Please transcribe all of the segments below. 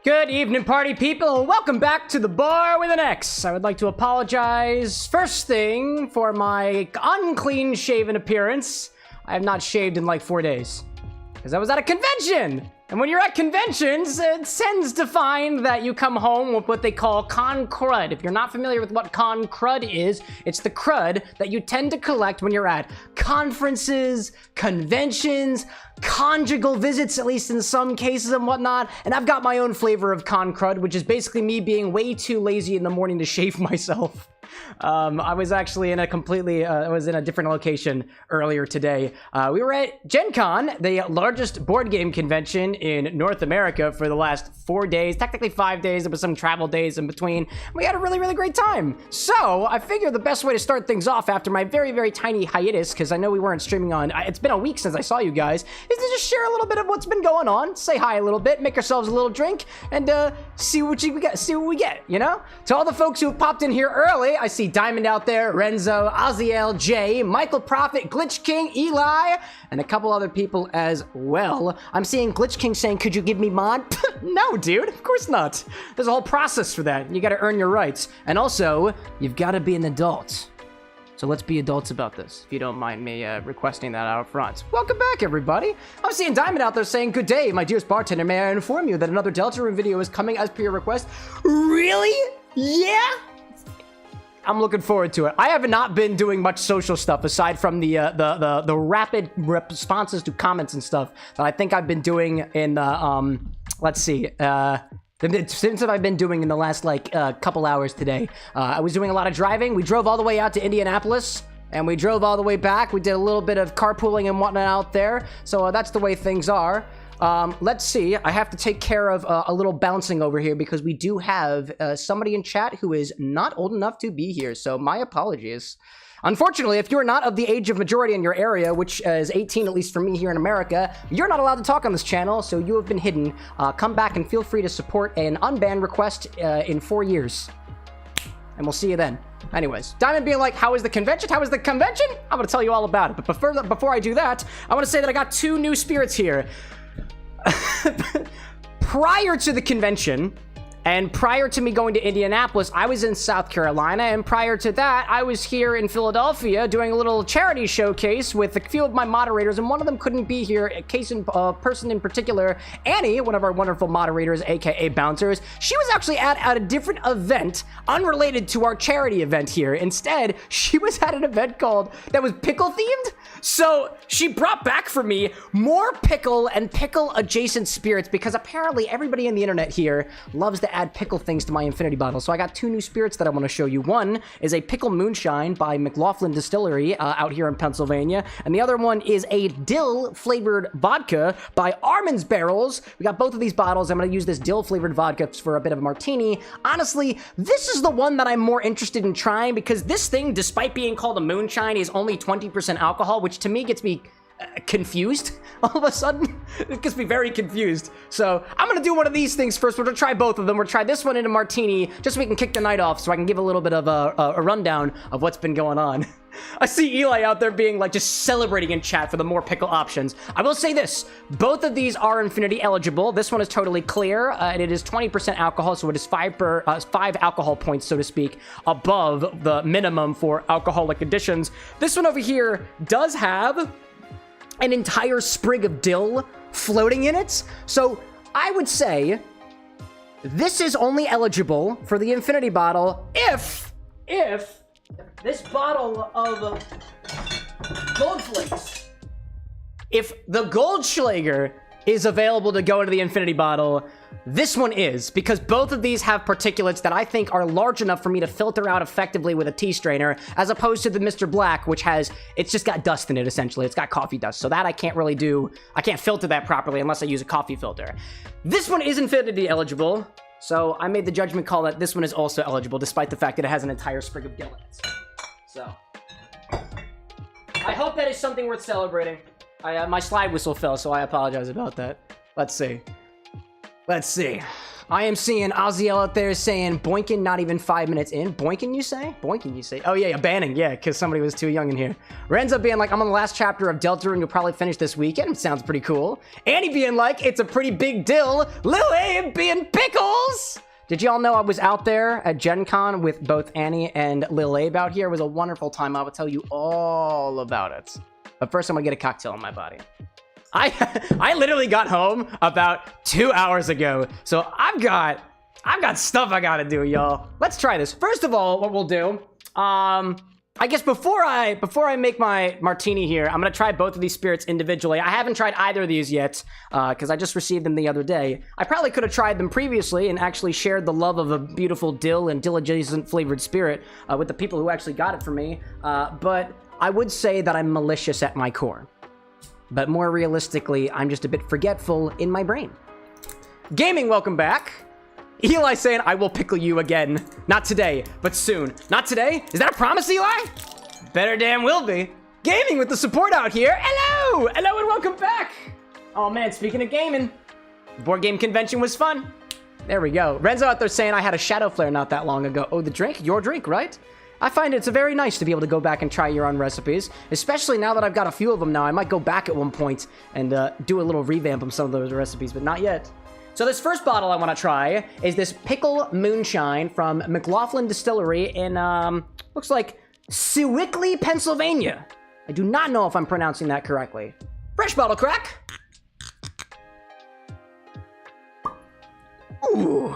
Good evening, party people, and welcome back to the Bar with an X. I would like to apologize first thing for my unclean shaven appearance. I have not shaved in like 4 days because I was at a convention. And when you're at conventions, it tends to find that you come home with what they call con crud. If you're not familiar with what con crud is, it's the crud that you tend to collect when you're at conferences, conventions, conjugal visits, at least in some cases and whatnot. And I've got my own flavor of con crud, which is basically me being way too lazy in the morning to shave myself. I was actually in a I was in a different location earlier today. We were at Gen Con, the largest board game convention in North America for the last 4 days, technically 5 days. There was some travel days in between. We had a really, really great time. So I figured the best way to start things off after my very, very tiny hiatus, because I know we weren't streaming on, it's been a week since I saw you guys, is to just share a little bit of what's been going on, say hi a little bit, make ourselves a little drink, and see what we get, you know? To all the folks who have popped in here early, I see Diamond out there, Renzo, Aziel, Jay, Michael Prophet, Glitch King, Eli, and a couple other people as well. I'm seeing Glitch King saying, could you give me mod? No, dude, of course not. There's a whole process for that. You gotta earn your rights. And also, you've gotta be an adult. So let's be adults about this, if you don't mind me requesting that out front. Welcome back, everybody. I'm seeing Diamond out there saying, good day, my dearest bartender. May I inform you that another Delta Room video is coming as per your request? Really? Yeah? I'm looking forward to it. I have not been doing much social stuff aside from the rapid responses to comments and stuff that I think I've been doing in the, let's see, since I've been doing in the last, like, couple hours today. I was doing a lot of driving. We drove all the way out to Indianapolis, and we drove all the way back. We did a little bit of carpooling and whatnot out there, so that's the way things are. Let's see. I have to take care of a little bouncing over here because we do have somebody in chat who is not old enough to be here, so my apologies. Unfortunately, if you're not of the age of majority in your area, which is 18 at least for me here in America, you're not allowed to talk on this channel, so you have been hidden. Come back and feel free to support an unbanned request in 4 years. And we'll see you then. Anyways, Diamond being like, how is the convention? How is the convention? I'm gonna tell you all about it. But before I do that, I want to say that I got 2 new spirits here. Prior to the convention, and prior to me going to Indianapolis, I was in South Carolina, and prior to that, I was here in Philadelphia doing a little charity showcase with a few of my moderators, and one of them couldn't be here. A person in particular, Annie, one of our wonderful moderators, aka Bouncers, she was actually at a different event, unrelated to our charity event here. Instead, she was at an event that was pickle themed. So she brought back for me more pickle and pickle adjacent spirits because apparently everybody on the internet here loves to add pickle things to my infinity bottle. So I got 2 new spirits that I want to show you. One is a pickle moonshine by McLaughlin Distillery out here in Pennsylvania. And the other one is a dill flavored vodka by Armen's Barrels. We got both of these bottles. I'm going to use this dill flavored vodka for a bit of a martini. Honestly, this is the one that I'm more interested in trying because this thing, despite being called a moonshine, is only 20% alcohol, which to me gets me confused all of a sudden. It gets me very confused. So I'm gonna do one of these things first. We're gonna try both of them. We'll try this one in a martini just so we can kick the night off, so I can give a little bit of a rundown of what's been going on. I see Eli out there being like just celebrating in chat for the more pickle options. I will say this, both of these are infinity eligible. This one is totally clear and it is 20% alcohol, so it is 5 alcohol points, so to speak, above the minimum for alcoholic additions. This one over here does have an entire sprig of dill floating in it. So I would say this is only eligible for the infinity bottle if this bottle of Gold Flakes, if the Goldschlager is available to go into the infinity bottle, this one is, because both of these have particulates that I think are large enough for me to filter out effectively with a tea strainer, as opposed to the Mr. Black, which it's just got dust in it, essentially. It's got coffee dust, so that I can't really do. I can't filter that properly unless I use a coffee filter. This one is infinity eligible, so I made the judgment call that this one is also eligible, despite the fact that it has an entire sprig of dill in it. So, I hope that is something worth celebrating. My slide whistle fell, so I apologize about that. Let's see. I am seeing Oziel out there saying boinkin not even 5 minutes in. Boinkin, you say? Boinkin, you say? Oh, yeah, banning. Yeah, because somebody was too young in here. Renzo being like, I'm on the last chapter of Delta and you'll probably finish this weekend. Sounds pretty cool. Annie being like, it's a pretty big dill. Lil Abe being pickles. Did y'all know I was out there at Gen Con with both Annie and Lil Abe out here? It was a wonderful time. I will tell you all about it. But first, I'm going to get a cocktail in my body. I literally got home about 2 hours ago, so I've got stuff I gotta do, y'all. Let's try this. First of all, what we'll do, I guess before I make my martini here, I'm gonna try both of these spirits individually. I haven't tried either of these yet, because I just received them the other day. I probably could have tried them previously and actually shared the love of a beautiful dill and dill-adjacent flavored spirit with the people who actually got it for me, but I would say that I'm malicious at my core. But more realistically, I'm just a bit forgetful in my brain. Gaming, welcome back. Eli saying, I will pickle you again. Not today, but soon. Not today? Is that a promise, Eli? Better damn will be. Gaming with the support out here. Hello! Hello and welcome back. Oh man, speaking of gaming, board game convention was fun. There we go. Renzo out there saying I had a shadow flare not that long ago. Oh, the drink? Your drink, right? I find it's very nice to be able to go back and try your own recipes, especially now that I've got a few of them now. I might go back at one point and do a little revamp of some of those recipes, but not yet. So this first bottle I want to try is this Pickle Moonshine from McLaughlin Distillery in, looks like Sewickley, Pennsylvania. I do not know if I'm pronouncing that correctly. Fresh bottle crack. Ooh,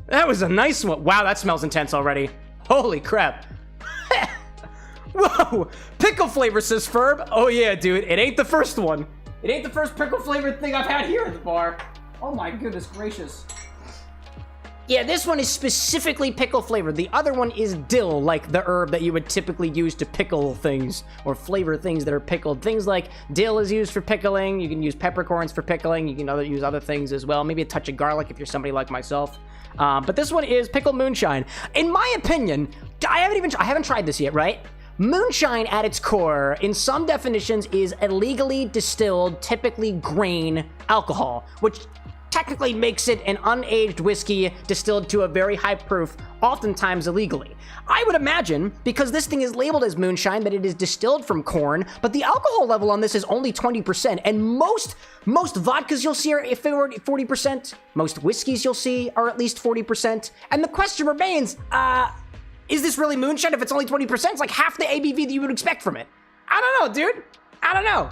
that was a nice one. Wow, that smells intense already. Holy crap. Whoa! Pickle flavor, says Ferb. Oh yeah, dude. It ain't the first one. It ain't the first pickle flavored thing I've had here at the bar. Oh my goodness gracious. Yeah, this one is specifically pickle flavored. The other one is dill, like the herb that you would typically use to pickle things or flavor things that are pickled. Things like dill is used for pickling. You can use peppercorns for pickling. You can use other things as well. Maybe a touch of garlic if you're somebody like myself. But this one is Pickle Moonshine. In my opinion, I haven't tried this yet, right? Moonshine at its core, in some definitions, is illegally distilled, typically grain alcohol, which technically makes it an unaged whiskey distilled to a very high proof, oftentimes illegally. I would imagine, because this thing is labeled as moonshine, that it is distilled from corn, but the alcohol level on this is only 20%, and most vodkas you'll see are 40%, most whiskeys you'll see are at least 40%, and the question remains, is this really moonshine if it's only 20%? It's like half the ABV that you would expect from it. I don't know, dude. I don't know.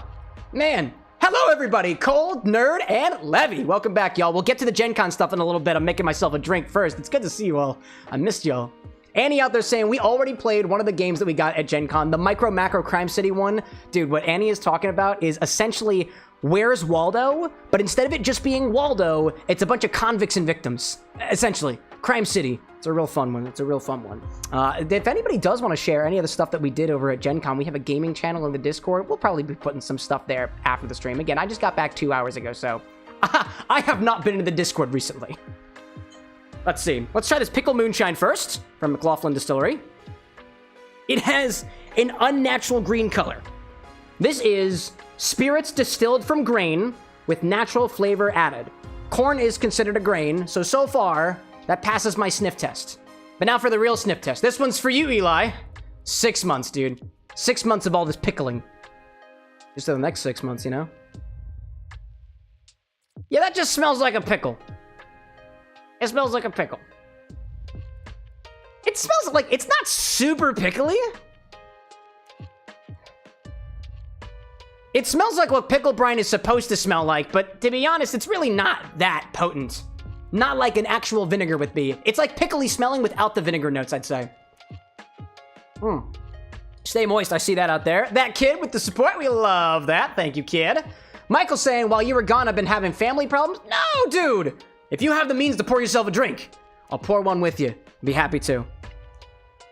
Man. Hello, everybody. Cold, Nerd, and Levy. Welcome back, y'all. We'll get to the Gen Con stuff in a little bit. I'm making myself a drink first. It's good to see you all. I missed y'all. Annie out there saying, we already played one of the games that we got at Gen Con, the Micro Macro Crime City one. Dude, what Annie is talking about is essentially Where's Waldo? But instead of it just being Waldo, it's a bunch of convicts and victims. Essentially. Crime City. It's a real fun one. It's a real fun one. If anybody does want to share any of the stuff that we did over at Gen Con, we have a gaming channel in the Discord. We'll probably be putting some stuff there after the stream. Again, I just got back 2 hours ago, so I have not been in the Discord recently. Let's see. Let's try this Pickle Moonshine first from McLaughlin Distillery. It has an unnatural green color. This is spirits distilled from grain with natural flavor added. Corn is considered a grain, so far, that passes my sniff test. But now for the real sniff test. This one's for you, Eli. 6 months, dude. 6 months of all this pickling. Just the next 6 months, you know? Yeah, that just smells like a pickle. It smells like a pickle. It smells like, it's not super pickly. It smells like what pickle brine is supposed to smell like, but to be honest, it's really not that potent. Not like an actual vinegar would be. It's like pickly smelling without the vinegar notes, I'd say. Stay moist, I see that out there. That kid with the support, we love that. Thank you, kid. Michael saying, while you were gone, I've been having family problems. No, dude. If you have the means to pour yourself a drink, I'll pour one with you. Be happy to.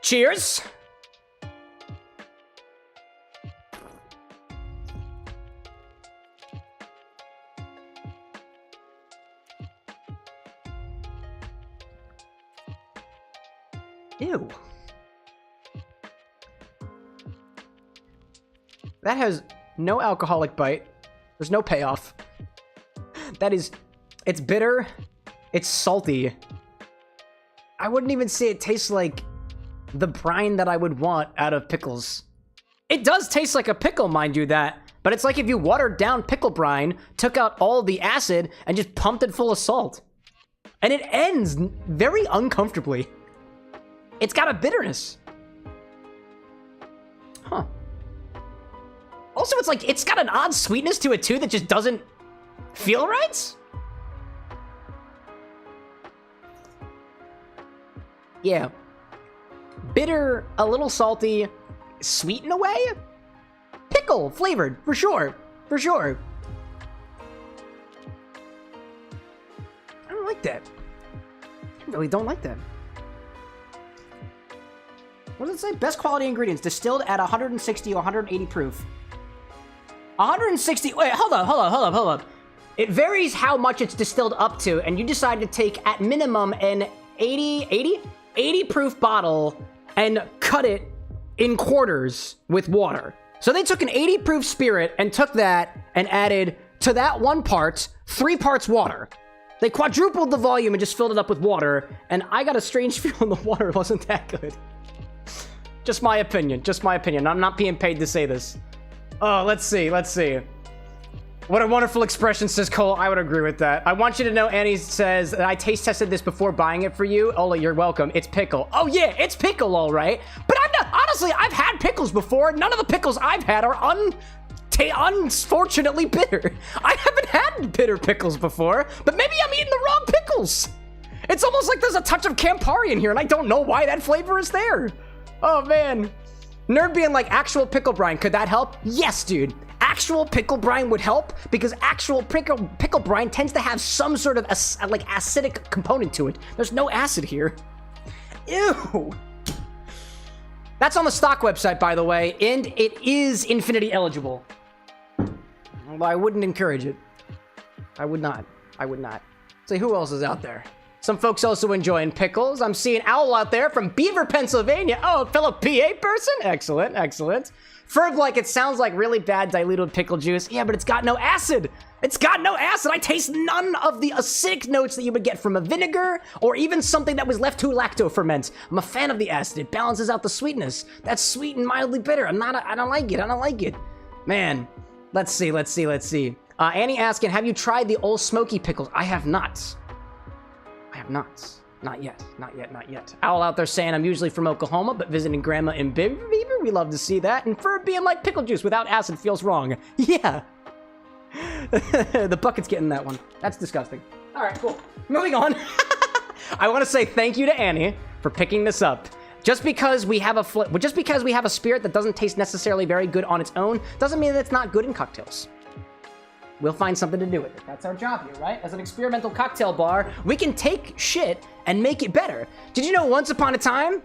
Cheers. Ew. That has no alcoholic bite. There's no payoff. That is, it's bitter. It's salty. I wouldn't even say it tastes like the brine that I would want out of pickles. It does taste like a pickle, mind you, that. But it's like if you watered down pickle brine, took out all the acid, and just pumped it full of salt. And it ends very uncomfortably. It's got a bitterness. Huh. Also, it's like, it's got an odd sweetness to it, too, that just doesn't feel right? Yeah. Bitter, a little salty, sweet in a way? Pickle flavored, for sure. For sure. I don't like that. I really don't like that. What does it say? Best quality ingredients, distilled at 160 or 180 proof. 160, wait, hold up. It varies how much it's distilled up to, and you decide to take, at minimum, an 80 proof bottle and cut it in quarters with water. So they took an 80 proof spirit and took that and added to that one part, 3 parts water. They quadrupled the volume and just filled it up with water, and I got a strange feeling the water wasn't that good. Just my opinion, just my opinion. I'm not being paid to say this. Oh, let's see. What a wonderful expression, says Cole. I would agree with that. I want you to know, Annie says that I taste tested this before buying it for you. Ola, you're welcome. It's pickle. Oh yeah, it's pickle, all right. But I'm not, honestly, I've had pickles before. None of the pickles I've had are unfortunately bitter. I haven't had bitter pickles before, but maybe I'm eating the wrong pickles. It's almost like there's a touch of Campari in here, and I don't know why that flavor is there. Oh man. Nerd being like, actual pickle brine, could that help? Yes, dude. Actual pickle brine would help because actual pickle brine tends to have some sort of like acidic component to it. There's no acid here. Ew. That's on the stock website, by the way, and it is Infinity eligible. Although I wouldn't encourage it. I would not. So who else is out there? Some folks also enjoying pickles. I'm seeing Owl out there from Beaver, Pennsylvania. Oh, a fellow PA person? Excellent. Ferg, like, it sounds like really bad diluted pickle juice. Yeah, but it's got no acid. I taste none of the acidic notes that you would get from a vinegar or even something that was left to lacto ferment. I'm a fan of the acid. It balances out the sweetness. That's sweet and mildly bitter. I don't like it. Man, let's see. Annie asking, have you tried the Old Smoky pickles? I have not. Not yet. Owl out there saying I'm usually from Oklahoma, but visiting Grandma in Beaver, we love to see that. And Ferg being like, pickle juice without acid feels wrong. Yeah. The bucket's getting that one. That's disgusting. All right, cool. Moving on. I want to say thank you to Annie for picking this up. Just because we have a spirit that doesn't taste necessarily very good on its own, doesn't mean that it's not good in cocktails. We'll find something to do with it. That's our job here, right? As an experimental cocktail bar, we can take shit and make it better. Did you know once upon a time,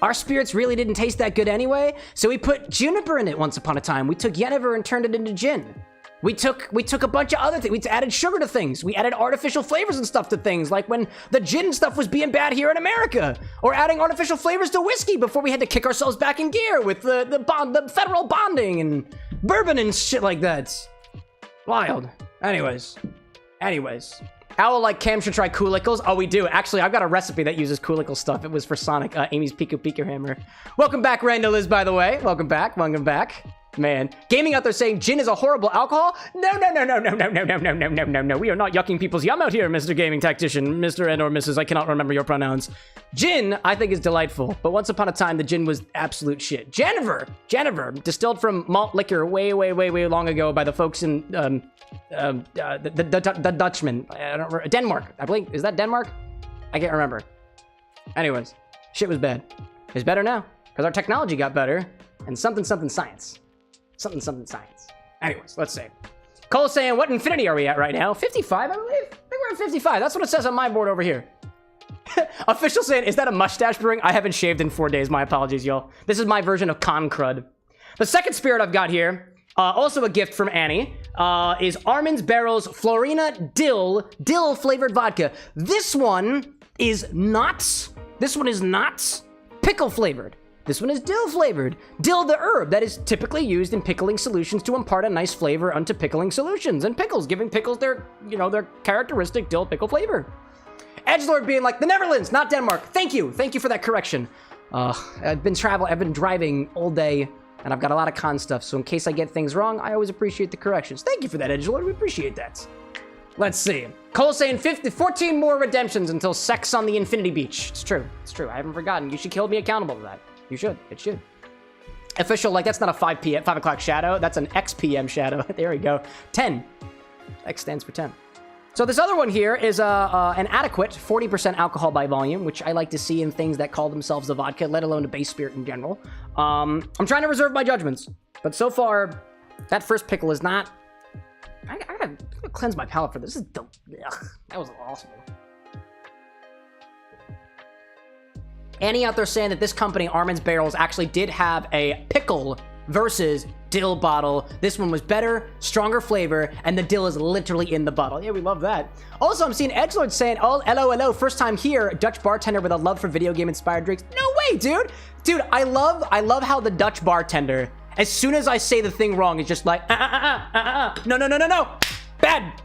our spirits really didn't taste that good anyway? So we put juniper in it once upon a time. We took Yennefer and turned it into gin. We took a bunch of other things. We added sugar to things. We added artificial flavors and stuff to things, like when the gin stuff was being bad here in America, or adding artificial flavors to whiskey before we had to kick ourselves back in gear with the federal bonding and bourbon and shit like that. Wild. Anyways. Owl like Cam should try Coolicles. Oh, we do. Actually, I've got a recipe that uses Coolicle stuff. It was for Sonic, Amy's Pika Hammer. Welcome back, Randall Liz, by the way. Welcome back. Man. Gaming out there saying gin is a horrible alcohol? No. We are not yucking people's yum out here, Mr. Gaming Tactician, Mr. and or Mrs. I cannot remember your pronouns. Gin, I think, is delightful, but once upon a time, the gin was absolute shit. Jennifer, distilled from malt liquor way long ago by the folks in the Dutchman. I don't remember. Denmark, I believe. Is that Denmark? I can't remember. Anyways, shit was bad. It's better now because our technology got better and something science. Something science. Anyways, let's see. Cole's saying, what infinity are we at right now? 55, I believe? I think we're at 55. That's what it says on my board over here. Official saying, is that a mustache brewing? I haven't shaved in 4 days. My apologies, y'all. This is my version of con crud. The second spirit I've got here, also a gift from Annie, is Armen's Barrel's Florina Dill flavored vodka. This one is not pickle flavored. This one is dill flavored. Dill, the herb that is typically used in pickling solutions to impart a nice flavor unto pickling solutions and pickles, giving pickles their, their characteristic dill pickle flavor. Edgelord being like, the Netherlands, not Denmark. Thank you for that correction. I've been driving all day, and I've got a lot of con stuff, so in case I get things wrong, I always appreciate the corrections. Thank you for that, Edgelord. We appreciate that. Let's see. Cole saying 14 more redemptions until sex on the Infinity Beach. It's true. I haven't forgotten. You should hold me accountable to that. You should. It should. Official, like, that's not a 5 o'clock shadow. That's an XPM shadow. There we go. 10. X stands for 10. So this other one here is an adequate 40% alcohol by volume, which I like to see in things that call themselves a vodka, let alone a base spirit in general. I'm trying to reserve my judgments, but so far, that first pickle is not... I gotta cleanse my palate for this. This is dope. Ugh, that was awesome. Annie out there saying that this company, Armen's Barrels, actually did have a pickle versus dill bottle. This one was better, stronger flavor, and the dill is literally in the bottle. Yeah, we love that. Also, I'm seeing Edgelord saying, oh, LOLO, first time here, Dutch bartender with a love for video game inspired drinks. No way, dude. Dude, I love how the Dutch bartender, as soon as I say the thing wrong, it's just like, no. Bad.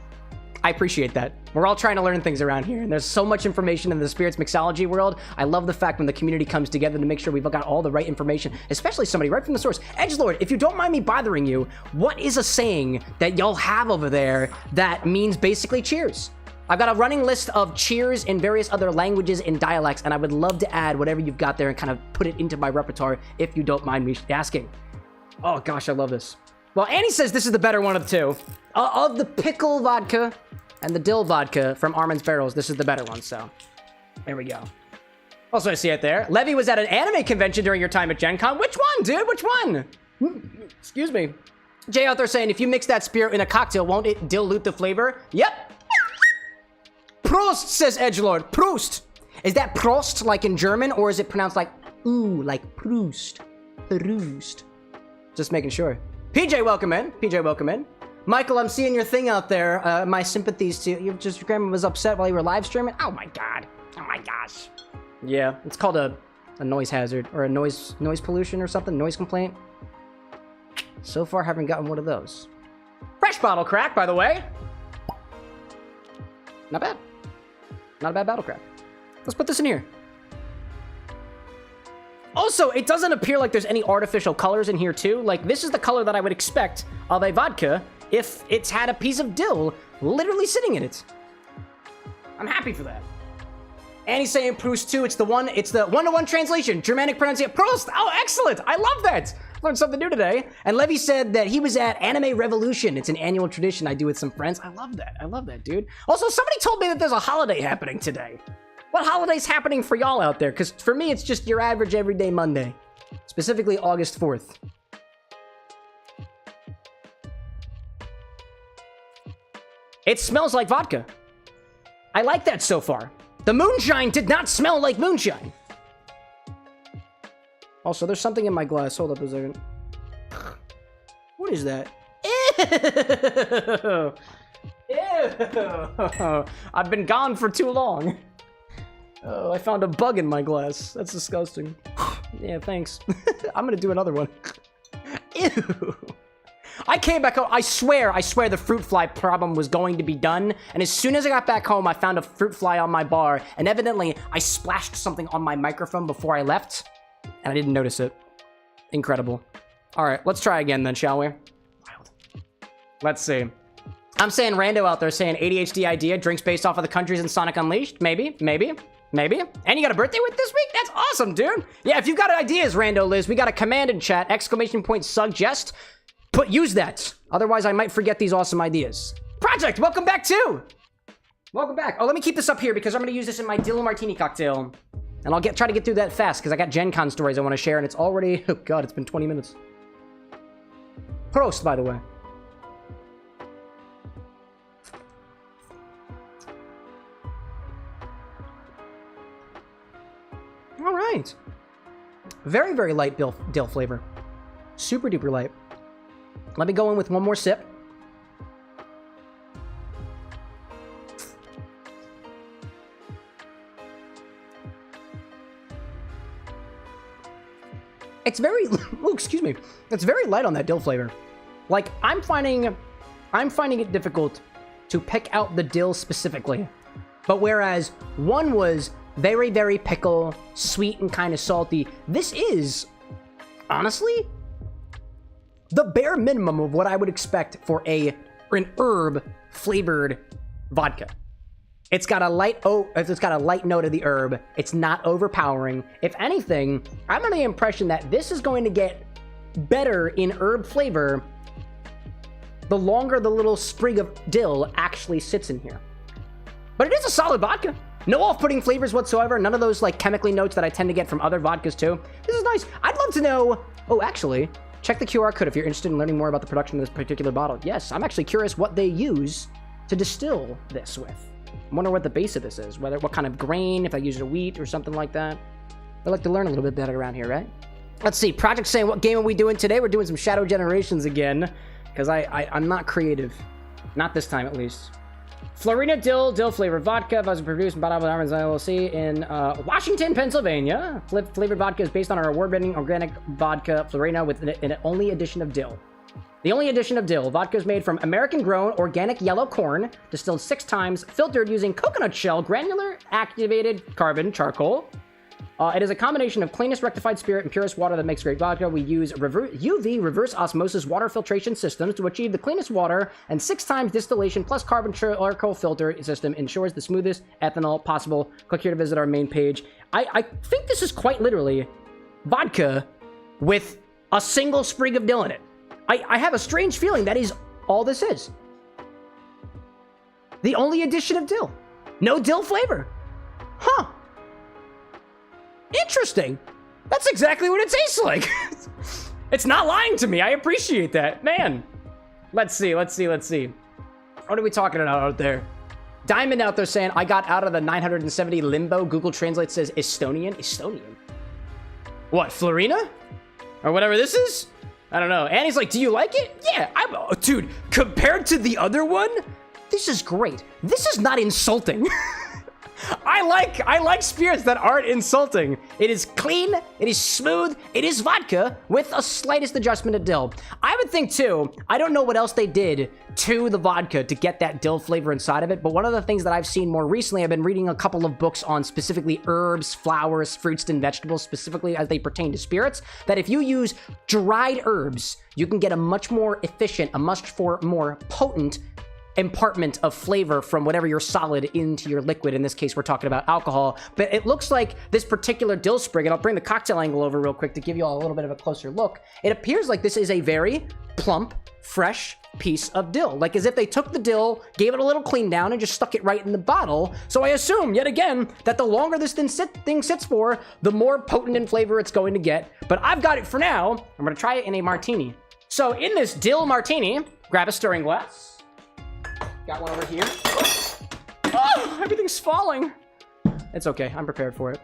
I appreciate that. We're all trying to learn things around here, and there's so much information in the spirits mixology world. I love the fact when the community comes together to make sure we've got all the right information, especially somebody right from the source. Edgelord, if you don't mind me bothering you, what is a saying that y'all have over there that means basically cheers? I've got a running list of cheers in various other languages and dialects, and I would love to add whatever you've got there and kind of put it into my repertoire if you don't mind me asking. Oh gosh, I love this. Well, Annie says this is the better one of the two. Of the pickle vodka and the dill vodka from Armen's Barrels, this is the better one, so there we go. Also, I see it there. Levy was at an anime convention during your time at Gen Con. Which one, dude? Which one? Excuse me. Jay out there saying, if you mix that spirit in a cocktail, won't it dilute the flavor? Yep. Prost, says Edgelord. Prost. Is that Prost like in German, or is it pronounced like ooh, like Proust? Proust. Just making sure. PJ, welcome in. PJ, welcome in. Michael, I'm seeing your thing out there. My sympathies to you. Your grandma was upset while you were live streaming. Oh my god. Oh my gosh. Yeah, it's called a noise hazard or a noise pollution or something. Noise complaint. So far, haven't gotten one of those. Fresh bottle crack, by the way. Not bad. Not a bad bottle crack. Let's put this in here. Also, it doesn't appear like there's any artificial colors in here, too. Like, this is the color that I would expect of a vodka if it's had a piece of dill literally sitting in it. I'm happy for that. Annie's saying Proust, too. It's the one-to-one translation. Germanic pronunciation. Proust! Oh, excellent! I love that! Learned something new today. And Levy said that he was at Anime Revolution. It's an annual tradition I do with some friends. I love that. I love that, dude. Also, somebody told me that there's a holiday happening today. What holiday's happening for y'all out there? Because for me, it's just your average everyday Monday. Specifically, August 4th. It smells like vodka. I like that so far. The moonshine did not smell like moonshine. Also, there's something in my glass. Hold up a second. What is that? Ew. Ew. I've been gone for too long. Oh, I found a bug in my glass. That's disgusting. Yeah, thanks. I'm gonna do another one. Ew. I came back home. I swear the fruit fly problem was going to be done. And as soon as I got back home, I found a fruit fly on my bar. And evidently, I splashed something on my microphone before I left. And I didn't notice it. Incredible. All right, let's try again then, shall we? Wild. Let's see. I'm saying Rando out there saying ADHD idea, drinks based off of the countries in Sonic Unleashed. Maybe. And you got a birthday with this week? That's awesome, dude. Yeah, if you've got ideas, Rando Liz, we got a command in chat, !suggest. Use that. Otherwise, I might forget these awesome ideas. Project, welcome back too. Welcome back. Oh, let me keep this up here because I'm going to use this in my Dill Martini cocktail. And I'll try to get through that fast because I got Gen Con stories I want to share and it's already, oh god, it's been 20 minutes. Prost, by the way. All right. Very, very light dill flavor. Super duper light. Let me go in with one more sip. it's very, oh, excuse me. It's very light on that dill flavor. Like, I'm finding it difficult to pick out the dill specifically. But whereas one was very, very pickle, sweet and kind of salty, this is, honestly, the bare minimum of what I would expect for an herb-flavored vodka. It's got a light note of the herb. It's not overpowering. If anything, I'm under the impression that this is going to get better in herb flavor the longer the little sprig of dill actually sits in here. But it is a solid vodka. No off-putting flavors whatsoever. None of those like chemically notes that I tend to get from other vodkas too. This is nice. I'd love to know. Oh, actually, check the QR code if you're interested in learning more about the production of this particular bottle. Yes, I'm actually curious what they use to distill this with. I wonder what the base of this is. What kind of grain, if I use a wheat or something like that. I'd like to learn a little bit better around here, right? Let's see. Project's saying, what game are we doing today? We're doing some Shadow Generations again. Because I'm not creative. Not this time, at least. Florina dill flavored vodka was produced and bought out with Armen's LLC in Washington, Pennsylvania. Flavored vodka is based on our award-winning organic vodka Florina with an only addition of dill. The only addition of dill. Vodka is made from American-grown organic yellow corn, distilled 6 times, filtered using coconut shell, granular activated carbon charcoal. It is a combination of cleanest rectified spirit and purest water that makes great vodka. We use UV reverse osmosis water filtration systems to achieve the cleanest water, and 6 times distillation plus carbon charcoal filter system ensures the smoothest ethanol possible. Click here to visit our main page. I think this is quite literally vodka with a single sprig of dill in it. I have a strange feeling that is all this is. The only addition of dill. No dill flavor. Huh. Interesting. That's exactly what it tastes like. It's not lying to me. I appreciate that. Man. Let's see. What are we talking about out there? Diamond out there saying, I got out of the 970 limbo. Google Translate says Estonian. Estonian? What, Florina? Or whatever this is? I don't know. Annie's like, do you like it? Yeah, dude, compared to the other one, this is great. This is not insulting. I like spirits that aren't insulting. It is clean, it is smooth, it is vodka with a slightest adjustment of dill. I would think too, I don't know what else they did to the vodka to get that dill flavor inside of it, but one of the things that I've seen more recently, I've been reading a couple of books on specifically herbs, flowers, fruits, and vegetables, specifically as they pertain to spirits, that if you use dried herbs, you can get a much more efficient, a much more potent impartment of flavor from whatever you're solid into your liquid. In this case, we're talking about alcohol. But it looks like this particular dill sprig, and I'll bring the cocktail angle over real quick to give you all a little bit of a closer look. It appears like this is a very plump, fresh piece of dill. Like as if they took the dill, gave it a little clean down, and just stuck it right in the bottle. So I assume, yet again, that the longer this thing sits for, the more potent in flavor it's going to get. But I've got it for now. I'm going to try it in a martini. So in this Dill Martini, grab a stirring glass. Got one over here. Oh, everything's falling. It's okay. I'm prepared for it.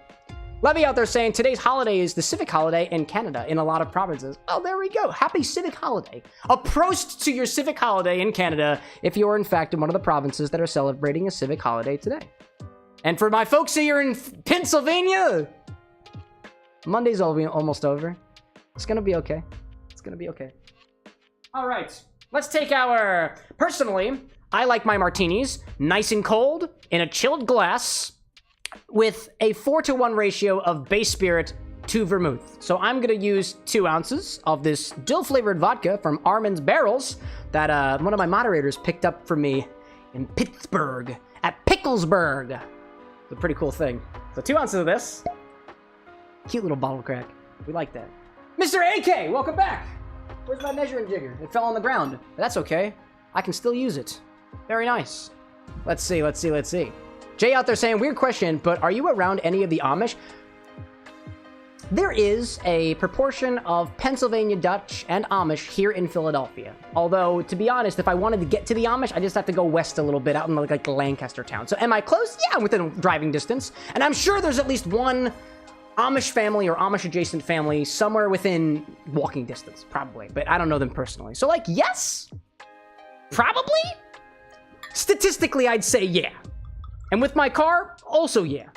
Levy out there saying today's holiday is the civic holiday in Canada in a lot of provinces. Oh, there we go. Happy civic holiday. A prost to your civic holiday in Canada if you're in fact in one of the provinces that are celebrating a civic holiday today. And for my folks here in Pennsylvania, Monday's almost over. It's going to be okay. It's going to be okay. All right. Let's take our... Personally, I like my martinis nice and cold in a chilled glass with a 4-to-1 ratio of base spirit to vermouth. So I'm going to use 2 ounces of this dill-flavored vodka from Armen's Barrels that one of my moderators picked up for me in Pittsburgh at Picklesburg. It's a pretty cool thing. So 2 ounces of this. Cute little bottle crack. We like that. Mr. AK, welcome back. Where's my measuring jigger? It fell on the ground. But that's okay. I can still use it. Very nice. Let's see. Jay out there saying, weird question, but are you around any of the Amish? There is a proportion of Pennsylvania Dutch and Amish here in Philadelphia. Although, to be honest, if I wanted to get to the Amish, I just have to go west a little bit out in like Lancaster town. So am I close? Yeah, I'm within driving distance. And I'm sure there's at least one Amish family or Amish adjacent family somewhere within walking distance, probably. But I don't know them personally. So like, yes? Probably? Statistically, I'd say yeah. And with my car, also yeah.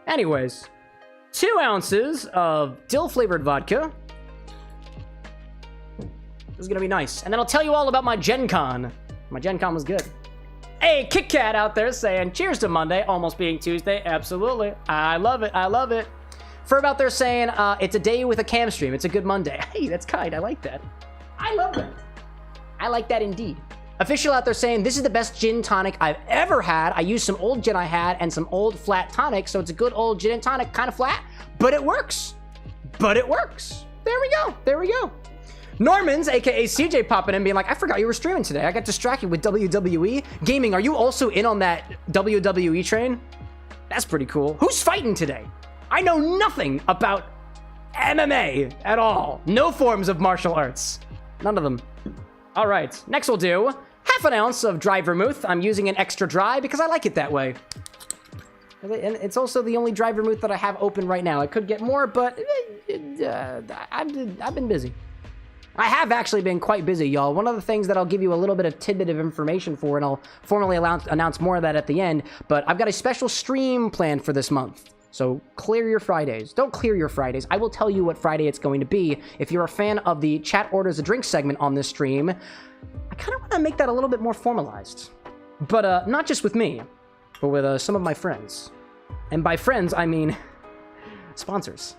Anyways, 2 ounces of dill-flavored vodka. This is gonna be nice. And then I'll tell you all about my Gen Con. My Gen Con was good. Hey, Kit Kat out there saying, cheers to Monday, almost being Tuesday. Absolutely. I love it. I love it. Ferb out there saying, it's a day with a cam stream. It's a good Monday. Hey, that's kind. I like that. I love that. I like that indeed. Official out there saying, this is the best gin tonic I've ever had. I used some old gin I had and some old flat tonic, so it's a good old gin and tonic, kind of flat, but it works. But it works. There we go. There we go. Norman's, aka CJ, popping in being like, I forgot you were streaming today. I got distracted with WWE. Gaming, are you also in on that WWE train? That's pretty cool. Who's fighting today? I know nothing about MMA at all. No forms of martial arts. None of them. All right, next we'll do half an ounce of dry vermouth. I'm using an extra dry because I like it that way. And it's also the only dry vermouth that I have open right now. I could get more, but I've been busy. I have actually been quite busy, y'all. One of the things that I'll give you a little bit of tidbit of information for, and I'll formally announce more of that at the end, but I've got a special stream planned for this month. So clear your Fridays. Don't clear your Fridays. I will tell you what Friday it's going to be. If you're a fan of the chat orders a drink segment on this stream, I kind of want to make that a little bit more formalized. But not just with me, but with some of my friends. And by friends, I mean sponsors.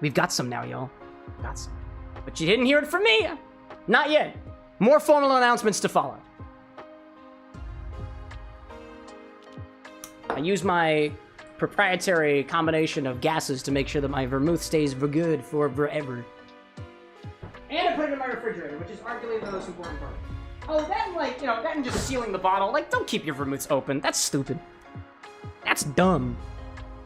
We've got some now, y'all. Got some. But you didn't hear it from me. Not yet. More formal announcements to follow. I use my proprietary combination of gases to make sure that my vermouth stays good for forever. And I put it in my refrigerator, which is arguably the most important part. Oh, then, like, you know, then just sealing the bottle. Like, don't keep your vermouths open. That's stupid. That's dumb.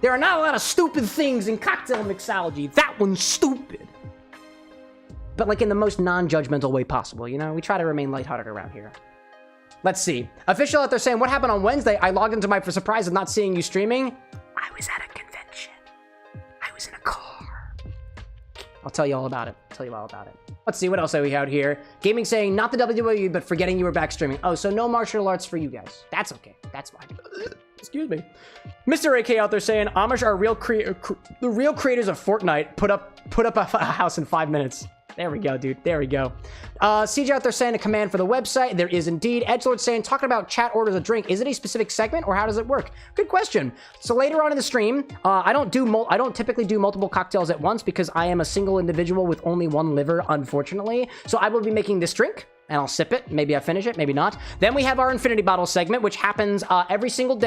There are not a lot of stupid things in cocktail mixology. That one's stupid. But, like, in the most non-judgmental way possible, you know? We try to remain lighthearted around here. Let's see. Official out there saying, what happened on Wednesday? I logged into my surprise of not seeing you streaming. I was at a convention. I was in a car. I'll tell you all about it. Let's see, what else have we out here? Gaming saying, not the WWE, but forgetting you were back streaming. Oh, so no martial arts for you guys. That's okay. That's fine. Excuse me. Mr. AK out there saying, Amish are the real creators of Fortnite. Put up a house in 5 minutes. There we go, dude. There we go. CJ out there saying a command for the website. There is indeed. Edgelord saying, talking about chat orders a drink. Is it a specific segment or how does it work? Good question. So later on in the stream, I don't typically do multiple cocktails at once because I am a single individual with only one liver, unfortunately. So I will be making this drink. And I'll sip it. Maybe I finish it, maybe not. Then we have our infinity bottle segment, which happens every single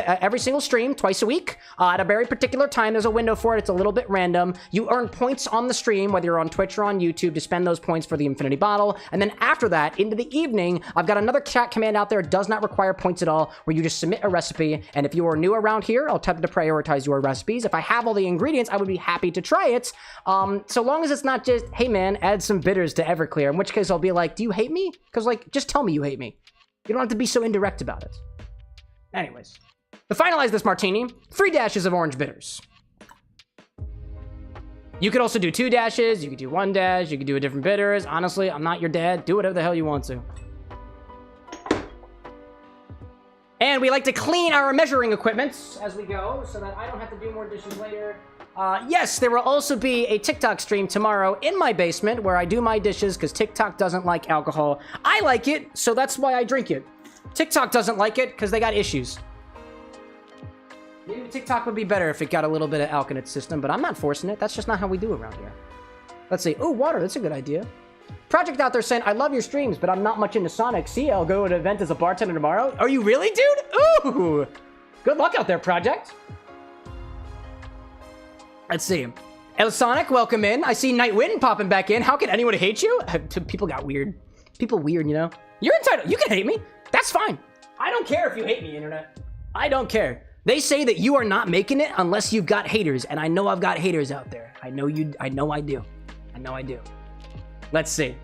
stream, twice a week, at a very particular time. There's a window for it. It's a little bit random. You earn points on the stream, whether you're on Twitch or on YouTube, to spend those points for the infinity bottle. And then after that, into the evening, I've got another chat command out there. It does not require points at all, where you just submit a recipe. And if you are new around here, I'll attempt to prioritize your recipes. If I have all the ingredients, I would be happy to try it. So long as it's not just, hey man, add some bitters to Everclear, in which case I'll be like, do you hate me? Because, like, just tell me you hate me. You don't have to be so indirect about it. Anyways, to finalize this martini, 3 dashes of orange bitters. You could also do 2 dashes, you could do 1 dash, you could do a different bitters. Honestly, I'm not your dad. Do whatever the hell you want to. And we like to clean our measuring equipment as we go so that I don't have to do more dishes later. Yes, there will also be a TikTok stream tomorrow in my basement where I do my dishes because TikTok doesn't like alcohol. I like it, so that's why I drink it. TikTok doesn't like it because they got issues. Maybe TikTok would be better if it got a little bit of alk in its system, but I'm not forcing it. That's just not how we do around here. Let's see. Oh, water. That's a good idea. Project out there saying, I love your streams, but I'm not much into Sonic. See, I'll go to an event as a bartender tomorrow. Are you really, dude? Ooh! Good luck out there, Project. Let's see. El Sonic, welcome in. I see Nightwind popping back in. How can anyone hate you? People got weird. People weird, you know? You're entitled. You can hate me. That's fine. I don't care if you hate me, internet. I don't care. They say that you are not making it unless you've got haters, and I know I've got haters out there. I know you. I know I do. I know I do. Let's see.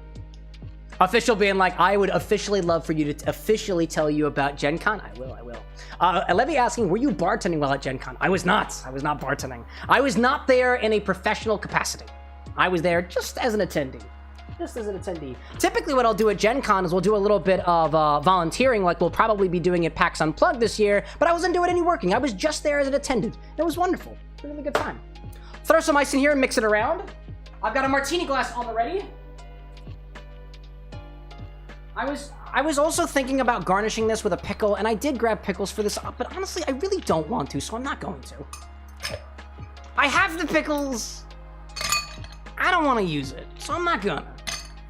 Official being like, I would officially love for you to officially tell you about Gen Con. I will. Levy asking, were you bartending while at Gen Con? I was not bartending. I was not there in a professional capacity. I was there just as an attendee. Typically what I'll do at Gen Con is we'll do a little bit of volunteering, like we'll probably be doing at PAX Unplugged this year, but I wasn't doing any working. I was just there as an attendant. It was wonderful. Really good time. Throw some ice in here and mix it around. I've got a martini glass on the ready. I was also thinking about garnishing this with a pickle, and I did grab pickles for this, but honestly, I really don't want to, so I'm not going to. I have the pickles. I don't want to use it, so I'm not gonna.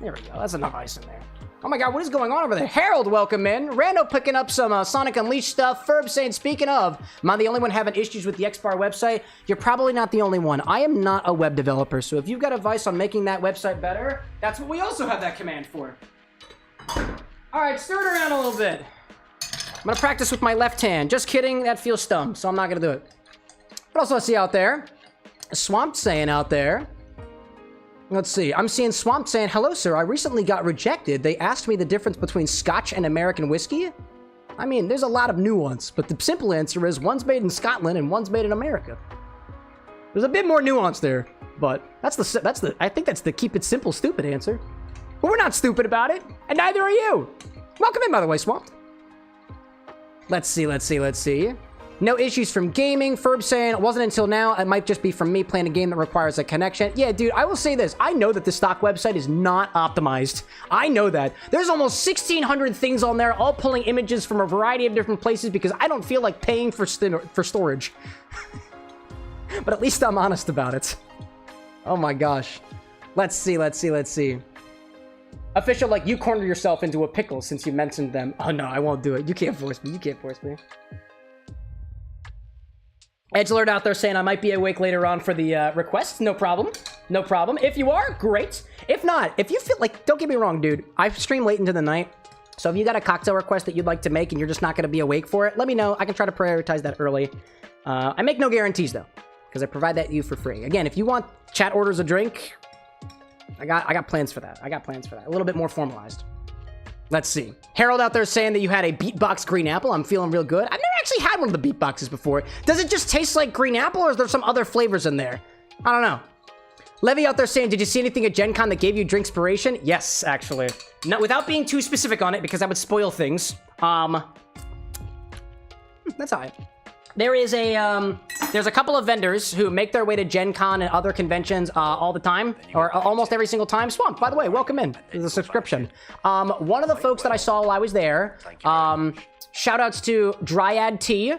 There we go. That's enough ice in there. Oh my god, what is going on over there? Harold, welcome in. Rando picking up some Sonic Unleashed stuff. Ferb saying, speaking of, am I the only one having issues with the XBAR website? You're probably not the only one. I am not a web developer, so if you've got advice on making that website better, that's what we also have that command for. All right, stir it around a little bit. I'm gonna practice with my left hand. Just kidding, that feels dumb, so I'm not gonna do it. What else do I see out there? Swamp saying out there. Let's see. I'm seeing Swamp saying, hello, sir. I recently got rejected. They asked me the difference between Scotch and American whiskey. I mean, there's a lot of nuance, but the simple answer is one's made in Scotland and one's made in America. There's a bit more nuance there, but I think that's the keep it simple, stupid answer. But we're not stupid about it, and neither are you. Welcome in, by the way, Swamp. Let's see. No issues from gaming. Ferb saying, it wasn't until now. It might just be from me playing a game that requires a connection. Yeah, dude, I will say this. I know that the stock website is not optimized. I know that. There's almost 1,600 things on there, all pulling images from a variety of different places because I don't feel like paying for storage. But at least I'm honest about it. Oh my gosh. Let's see. Official, like, you cornered yourself into a pickle since you mentioned them. Oh no, I won't do it. You can't force me. Edgelord out there saying I might be awake later on for the request. No problem. If you are, great. If not, if you feel like, don't get me wrong, dude. I stream late into the night. So if you got a cocktail request that you'd like to make and you're just not going to be awake for it, let me know. I can try to prioritize that early. I make no guarantees, though, because I provide that to you for free. Again, if you want chat orders a drink, I got plans for that. A little bit more formalized. Let's see. Harold out there saying that you had a beatbox green apple. I'm feeling real good. I've never actually had one of the beatboxes before. Does it just taste like green apple, or is there some other flavors in there? I don't know. Levy out there saying, did you see anything at Gen Con that gave you drinkspiration? Yes, actually. No, without being too specific on it, because that would spoil things. That's all right. There's a couple of vendors who make their way to Gen Con and other conventions all the time, or almost every single time. Swamp, by the way, welcome in to the subscription. One of the folks that I saw while I was there, shout outs to Dryad Tea.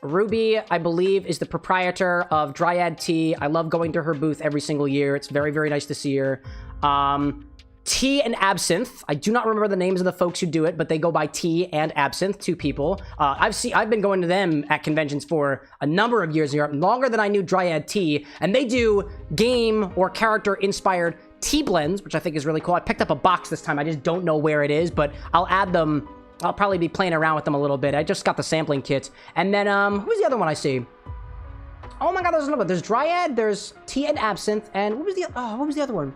Ruby, I believe, is the proprietor of Dryad Tea. I love going to her booth every single year. It's very, very nice to see her. Tea and Absinthe. I do not remember the names of the folks who do it, but they go by Tea and Absinthe, two people. I've been going to them at conventions for a number of years here, longer than I knew Dryad Tea, and they do game or character inspired tea blends, which I think is really cool. I picked up a box this time. I just don't know where it is, but I'll add them. I'll probably be playing around with them a little bit. I just got the sampling kit. And then, who's the other one I see? Oh my god, there's another one. There's Dryad, there's Tea and Absinthe, and what was the other one?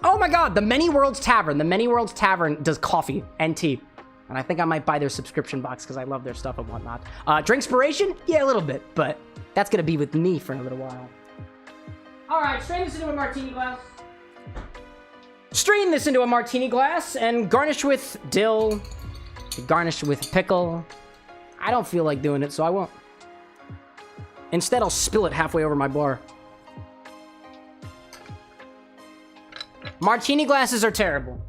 Oh my god, the Many Worlds Tavern. The Many Worlds Tavern does coffee and tea. And I think I might buy their subscription box because I love their stuff and whatnot. Drinkspiration? Yeah, a little bit, but that's going to be with me for a little while. All right, strain this into a martini glass. Strain this into a martini glass and garnish with dill, garnish with pickle. I don't feel like doing it, so I won't. Instead, I'll spill it halfway over my bar. Martini glasses are terrible.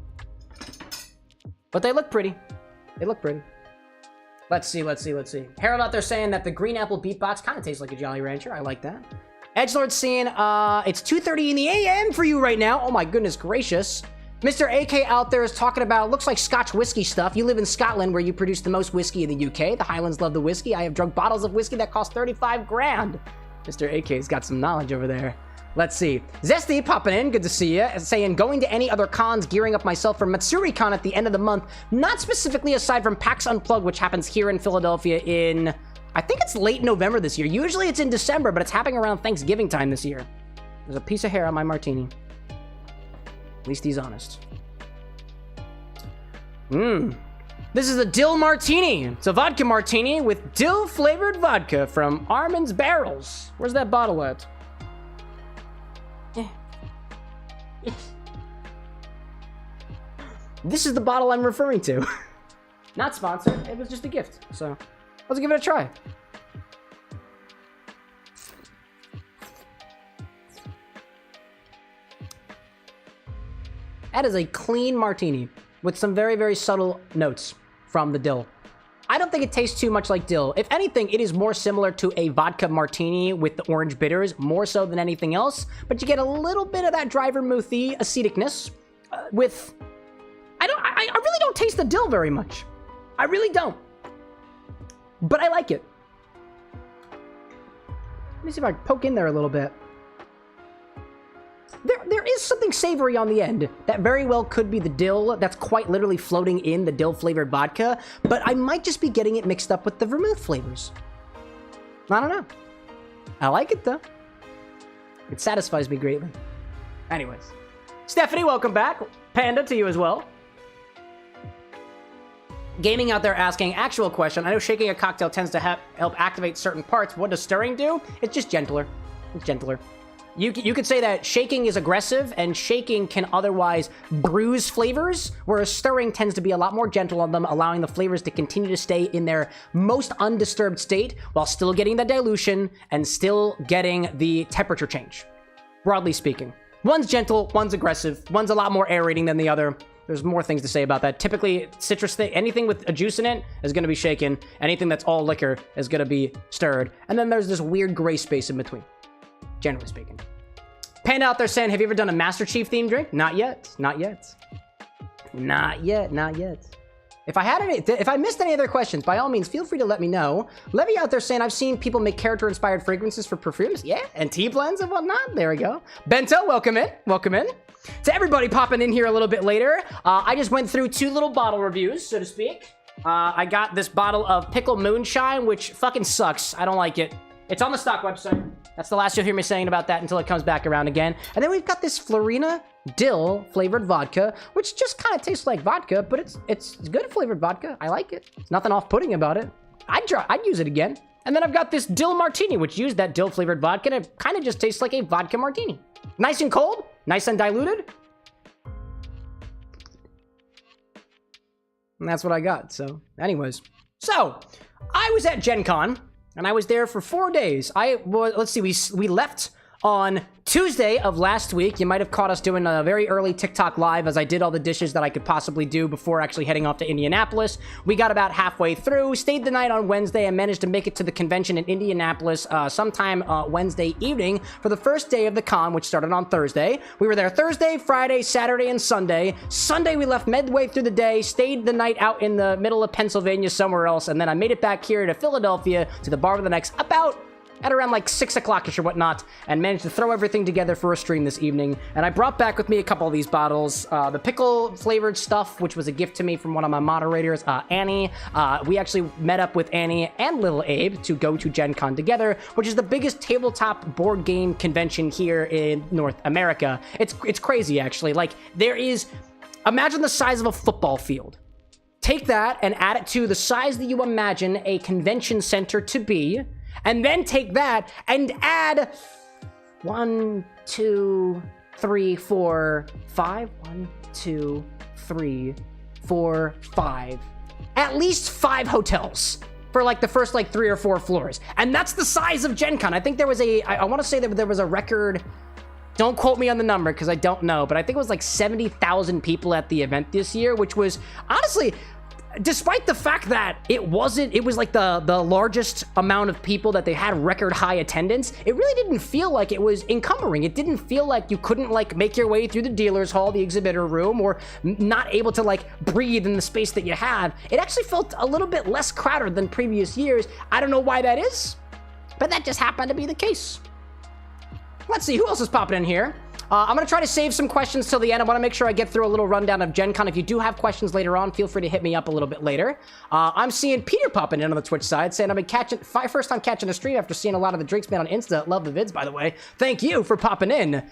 But they look pretty. Let's see. Harold out there saying that the green apple beatbox kind of tastes like a Jolly Rancher. I like that. Edgelord saying, it's 2:30 in the AM for you right now. Oh my goodness gracious. Mr. AK out there is talking about, looks like Scotch whiskey stuff. You live in Scotland where you produce the most whiskey in the UK. The Highlands love the whiskey. I have drunk bottles of whiskey that cost 35 grand. Mr. AK's got some knowledge over there. Let's see. Zesty popping in, good to see you. Saying, going to any other cons, gearing up myself for MatsuriCon at the end of the month. Not specifically aside from PAX Unplugged, which happens here in Philadelphia in, I think it's late November this year. Usually it's in December, but it's happening around Thanksgiving time this year. There's a piece of hair on my martini. At least he's honest. This is a Dill Martini. It's a vodka martini with dill-flavored vodka from Armen's Barrels. Where's that bottle at? This is the bottle I'm referring to. Not sponsored. It was just a gift. So let's give it a try. That is a clean martini with some very, very subtle notes from the dill. I don't think it tastes too much like dill. If anything, it is more similar to a vodka martini with the orange bitters, more so than anything else. But you get a little bit of that dry vermouthy aceticness with... I really don't taste the dill very much. I really don't. But I like it. Let me see if I can poke in there a little bit. There is something savory on the end that very well could be the dill that's quite literally floating in the dill-flavored vodka, but I might just be getting it mixed up with the vermouth flavors. I don't know. I like it, though. It satisfies me greatly. Anyways. Stephanie, welcome back. Panda, to you as well. Gaming out there asking, actual question. I know shaking a cocktail tends to help activate certain parts. What does stirring do? It's just gentler. It's gentler. You could say that shaking is aggressive, and shaking can otherwise bruise flavors, whereas stirring tends to be a lot more gentle on them, allowing the flavors to continue to stay in their most undisturbed state, while still getting the dilution and still getting the temperature change, broadly speaking. One's gentle, one's aggressive, one's a lot more aerating than the other. There's more things to say about that. Typically, citrus anything with a juice in it is going to be shaken. Anything that's all liquor is going to be stirred. And then there's this weird gray space in between, generally speaking. Panda out there saying, have you ever done a Master Chief themed drink? Not yet. Not yet. Not yet. Not yet. If I missed any other questions, by all means, feel free to let me know. Levy out there saying, I've seen people make character-inspired fragrances for perfumes. Yeah, and tea blends and whatnot. There we go. Bento, welcome in. Welcome in. To everybody popping in here a little bit later, I just went through 2 little bottle reviews, so to speak. I got this bottle of Pickle Moonshine, which fucking sucks. I don't like it. It's on the stock website. That's the last you'll hear me saying about that until it comes back around again. And then we've got this Florina Dill flavored vodka, which just kind of tastes like vodka, but it's good flavored vodka. I like it. There's nothing off-putting about it. I'd use it again. And then I've got this Dill Martini, which used that dill flavored vodka, and it kind of just tastes like a vodka martini. Nice and cold, nice and diluted. And that's what I got. So, anyways. So, I was at Gen Con. And I was there for 4 days. Let's see, we left on Tuesday of last week. You might have caught us doing a very early TikTok live as I did all the dishes that I could possibly do before actually heading off to Indianapolis. We got about halfway through, stayed the night on Wednesday, and managed to make it to the convention in Indianapolis sometime Wednesday evening for the first day of the con, which started on Thursday. We were there Thursday, Friday, Saturday, and Sunday. Sunday, we left midway through the day, stayed the night out in the middle of Pennsylvania somewhere else, and then I made it back here to Philadelphia to the Bar with an X at around like 6 o'clock-ish or whatnot, and managed to throw everything together for a stream this evening. And I brought back with me a couple of these bottles. The pickle-flavored stuff, which was a gift to me from one of my moderators, Annie. We actually met up with Annie and Little Abe to go to Gen Con together, which is the biggest tabletop board game convention here in North America. It's crazy, actually. Like, there is... Imagine the size of a football field. Take that and add it to the size that you imagine a convention center to be, and then take that and add 1, 2, 3, 4, 5. 1, 2, 3, 4, 5. At least 5 hotels for like the first like 3 or 4 floors. And that's the size of Gen Con. I think there was I want to say that there was a record. Don't quote me on the number because I don't know, but I think it was like 70,000 people at the event this year, which was honestly, despite the fact that it was like the largest amount of people that they had record high attendance, it really didn't feel like it was encumbering. It didn't feel like you couldn't like make your way through the dealer's hall, the exhibitor room, or not able to like breathe in the space that you have. It actually felt a little bit less crowded than previous years. I don't know why that is, but that just happened to be the case. Let's see, who else is popping in here? I'm going to try to save some questions till the end. I want to make sure I get through a little rundown of Gen Con. If you do have questions later on, feel free to hit me up a little bit later. I'm seeing Peter popping in on the Twitch side, saying I've been first time catching a stream after seeing a lot of the drinks made on Insta. Love the vids, by the way. Thank you for popping in.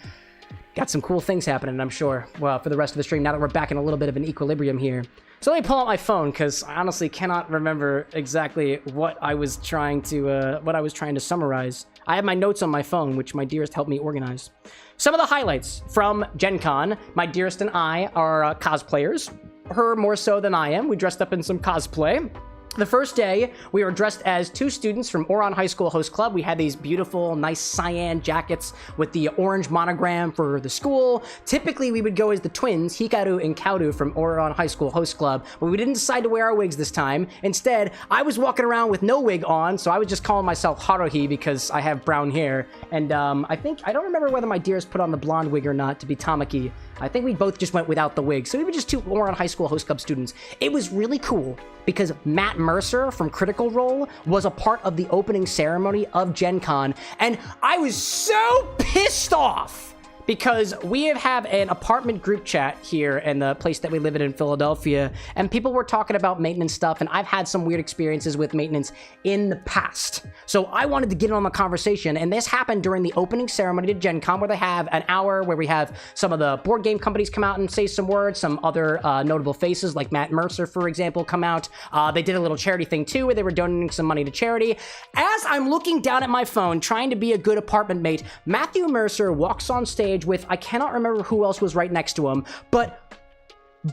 Got some cool things happening, I'm sure, well, for the rest of the stream, now that we're back in a little bit of an equilibrium here. So let me pull out my phone, because I honestly cannot remember exactly what I was trying to summarize. I have my notes on my phone, which my dearest helped me organize. Some of the highlights from Gen Con. My dearest and I are cosplayers. Her more so than I am. We dressed up in some cosplay. The first day, we were dressed as 2 students from Ouran High School Host Club. We had these beautiful, nice cyan jackets with the orange monogram for the school. Typically, we would go as the twins, Hikaru and Kaoru from Ouran High School Host Club, but we didn't decide to wear our wigs this time. Instead, I was walking around with no wig on, so I was just calling myself Haruhi because I have brown hair. And I don't remember whether my dearest put on the blonde wig or not to be Tamaki. I think we both just went without the wig. So we were just 2 Ouran High School Host Club students. It was really cool because Matt Mercer from Critical Role was a part of the opening ceremony of Gen Con, and I was so pissed off because we have an apartment group chat here in the place that we live in Philadelphia, and people were talking about maintenance stuff, and I've had some weird experiences with maintenance in the past. So I wanted to get in on the conversation, and this happened during the opening ceremony to Gen Con, where they have an hour where we have some of the board game companies come out and say some words, some other notable faces like Matt Mercer, for example, come out. They did a little charity thing too, where they were donating some money to charity. As I'm looking down at my phone, trying to be a good apartment mate, Matthew Mercer walks on stage with, I cannot remember who else was right next to him, but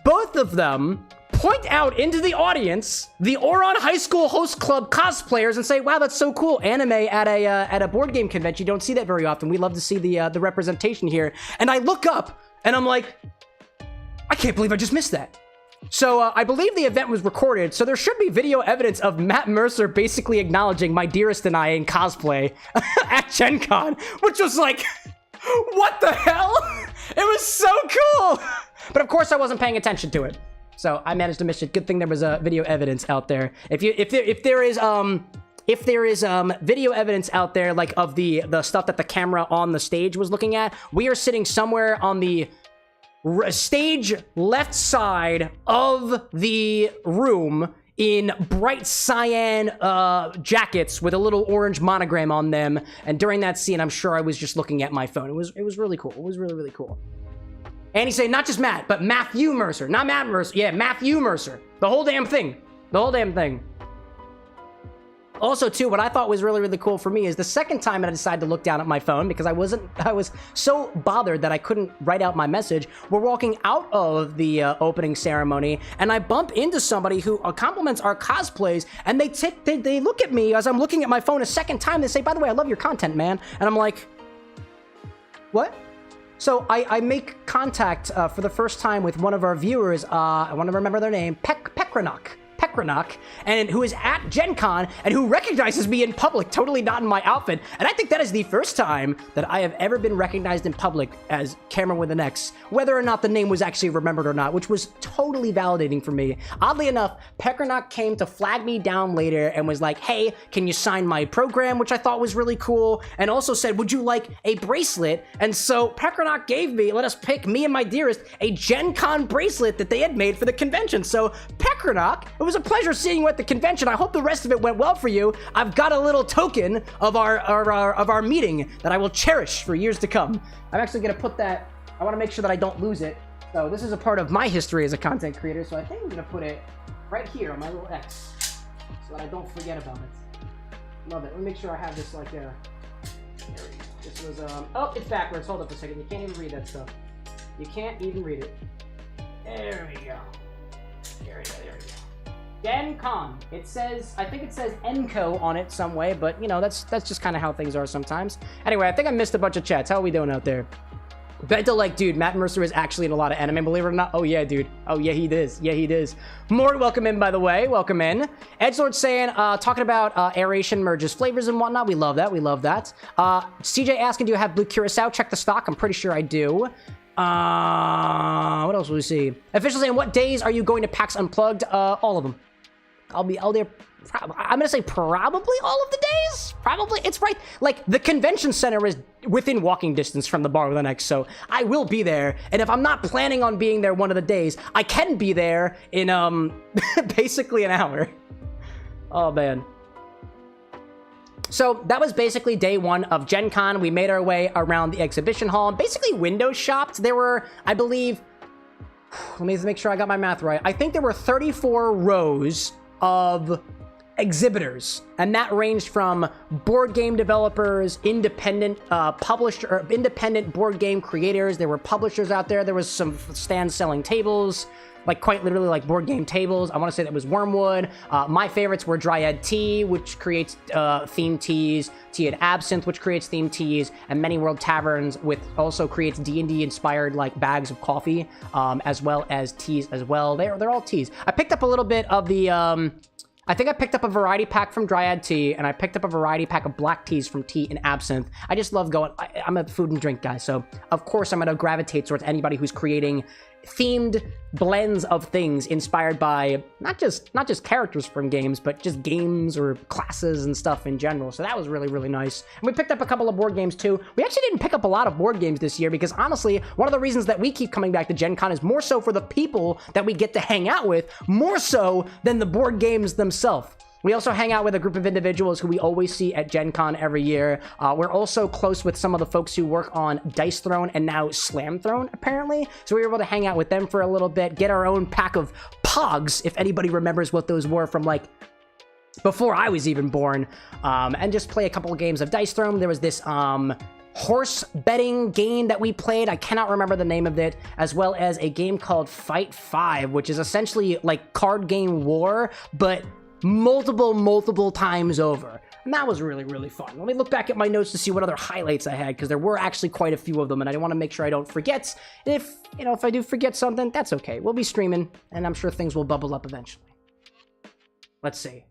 both of them point out into the audience the Ouran High School Host Club cosplayers and say, wow, that's so cool. Anime at a board game convention. You don't see that very often. We love to see the representation here. And I look up and I'm like, I can't believe I just missed that. So I believe the event was recorded, so there should be video evidence of Matt Mercer basically acknowledging my dearest and I in cosplay at Gen Con, which was like, what the hell? It was so cool. But of course I wasn't paying attention to it, so I managed to miss it. Good thing there was video evidence out there. If there is video evidence out there, like of the stuff that the camera on the stage was looking at, we are sitting somewhere on the stage left side of the room in bright cyan jackets with a little orange monogram on them. And during that scene, I'm sure I was just looking at my phone. It was really cool. It was really, really cool. And he's saying not just Matt, but Matthew Mercer. Not Matt Mercer. Yeah, Matthew Mercer. The whole damn thing. The whole damn thing. Also, too, what I thought was really, really cool for me is the second time that I decided to look down at my phone because I was so bothered that I couldn't write out my message. We're walking out of the opening ceremony, and I bump into somebody who compliments our cosplays, and they look at me as I'm looking at my phone a second time. They say, by the way, I love your content, man. And I'm like, what? So I make contact for the first time with one of our viewers. I want to remember their name, Pekranok, and who is at Gen Con and who recognizes me in public, totally not in my outfit. And I think that is the first time that I have ever been recognized in public as CameroxnWithAnX, whether or not the name was actually remembered or not, which was totally validating for me. Oddly enough, Pekranok came to flag me down later and was like, hey, can you sign my program, which I thought was really cool, and also said, would you like a bracelet? And so Pekranok gave me, let us pick, me and my dearest, a Gen Con bracelet that they had made for the convention. So Pekranok, it was a pleasure seeing you at the convention. I hope the rest of it went well for you. I've got a little token of our meeting that I will cherish for years to come. I'm actually gonna put that, I wanna make sure that I don't lose it. So this is a part of my history as a content creator, so I think I'm gonna put it right here on my little X so that I don't forget about it. Love it. Let me make sure I have this like a, there we go. This was, oh, it's backwards. Hold up a second. You can't even read that stuff. You can't even read it. There we go. There we go, there we go. Gen Con. It says, I think it says Enco on it some way, but you know, that's just kind of how things are sometimes. Anyway, I think I missed a bunch of chats. How are we doing out there? Bento like, dude, Matt Mercer is actually in a lot of anime, believe it or not. Oh yeah, dude. Oh yeah, he is. Yeah, he is. Mort, welcome in, by the way. Welcome in. Edgelord saying, talking about aeration merges flavors and whatnot. We love that. We love that. CJ asking, do you have blue curacao? Check the stock. I'm pretty sure I do. What else will we see? Official saying, what days are you going to PAX Unplugged? All of them. I'll be out there. I'm gonna say probably all of the days. Probably. It's right. Like, the convention center is within walking distance from the bar with an X, so I will be there. And if I'm not planning on being there one of the days, I can be there in, basically an hour. Oh, man. So that was basically day one of Gen Con. We made our way around the exhibition hall and basically window shopped. There were, I believe, let me make sure I got my math right. I think there were 34 rows of exhibitors, and that ranged from board game developers, independent independent board game creators. There were publishers out there. There was some stands selling tables, like quite literally like board game tables. I want to say that was Wormwood. My favorites were Dryad Tea, which creates themed teas, Tea and Absinthe, which creates themed teas, and Many World Taverns, which also creates D&D inspired like bags of coffee, as well as teas as well. They're all teas. I picked up a little bit of the I think I picked up a variety pack from Dryad Tea, and I picked up a variety pack of black teas from Tea and Absinthe. I just love going... I'm a food and drink guy, so of course I'm going to gravitate towards anybody who's creating themed blends of things inspired by not just characters from games, but just games or classes and stuff in general. So that was really, really nice. And we picked up a couple of board games too. We actually didn't pick up a lot of board games this year because honestly, one of the reasons that we keep coming back to Gen Con is more so for the people that we get to hang out with, more so than the board games themselves. We also hang out with a group of individuals who we always see at Gen Con every year. We're also close with some of the folks who work on Dice Throne and now Slam Throne, apparently. So we were able to hang out with them for a little bit, get our own pack of Pogs, if anybody remembers what those were from, like, before I was even born, and just play a couple of games of Dice Throne. There was this, horse betting game that we played. I cannot remember the name of it, as well as a game called Fight 5, which is essentially like card game war, but multiple times over. And that was really, really fun. Let me look back at my notes to see what other highlights I had, because there were actually quite a few of them, and I want to make sure I don't forget. And if, you know, if I do forget something, that's okay. We'll be streaming, and I'm sure things will bubble up eventually. Let's see.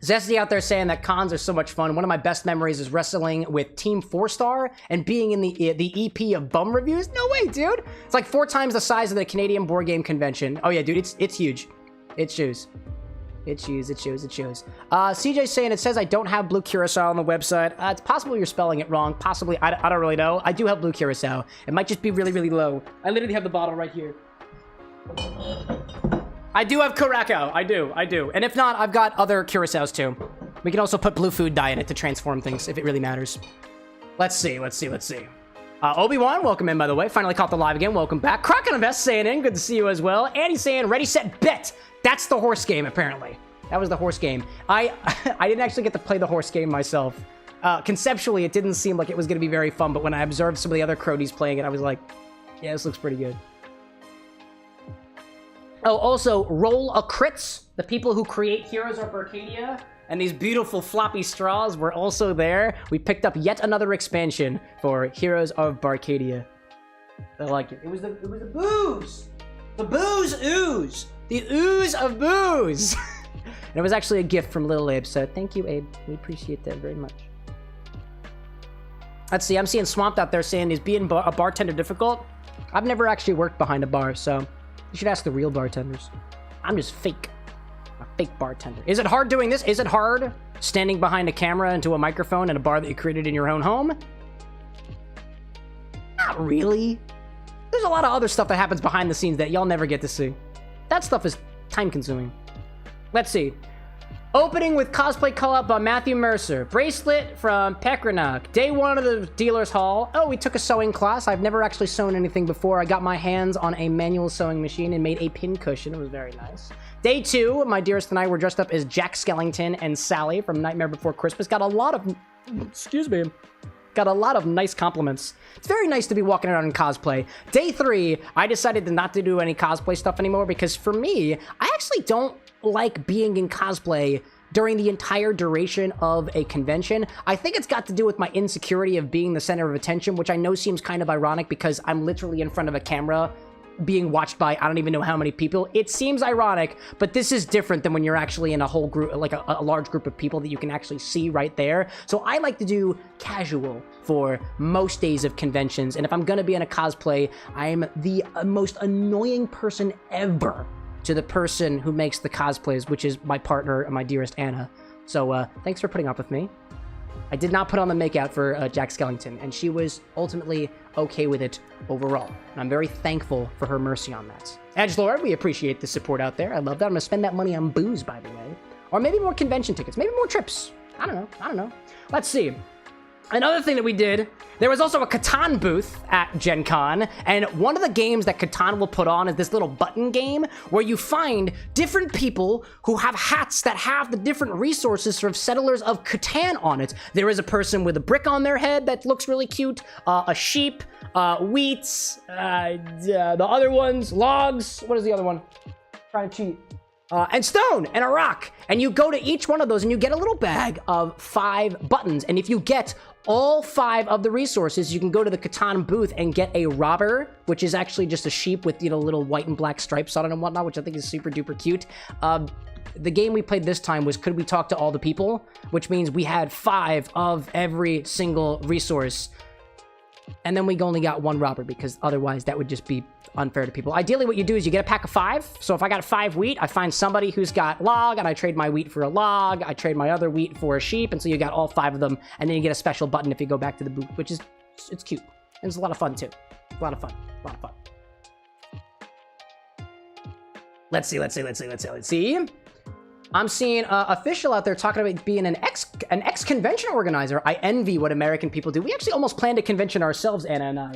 Zesty out there saying that cons are so much fun. One of my best memories is wrestling with Team 4-Star and being in the EP of Bum Reviews. No way, dude. It's like 4 times the size of the Canadian Board Game Convention. Oh yeah, dude, it's huge. It shows. It shows. CJ's saying it says I don't have blue curacao on the website. It's possible you're spelling it wrong. Possibly. I don't really know. I do have blue curacao. It might just be really, really low. I literally have the bottle right here. I do have curacao. I do. And if not, I've got other curacaos too. We can also put blue food dye in it to transform things if it really matters. Let's see. Obi-Wan, welcome in, by the way. Finally caught the live again. Welcome back. Croconinvest saying in. Good to see you as well. Andy saying, ready, set, bet. That's the horse game, apparently. That was the horse game. I didn't actually get to play the horse game myself. Conceptually, it didn't seem like it was going to be very fun, but when I observed some of the other cronies playing it, I was like, yeah, this looks pretty good. Oh, also, Roll a Crits, the people who create Heroes of Arcadia, and these beautiful floppy straws were also there. We picked up yet another expansion for Heroes of Barcadia. I like it. It was the booze! The booze ooze! The ooze of booze! And it was actually a gift from Little Abe, so thank you, Abe. We appreciate that very much. Let's see, I'm seeing Swamped out there saying, is being a bartender difficult? I've never actually worked behind a bar, so you should ask the real bartenders. I'm just fake. A fake bartender. Is it hard doing this? Is it hard standing behind a camera into a microphone in a bar that you created in your own home? Not really. There's a lot of other stuff that happens behind the scenes that y'all never get to see. That stuff is time consuming. Let's see. Opening with cosplay call-up by Matthew Mercer. Bracelet from Peckernach. Day 1 of the dealer's hall. Oh, we took a sewing class. I've never actually sewn anything before. I got my hands on a manual sewing machine and made a pin cushion. It was very nice. Day 2, my dearest and I were dressed up as Jack Skellington and Sally from Nightmare Before Christmas. Got a lot of... Excuse me. Got a lot of nice compliments. It's very nice to be walking around in cosplay. Day 3, I decided not to do any cosplay stuff anymore because for me, I actually don't like being in cosplay during the entire duration of a convention. I think it's got to do with my insecurity of being the center of attention, which I know seems kind of ironic because I'm literally in front of a camera being watched by I don't even know how many people. It seems ironic, but this is different than when you're actually in a whole group, like a large group of people that you can actually see right there. So I like to do casual for most days of conventions, and if I'm gonna be in a cosplay, I'm the most annoying person ever to the person who makes the cosplays, which is my partner and my dearest Anna. So thanks for putting up with me. I did not put on the makeout for Jack Skellington, and she was ultimately okay with it overall. And I'm very thankful for her mercy on that. Edgelord, we appreciate the support out there. I love that. I'm gonna spend that money on booze, by the way. Or maybe more convention tickets, maybe more trips. I don't know. Let's see. Another thing that we did, there was also a Catan booth at Gen Con, and one of the games that Catan will put on is this little button game where you find different people who have hats that have the different resources of Settlers of Catan on it. There is a person with a brick on their head that looks really cute, a sheep, wheats, the other ones, logs, what is the other one? Trying to cheat. And stone and a rock, and you go to each one of those and you get a little bag of 5 buttons, and if you get all 5 of the resources, you can go to the Catan booth and get a robber, which is actually just a sheep with, you know, little white and black stripes on it and whatnot, which I think is super duper cute. The game we played this time was Could We Talk to All the People, which means we had 5 of every single resource. And then we only got 1 robber because otherwise that would just be unfair to people. Ideally, what you do is you get a pack of 5. So if I got 5 wheat, I find somebody who's got log, and I trade my wheat for a log. I trade my other wheat for a sheep, and so you got all 5 of them. And then you get a special button if you go back to the booth, which is, it's cute. And it's a lot of fun, too. A lot of fun. A lot of fun. Let's see. I'm seeing official out there talking about being an ex-convention organizer. I envy what American people do. We actually almost planned a convention ourselves, Anna and I.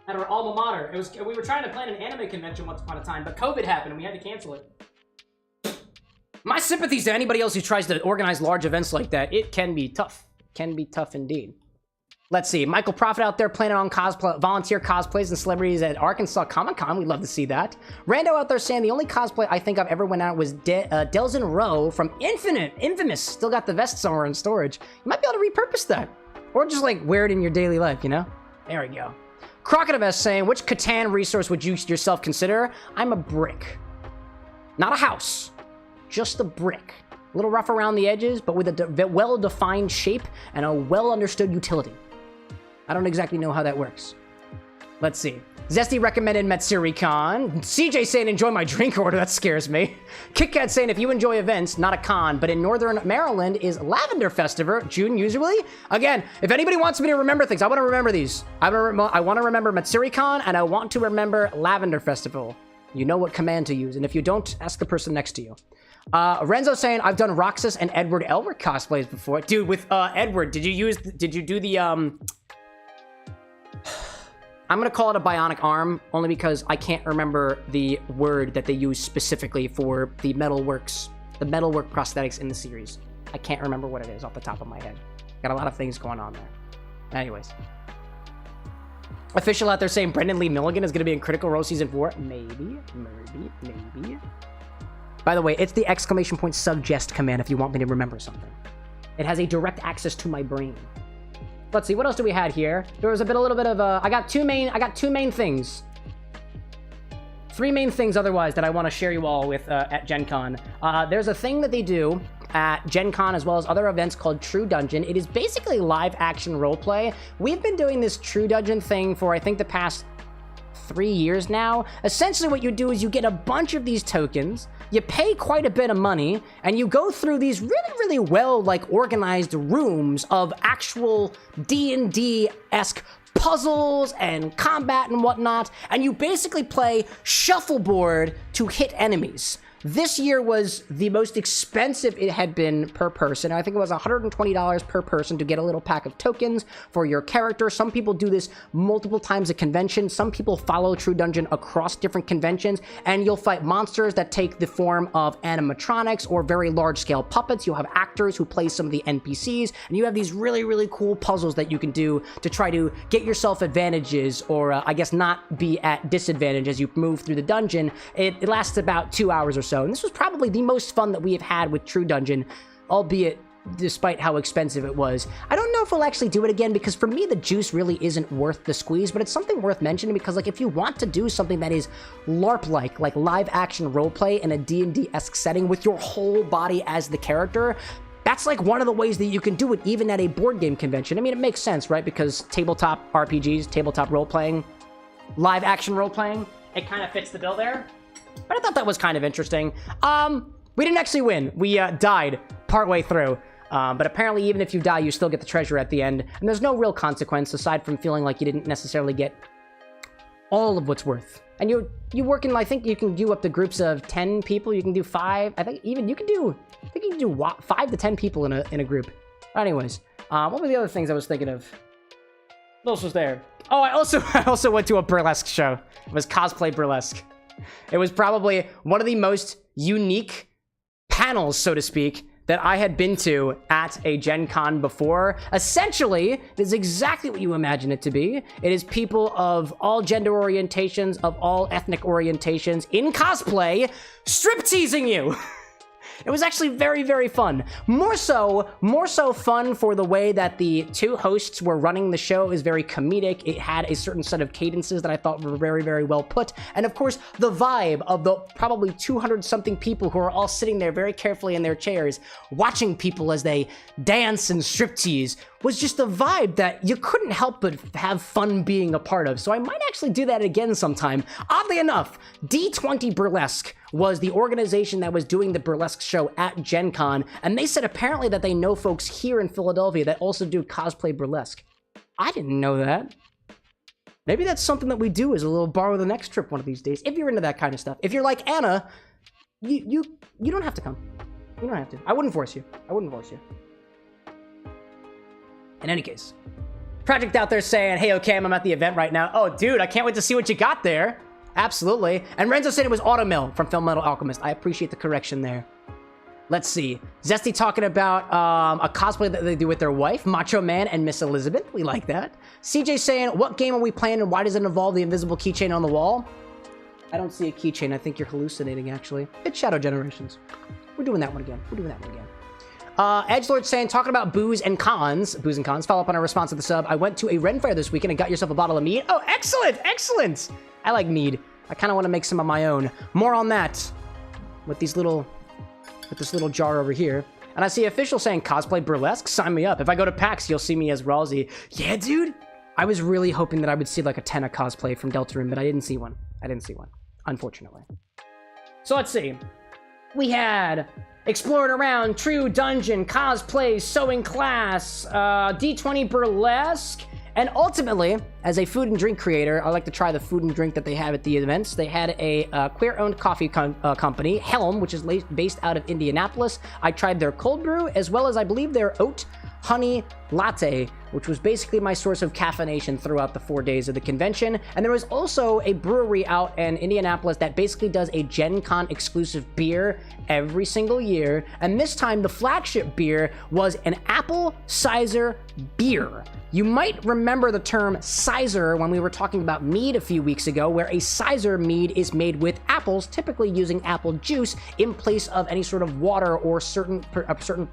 At our alma mater. We were trying to plan an anime convention once upon a time, but COVID happened and we had to cancel it. My sympathies to anybody else who tries to organize large events like that. It can be tough. Can be tough indeed. Let's see. Michael Prophet out there planning on volunteer cosplays and celebrities at Arkansas Comic-Con. We'd love to see that. Rando out there saying the only cosplay I think I've ever went out was Delzin Rowe from Infamous. Still got the vest somewhere in storage. You might be able to repurpose that. Or just like wear it in your daily life, you know? There we go. Crocodivest saying, which Catan resource would you yourself consider? I'm a brick. Not a house. Just a brick. A little rough around the edges, but with a well-defined shape and a well-understood utility. I don't exactly know how that works. Let's see. Zesty recommended Matsuri-Con. CJ saying, enjoy my drink order. That scares me. KitKat saying, if you enjoy events, not a con, but in Northern Maryland is Lavender Festival, June usually. Again, if anybody wants me to remember things, I want to remember these. I want to remember Matsuri-Con, and I want to remember Lavender Festival. You know what command to use, and if you don't, ask the person next to you. Renzo saying, I've done Roxas and Edward Elric cosplays before. Dude, with Edward, did you do the, I'm gonna call it a bionic arm, only because I can't remember the word that they use specifically for the metalwork prosthetics in the series. I can't remember what it is off the top of my head. Got a lot of things going on there. Anyways. Official out there saying Brendan Lee Milligan is gonna be in Critical Role Season 4. Maybe. By the way, it's the ! Suggest command if you want me to remember something. It has a direct access to my brain. Let's see, what else do we had here? There was a little bit of I got two main things. 3 main things otherwise that I want to share you all with at Gen Con. There's a thing that they do at Gen Con as well as other events called True Dungeon. It is basically live action roleplay. We've been doing this True Dungeon thing for I think the past 3 years now. Essentially what you do is you get a bunch of these tokens, you pay quite a bit of money, and you go through these really well organized rooms of actual D&D-esque puzzles and combat and whatnot, and you basically play shuffleboard to hit enemies. This year was the most expensive it had been per person. I think it was $120 per person to get a little pack of tokens for your character. Some people do this multiple times a convention. Some people follow True Dungeon across different conventions, and you'll fight monsters that take the form of animatronics or very large-scale puppets. You'll have actors who play some of the NPCs, and you have these really cool puzzles that you can do to try to get yourself advantages, or I guess not be at disadvantage as you move through the dungeon. It lasts about 2 hours or so. And this was probably the most fun that we have had with True Dungeon, albeit despite how expensive it was. I don't know if we'll actually do it again, because for me the juice really isn't worth the squeeze, but it's something worth mentioning because if you want to do something that is LARP-like, like live action roleplay in a D&D-esque setting with your whole body as the character, that's one of the ways that you can do it even at a board game convention. I mean, it makes sense, right? Because tabletop RPGs, tabletop role-playing, live action role-playing, it kind of fits the bill there. But I thought that was kind of interesting. We didn't actually win. We died partway through. But apparently even if you die, you still get the treasure at the end. And there's no real consequence aside from feeling like you didn't necessarily get all of what's worth. And you work in, I think you can do up to groups of 10 people. You can do 5. I think you can do 5 to 10 people in a group. Anyways. What were the other things I was thinking of? What else was there? Oh, I also went to a burlesque show. It was cosplay burlesque. It was probably one of the most unique panels, so to speak, that I had been to at a Gen Con before. Essentially, it is exactly what you imagine it to be. It is people of all gender orientations, of all ethnic orientations, in cosplay, strip-teasing you. It was actually very, very fun. More so fun for the way that the two hosts were running the show. It was very comedic. It had a certain set of cadences that I thought were very, very well put. And of course, the vibe of the probably 200-something people who are all sitting there very carefully in their chairs, watching people as they dance and striptease, was just a vibe that you couldn't help but have fun being a part of. So I might actually do that again sometime. Oddly enough, D20 Burlesque was the organization that was doing the burlesque show at Gen Con, and they said apparently that they know folks here in Philadelphia that also do cosplay burlesque. I didn't know that. Maybe that's something that we do as a little bar with an X trip one of these days, if you're into that kind of stuff. If you're like Anna, you don't have to come. You don't have to. I wouldn't force you. I wouldn't force you. In any case, Project out there saying, hey, okay, I'm at the event right now. Oh, dude, I can't wait to see what you got there. Absolutely. And Renzo said it was Automill from Film Metal Alchemist. I appreciate the correction there. Let's see. Zesty talking about a cosplay that they do with their wife, Macho Man and Miss Elizabeth. We like that. CJ saying, what game are we playing and why does it involve the invisible keychain on the wall? I don't see a keychain. I think you're hallucinating, actually. It's Shadow Generations. We're doing that one again. We're doing that one again. Edgelord saying, talking about booze and cons. Follow up on our response to the sub. I went to a Ren Fair this weekend and got yourself a bottle of mead. Oh, excellent, excellent. I like mead. I kind of want to make some of my own. More on that with this little jar over here. And I see official saying cosplay burlesque. Sign me up. If I go to PAX, you'll see me as Ralsei. Yeah, dude. I was really hoping that I would see like a Tenna cosplay from Deltarune, but I didn't see one. Unfortunately. So let's see. We had exploring around, true dungeon, cosplay, sewing class, D20 burlesque, and ultimately, as a food and drink creator, I like to try the food and drink that they have at the events. They had a queer-owned coffee company, Helm, which is based out of Indianapolis. I tried their cold brew, as well as I believe their oat honey latte, which was basically my source of caffeination throughout the 4 days of the convention. And there was also a brewery out in Indianapolis that basically does a Gen Con exclusive beer every single year. And this time, the flagship beer was an apple cider beer. You might remember the term cider when we were talking about mead a few weeks ago, where a cider mead is made with apples, typically using apple juice in place of any sort of water or a certain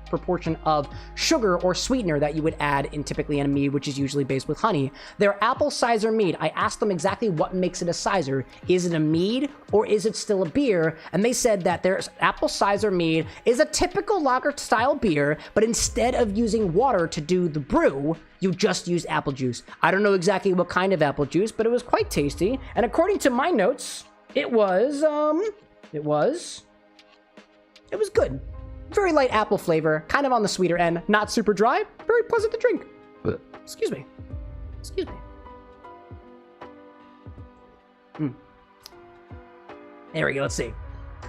proportion of sugar or sweetener that you would add in typically in a mead, which is usually based with honey. Their apple cider mead, I asked them exactly what makes it a cider. Is it a mead or is it still a beer? And they said that their apple cider mead is a typical lager style beer, but instead of using water to do the brew, you just used apple juice. I don't know exactly what kind of apple juice, but it was quite tasty. And according to my notes, it was good. Very light apple flavor, kind of on the sweeter end, not super dry, very pleasant to drink. Excuse me. There we go, let's see.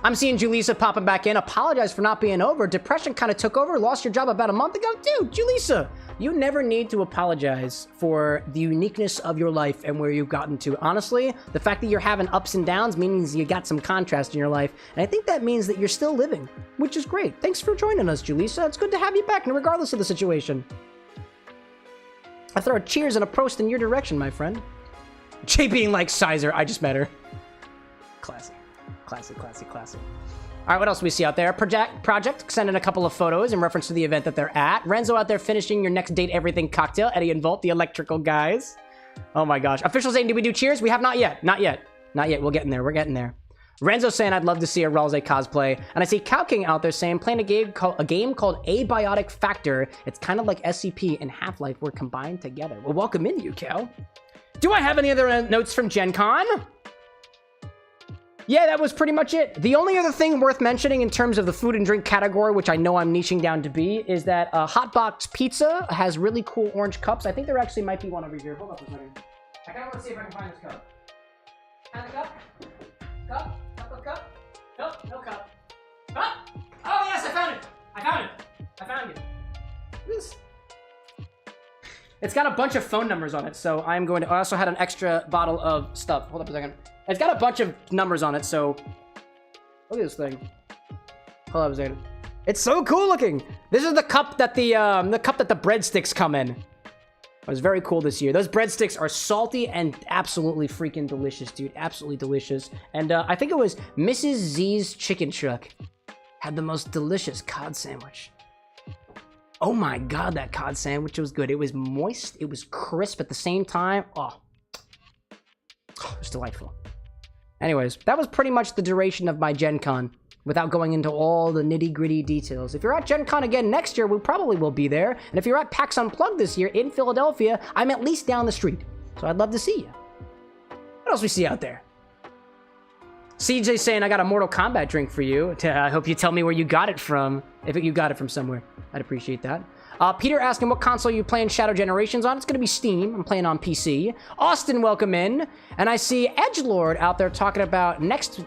I'm seeing Julissa popping back in. Apologize for not being over. Depression kind of took over. Lost your job about a month ago. Dude, Julissa, you never need to apologize for the uniqueness of your life and where you've gotten to. Honestly, the fact that you're having ups and downs means you got some contrast in your life. And I think that means that you're still living, which is great. Thanks for joining us, Julissa. It's good to have you back, and regardless of the situation. I throw a cheers and a prost in your direction, my friend. Jay being like Sizer, I just met her. Classy. All right, what else do we see out there? Project sending a couple of photos in reference to the event that they're at. Renzo out there finishing your next date everything cocktail. Eddie and Volt, the electrical guys. Oh my gosh. Official saying, did we do cheers? We have not yet. Not yet. We're getting there. Renzo saying, I'd love to see a Ralsei cosplay. And I see Cow King out there saying, playing a game called Abiotic Factor. It's kind of like SCP and Half-Life were combined together. Well, welcome in, you Cow. Do I have any other notes from Gen Con? Yeah, that was pretty much it. The only other thing worth mentioning in terms of the food and drink category, which I know I'm niching down to be, is that Hotbox Pizza has really cool orange cups. I think there actually might be one over here. Hold up a second. I kind of want to see if I can find this cup. Find the cup? Cup? Nope, no cup. Cup? Oh, yes, I found it. I found it. This. It's got a bunch of phone numbers on it, so I'm going to... I also had an extra bottle of stuff. Hold up a second. It's got a bunch of numbers on it, so... Look at this thing. Hold up a second. It's so cool looking! This is the cup that the breadsticks come in. It was very cool this year. Those breadsticks are salty and absolutely freaking delicious, dude. Absolutely delicious. And I think it was Mrs. Z's Chicken Truck had the most delicious cod sandwich. Oh my god, that cod sandwich was good. It was moist, it was crisp at the same time. Oh, it was delightful. Anyways, that was pretty much the duration of my Gen Con, without going into all the nitty-gritty details. If you're at Gen Con again next year, we probably will be there. And if you're at PAX Unplugged this year in Philadelphia, I'm at least down the street. So I'd love to see you. What else we see out there? CJ saying, I got a Mortal Kombat drink for you. I hope you tell me where you got it from. If you got it from somewhere, I'd appreciate that. Peter asking what console you playing Shadow Generations on. It's going to be Steam. I'm playing on PC. Austin, welcome in. And I see Edgelord out there talking about next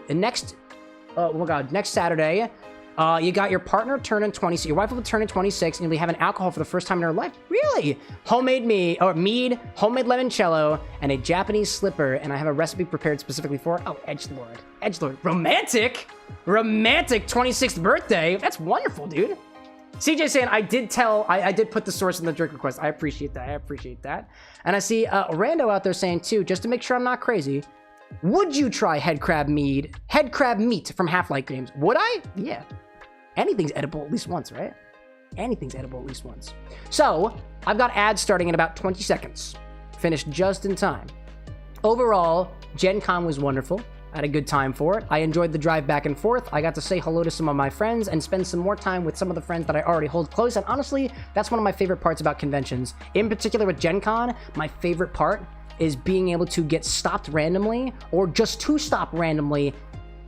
Saturday. You got your partner turning 26. Your wife will be turning 26, and you'll be having alcohol for the first time in her life. Really? Homemade mead, homemade limoncello, and a Japanese slipper. And I have a recipe prepared specifically for it. Oh, Edgelord. Edgelord. Romantic 26th birthday. That's wonderful, dude. CJ saying, I did put the source in the drink request. I appreciate that. And I see Rando out there saying, too, just to make sure I'm not crazy, would you try head crab meat from Half-Life games? Would I? Yeah. Anything's edible at least once, right? Anything's edible at least once. So, I've got ads starting in about 20 seconds. Finished just in time. Overall, Gen Con was wonderful. I had a good time for it. I enjoyed the drive back and forth. I got to say hello to some of my friends and spend some more time with some of the friends that I already hold close. And honestly, that's one of my favorite parts about conventions. In particular with Gen Con, my favorite part is being able to get stopped randomly or just to stop randomly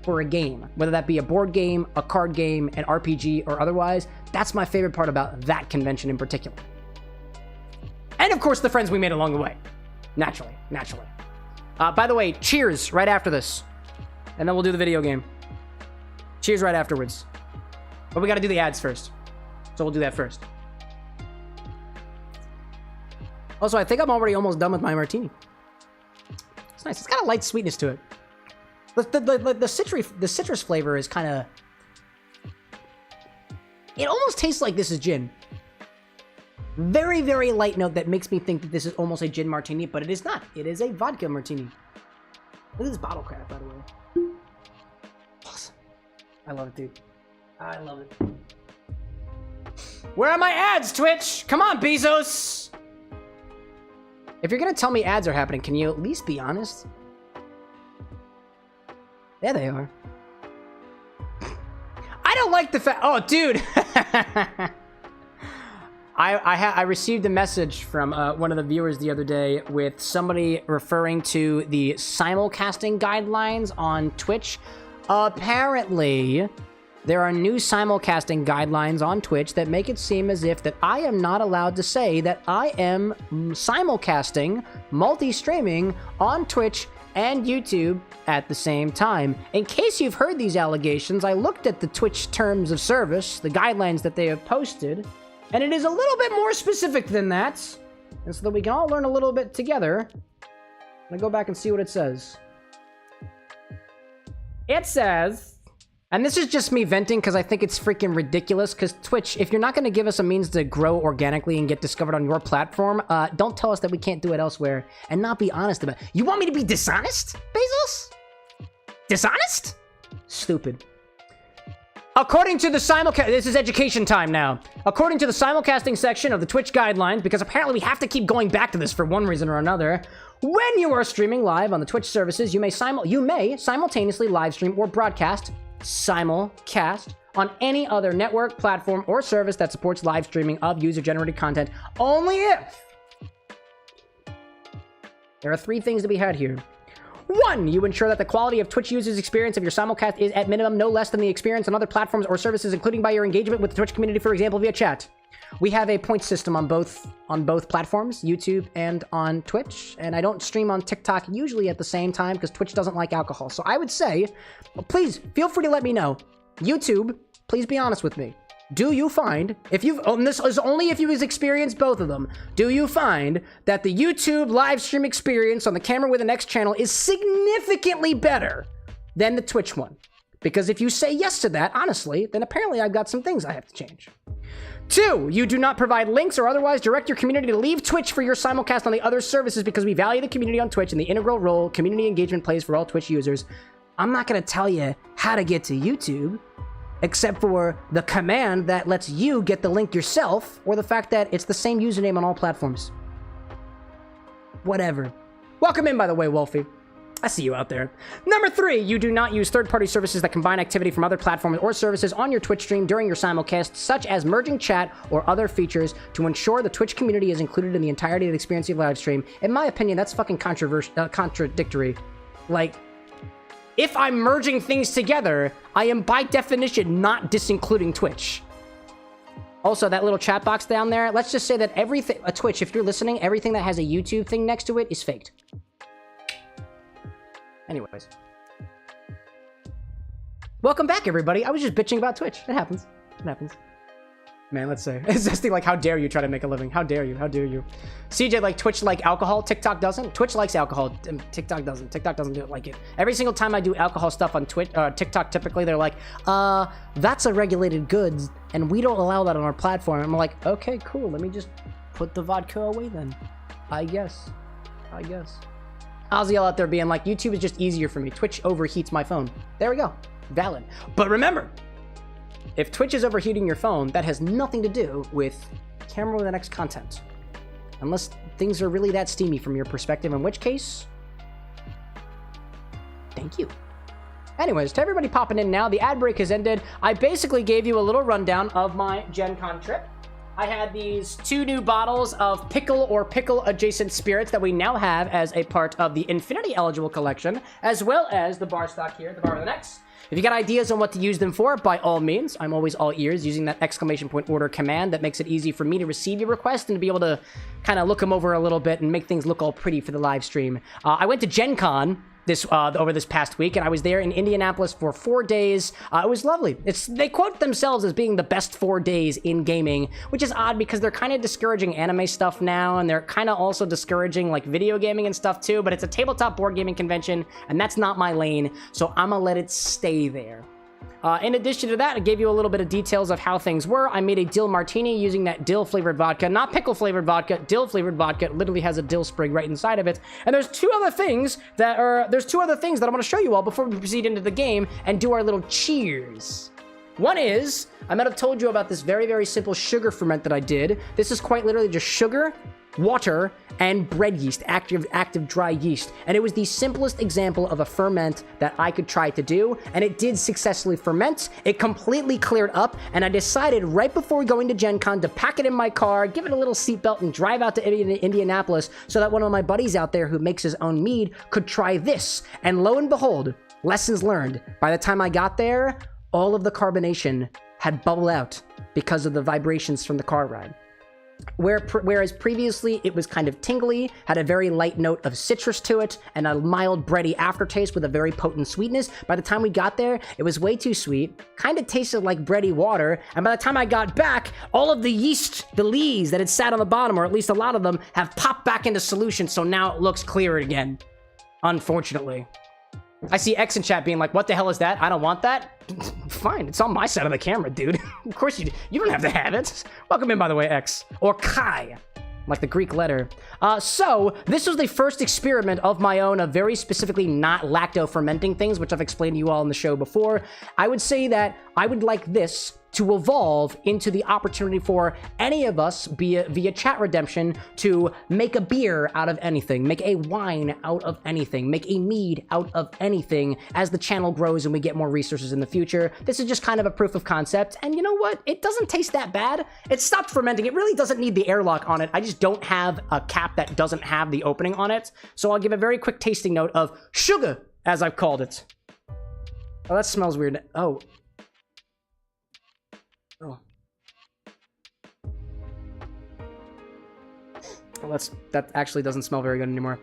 for a game, whether that be a board game, a card game, an RPG, or otherwise. That's my favorite part about that convention in particular. And of course, the friends we made along the way. Naturally. By the way, cheers right after this. And then we'll do the video game. Cheers right afterwards. But we gotta do the ads first. So we'll do that first. Also, I think I'm already almost done with my martini. It's nice. It's got a light sweetness to it. The citrus flavor is kind of... It almost tastes like this is gin. Very, very light note that makes me think that this is almost a gin martini, but it is not. It is a vodka martini. Look at this bottle crap, by the way. Awesome. I love it, dude. I love it. Where are my ads, Twitch? Come on, Bezos! If you're gonna tell me ads are happening, can you at least be honest? There they are. I don't like the fact... Oh, dude! I received a message from one of the viewers the other day with somebody referring to the simulcasting guidelines on Twitch. Apparently, there are new simulcasting guidelines on Twitch that make it seem as if that I am not allowed to say that I am simulcasting, multi-streaming on Twitch and YouTube at the same time. In case you've heard these allegations, I looked at the Twitch terms of service, the guidelines that they have posted, and it is a little bit more specific than that. And so that we can all learn a little bit together, I'm gonna go back and see what it says. It says... And this is just me venting because I think it's freaking ridiculous. Because Twitch, if you're not going to give us a means to grow organically and get discovered on your platform, don't tell us that we can't do it elsewhere and not be honest about it. You want me to be dishonest, Bezos? Dishonest? Stupid. According to the simulcast... This is education time now. According to the simulcasting section of the Twitch guidelines, because apparently we have to keep going back to this for one reason or another, when you are streaming live on the Twitch services, you may simultaneously live stream or broadcast simulcast on any other network, platform, or service that supports live streaming of user-generated content only if... There are 3 things to be had here. 1, you ensure that the quality of Twitch users' experience of your simulcast is at minimum no less than the experience on other platforms or services, including by your engagement with the Twitch community, for example, via chat. We have a point system on both platforms, YouTube and on Twitch, and I don't stream on TikTok usually at the same time because Twitch doesn't like alcohol. So I would say, please feel free to let me know. YouTube, please be honest with me. do you find, if you've, and this is only if you've experienced both of them, do you find that the YouTube live stream experience on the Camera with an X channel is significantly better than the Twitch one? Because if you say yes to that, honestly, then apparently I've got some things I have to change. 2, you do not provide links or otherwise direct your community to leave Twitch for your simulcast on the other services because we value the community on Twitch and the integral role community engagement plays for all Twitch users. I'm not going to tell you how to get to YouTube, except for the command that lets you get the link yourself, or the fact that it's the same username on all platforms. Whatever. Welcome in, by the way, Wolfie. I see you out there. Number 3, you do not use third-party services that combine activity from other platforms or services on your Twitch stream during your simulcast, such as merging chat or other features to ensure the Twitch community is included in the entirety of the experience of your live stream. In my opinion, that's fucking contradictory. Like, if I'm merging things together, I am by definition not disincluding Twitch. Also, that little chat box down there, let's just say that everything, Twitch, if you're listening, everything that has a YouTube thing next to it is faked. Anyways. Welcome back, everybody. I was just bitching about Twitch. It happens. It happens. Man, let's say. It's just like, how dare you try to make a living? How dare you? How dare you? CJ, like, Twitch like alcohol. TikTok doesn't. Twitch likes alcohol. TikTok doesn't. TikTok doesn't do it like it. Every single time I do alcohol stuff on Twitch, TikTok, typically, they're like, that's a regulated goods, and we don't allow that on our platform. I'm like, okay, cool. Let me just put the vodka away then. I guess. Ozzy out there being like, YouTube is just easier for me. Twitch overheats my phone. There we go. Valid. But remember, if Twitch is overheating your phone, that has nothing to do with Camera with an X content. Unless things are really that steamy from your perspective, in which case, thank you. Anyways, to everybody popping in now, the ad break has ended. I basically gave you a little rundown of my Gen Con trip. I had these 2 new bottles of Pickle or Pickle-adjacent spirits that we now have as a part of the Infinity-eligible collection, as well as the bar stock here, the Bar with an X. If you got ideas on what to use them for, by all means, I'm always all ears using that exclamation point order command that makes it easy for me to receive your request and to be able to kind of look them over a little bit and make things look all pretty for the live stream. I went to Gen Con over this past week, and I was there in Indianapolis for 4 days. It was lovely. They quote themselves as being the best 4 days in gaming, which is odd because they're kind of discouraging anime stuff now, and they're kind of also discouraging like video gaming and stuff too, but it's a tabletop board gaming convention, and that's not my lane, so I'm gonna let it stay there. In addition to that, I gave you a little bit of details of how things were. I made a Dill Martini using that dill-flavored vodka, not pickle-flavored vodka, dill-flavored vodka. It literally has a dill sprig right inside of it. And there's two other things that I want to show you all before we proceed into the game and do our little cheers. One is, I might have told you about this very, very simple sugar ferment that I did. This is quite literally just sugar, water, and bread yeast, active dry yeast. And it was the simplest example of a ferment that I could try to do, and it did successfully ferment. It completely cleared up, and I decided right before going to Gen Con to pack it in my car, give it a little seatbelt, and drive out to Indianapolis so that one of my buddies out there who makes his own mead could try this. And lo and behold, lessons learned. By the time I got there, all of the carbonation had bubbled out because of the vibrations from the car ride. Whereas previously it was kind of tingly, had a very light note of citrus to it, and a mild bready aftertaste with a very potent sweetness. By the time we got there, it was way too sweet, kind of tasted like bready water, and by the time I got back, all of the yeast, the lees that had sat on the bottom, or at least a lot of them, have popped back into solution, so now it looks clear again. Unfortunately. I see X in chat being like, what the hell is that? I don't want that. Fine, it's on my side of the camera, dude. Of course you don't have to have it. Welcome in, by the way, X. Or Kai, like the Greek letter. So, this was the first experiment of my own of very specifically not lacto-fermenting things, which I've explained to you all in the show before. I would say that I would like this to evolve into the opportunity for any of us, via chat redemption, to make a beer out of anything, make a wine out of anything, make a mead out of anything as the channel grows and we get more resources in the future. This is just kind of a proof of concept, and you know what? It doesn't taste that bad. It stopped fermenting. It really doesn't need the airlock on it. I just don't have a cap that doesn't have the opening on it, so I'll give a very quick tasting note of sugar, as I've called it. Oh, that smells weird. Oh. Well, that actually doesn't smell very good anymore.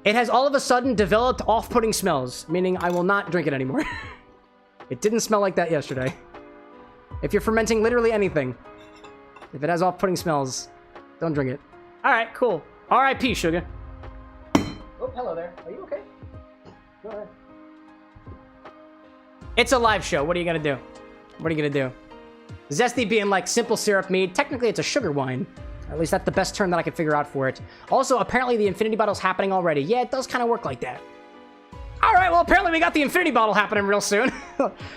It has all of a sudden developed off-putting smells, meaning I will not drink it anymore. It didn't smell like that yesterday. If you're fermenting literally anything, if it has off-putting smells, don't drink it. All right, cool. R.I.P. sugar. Oh, hello there. Are you okay? Go ahead. It's a live show. What are you gonna do? What are you gonna do? Zesty being like simple syrup mead. Technically, it's a sugar wine. At least that's the best term that I could figure out for it. Also, apparently the infinity bottle's happening already. Yeah, it does kind of work like that. All right, well, apparently we got the infinity bottle happening real soon.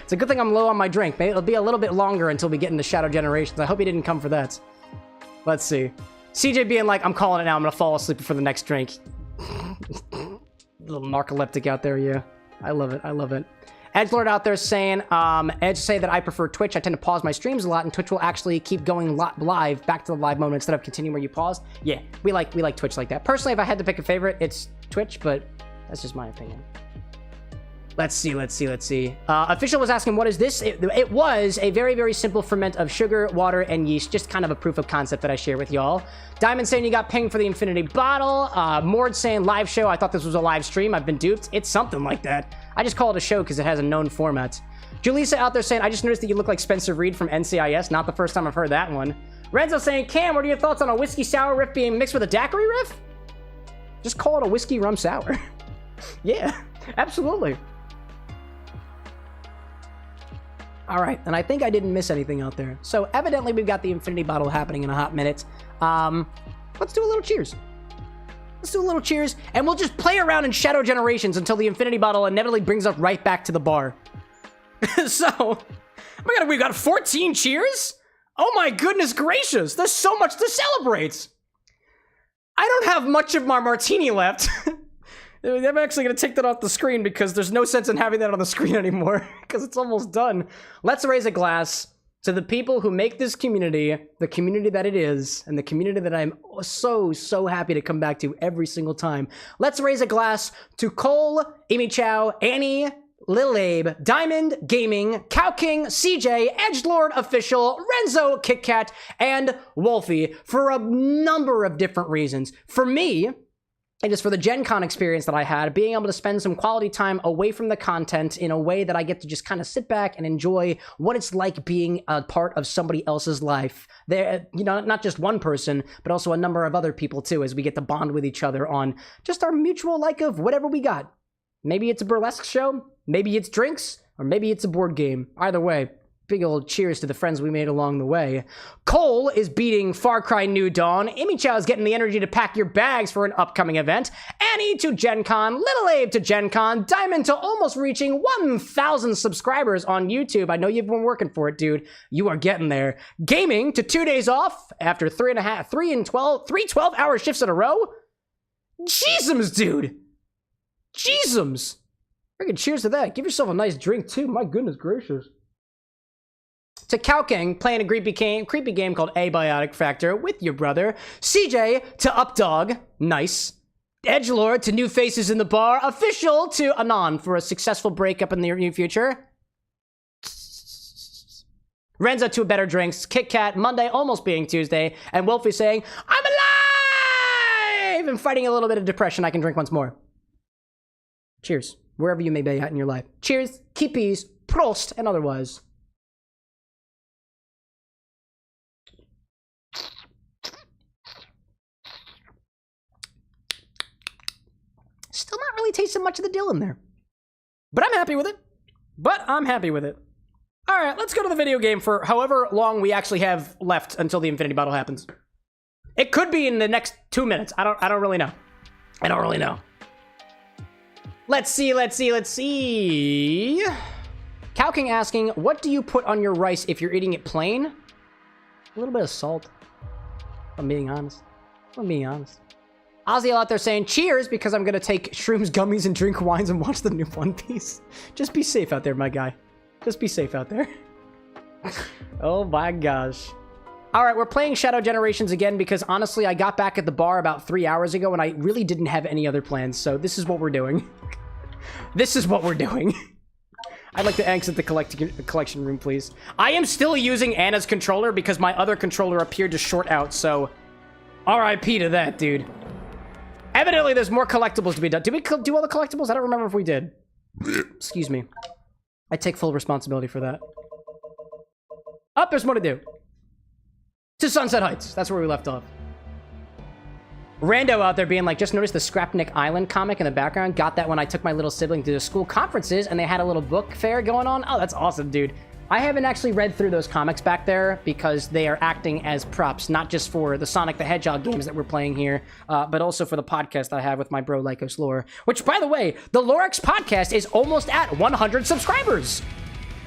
It's a good thing I'm low on my drink. Maybe it'll be a little bit longer until we get into Shadow Generations. I hope he didn't come for that. Let's see. CJ being like, I'm calling it now. I'm going to fall asleep before the next drink. Little narcoleptic out there, yeah. I love it. I love it. Edgelord out there saying, Edge say that I prefer Twitch. I tend to pause my streams a lot, and Twitch will actually keep going live, back to the live moment instead of continuing where you pause. Yeah, we like Twitch like that. Personally, if I had to pick a favorite, it's Twitch, but that's just my opinion. Let's see. Official was asking, what is this? It was a very, very simple ferment of sugar, water, and yeast. Just kind of a proof of concept that I share with y'all. Diamond saying you got pinged for the infinity bottle. Mord saying live show. I thought this was a live stream. I've been duped. It's something like that. I just call it a show because it has a known format. Julissa out there saying, I just noticed that you look like Spencer Reed from NCIS. Not the first time I've heard that one. Renzo saying, Cam, what are your thoughts on a whiskey sour riff being mixed with a daiquiri riff? Just call it a whiskey rum sour. Yeah, absolutely. All right, and I think I didn't miss anything out there. So evidently we've got the infinity bottle happening in a hot minute. Let's do a little cheers. Let's do a little cheers, and we'll just play around in Shadow Generations until the infinity bottle inevitably brings us right back to the bar. So, oh my god, we've got 14 cheers? Oh my goodness gracious, there's so much to celebrate. I don't have much of my martini left. I'm actually going to take that off the screen because there's no sense in having that on the screen anymore because it's almost done. Let's raise a glass to the people who make this community the community that it is, and the community that I'm so, so happy to come back to every single time. Let's raise a glass to Cole, Amy Chow, Annie, Lil Abe, Diamond Gaming, Cow King, CJ, Edgelord Official, Renzo, KitKat, and Wolfie for a number of different reasons. For me, and just for the Gen Con experience that I had, being able to spend some quality time away from the content in a way that I get to just kind of sit back and enjoy what it's like being a part of somebody else's life. There, you know, not just one person, but also a number of other people too, as we get to bond with each other on just our mutual like of whatever we got. Maybe it's a burlesque show, maybe it's drinks, or maybe it's a board game. Either way, big old cheers to the friends we made along the way. Cole is beating Far Cry New Dawn. Amy Chow is getting the energy to pack your bags for an upcoming event. Annie to Gen Con. Little Abe to Gen Con. Diamond to almost reaching 1,000 subscribers on YouTube. I know you've been working for it, dude. You are getting there. Gaming to 2 days off after 3 12-hour shifts in a row. Jeezums, dude. Jeezums. Freaking cheers to that. Give yourself a nice drink, too. My goodness gracious. To Cow King, playing a creepy game called Abiotic Factor with your brother. CJ to Updog, nice. Edgelord to New Faces in the Bar. Official to Anon for a successful breakup in the near future. Renzo to Better Drinks. Kit Kat, Monday almost being Tuesday. And Wolfie saying, I'm alive! And fighting a little bit of depression, I can drink once more. Cheers, wherever you may be at in your life. Cheers, keepies, prost, and otherwise. Still not really tasting much of the dill in there. But I'm happy with it. All right, let's go to the video game for however long we actually have left until the infinity bottle happens. It could be in the next 2 minutes. I don't really know. Let's see. Cow King asking, what do you put on your rice if you're eating it plain? A little bit of salt. I'm being honest. Ozzy out there saying, cheers, because I'm going to take shrooms, gummies, and drink wines and watch the new One Piece. Just be safe out there, my guy. Just be safe out there. Oh my gosh. All right, we're playing Shadow Generations again because honestly, I got back at the bar about 3 hours ago and I really didn't have any other plans, so this is what we're doing. I'd like to exit the collection room, please. I am still using Anna's controller because my other controller appeared to short out, so RIP to that, dude. Evidently, there's more collectibles to be done. Did we do all the collectibles? I don't remember if we did. Excuse me. I take full responsibility for that. Oh, there's more to do. To Sunset Heights. That's where we left off. Rando out there being like, just noticed the Scrapnik Island comic in the background. Got that when I took my little sibling to the school conferences and they had a little book fair going on. Oh, that's awesome, dude. I haven't actually read through those comics back there because they are acting as props, not just for the Sonic the Hedgehog games that we're playing here, but also for the podcast I have with my bro Lycos Lore. Which, by the way, the Lorex podcast is almost at 100 subscribers.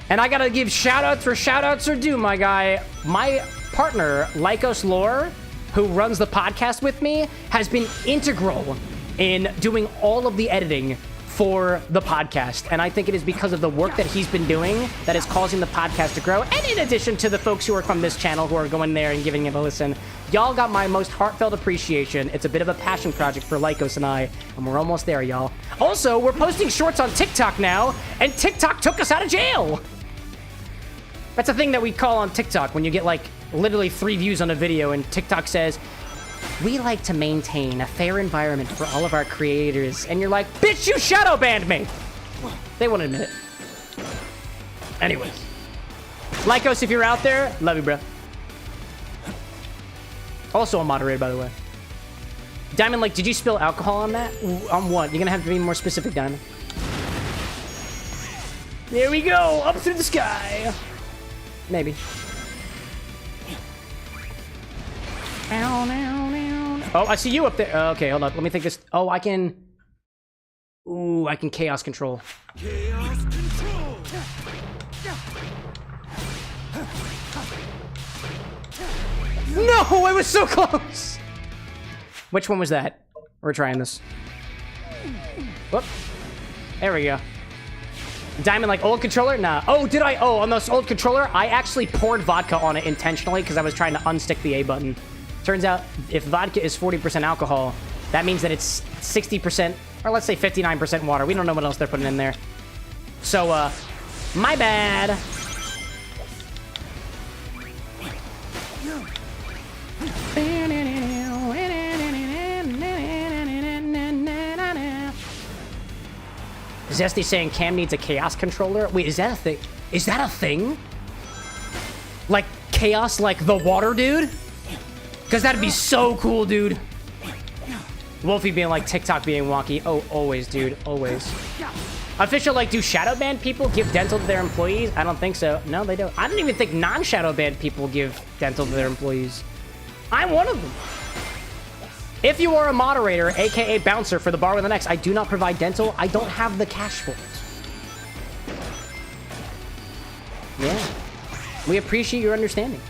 And I gotta give shout-outs where shout-outs are due, my guy. My partner, Lycos Lore, who runs the podcast with me, has been integral in doing all of the editing for the podcast. And I think it is because of the work that he's been doing that is causing the podcast to grow. And in addition to the folks who are from this channel who are going there and giving it a listen, y'all got my most heartfelt appreciation. It's a bit of a passion project for Lycos and I, and we're almost there, y'all. Also, we're posting shorts on TikTok now, and TikTok took us out of jail. That's a thing that we call on TikTok when you get like literally 3 views on a video and TikTok says, we like to maintain a fair environment for all of our creators. And you're like, bitch, you shadow banned me. They won't admit it. Anyways. Lycos, if you're out there, love you, bro. Also a moderator, by the way. Diamond, like, did you spill alcohol on that? On what? You're gonna have to be more specific, Diamond. There we go, up through the sky. Maybe. Oh, I see you up there. Okay, hold up. Let me think this. Oh, I can... Ooh, I can chaos control. Chaos control. No, it was so close. Which one was that? We're trying this. Whoop. There we go. Diamond, like, old controller? Nah. Oh, did I? Oh, on this old controller, I actually poured vodka on it intentionally because I was trying to unstick the A button. Turns out, if vodka is 40% alcohol, that means that it's 60%, or let's say 59% water. We don't know what else they're putting in there. So, my bad. Zesty saying Cam needs a chaos controller. Wait, is that a thing? Is that a thing? Like chaos, like the water dude? Because that'd be so cool, dude. Wolfie being like TikTok being wonky. Oh, always, dude, always. Official, like, do shadow banned people give dental to their employees? I don't think so. No, they don't. I don't even think non-shadow banned people give dental to their employees. I'm one of them. If you are a moderator, aka bouncer for the bar with an X, I do not provide dental. I don't have the cash for it. Yeah. We appreciate your understanding.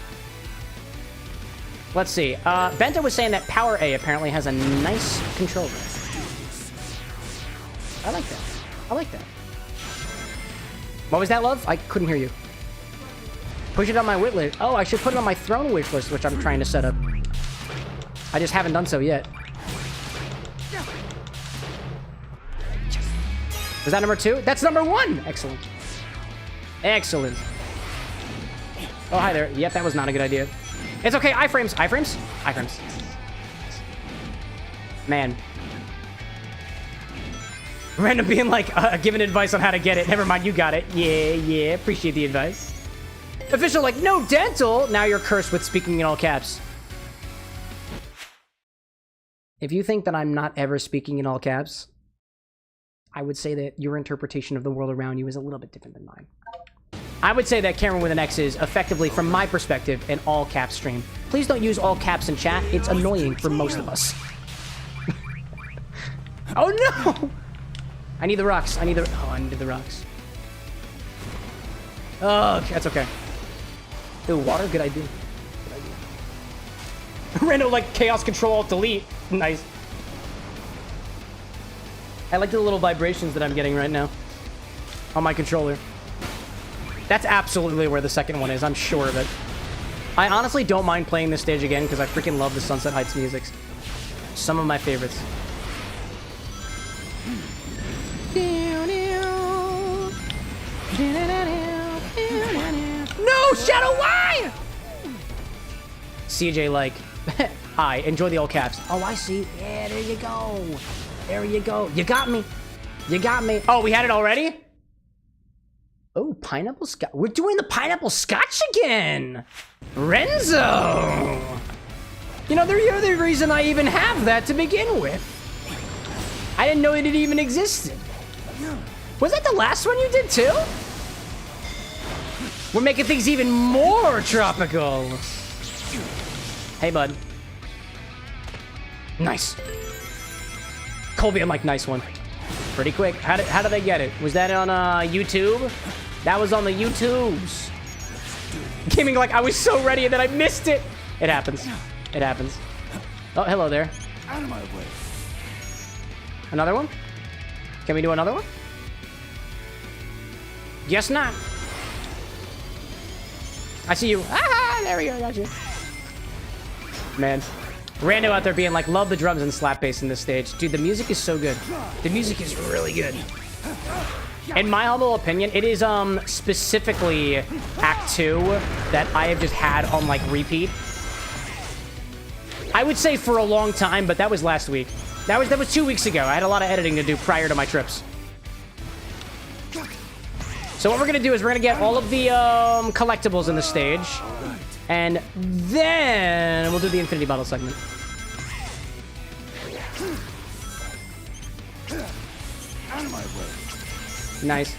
Let's see. Bento was saying that Power A apparently has a nice controller. I like that. I like that. What was that, love? I couldn't hear you. Push it on my wish list. Oh, I should put it on my throne wish list, which I'm trying to set up. I just haven't done so yet. Was that number 2? That's number 1! Excellent. Excellent. Oh, hi there. Yep, that was not a good idea. It's okay. Iframes. Iframes? Iframes. Man. Random being like, giving advice on how to get it. Never mind, you got it. Yeah, yeah. Appreciate the advice. Official, like, no dental. Now you're cursed with speaking in all caps. If you think that I'm not ever speaking in all caps, I would say that your interpretation of the world around you is a little bit different than mine. I would say that Cameron with an X is effectively, from my perspective, an all caps stream. Please don't use all caps in chat. It's annoying for most of us. Oh no! I need the rocks. I need the... Oh, I needed the rocks. Oh, okay, that's okay. Ooh, water? Good idea. Good idea. Random, like, chaos control, alt delete. Nice. I like the little vibrations that I'm getting right now on my controller. That's absolutely where the second one is. I'm sure of it. I honestly don't mind playing this stage again because I freaking love the Sunset Heights music. Some of my favorites. No, Shadow, why? CJ like, hi, enjoy the all caps. Oh, I see. Yeah, there you go. There you go. You got me. You got me. Oh, we had it already? Oh. Oh, pineapple scotch. We're doing the pineapple scotch again. Renzo. You know, you're the reason I even have that to begin with. I didn't know it even existed. Was that the last one you did too? We're making things even more tropical. Hey, bud. Nice. Colby, I'm like, nice one. Pretty quick. How did they get it? Was that on YouTube? That was on the YouTubes. Gaming like I was so ready and then I missed it. It happens. It happens. Oh, hello there. Out of my way. Another one? Can we do another one? Guess not. I see you. Ah, there we go. I got you. Man. Rando out there being like, love the drums and slap bass in this stage. Dude, the music is so good. The music is really good. In my humble opinion, it is specifically Act 2 that I have just had on like repeat. I would say for a long time, but that was last week. That was 2 weeks ago. I had a lot of editing to do prior to my trips. So what we're gonna do is we're gonna get all of the collectibles in the stage. And then we'll do the Infinity Bottle segment. Out of my way. Nice.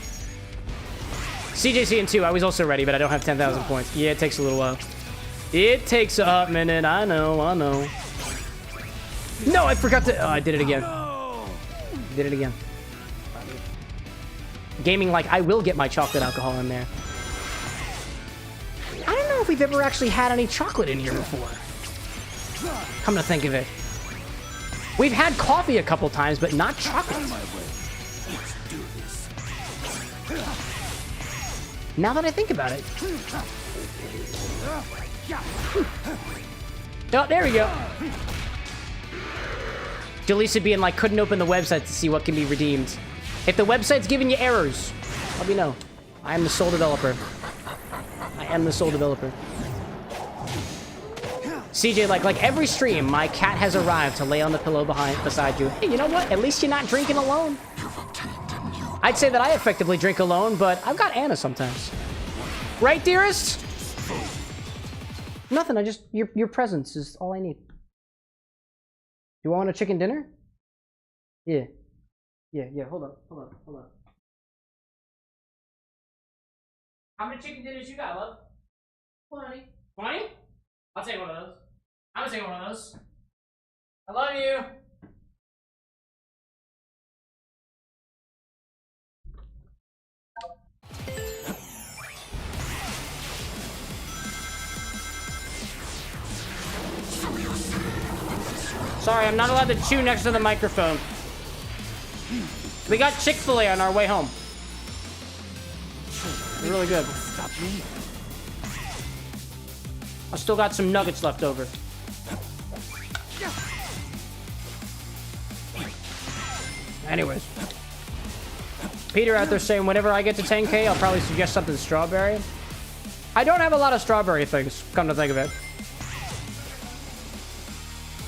CJC and 2, I was also ready, but I don't have 10,000 points. Yeah, it takes a little while. It takes a minute, I know. No, I forgot to... Oh, I did it again. Did it again. Gaming like, I will get my chocolate alcohol in there. I don't know if we've ever actually had any chocolate in here before. Come to think of it. We've had coffee a couple times, but not chocolate. Now that I think about it. Oh, there we go. Delisa being like, couldn't open the website to see what can be redeemed. If the website's giving you errors, let me know. I am the sole developer. I am the sole developer. CJ, like every stream, my cat has arrived to lay on the pillow beside you. Hey, you know what? At least you're not drinking alone. I'd say that I effectively drink alone, but I've got Anna sometimes. Right, dearest? Nothing, your presence is all I need. You want a chicken dinner? Yeah. Yeah, hold on. How many chicken dinners you got, love? 20. 20? I'll take one of those. I'm gonna take one of those. I love you. Sorry, I'm not allowed to chew next to the microphone. We got Chick-fil-A on our way home. Really good. I still got some nuggets left over. Anyways. Peter out there saying, whenever I get to 10K, I'll probably suggest something strawberry. I don't have a lot of strawberry things, come to think of it.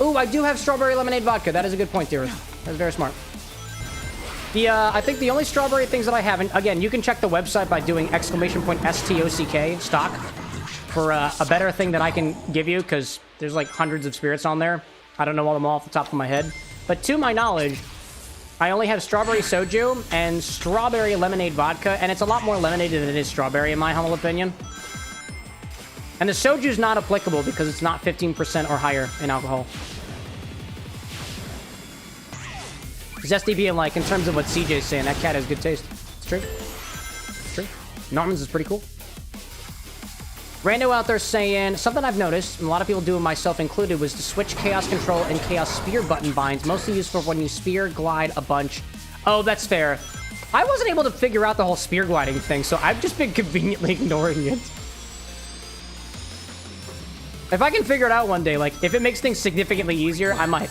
Ooh, I do have strawberry lemonade vodka. That is a good point, dearest. That's very smart. I think the only strawberry things that I haven't... Again, you can check the website by doing !STOCK, stock, for a better thing that I can give you, because there's like hundreds of spirits on there. I don't know all them all off the top of my head. But to my knowledge, I only have strawberry soju and strawberry lemonade vodka, and it's a lot more lemonade than it is strawberry, in my humble opinion. And the soju is not applicable because it's not 15% or higher in alcohol. Zesty being like, in terms of what CJ's saying, that cat has good taste. It's true. It's true. Norman's is pretty cool. Rando out there saying, something I've noticed, and a lot of people do, myself included, was to switch Chaos Control and Chaos Spear button binds, mostly used for when you spear, glide a bunch. Oh, that's fair. I wasn't able to figure out the whole spear gliding thing, so I've just been conveniently ignoring it. If I can figure it out one day, like, if it makes things significantly easier, I might.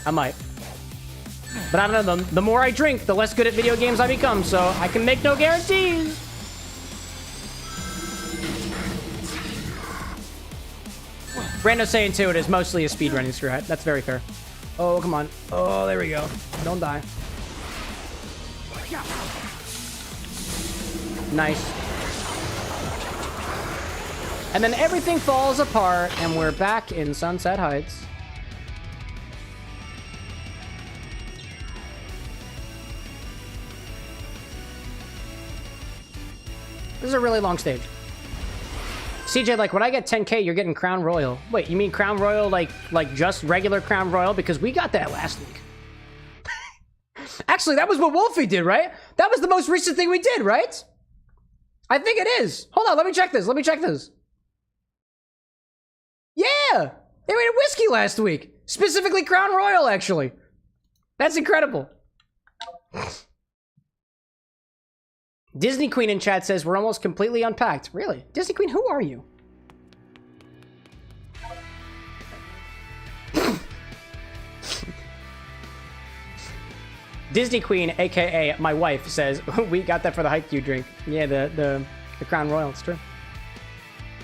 But I don't know, the more I drink, the less good at video games I become, so I can make no guarantees. Brando's saying, too, it is mostly a speedrunning screw. That's very fair. Oh, come on. Oh, there we go. Don't die. Nice. And then everything falls apart, and we're back in Sunset Heights. This is a really long stage. CJ, like, when I get 10K, you're getting Crown Royal. Wait, you mean Crown Royal, like just regular Crown Royal? Because we got that last week. Actually, that was what Wolfie did, right? That was the most recent thing we did, right? I think it is. Hold on, let me check this. Let me check this. Yeah! They made a whiskey last week. Specifically Crown Royal, actually. That's incredible. Disney Queen in chat says we're almost completely unpacked. Really? Disney Queen, who are you? Disney Queen, aka my wife, says we got that for the Haikyuu drink. Yeah, the Crown Royal, it's true.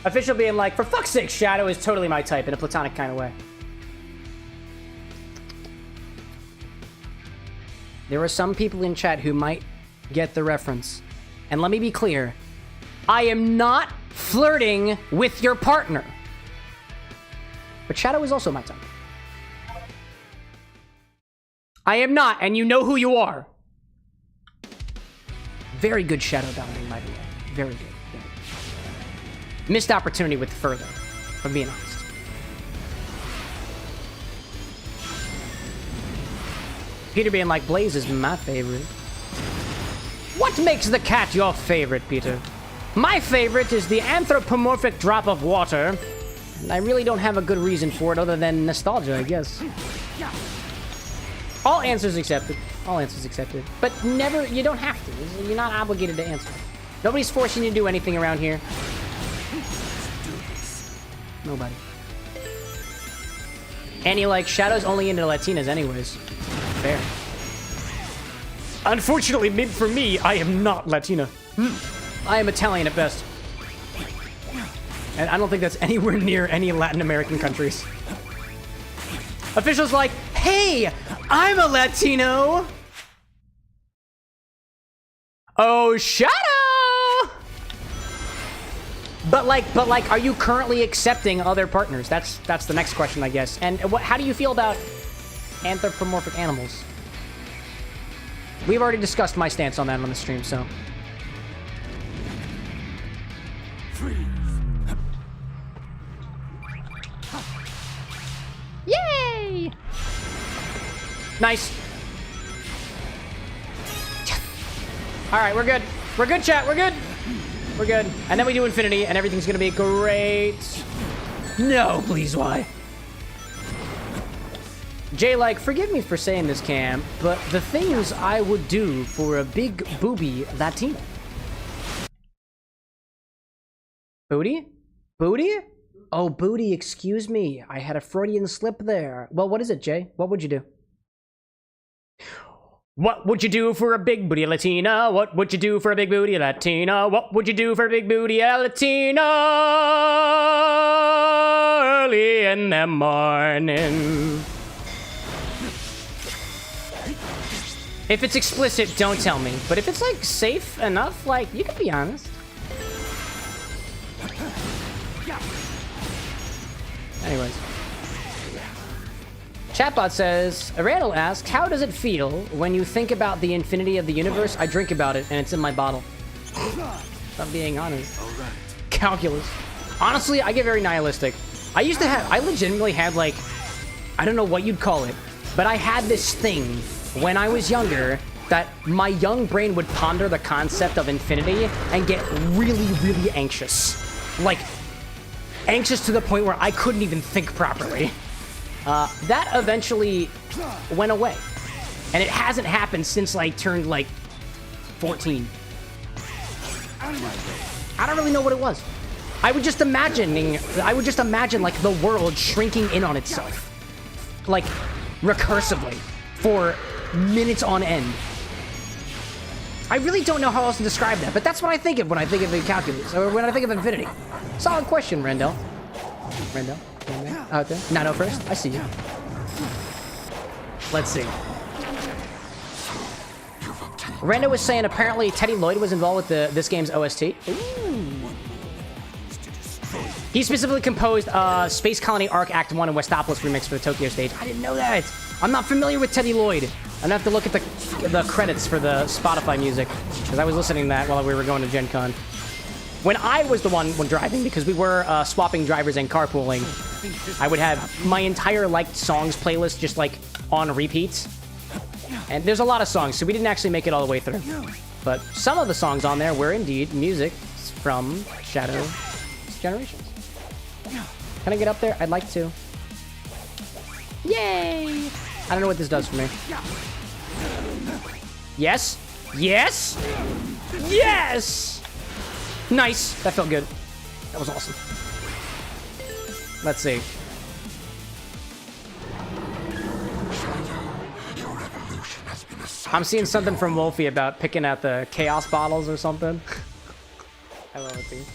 Official being like, for fuck's sake, Shadow is totally my type in a platonic kind of way. There are some people in chat who might get the reference. And let me be clear, I am not flirting with your partner. But Shadow is also my type. I am not, and you know who you are. Very good shadow bounding, by the way. Very good. Very good. Missed opportunity with further, if I'm being honest. Peter being like, Blaze is my favorite. What makes the cat your favorite, Peter? My favorite is the anthropomorphic drop of water. And I really don't have a good reason for it other than nostalgia, I guess. All answers accepted. All answers accepted. But never, you don't have to. You're not obligated to answer. Nobody's forcing you to do anything around here. Nobody. And you like, Shadow's only into Latinas anyways. Fair. Unfortunately, mid for me, I am not Latina. I am Italian at best. And I don't think that's anywhere near any Latin American countries. Officials like, hey, I'm a Latino. Oh, Shadow! But like, are you currently accepting other partners? That's the next question, I guess. And how do you feel about anthropomorphic animals? We've already discussed my stance on that on the stream, so. Yay! Nice. All right, we're good. We're good, chat. We're good. We're good. And then we do infinity, and everything's gonna be great. No, please, why? Jay, like, forgive me for saying this, Cam, but the things I would do for a big booby Latino. Booty? Booty? Oh, booty, excuse me. I had a Freudian slip there. Well, what is it, Jay? What would you do? What would you do for a big booty Latina? What would you do for a big booty Latina? What would you do for a big booty Latina? Early in the morning. If it's explicit, don't tell me. But if it's, like, safe enough, like, you can be honest. Anyways. Chatbot says, Randall asks, how does it feel when you think about the infinity of the universe? I drink about it, and it's in my bottle. If I'm being honest. Calculus. Honestly, I get very nihilistic. I legitimately had, like, I don't know what you'd call it, but I had this thing when I was younger that my young brain would ponder the concept of infinity and get really, really anxious. Like, anxious to the point where I couldn't even think properly. That eventually went away. And it hasn't happened since I turned, like, 14. I don't really know what it was. I would just imagine, like, the world shrinking in on itself. Like, recursively. For minutes on end. I really don't know how else to describe that, but that's what I think of when I think of calculus, or when I think of infinity. Solid question, Rendell. Rendell? Out there? 901st? I see you. Let's see. Rando was saying apparently Teddy Lloyd was involved with this game's OST. Ooh. He specifically composed Space Colony Arc Act 1 and Westopolis remix for the Tokyo stage. I didn't know that. I'm not familiar with Teddy Lloyd. I'm gonna have to look at the credits for the Spotify music, because I was listening to that while we were going to Gen Con. When I was the one driving, because we were swapping drivers and carpooling, I would have my entire liked songs playlist just like on repeats. And there's a lot of songs, so we didn't actually make it all the way through. But some of the songs on there were indeed music from Shadow Generations. Can I get up there? I'd like to. Yay! I don't know what this does for me. Yes! Yes! Yes! Nice! That felt good. That was awesome. Let's see. I'm seeing something from Wolfie about picking out the Chaos bottles or something. I love it, dude.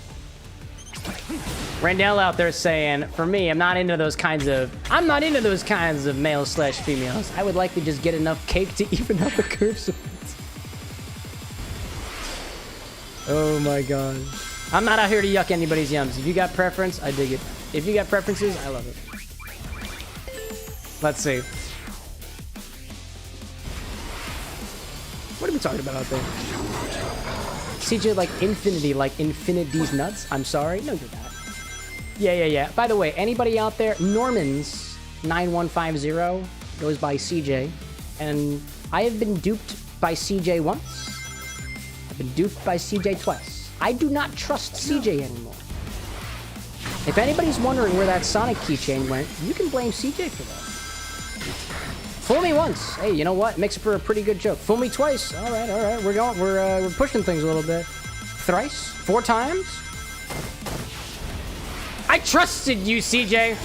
Randall out there saying, for me, I'm not into those kinds of males/females. I would like to just get enough cake to even out the curves. Oh my god. I'm not out here to yuck anybody's yums. If you got preference, I dig it. If you got preferences, I love it. Let's see. What are we talking about out there? CJ, like infinity, like infinity's nuts? I'm sorry? No, you're not. Yeah. By the way, anybody out there, Normans9150 goes by CJ, and I have been duped by CJ once. I've been duped by CJ twice. I do not trust CJ anymore. If anybody's wondering where that Sonic keychain went, you can blame CJ for that. Fool me once. Hey, you know what? Makes it for a pretty good joke. Fool me twice. All right. We're pushing things a little bit. Thrice? 4 times? I trusted you, CJ.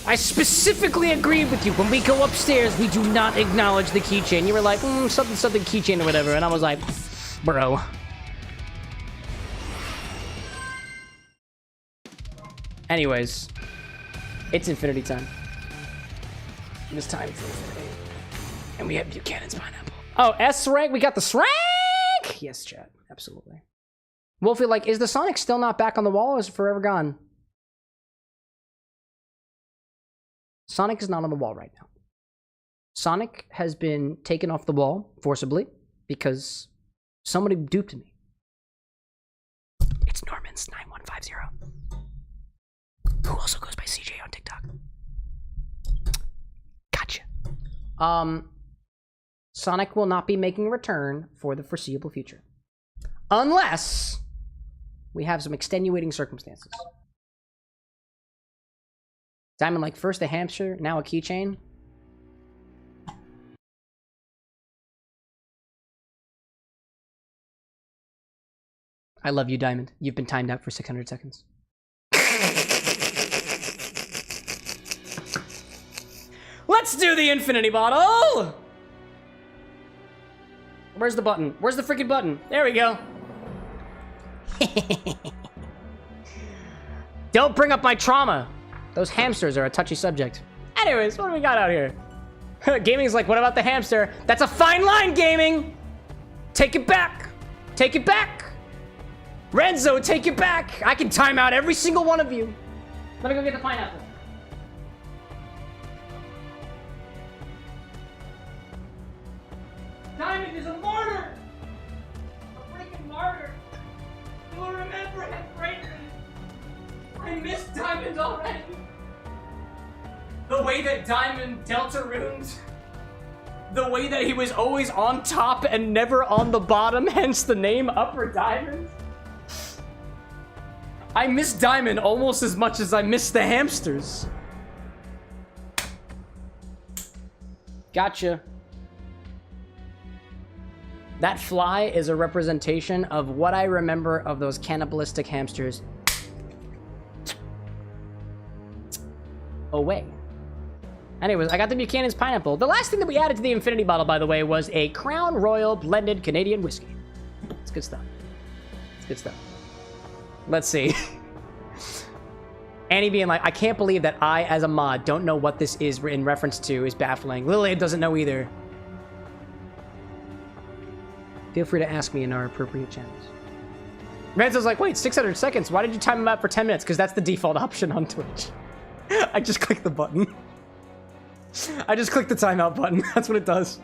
I specifically agreed with you. When we go upstairs, we do not acknowledge the keychain. You were like, something keychain or whatever, and I was like, bro. Anyways, it's infinity time. It is time for infinity. And we have Buchanan's pineapple. Oh, S rank? We got the rank! Yes, chat. Absolutely. Wolfie, like, is the Sonic still not back on the wall, or is it forever gone? Sonic is not on the wall right now. Sonic has been taken off the wall forcibly because somebody duped me. It's Normans9150. Who also goes by CJ on TikTok. Gotcha. Sonic will not be making a return for the foreseeable future. Unless we have some extenuating circumstances. Diamond, like, first a hamster, now a keychain. I love you, Diamond. You've been timed out for 600 seconds. Let's do the infinity bottle! Where's the button? Where's the freaking button? There we go. Don't bring up my trauma. Those hamsters are a touchy subject. Anyways, what do we got out here? Gaming's like, what about the hamster? That's a fine line, gaming! Take it back! Take it back! Renzo, take it back! I can time out every single one of you. Let me go get the pineapple. Diamond is a martyr! A freaking martyr! You will remember him greatly! I miss Diamond already! The way that Diamond Delta ruined. The way that he was always on top and never on the bottom, hence the name Upper Diamond. I miss Diamond almost as much as I miss the hamsters. Gotcha. That fly is a representation of what I remember of those cannibalistic hamsters. Away. Anyways, I got the Buchanan's pineapple. The last thing that we added to the infinity bottle, by the way, was a Crown Royal blended Canadian whiskey. It's good stuff. It's good stuff. Let's see. Annie being like, I can't believe that I, as a mod, don't know what this is in reference to is baffling. Lillian doesn't know either. Feel free to ask me in our appropriate channels. Ranzo's like, wait, 600 seconds? Why did you time him out for 10 minutes? Because that's the default option on Twitch. I just clicked the button. I just clicked the timeout button. That's what it does.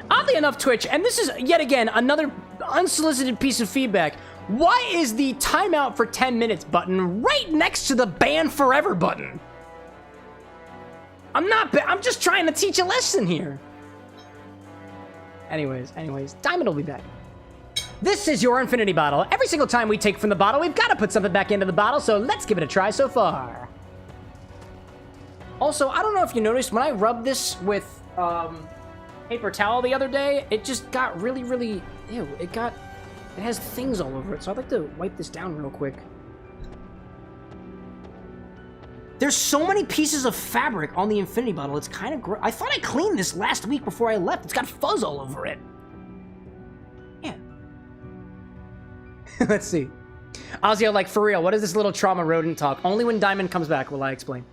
Oddly enough, Twitch, and this is yet again another unsolicited piece of feedback. Why is the timeout for 10 minutes button right next to the ban forever button? I'm just trying to teach a lesson here. Anyways, Diamond will be back. This is your infinity bottle. Every single time we take from the bottle, we've got to put something back into the bottle, so let's give it a try so far. Also, I don't know if you noticed, when I rubbed this with paper towel the other day, it just got really, really, ew, it has things all over it, so I'd like to wipe this down real quick. There's so many pieces of fabric on the infinity bottle, it's kind of gross. I thought I cleaned this last week before I left. It's got fuzz all over it. Yeah. Let's see. Ozzy, like, for real, what is this little trauma rodent talk? Only when Diamond comes back will I explain.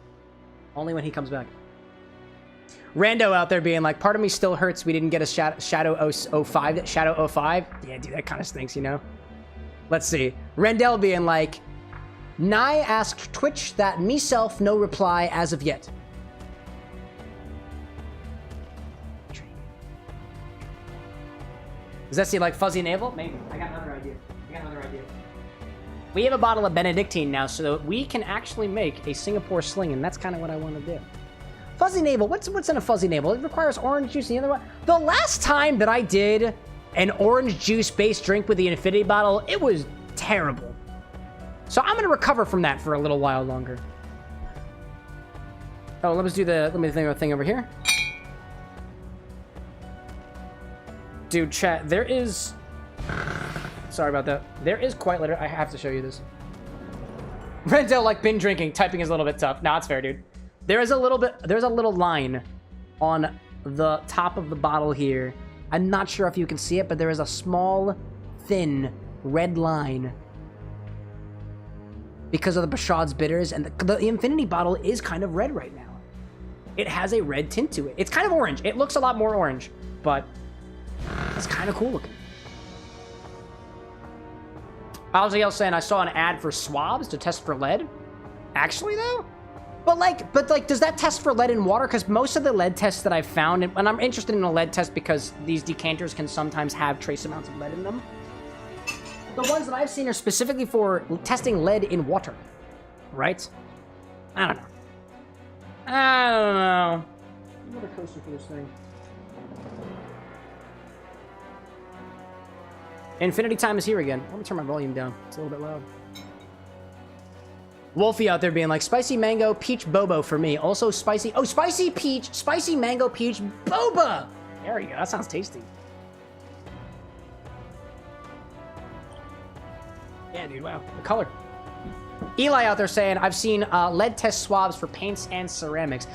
Only when he comes back. Rando out there being like, part of me still hurts we didn't get a Shadow 05. Shadow 05? Yeah, dude, that kind of stinks, you know? Let's see. Randell being like, Nye asked Twitch that meself no reply as of yet. Does that seem like fuzzy navel? Maybe. I got another idea. We have a bottle of Benedictine now, so we can actually make a Singapore sling, and that's kind of what I want to do. Fuzzy navel. What's in a fuzzy navel? It requires orange juice. The other one. The last time that I did an orange juice-based drink with the infinity bottle, it was terrible. So I'm gonna recover from that for a little while longer. Oh, let me think of a thing over here. Dude, chat, there is... Sorry about that. There is quite litter. I have to show you this. Rendell, like, been drinking. Typing is a little bit tough. Nah, it's fair, dude. There's a little line on the top of the bottle here. I'm not sure if you can see it, but there is a small, thin, red line because of the Bashad's bitters, and the infinity bottle is kind of red right now. It has a red tint to it. It's kind of orange. It looks a lot more orange, but it's kind of cool looking. Ozzy saying I saw an ad for swabs to test for lead. Actually, though? But like, does that test for lead in water? Because most of the lead tests that I've found, and I'm interested in a lead test because these decanters can sometimes have trace amounts of lead in them. The ones that I've seen are specifically for testing lead in water, right? I don't know. Another coaster for this thing. Infinity time is here again. Let me turn my volume down. It's a little bit loud. Wolfie out there being like, spicy mango peach boba for me. Also spicy peach, spicy mango peach boba. There you go. That sounds tasty. Yeah, dude, wow. The color. Eli out there saying, I've seen lead test swabs for paints and ceramics.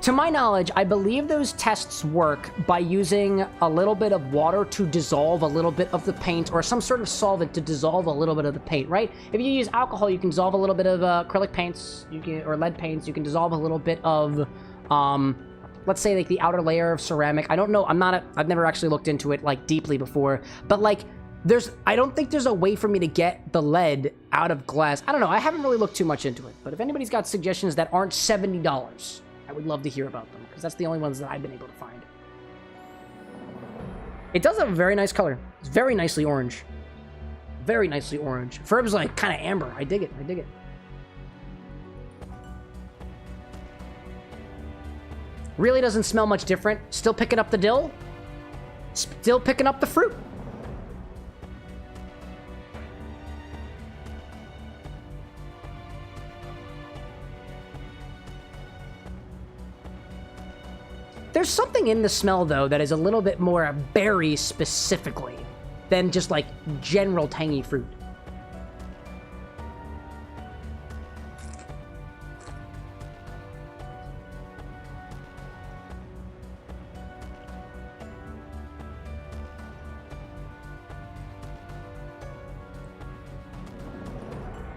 To my knowledge, I believe those tests work by using a little bit of water to dissolve a little bit of the paint, or some sort of solvent to dissolve a little bit of the paint, right? If you use alcohol, you can dissolve a little bit of acrylic paints, or lead paints. You can dissolve a little bit of, let's say, like the outer layer of ceramic. I don't know. I've never actually looked into it like deeply before, but like, I don't think there's a way for me to get the lead out of glass. I don't know. I haven't really looked too much into it, but if anybody's got suggestions that aren't $70, I would love to hear about them, because that's the only ones that I've been able to find. It does have a very nice color. It's very nicely orange. Very nicely orange. Ferb's like kind of amber. I dig it. I dig it. Really doesn't smell much different. Still picking up the dill. Still picking up the fruit. There's something in the smell, though, that is a little bit more berry specifically than just, like, general tangy fruit.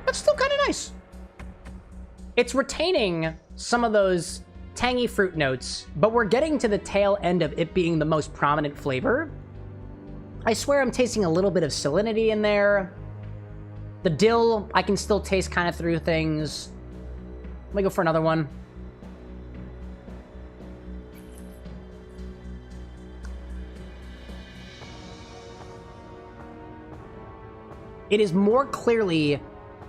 That's still kind of nice. It's retaining some of those tangy fruit notes, but we're getting to the tail end of it being the most prominent flavor. I swear I'm tasting a little bit of salinity in there. The dill, I can still taste kind of through things. Let me go for another one. It is more clearly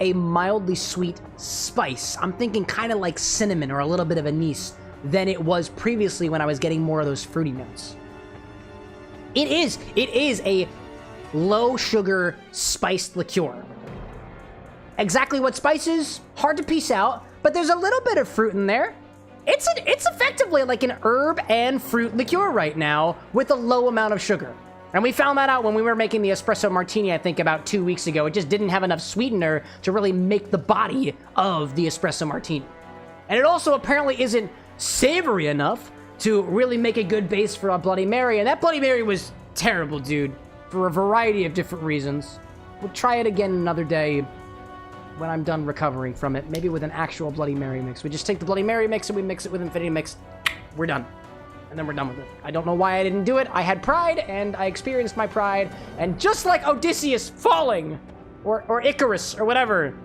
a mildly sweet spice. I'm thinking kind of like cinnamon or a little bit of anise than it was previously when I was getting more of those fruity notes. It is a low sugar spiced liqueur. Exactly what spice is, hard to piece out, but there's a little bit of fruit in there. It's effectively like an herb and fruit liqueur right now with a low amount of sugar. And we found that out when we were making the espresso martini, I think about 2 weeks ago. It just didn't have enough sweetener to really make the body of the espresso martini. And it also apparently isn't savory enough to really make a good base for a Bloody Mary. And that Bloody Mary was terrible, dude, for a variety of different reasons. We'll try it again another day when I'm done recovering from it. Maybe with an actual Bloody Mary mix. We just take the Bloody Mary mix and we mix it with Infinity Mix. We're done. And then we're done with it. I don't know why I didn't do it. I had pride, and I experienced my pride. And just like Odysseus falling, or Icarus, or whatever,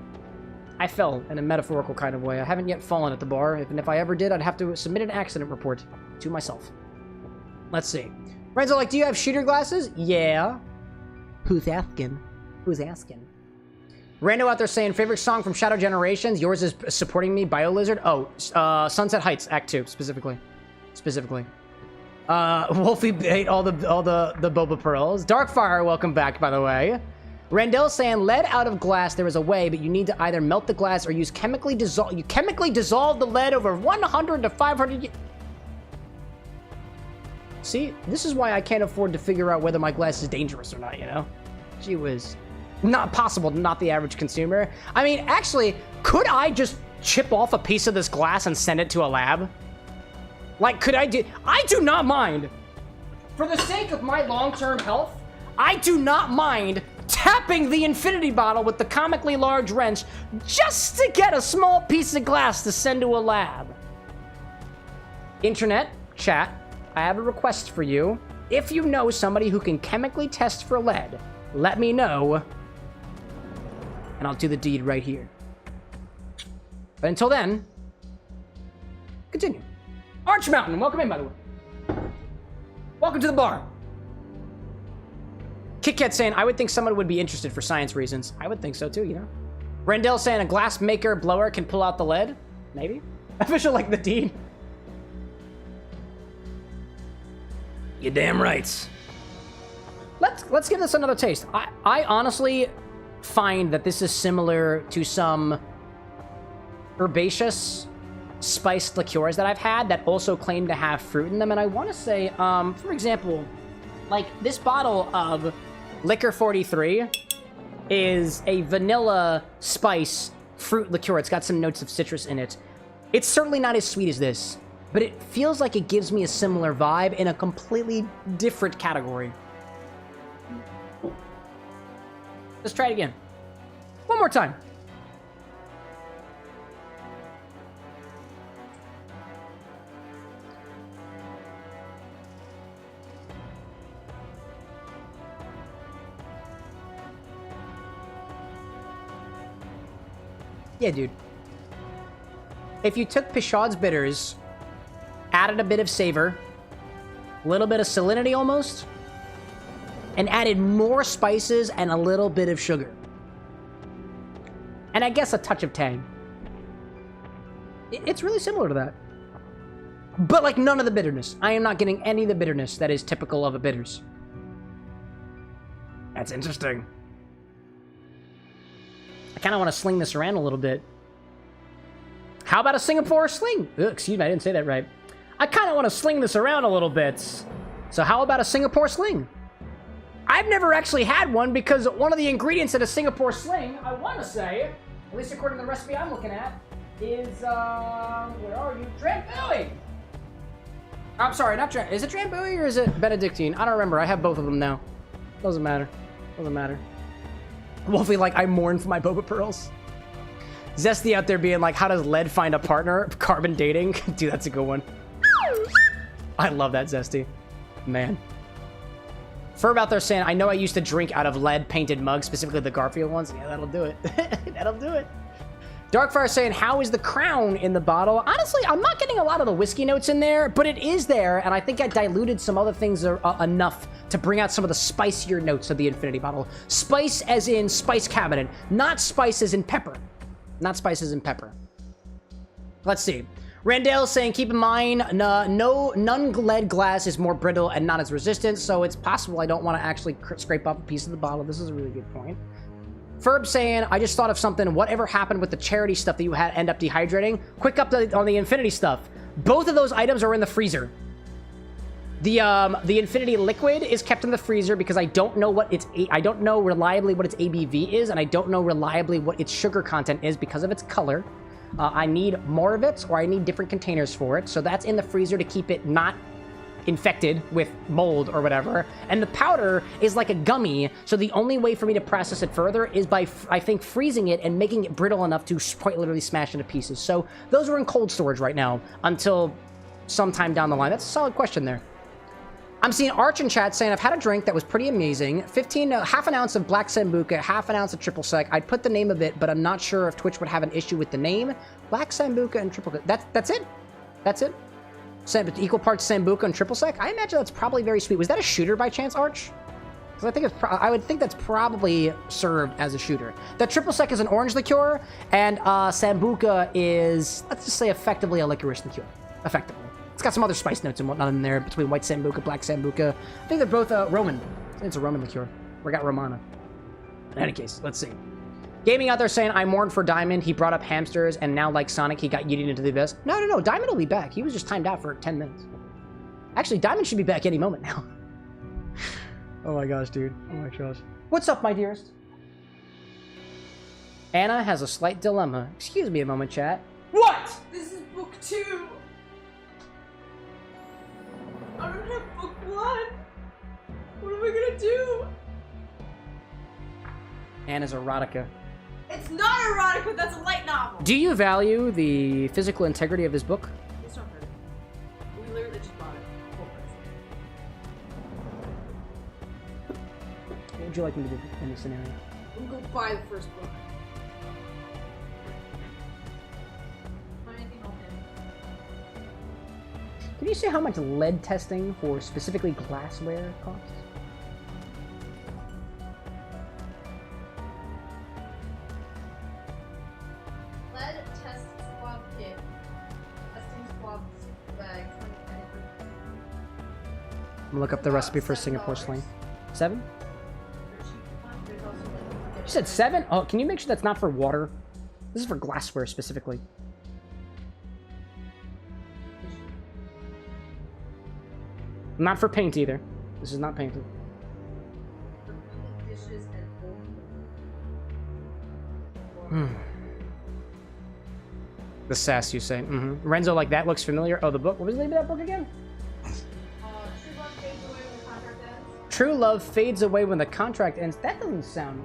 I fell in a metaphorical kind of way. I haven't yet fallen at the bar, and if I ever did, I'd have to submit an accident report to myself. Let's see. Renzo, like, do you have shooter glasses? Yeah. Who's asking? Who's asking? Rando out there saying, favorite song from Shadow Generations? Yours is Supporting Me, BioLizard? Oh, Sunset Heights, Act 2, specifically. Wolfie ate all the boba pearls. Darkfire, welcome back, by the way. Randall saying, lead out of glass, there is a way, but you need to either melt the glass or use chemically dissolve the lead over 100 to 500 See, this is why I can't afford to figure out whether my glass is dangerous or not, you know? Gee whiz. Not possible, not the average consumer. I mean, actually, could I just chip off a piece of this glass and send it to a lab? Like, could I do... I do not mind. For the sake of my long-term health, I do not mind tapping the infinity bottle with the comically large wrench just to get a small piece of glass to send to a lab. Internet, chat, I have a request for you. If you know somebody who can chemically test for lead, let me know, and I'll do the deed right here. But until then, continue. Arch Mountain, welcome in, by the way. Welcome to the bar. Kit Kat saying, I would think someone would be interested for science reasons. I would think so too, you know? Rendell saying a glass maker blower can pull out the lead? Maybe. Official like the deed. You damn right. Let's give this another taste. I honestly find that this is similar to some herbaceous spiced liqueurs that I've had that also claim to have fruit in them. And I want to say, for example, like this bottle of Liquor 43 is a vanilla spice fruit liqueur. It's got some notes of citrus in it. It's certainly not as sweet as this, but it feels like it gives me a similar vibe in a completely different category. Let's try it again. One more time. Yeah, dude. If you took Pichaud's bitters, added a bit of savor, a little bit of salinity almost, and added more spices and a little bit of sugar, and I guess a touch of tang, it's really similar to that. But like none of the bitterness. I am not getting any of the bitterness that is typical of a bitters. That's interesting. I kind of want to sling this around a little bit. How about a Singapore sling? Ugh, excuse me, I didn't say that right. I kind of want to sling this around a little bit. So how about a Singapore sling? I've never actually had one because one of the ingredients in a Singapore sling, I want to say, at least according to the recipe I'm looking at, is, where are you? Drambuie! I'm sorry, not Drambuie. Is it Drambuie or is it Benedictine? I don't remember. I have both of them now. Doesn't matter. Doesn't matter. Wolfie, like, I mourn for my boba pearls. Zesty out there being like, how does lead find a partner? Carbon dating? Dude, that's a good one. I love that, Zesty. Man. Ferb out there saying, I know I used to drink out of lead-painted mugs, specifically the Garfield ones. Yeah, that'll do it. That'll do it. Darkfire saying, how is the crown in the bottle? Honestly, I'm not getting a lot of the whiskey notes in there, but it is there, and I think I diluted some other things enough to bring out some of the spicier notes of the Infinity bottle. Spice as in spice cabinet, not spice as in pepper. Not spice as in pepper. Let's see. Randall saying, keep in mind, none lead glass is more brittle and not as resistant, so it's possible I don't want to actually scrape off a piece of the bottle. This is a really good point. Ferb saying, I just thought of something. Whatever happened with the charity stuff that you had end up dehydrating? Quick update on the Infinity stuff. Both of those items are in the freezer. The Infinity liquid is kept in the freezer because I don't know what I don't know reliably what its ABV is, and I don't know reliably what its sugar content is because of its color. I need more of it, or I need different containers for it. So that's in the freezer to keep it not infected with mold or whatever. And the powder is like a gummy, so the only way for me to process it further is by, I think, freezing it and making it brittle enough to quite literally smash into pieces. So those are in cold storage right now until sometime down the line. That's a solid question there. I'm seeing Arch in chat saying, I've had a drink that was pretty amazing. Half an ounce of Black Sambuca, half an ounce of Triple Sec. I'd put the name of it, but I'm not sure if Twitch would have an issue with the name. Black Sambuca and Triple Sec. That's it? That's it? Equal parts Sambuca and Triple Sec? I imagine that's probably very sweet. Was that a shooter by chance, Arch? Because I think I would think that's probably served as a shooter. That Triple Sec is an orange liqueur, and Sambuca is, let's just say, effectively a licorice liqueur. Effectively. It's got some other spice notes and whatnot in there between white Sambuca, black Sambuca. I think they're both Roman. I think it's a Roman liqueur. We got Romana. In any case, let's see. Gaming out there saying, I mourn for Diamond. He brought up hamsters, and now, like Sonic, he got yeeted into the abyss. No. Diamond will be back. He was just timed out for 10 minutes. Actually, Diamond should be back any moment now. Oh my gosh, dude. Oh my gosh. What's up, my dearest? Anna has a slight dilemma. Excuse me a moment, chat. What? This is book 2. I don't have book 1. What am I gonna do? Anna's erotica. It's not erotica, that's a light novel. Do you value the physical integrity of this book? It's not pretty. We literally just bought it. Full price. What would you like me to do in this scenario? I'm gonna go buy the first book. Can you say how much lead testing for specifically glassware costs? Lead test swab kit. Testing swab bag. I'm gonna look up the recipe for Singapore sling. 7? You said 7? Oh, can you make sure that's not for water? This is for glassware specifically. Not for paint either. This is not painted. The sass, you say. Renzo, like, that looks familiar. Oh, the book. What was the name of that book again? True Love Fades Away When the Contract Ends. That doesn't sound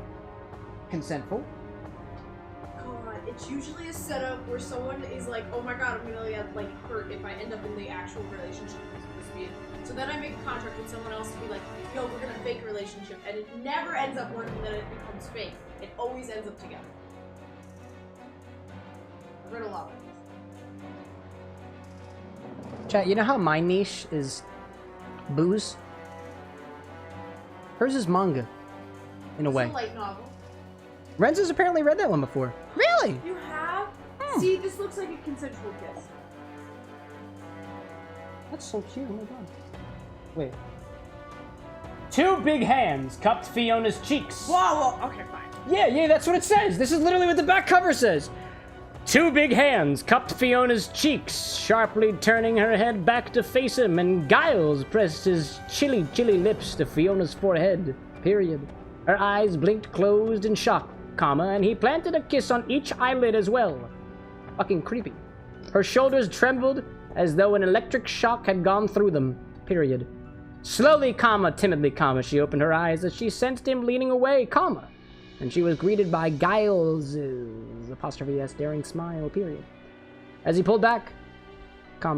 consentful. God, it's usually a setup where someone is like, oh my god, I'm gonna get, like, hurt if I end up in the actual relationship I'm supposed to be in. So then I make a contract with someone else to be like, yo, we're gonna fake a relationship, and it never ends up working, then it becomes fake. It always ends up together. I've read a lot of this. Chat, you know how my niche is booze? Hers is manga, in a way. It's a light novel. Renzo's apparently read that one before. Really? You have? See, this looks like a consensual kiss. That's so cute, oh my god. Wait. 2 big hands cupped Fiona's cheeks. Whoa, okay, fine. Yeah, that's what it says. This is literally what the back cover says. 2 big hands cupped Fiona's cheeks, sharply turning her head back to face him, and Giles pressed his chilly lips to Fiona's forehead, period. Her eyes blinked closed in shock, and he planted a kiss on each eyelid as well. Fucking creepy. Her shoulders trembled as though an electric shock had gone through them, period. Slowly, timidly, she opened her eyes as she sensed him leaning away, and she was greeted by Giles' apostrophe S daring smile, period. As he pulled back,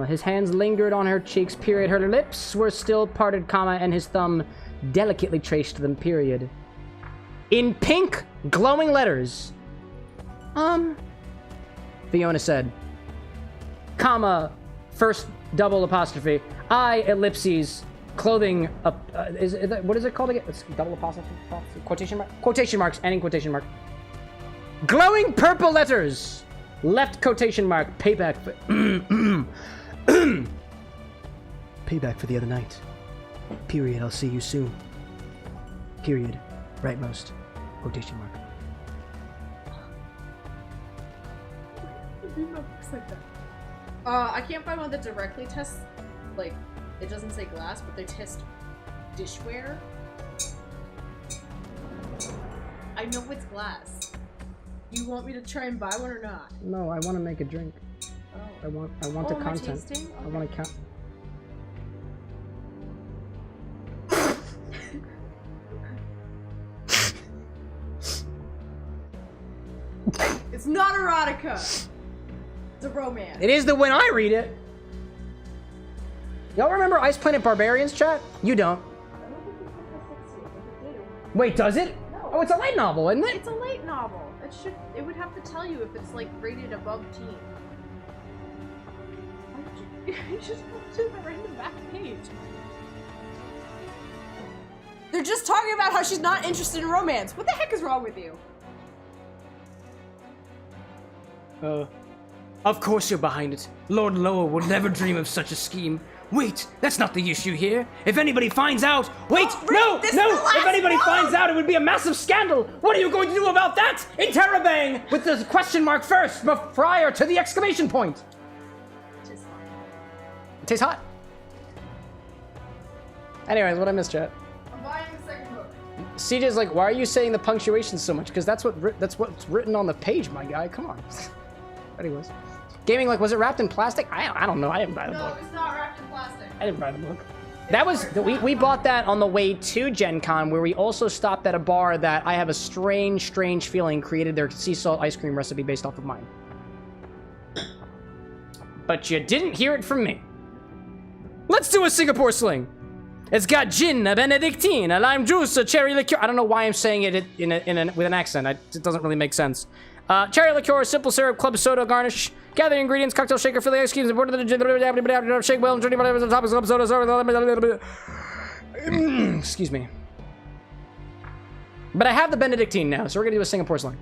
his hands lingered on her cheeks, period. Her lips were still parted, and his thumb delicately traced to them, period. In pink, glowing letters. Fiona said, comma, first double apostrophe, I, ellipses, clothing, what is it called again? It's double apostrophe, quotation mark? Quotation marks, ending quotation mark. Glowing purple letters, left quotation mark, payback for, payback for the other night. Period, I'll see you soon. Period, rightmost, quotation mark. I can't find one that directly tests, like, it doesn't say glass, but they test dishware. I know it's glass. You want me to try and buy one or not? No, I want to make a drink. Oh. I want the content. Tasting? Okay. I want to count. It's not erotica. It's a romance. It is when I read it. Y'all remember Ice Planet Barbarians, chat? You don't. I don't think it's like a 60, but it do. Wait, does it? No. Oh, it's a light novel, isn't it? It's a light novel. It would have to tell you if it's like rated above teen. You just go to the random back page. They're just talking about how she's not interested in romance. What the heck is wrong with you? Of course you're behind it. Lord Lower would never dream of such a scheme. Wait, that's not the issue here. If anybody finds out... Wait, no! If anybody finds out, it would be a massive scandal. What are you going to do about that? Interrobang! With the question mark first, but prior to the exclamation point. It tastes hot. Anyways, what I missed, chat? I'm buying the second book. CJ's like, why are you saying the punctuation so much? Because that's what's written on the page, my guy. Come on. Anyways. Gaming, like, was it wrapped in plastic? I don't know. I didn't buy the book. No, it's not wrapped in plastic. I didn't buy the book. That was, we bought that on the way to Gen Con, where we also stopped at a bar that I have a strange feeling created their sea salt ice cream recipe based off of mine. But you didn't hear it from me. Let's do a Singapore sling. It's got gin, a Benedictine, a lime juice, a cherry liqueur. I don't know why I'm saying it with an accent. It doesn't really make sense. Cherry liqueur, simple syrup, club soda, garnish. Gather ingredients, cocktail shaker, fill the ice cubes, and pour the shake well, and whatever the top is club soda. Excuse me. But I have the Benedictine now, so we're gonna do a Singapore sling.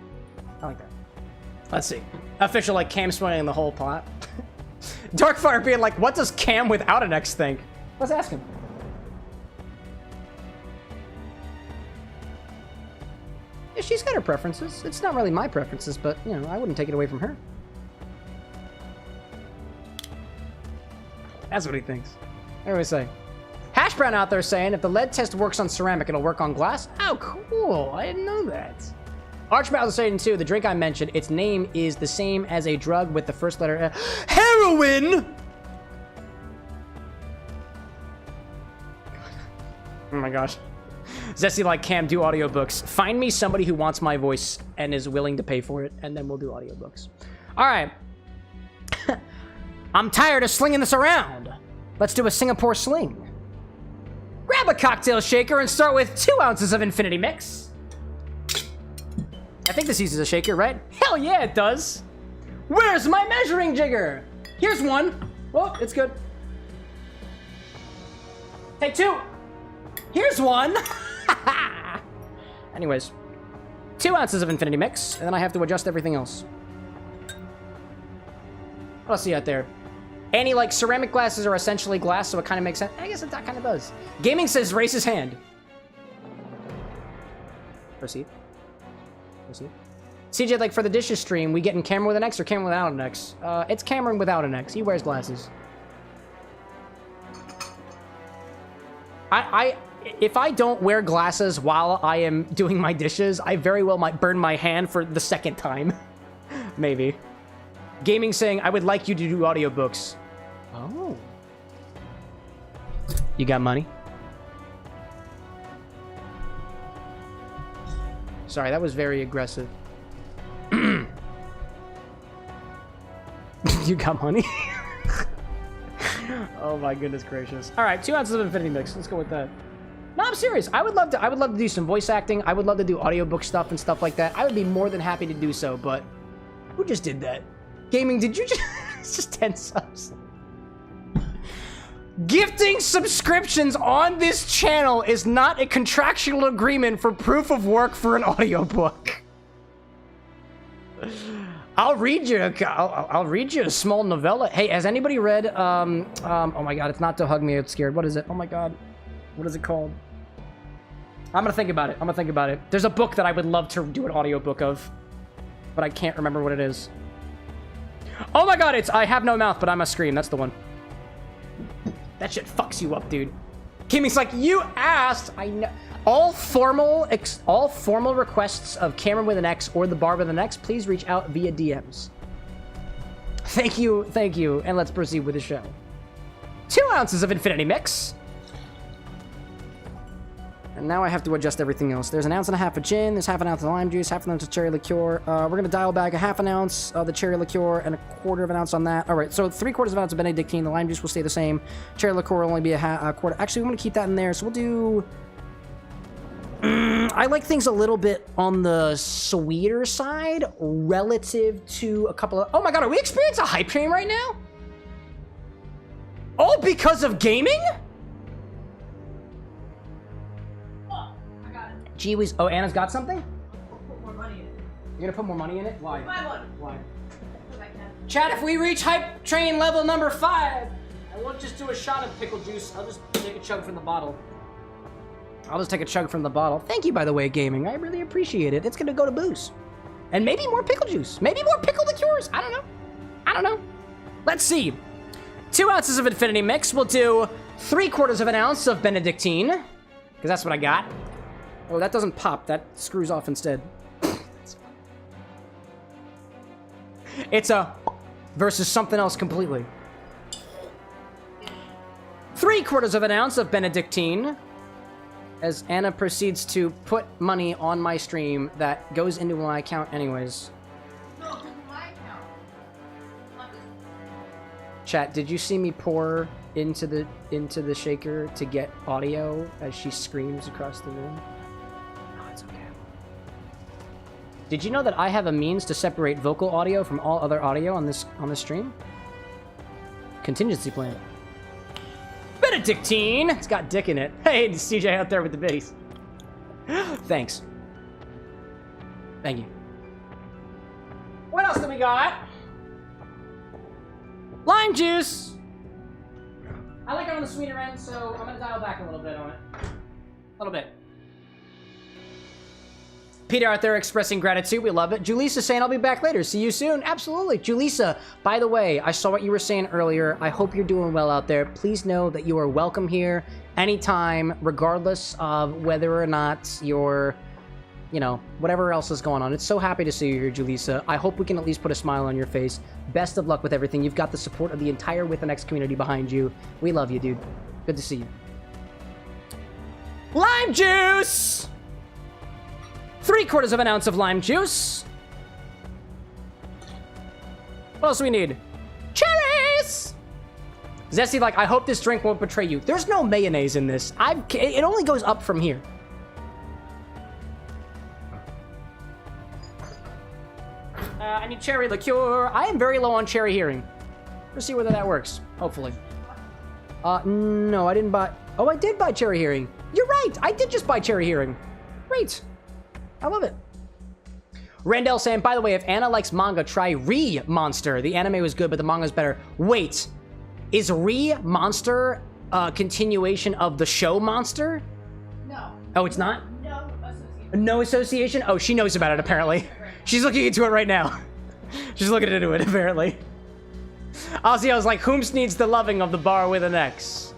I like that. Let's see. Official, like, Cam spoiling the whole plot. Darkfire being like, what does Cam without an X think? Let's ask him. Yeah, she's got her preferences. It's not really my preferences, but, you know, I wouldn't take it away from her. That's what he thinks. Anyway, say. Hash Brown out there saying, if the lead test works on ceramic, it'll work on glass? Oh, cool. I didn't know that. Archmouse is saying, too, the drink I mentioned, its name is the same as a drug with the first letter heroin! Oh my gosh. Zesty like Cam, do audiobooks. Find me somebody who wants my voice and is willing to pay for it, and then we'll do audiobooks. All right. I'm tired of slinging this around. Let's do a Singapore sling. Grab a cocktail shaker and start with 2 ounces of Infinity Mix. I think this uses a shaker, right? Hell yeah, it does. Where's my measuring jigger? Here's one. Oh, it's good. Take 2. Here's one. Anyways, 2 ounces of Infinity Mix, and then I have to adjust everything else. What else see out there? Any, like, ceramic glasses are essentially glass, so it kind of makes sense. I guess that kind of does. Gaming says raise his hand. Proceed. Proceed. CJ, like, for the dishes stream, we getting Cameron with an X or Cameron without an X? It's Cameron without an X. He wears glasses. If I don't wear glasses while I am doing my dishes, I very well might burn my hand for the second time. Maybe. Gaming saying, I would like you to do audiobooks. Oh. You got money? Sorry, that was very aggressive. You got money? Oh my goodness gracious. All right, 2 ounces of Infinity Mix. Let's go with that. No, I'm serious. I would love to do some voice acting. I would love to do audiobook stuff and stuff like that. I would be more than happy to do so, but who just did that? Gaming, did you just... It's just 10 subs. Gifting subscriptions on this channel is not a contractual agreement for proof of work for an audiobook. I'll read you a small novella. Hey, has anybody read oh my god, it's not To Hug Me, it's Scared. What is it? Oh my god. What is it called? I'm gonna think about it. There's a book that I would love to do an audiobook of, but I can't remember what it is. Oh my god, it's I Have No Mouth, But I Must Scream. That's the one. That shit fucks you up, dude. Kimmy's like, you asked. I know. All formal requests of Cameron with an X or the Bar with an X, please reach out via DMs. Thank you, and let's proceed with the show. 2 ounces of Infinity Mix. And now I have to adjust everything else. There's 1.5 ounces of gin, there's 1/2 ounce of lime juice, 1/2 ounce of cherry liqueur. We're gonna dial back 1/2 ounce of the cherry liqueur and 1/4 ounce on that. All right, so 3/4 ounce of Benedictine. The lime juice will stay the same. Cherry liqueur will only be a quarter. Actually, we want to keep that in there, so we'll do... I like things a little bit on the sweeter side relative to a couple of... Oh my god, are we experiencing a hype train right now? All because of gaming? Gee whiz. Oh, Anna's got something? I'll put more money in it. You're gonna put more money in it? Why? My money. Why? Because I can. Chat, if we reach hype train level number 5, I won't just do a shot of pickle juice. I'll just take a chug from the bottle. Thank you, by the way, gaming. I really appreciate it. It's gonna go to booze. And maybe more pickle juice. Maybe more pickle liqueurs. I don't know. Let's see. 2 ounces of Infinity Mix. We'll do 3/4 ounce of Benedictine. Because that's what I got. Oh, that doesn't pop. That screws off instead. It's a versus something else completely. 3/4 ounce of Benedictine. As Anna proceeds to put money on my stream that goes into my account anyways. No, this is my account. Not this. Chat, did you see me pour into the shaker to get audio as she screams across the room? No, it's okay. Did you know that I have a means to separate vocal audio from all other audio on this stream? Contingency plan. Benedictine! It's got dick in it. Hey, it's CJ out there with the biddies. Thanks. Thank you. What else do we got? Lime juice! I like it on the sweeter end, so I'm gonna dial back a little bit on it. A little bit. Peter out there expressing gratitude. We love it. Julissa saying, I'll be back later. See you soon. Absolutely. Julissa, by the way, I saw what you were saying earlier. I hope you're doing well out there. Please know that you are welcome here anytime, regardless of whether or not you're, you know, whatever else is going on. It's so happy to see you here, Julissa. I hope we can at least put a smile on your face. Best of luck with everything. You've got the support of the entire With an X community behind you. We love you, dude. Good to see you. Lime juice! 3/4 ounce of lime juice. What else do we need? Cherries! Zesty, like, I hope this drink won't betray you. There's no mayonnaise in this. It only goes up from here. I need cherry liqueur. I am very low on cherry hearing. Let's see whether that works. Hopefully. No, I didn't buy... Oh, I did buy cherry hearing. You're right. I did just buy cherry hearing. Great. I love it. Randall saying, by the way, if Anna likes manga, try Re-Monster. The anime was good, but the manga's better. Wait, is Re-Monster a continuation of the show Monster? No. Oh, it's not? No association. No association? Oh, she knows about it, apparently. She's looking into it right now. She's looking into it, apparently. Ozzy, I was like, whomst needs the loving of the bar with an X?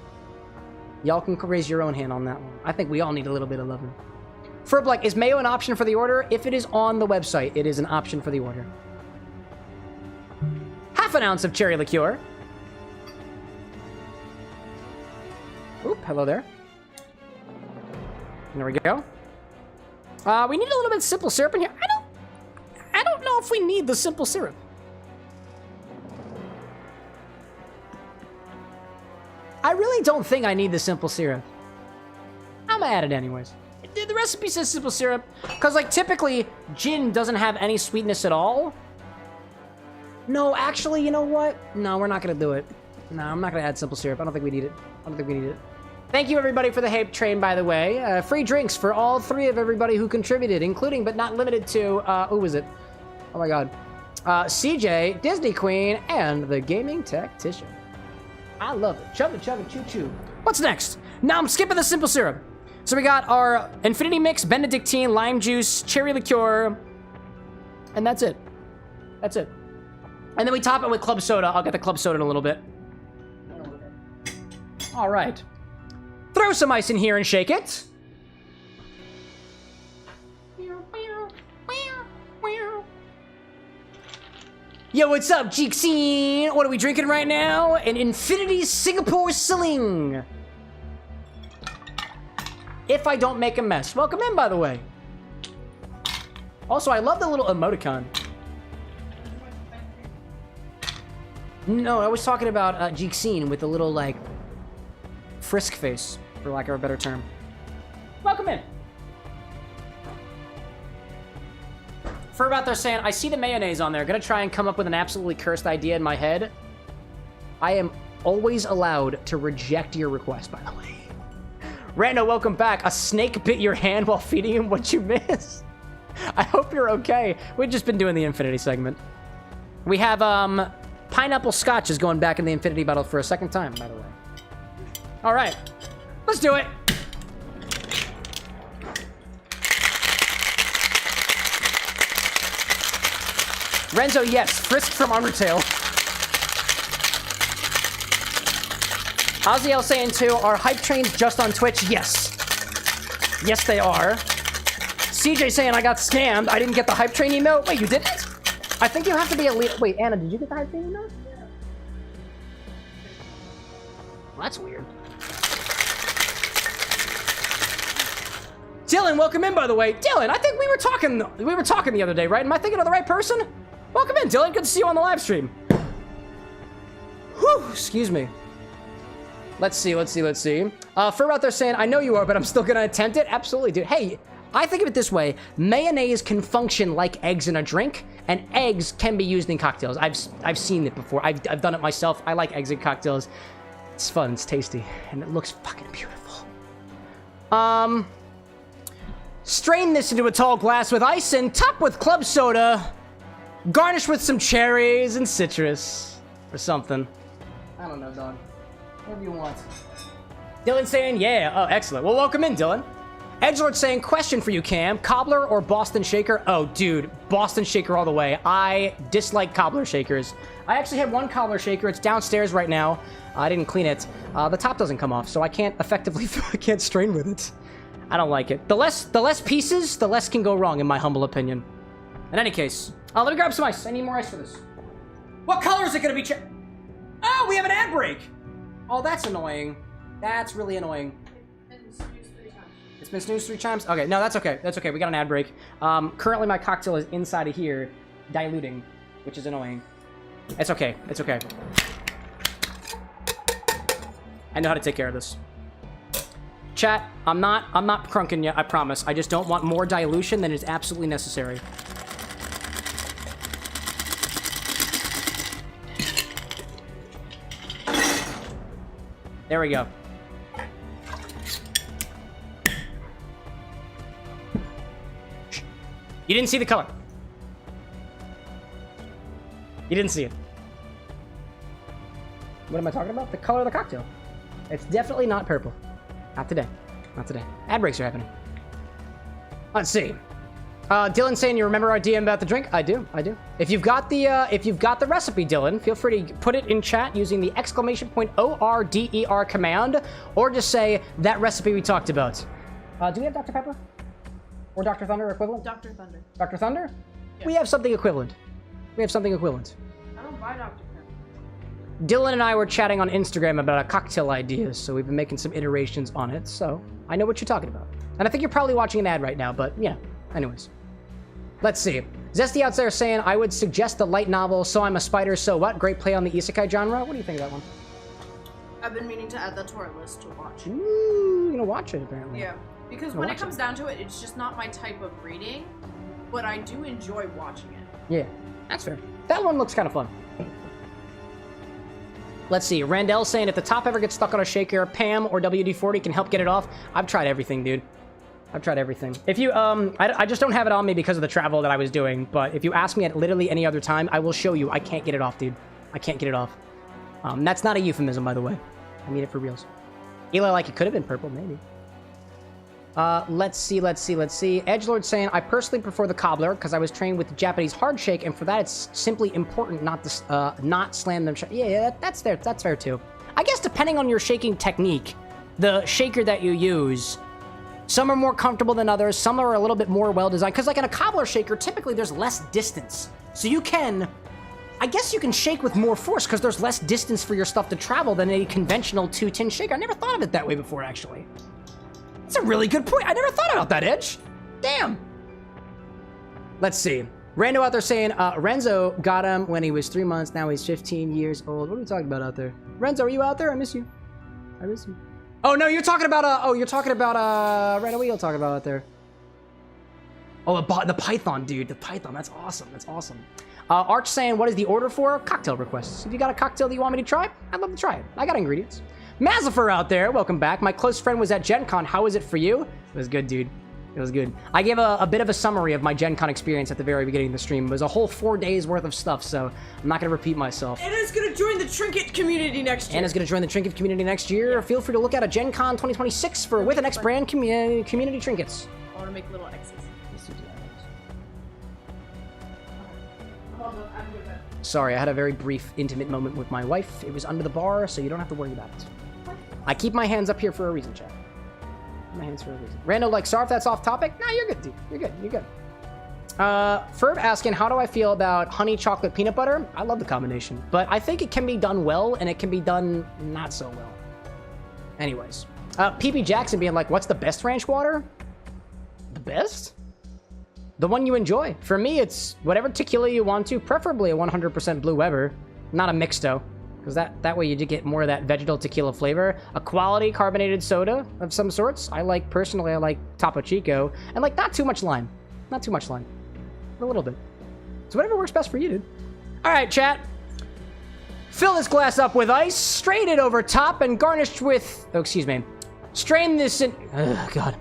Y'all can raise your own hand on that one. I think we all need a little bit of loving. Ferb, like, is mayo an option for the order? If it is on the website, it is an option for the order. 1/2 ounce of cherry liqueur. Oop, hello there. There we go. We need a little bit of simple syrup in here. I don't know if we need the simple syrup. I really don't think I need the simple syrup. I'm gonna add it anyways. The recipe says simple syrup, because like typically gin doesn't have any sweetness at all. No, actually, you know what? No, we're not gonna do it. No, I'm not gonna add simple syrup. I don't think we need it. I don't think we need it. Thank you everybody for the hype train, by the way. Free drinks for all 3 of everybody who contributed, including but not limited to, who was it? Oh my god. CJ, Disney Queen, and the Gaming Tactician. I love it. Chub it, choo choo. What's next? Now I'm skipping the simple syrup. So we got our Infinity Mix, Benedictine, Lime Juice, Cherry Liqueur, and that's it. That's it. And then we top it with Club Soda. I'll get the Club Soda in a little bit. All right. Throw some ice in here and shake it. Yo, what's up, Jeekseen? What are we drinking right now? An Infinity Singapore Sling. If I don't make a mess. Welcome in, by the way. Also, I love the little emoticon. No, I was talking about Jeekseen with the little, like, frisk face, for lack of a better term. Welcome in. Furbout, they're saying, I see the mayonnaise on there. Gonna try and come up with an absolutely cursed idea in my head. I am always allowed to reject your request, by the way. Rando, welcome back. A snake bit your hand while feeding him. What'd you miss? I hope you're okay. We've just been doing the Infinity segment. We have, pineapple scotch is going back in the Infinity bottle for a second time, by the way. All right, let's do it. Renzo, yes, Frisk from Undertale. Oziel saying too, are hype trains just on Twitch? Yes. Yes, they are. CJ saying I got scammed. I didn't get the hype train emote. Wait, you didn't? I think you have to be a leader. Wait, Anna, did you get the hype train emote? Yeah. Well, that's weird. Dylan, welcome in, by the way. Dylan, I think we were talking the other day, right? Am I thinking of the right person? Welcome in, Dylan. Good to see you on the live stream. Whew, excuse me. Let's see. Fur out there saying, I know you are, but I'm still gonna attempt it. Absolutely, dude. Hey, I think of it this way. Mayonnaise can function like eggs in a drink, and eggs can be used in cocktails. I've seen it before. I've done it myself. I like eggs in cocktails. It's fun, it's tasty, and it looks fucking beautiful. Strain this into a tall glass with ice and top with club soda. Garnish with some cherries and citrus. Or something. I don't know, dog. Whatever you want. Dylan saying, yeah. Oh, excellent. Well, welcome in, Dylan. Edgelord saying, question for you, Cam. Cobbler or Boston Shaker? Oh, dude. Boston Shaker all the way. I dislike cobbler shakers. I actually had one cobbler shaker. It's downstairs right now. I didn't clean it. The top doesn't come off, so I can't effectively... I can't strain with it. I don't like it. The less pieces, the less can go wrong, in my humble opinion. In any case, let me grab some ice. I need more ice for this. What color is it going to be? Oh, we have an ad break. Oh, that's annoying. That's really annoying. It's been snoozed 3 times? Okay, no, that's okay. That's okay. We got an ad break. Currently, my cocktail is inside of here, diluting, which is annoying. It's okay. It's okay. I know how to take care of this. Chat, I'm not crunking you, I promise. I just don't want more dilution than is absolutely necessary. There we go. You didn't see the color. You didn't see it. What am I talking about? The color of the cocktail. It's definitely not purple. Not today. Not today. Ad breaks are happening. Let's see. Dylan saying you remember our DM about the drink? I do. If you've got the recipe, Dylan, feel free to put it in chat using the !ORDER command, or just say that recipe we talked about. Do we have Dr. Pepper? Or Dr. Thunder equivalent? Dr. Thunder. Dr. Thunder? Yeah. We have something equivalent. I don't buy Dr. Pepper. Dylan and I were chatting on Instagram about a cocktail idea, so we've been making some iterations on it, so I know what you're talking about. And I think you're probably watching an ad right now, but yeah, anyways. Let's see. Zesty out there saying, I would suggest the light novel, So I'm a Spider, So What? Great play on the isekai genre. What do you think of that one? I've been meaning to add that to our list to watch. Ooh, you're gonna watch it, apparently. Yeah. Because when it comes down to it, it's just not my type of reading, but I do enjoy watching it. Yeah, that's fair. That one looks kind of fun. Let's see. Randell saying if the top ever gets stuck on a shaker, Pam or WD-40 can help get it off. I've tried everything, dude. I've tried everything. If you, I just don't have it on me because of the travel that I was doing, but if you ask me at literally any other time, I will show you. I can't get it off, dude. I can't get it off. That's not a euphemism, by the way. I mean it for reals. Eli, like, it could have been purple, maybe. Let's see. Edgelord saying, I personally prefer the cobbler because I was trained with the Japanese hard shake, and for that it's simply important not to not slam them. Yeah, that's fair. That's fair too. I guess depending on your shaking technique, the shaker that you use, some are more comfortable than others. Some are a little bit more well designed. Because like in a cobbler shaker, typically there's less distance, so you can. I guess you can shake with more force because there's less distance for your stuff to travel than a conventional 2-tin shaker. I never thought of it that way before, actually. That's a really good point. I never thought about that, Edge. Damn. Let's see. Rando out there saying, Renzo got him when he was 3 months. Now he's 15 years old. What are we talking about out there? Renzo, are you out there? I miss you. I miss you. Oh, no, you're talking about, Rando, what are you talking about out there? Oh, the Python, dude. The Python. That's awesome. That's awesome. Arch saying, what is the order for? Cocktail requests. If you got a cocktail that you want me to try, I'd love to try it. I got ingredients. Mazifer out there, welcome back. My close friend was at Gen Con. How was it for you? It was good, dude. It was good. I gave a bit of a summary of my Gen Con experience at the very beginning of the stream. It was a whole 4 days worth of stuff, so I'm not going to repeat myself. Anna's going to join the Trinket community next year. Anna's going to join the Trinket community next year. Feel free to look at a Gen Con 2026 for With an X brand community trinkets. I want to make little X's. Sorry, I had a very brief, intimate moment with my wife. It was under the bar, so you don't have to worry about it. I keep my hands up here for a reason, chat. My hands for a reason. Rando, like, sorry if that's off topic. Nah, you're good, dude. You're good. You're good. Ferb asking, how do I feel about honey chocolate peanut butter? I love the combination, but I think it can be done well, and it can be done not so well. Anyways. PP Jackson being like, what's the best ranch water? The best? The one you enjoy. For me, it's whatever tequila you want to, preferably a 100% Blue Weber, not a mixto, because that way you do get more of that vegetal tequila flavor. A quality carbonated soda of some sorts. Personally, I like Topo Chico, and like not too much lime. Not too much lime. A little bit. So whatever works best for you, dude. All right, chat. Fill this glass up with ice, strain it over top, and garnished with, strain this in, God.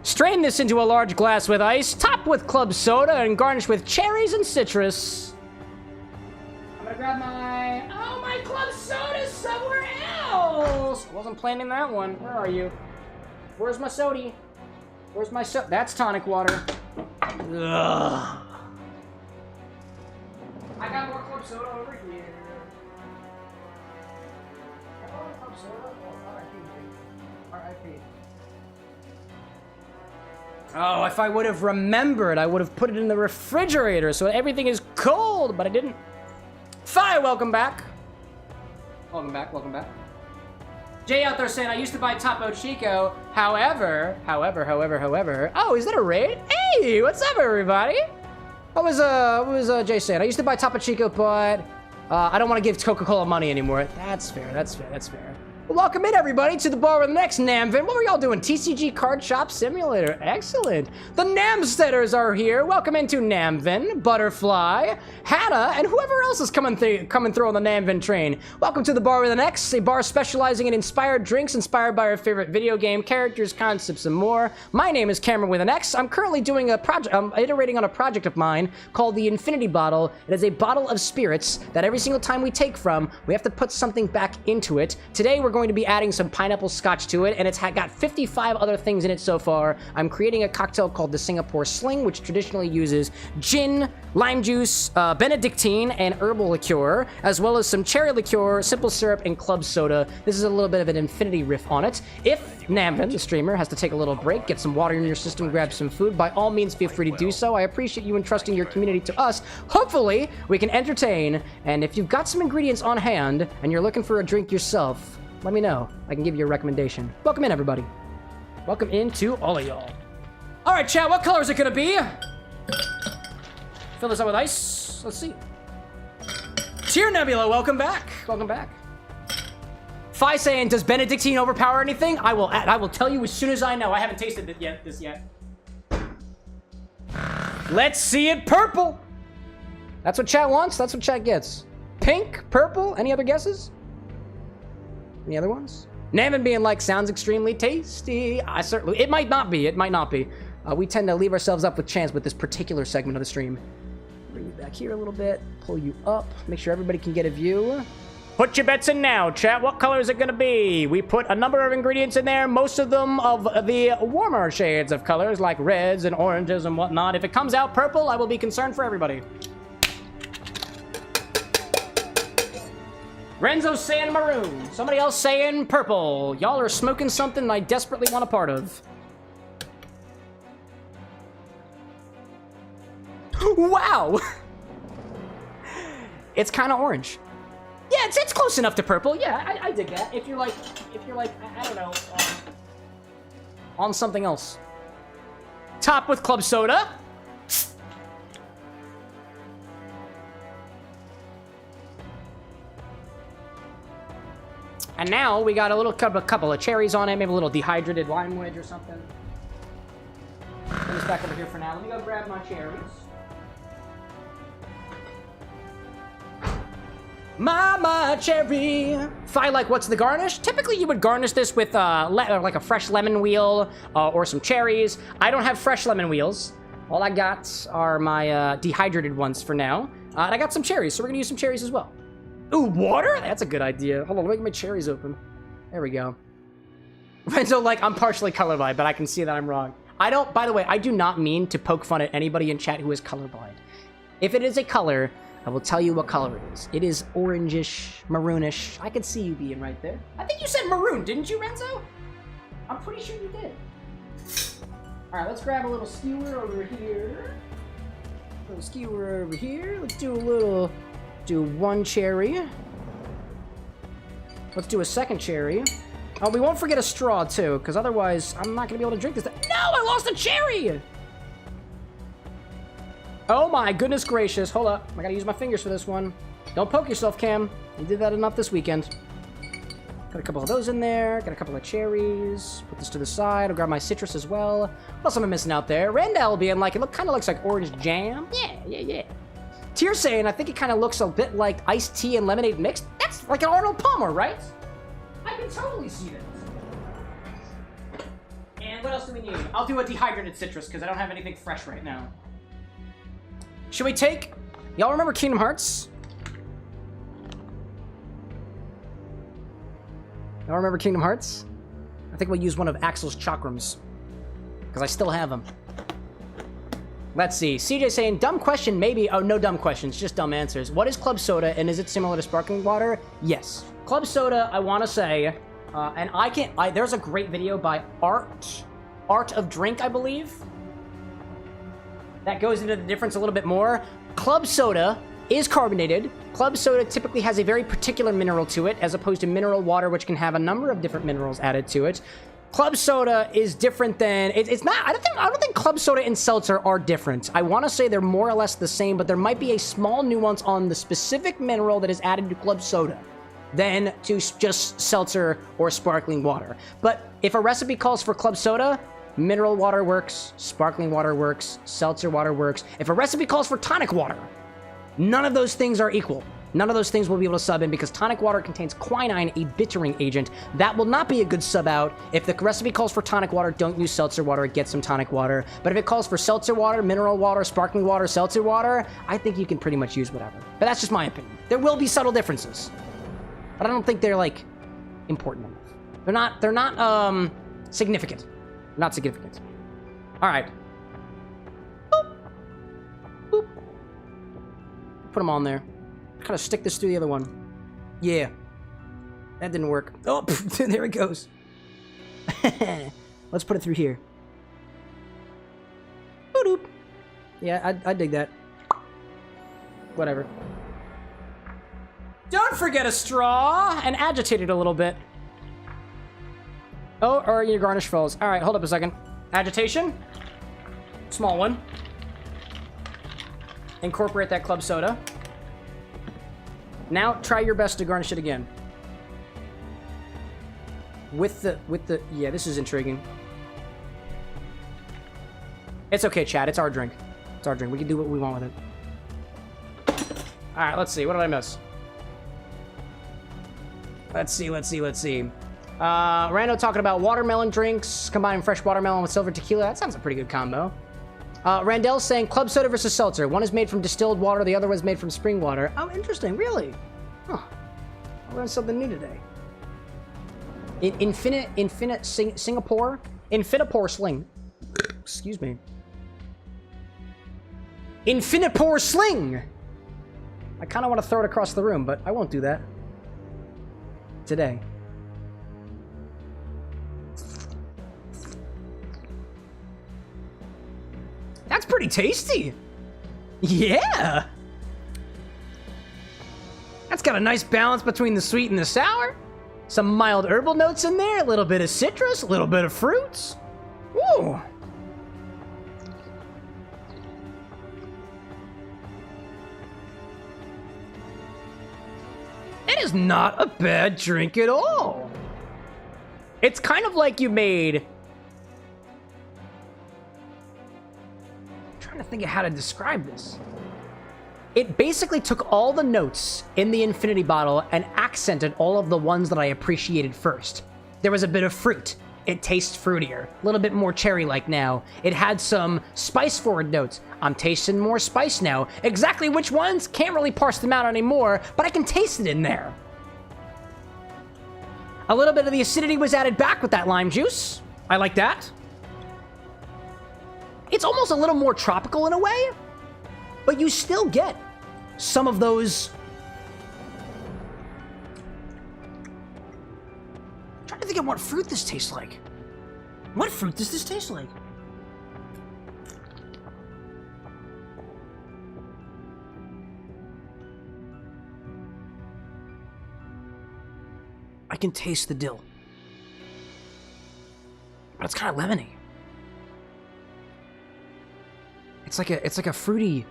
Strain this into a large glass with ice, top with club soda, and garnish with cherries and citrus. I'm gonna grab my club soda somewhere else. I wasn't planning that one. Where are you? Where's my sody? Where's my soda? That's tonic water. Ugh. I got more club soda over here. I got more club soda. Oh, R.I.P. Oh, if I would have remembered, I would have put it in the refrigerator so everything is cold, but I didn't. Fi, welcome back. Welcome back. Jay out there saying, I used to buy Topo Chico. However. Oh, is that a raid? Hey, what's up, everybody? What was Jay saying? I used to buy Topo Chico, but I don't want to give Coca-Cola money anymore. That's fair. Well, welcome in, everybody, to the bar with the next Namvin. What were y'all doing? TCG Card Shop Simulator. Excellent. The Namsteaders are here. Welcome into Namvin, Butterfly, Hannah, and whoever else is coming through on the Namvin train. Welcome to the bar with an X, a bar specializing in inspired drinks inspired by our favorite video game characters, concepts, and more. My name is CameroxnWithAnX. I'm currently doing a project. I'm iterating on a project of mine called the Infinity Bottle. It is a bottle of spirits that every single time we take from, we have to put something back into it. Today, we're going to be adding some pineapple scotch to it, and it's got 55 other things in it so far. I'm creating a cocktail called the Singapore Sling, which traditionally uses gin, lime juice, Benedictine, and herbal liqueur, as well as some cherry liqueur, simple syrup, and club soda. This is a little bit of an infinity riff on it. If Namvin, the streamer, has to take a little break, get some water in your system, grab some food, by all means feel free to do so. I appreciate you entrusting your community to us. Hopefully, we can entertain, and if you've got some ingredients on hand, and you're looking for a drink yourself, let me know. I can give you a recommendation. Welcome in, everybody. Welcome into all of y'all. All right, chat, what color is it gonna be? Fill this up with ice. Let's see. Tier Nebula, welcome back. Fi saying, does Benedictine overpower anything? I will tell you as soon as I know. I haven't tasted it yet. Let's see it purple. That's what chat wants. That's what chat gets. Pink, purple. Any other guesses? Any other ones? Navin being like, sounds extremely tasty. It might not be. It might not be. We tend to leave ourselves up with chance with this particular segment of the stream. Bring you back here a little bit. Pull you up. Make sure everybody can get a view. Put your bets in now, chat. What color is it going to be? We put a number of ingredients in there, most of them of the warmer shades of colors, like reds and oranges and whatnot. If it comes out purple, I will be concerned for everybody. Renzo's saying maroon. Somebody else saying purple. Y'all are smoking something I desperately want a part of. Wow! It's kind of orange. Yeah, it's close enough to purple. Yeah, I dig that. If you're like, I don't know, on something else. Top with club soda. And now we got a couple of cherries on it, maybe a little dehydrated lime wedge or something. Put this back over here for now. Let me go grab my cherries. Mama cherry. Fi like, what's the garnish? Typically, you would garnish this with like a fresh lemon wheel or some cherries. I don't have fresh lemon wheels. All I got are my dehydrated ones for now. And I got some cherries, so we're gonna use some cherries as well. Ooh, water? That's a good idea. Hold on, let me get my cherries open. There we go. So, like, I'm partially colorblind, but I can see that I'm wrong. By the way, I do not mean to poke fun at anybody in chat who is colorblind. If it is a color, I will tell you what color it is. It is orangish, maroonish. I can see you being right there. I think you said maroon, didn't you, Renzo? I'm pretty sure you did. All right, let's grab a little skewer over here. Little skewer over here. Let's do one cherry. Let's do a second cherry. Oh, we won't forget a straw, too, because otherwise I'm not going to be able to drink this. No, I lost a cherry! Oh my goodness gracious. Hold up. I gotta use my fingers for this one. Don't poke yourself, Cam. You did that enough this weekend. Got a couple of those in there. Got a couple of cherries. Put this to the side. I'll grab my citrus as well. What else am I missing out there? Randall being like, it kind of looks like orange jam. Yeah. Tier saying, I think it kind of looks a bit like iced tea and lemonade mixed. That's like an Arnold Palmer, right? I can totally see that. And what else do we need? I'll do a dehydrated citrus because I don't have anything fresh right now. Should we take... Y'all remember Kingdom Hearts? Y'all remember Kingdom Hearts? I think we'll use one of Axel's chakrams. Because I still have them. Let's see. CJ saying, dumb question, maybe. Oh, no dumb questions, just dumb answers. What is club soda, and is it similar to sparkling water? Yes. Club soda, I want to say, and there's a great video by Art of Drink, I believe. That goes into the difference a little bit more. Club soda is carbonated. Club soda typically has a very particular mineral to it, as opposed to mineral water, which can have a number of different minerals added to it. Club soda is different than... It's not... I don't think club soda and seltzer are different. I want to say they're more or less the same, but there might be a small nuance on the specific mineral that is added to club soda than to just seltzer or sparkling water. But if a recipe calls for club soda... Mineral water works, sparkling water works, seltzer water works. If a recipe calls for tonic water, none of those things are equal. None of those things will be able to sub in because tonic water contains quinine, a bittering agent. That will not be a good sub out. If the recipe calls for tonic water, don't use seltzer water, get some tonic water. But if it calls for seltzer water, mineral water, sparkling water, seltzer water, I think you can pretty much use whatever. But that's just my opinion. There will be subtle differences. But I don't think they're, like, important enough. They're not significant. Not significant. All right. Boop. Boop. Put them on there. Kind of stick this through the other one. Yeah. That didn't work. Oh, there it goes. Let's put it through here. Boop. Yeah, I dig that. Whatever. Don't forget a straw and agitate it a little bit. Oh, or your garnish falls. All right, hold up a second. Agitation. Small one. Incorporate that club soda. Now, try your best to garnish it again. With the yeah, this is intriguing. It's okay, Chad. It's our drink. It's our drink. We can do what we want with it. All right, let's see. What did I miss? Let's see. Rando talking about watermelon drinks, combining fresh watermelon with silver tequila. That sounds a pretty good combo. Randell's saying club soda versus seltzer. One is made from distilled water, the other was made from spring water. Oh, interesting. Really? Huh. I learned something new today. Singapore sling. Excuse me. Infinipore sling. I kind of want to throw it across the room, but I won't do that today. That's pretty tasty. Yeah. That's got a nice balance between the sweet and the sour. Some mild herbal notes in there, a little bit of citrus, a little bit of fruits. Ooh. It is not a bad drink at all. It's kind of like you made... I'm trying to think of how to describe this. It basically took all the notes in the infinity bottle and accented all of the ones that I appreciated first. There was a bit of fruit. It tastes fruitier, a little bit more cherry-like now. It had some spice-forward notes. I'm tasting more spice now. Exactly which ones? Can't really parse them out anymore, but I can taste it in there. A little bit of the acidity was added back with that lime juice. I like that. It's almost a little more tropical in a way, but you still get some of those... I'm trying to think of what fruit this tastes like. What fruit does this taste like? I can taste the dill. But it's kind of lemony. It's like a fruity,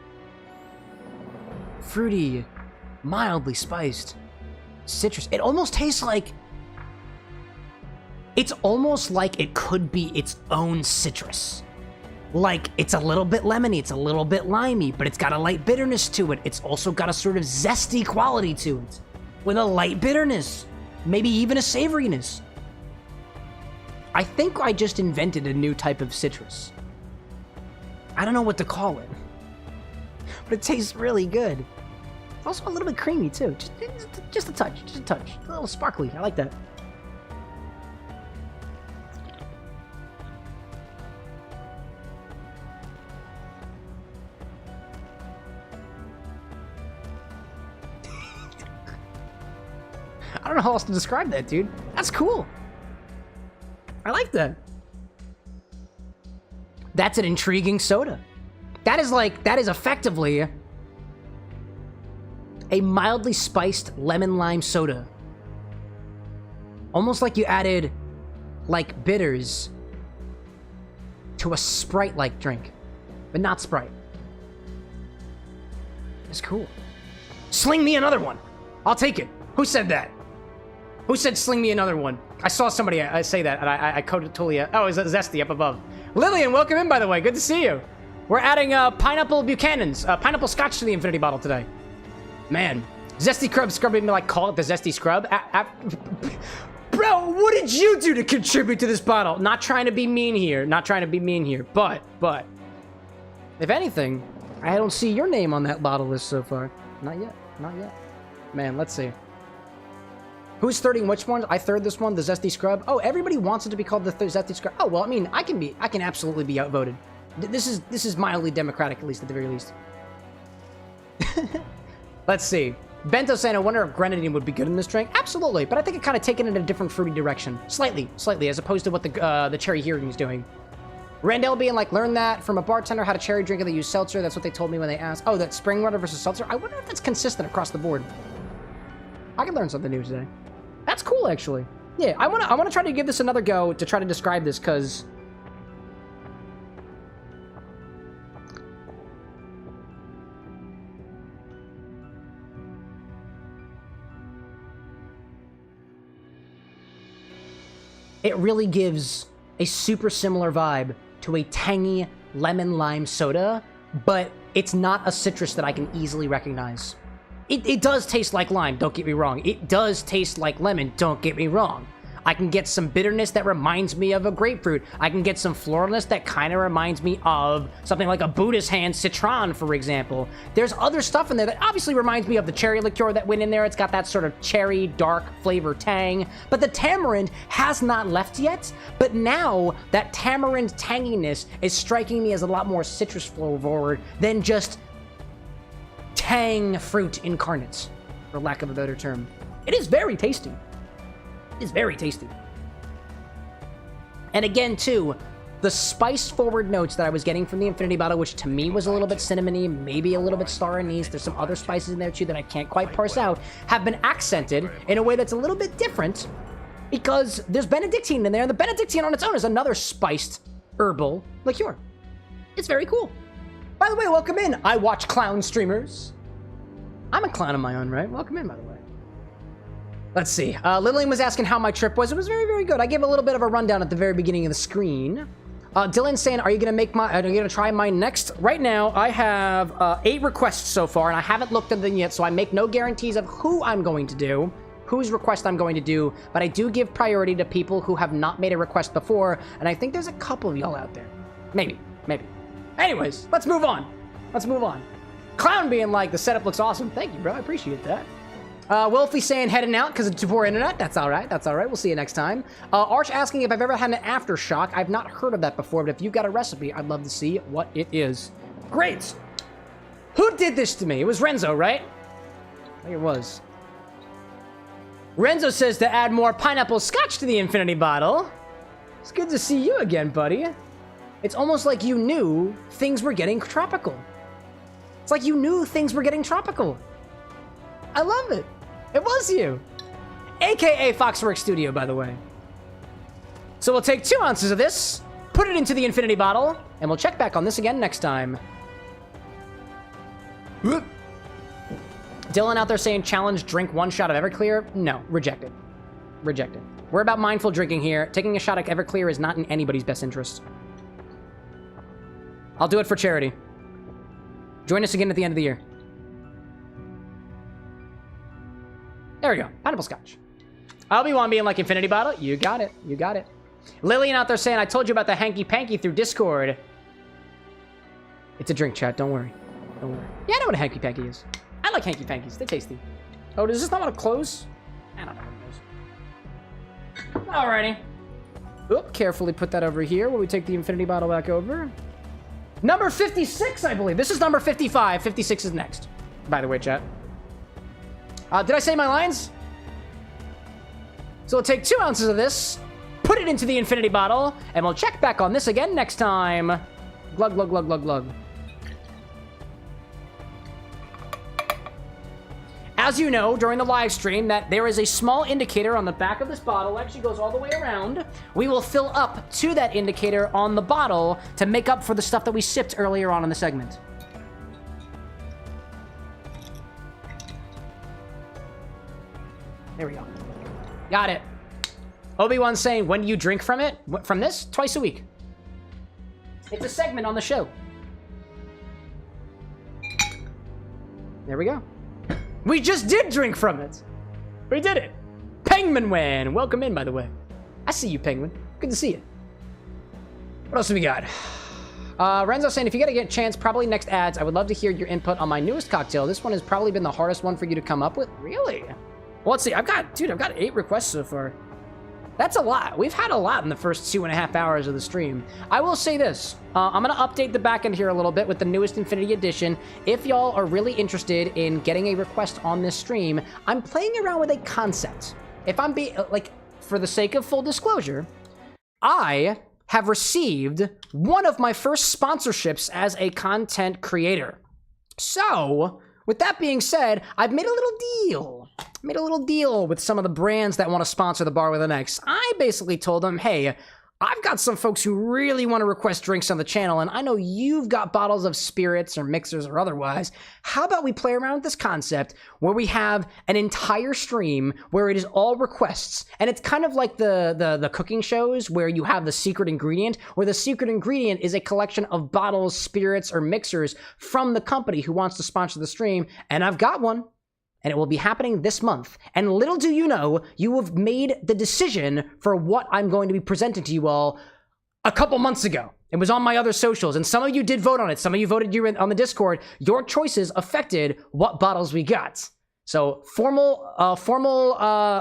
mildly spiced citrus. It almost tastes like... It's almost like it could be its own citrus. Like, it's a little bit lemony, it's a little bit limey, but it's got a light bitterness to it. It's also got a sort of zesty quality to it, with a light bitterness, maybe even a savoriness. I think I just invented a new type of citrus. I don't know what to call it, but it tastes really good. It's also a little bit creamy too, just a touch, a little sparkly. I like that. I don't know how else to describe that, dude. That's cool. I like that. That's an intriguing soda. That is effectively a mildly spiced lemon lime soda. Almost like you added, like, bitters to a Sprite-like drink, but not Sprite. It's cool. Sling me another one. I'll take it. Who said that? Who said sling me another one? I saw somebody say that, and I totally... Oh, is that Zesty up above? Lillian, welcome in, by the way. Good to see you. We're adding pineapple Buchanan's, pineapple scotch to the infinity bottle today. Man, Zesty Scrub made me like call it the Zesty Scrub. Bro, what did you do to contribute to this bottle? Not trying to be mean here. But, if anything, I don't see your name on that bottle list so far. Not yet. Man, let's see. Who's thirding which one? I third this one, the Zesty Scrub. Oh, everybody wants it to be called the Zesty Scrub. Oh, well, I mean, I can absolutely be outvoted. This is mildly democratic, at least at the very least. Let's see. Bento saying, I wonder if grenadine would be good in this drink. Absolutely, but I think it kind of taken it in a different fruity direction. Slightly, as opposed to what the cherry hearing is doing. Randall being like, learn that from a bartender how to cherry drink and they use seltzer. That's what they told me when they asked. Oh, that's spring water versus seltzer? I wonder if that's consistent across the board. I can learn something new today. That's cool, actually. Yeah, I wanna try to give this another go to try to describe this, because... it really gives a super similar vibe to a tangy lemon lime soda, but it's not a citrus that I can easily recognize. It does taste like lime, don't get me wrong. It does taste like lemon, don't get me wrong. I can get some bitterness that reminds me of a grapefruit. I can get some floralness that kind of reminds me of something like a Buddha's hand citron, for example. There's other stuff in there that obviously reminds me of the cherry liqueur that went in there. It's got that sort of cherry, dark flavor tang. But the tamarind has not left yet. But now that tamarind tanginess is striking me as a lot more citrus forward than just tang fruit incarnate, for lack of a better term. It is very tasty. Is very tasty. And again, too, the spice-forward notes that I was getting from the Infinity Bottle, which to me was a little bit cinnamony, maybe a little bit star anise, there's some other spices in there, too, that I can't quite parse out, have been accented in a way that's a little bit different because there's Benedictine in there, and the Benedictine on its own is another spiced herbal liqueur. It's very cool. By the way, welcome in. I watch clown streamers. I'm a clown of my own right. Welcome in, by the way. Let's see. Lillian was asking how my trip was. It was very, very good. I gave a little bit of a rundown at the very beginning of the screen. Dylan's saying, are you going to try mine next? Right now, I have 8 requests so far, and I haven't looked at them yet, so I make no guarantees of who I'm going to do, whose request I'm going to do, but I do give priority to people who have not made a request before, and I think there's a couple of y'all out there. Maybe. Anyways, let's move on. Clown being like, the setup looks awesome. Thank you, bro. I appreciate that. Wolfie saying heading out because of too poor internet. That's all right. We'll see you next time. Arch asking if I've ever had an aftershock. I've not heard of that before, but if you've got a recipe, I'd love to see what it is. Great. Who did this to me? It was Renzo, right? I think it was. Renzo says to add more pineapple scotch to the Infinity Bottle. It's good to see you again, buddy. It's almost like you knew things were getting tropical. It's like you knew things were getting tropical. I love it. It was you. AKA Foxworks Studio, by the way. So we'll take 2 ounces of this, put it into the Infinity Bottle, and we'll check back on this again next time. Whoop. Dylan out there saying, challenge, drink 1 shot of Everclear. No, rejected. Rejected. We're about mindful drinking here. Taking a shot of Everclear is not in anybody's best interest. I'll do it for charity. Join us again at the end of the year. There we go. Pineapple scotch. Obi-Wan being like Infinity Bottle. You got it. Lillian out there saying, I told you about the hanky-panky through Discord. It's a drink, chat. Don't worry. Yeah, I know what a hanky-panky is. I like hanky-pankies. They're tasty. Oh, does this not want to close? I don't know what it is. Alrighty. Oop, carefully put that over here while we take the Infinity Bottle back over. Number 56, I believe. This is number 55. 56 is next. By the way, chat. Did I say my lines? So we'll take 2 ounces of this, put it into the Infinity Bottle, and we'll check back on this again next time. Glug, glug, glug, glug, glug. As you know, during the live stream, that there is a small indicator on the back of this bottle. It actually goes all the way around. We will fill up to that indicator on the bottle to make up for the stuff that we sipped earlier on in the segment. There we go. Got it. Obi-Wan's saying, when do you drink from it? From this? Twice a week. It's a segment on the show. There we go. We just did drink from it. We did it. Penguin Wan. Welcome in, by the way. I see you, Penguin. Good to see you. What else do we got? Renzo saying, if you get a chance, probably next ads, I would love to hear your input on my newest cocktail. This one has probably been the hardest one for you to come up with. Really? Well, let's see. I've got 8 requests so far. That's a lot. We've had a lot in the first 2.5 hours of the stream. I will say this. I'm going to update the back end here a little bit with the newest Infinity Edition. If y'all are really interested in getting a request on this stream, I'm playing around with a concept. If I'm for the sake of full disclosure, I have received one of my first sponsorships as a content creator. So, with that being said, I've made a little deal. With some of the brands that want to sponsor the Bar with an X. I basically told them, hey, I've got some folks who really want to request drinks on the channel, and I know you've got bottles of spirits or mixers or otherwise. How about we play around with this concept where we have an entire stream where it is all requests, and it's kind of like the cooking shows where you have the secret ingredient, where the secret ingredient is a collection of bottles, spirits, or mixers from the company who wants to sponsor the stream, and I've got one. And it will be happening this month. And little do you know, you have made the decision for what I'm going to be presenting to you all a couple months ago. It was on my other socials, and some of you did vote on it. Some of you voted on the Discord. Your choices affected what bottles we got. So formal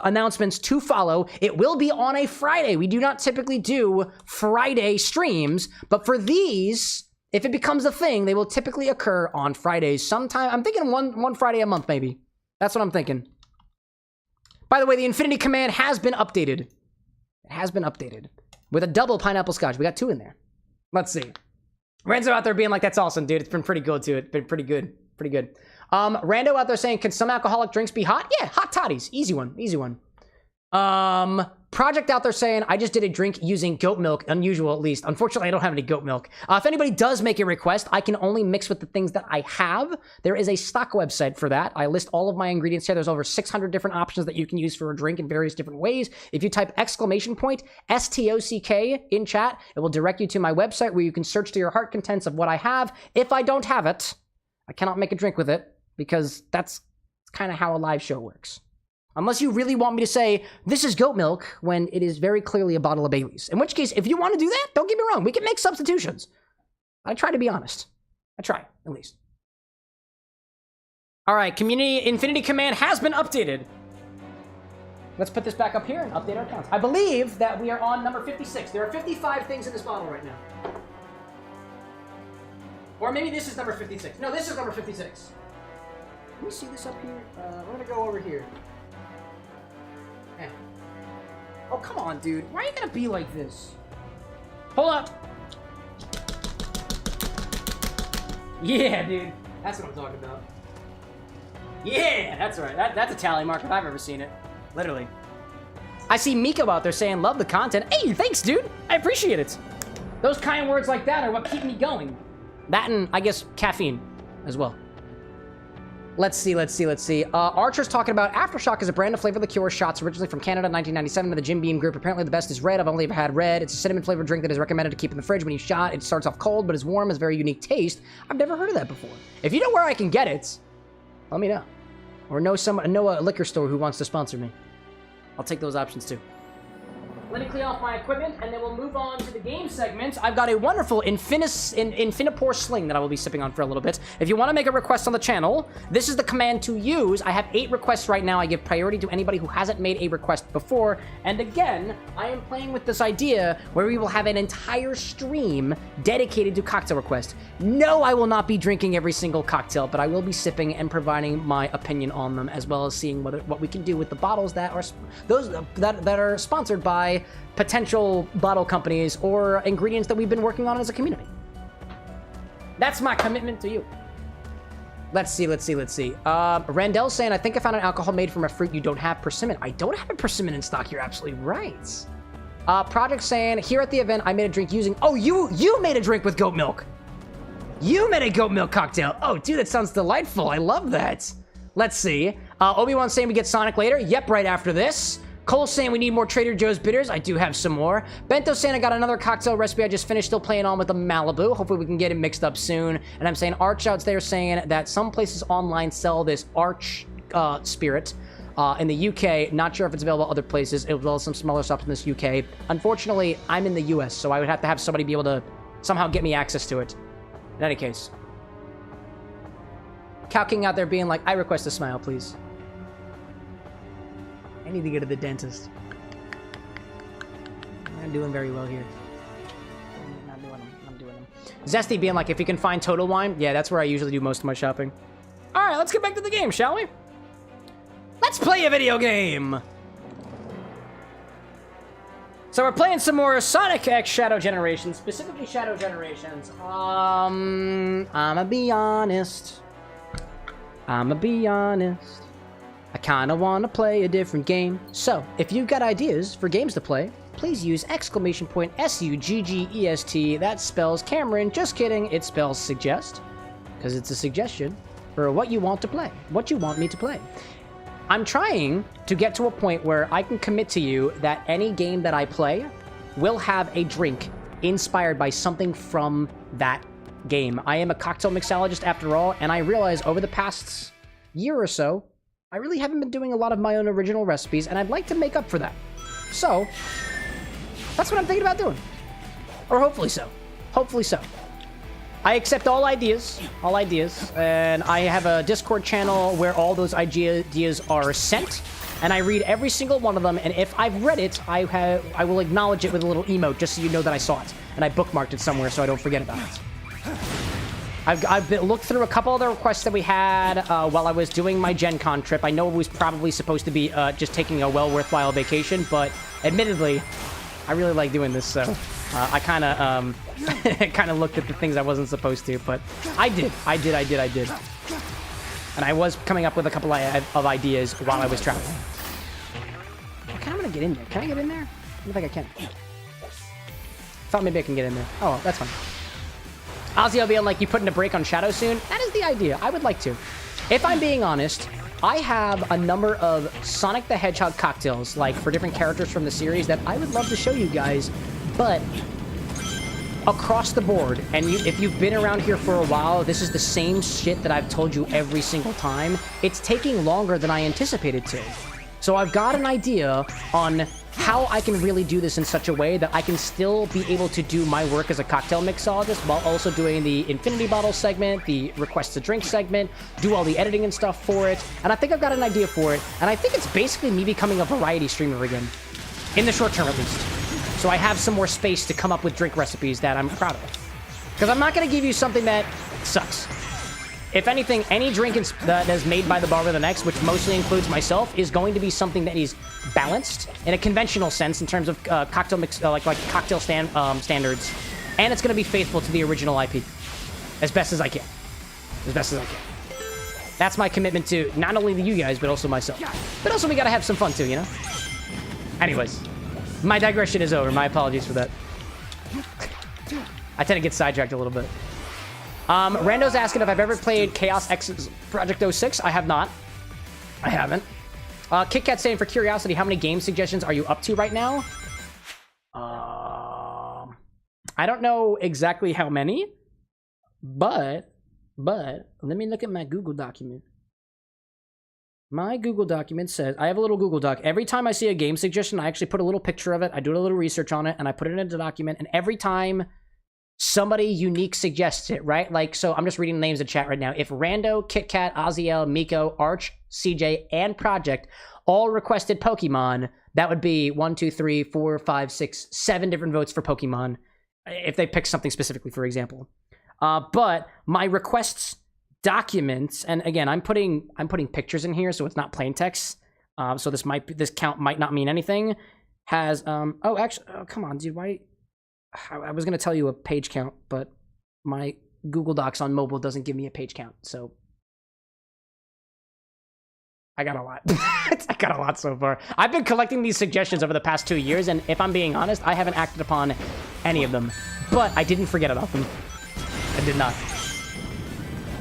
announcements to follow. It will be on a Friday. We do not typically do Friday streams, but for these, if it becomes a thing, they will typically occur on Fridays sometime. I'm thinking one Friday a month, maybe. That's what I'm thinking. By the way, the Infinity Command has been updated. It has been updated. With a double pineapple scotch. We got 2 in there. Let's see. Renzo out there being like, that's awesome, dude. It's been pretty good, too. It's been pretty good. Pretty good. Rando out there saying, can some alcoholic drinks be hot? Yeah, hot toddies. Easy one. Easy one. Project out there saying, I just did a drink using goat milk. Unusual, at least. Unfortunately, I don't have any goat milk. If anybody does make a request, I can only mix with the things that I have. There is a stock website for that. I list all of my ingredients here. There's over 600 different options that you can use for a drink in various different ways. If you type !STOCK in chat, it will direct you to my website where you can search to your heart contents of what I have. If I don't have it, I cannot make a drink with it because that's kind of how a live show works. Unless you really want me to say, this is goat milk, when it is very clearly a bottle of Bailey's. In which case, if you want to do that, don't get me wrong. We can make substitutions. I try to be honest. I try, at least. All right, Community Infinity Command has been updated. Let's put this back up here and update our counts. I believe that we are on number 56. There are 55 things in this bottle right now. Or maybe this is number 56. No, this is number 56. Let me see this up here. We're going to go over here. Oh, come on, dude. Why are you gonna be like this? Hold up. Yeah, dude. That's what I'm talking about. Yeah, that's right. That's a tally mark if I've ever seen it. Literally. I see Miko out there saying, love the content. Hey, thanks, dude. I appreciate it. Those kind words like that are what keep me going. That and, I guess, caffeine as well. Let's see. Archer's talking about Aftershock is a brand of flavored liqueur shots originally from Canada, 1997, by the Jim Beam Group. Apparently the best is red. I've only ever had red. It's a cinnamon-flavored drink that is recommended to keep in the fridge when you shot. It starts off cold, but is warm, has a very unique taste. I've never heard of that before. If you know where I can get it, let me know. Or know a liquor store who wants to sponsor me. I'll take those options too. Let me clean off my equipment, and then we'll move on to the game segment. I've got a wonderful Infinipore sling that I will be sipping on for a little bit. If you want to make a request on the channel, this is the command to use. I have 8 requests right now. I give priority to anybody who hasn't made a request before. And again, I am playing with this idea where we will have an entire stream dedicated to cocktail requests. No, I will not be drinking every single cocktail, but I will be sipping and providing my opinion on them, as well as seeing what we can do with the bottles that are that are sponsored by potential bottle companies or ingredients that we've been working on as a community. That's my commitment to you. Let's see. Randell's saying, I think I found an alcohol made from a fruit you don't have, persimmon. I don't have a persimmon in stock. You're absolutely right. Project saying, here at the event, I made a drink using... Oh, you made a drink with goat milk. You made a goat milk cocktail. Oh, dude, that sounds delightful. I love that. Let's see. Obi-Wan saying we get Sonic later. Yep, right after this. Cole saying we need more Trader Joe's bitters. I do have some more. Bento saying I got another cocktail recipe I just finished, still playing on with the Malibu. Hopefully we can get it mixed up soon. And I'm saying Arch out there saying that some places online sell this Arch spirit in the UK. Not sure if it's available other places, as well as some smaller shops in this UK. Unfortunately, I'm in the US, so I would have to have somebody be able to somehow get me access to it. In any case. Cow King out there being like, I request a smile, please. I need to go to the dentist. I'm not doing very well here. I'm doing them. Zesty being like, if you can find Total Wine, yeah, that's where I usually do most of my shopping. All right, let's get back to the game, shall we? Let's play a video game. So we're playing some more Sonic X Shadow Generations, specifically Shadow Generations. I'ma be honest. I kinda wanna play a different game. So, if you've got ideas for games to play, please use !SUGGEST. That spells Cameron. Just kidding. It spells suggest. Because it's a suggestion for what you want to play. What you want me to play. I'm trying to get to a point where I can commit to you that any game that I play will have a drink inspired by something from that game. I am a cocktail mixologist after all, and I realize over the past year or so, I really haven't been doing a lot of my own original recipes, and I'd like to make up for that. So, that's what I'm thinking about doing. Or hopefully so. Hopefully so. I accept all ideas, and I have a Discord channel where all those ideas are sent, and I read every single one of them, and if I've read it, I will acknowledge it with a little emote, just so you know that I saw it, and I bookmarked it somewhere so I don't forget about it. I've looked through a couple of the requests that we had while I was doing my Gen Con trip. I know it was probably supposed to be just taking a worthwhile vacation, but admittedly, I really like doing this, so I kind of looked at the things I wasn't supposed to, but I did. And I was coming up with a couple of ideas while I was traveling. I kind of want to get in there. Can I get in there? I don't think I can. Thought maybe I can get in there. Oh, that's fine. Ozzy will be like, you putting a break on Shadow soon? That is the idea. I would like to. If I'm being honest, I have a number of Sonic the Hedgehog cocktails, like for different characters from the series, that I would love to show you guys, but across the board, and if you've been around here for a while, this is the same shit that I've told you every single time. It's taking longer than I anticipated to. So I've got an idea on how I can really do this in such a way that I can still be able to do my work as a cocktail mixologist while also doing the Infinity Bottle segment, the Request to Drink segment, do all the editing and stuff for it. And I think I've got an idea for it. And I think it's basically me becoming a variety streamer again. In the short term, at least. So I have some more space to come up with drink recipes that I'm proud of. Because I'm not going to give you something that sucks. If anything, any drink that is made by the Bar with an X, which mostly includes myself, is going to be something that is balanced in a conventional sense in terms of cocktail mix, like cocktail standards, and it's going to be faithful to the original IP as best as I can. As best as I can. That's my commitment to not only you guys, but also myself. But also, we got to have some fun too, you know. Anyways, my digression is over. My apologies for that. I tend to get sidetracked a little bit. Rando's asking if I've ever played Chaos X's Project 06. I have not. I haven't. KitKat saying, for curiosity, how many game suggestions are you up to right now? I don't know exactly how many, but let me look at my Google document. My Google document says, I have a little Google Doc. Every time I see a game suggestion, I actually put a little picture of it. I do a little research on it, and I put it in a document, and every time somebody unique suggests it, right? Like, so I'm just reading the names in chat right now. If Rando, KitKat, Oziel, Miko, Arch, CJ, and Project all requested Pokemon, that would be 1, 2, 3, 4, 5, 6, 7 different votes for Pokemon, if they pick something specifically, for example. But my requests documents, and again, I'm putting pictures in here, so it's not plain text. So this count might not mean anything. Has come on, dude, why? I was going to tell you a page count, but my Google Docs on mobile doesn't give me a page count, so I got a lot. I got a lot so far. I've been collecting these suggestions over the past 2 years, and if I'm being honest, I haven't acted upon any of them, but I didn't forget about them. I did not.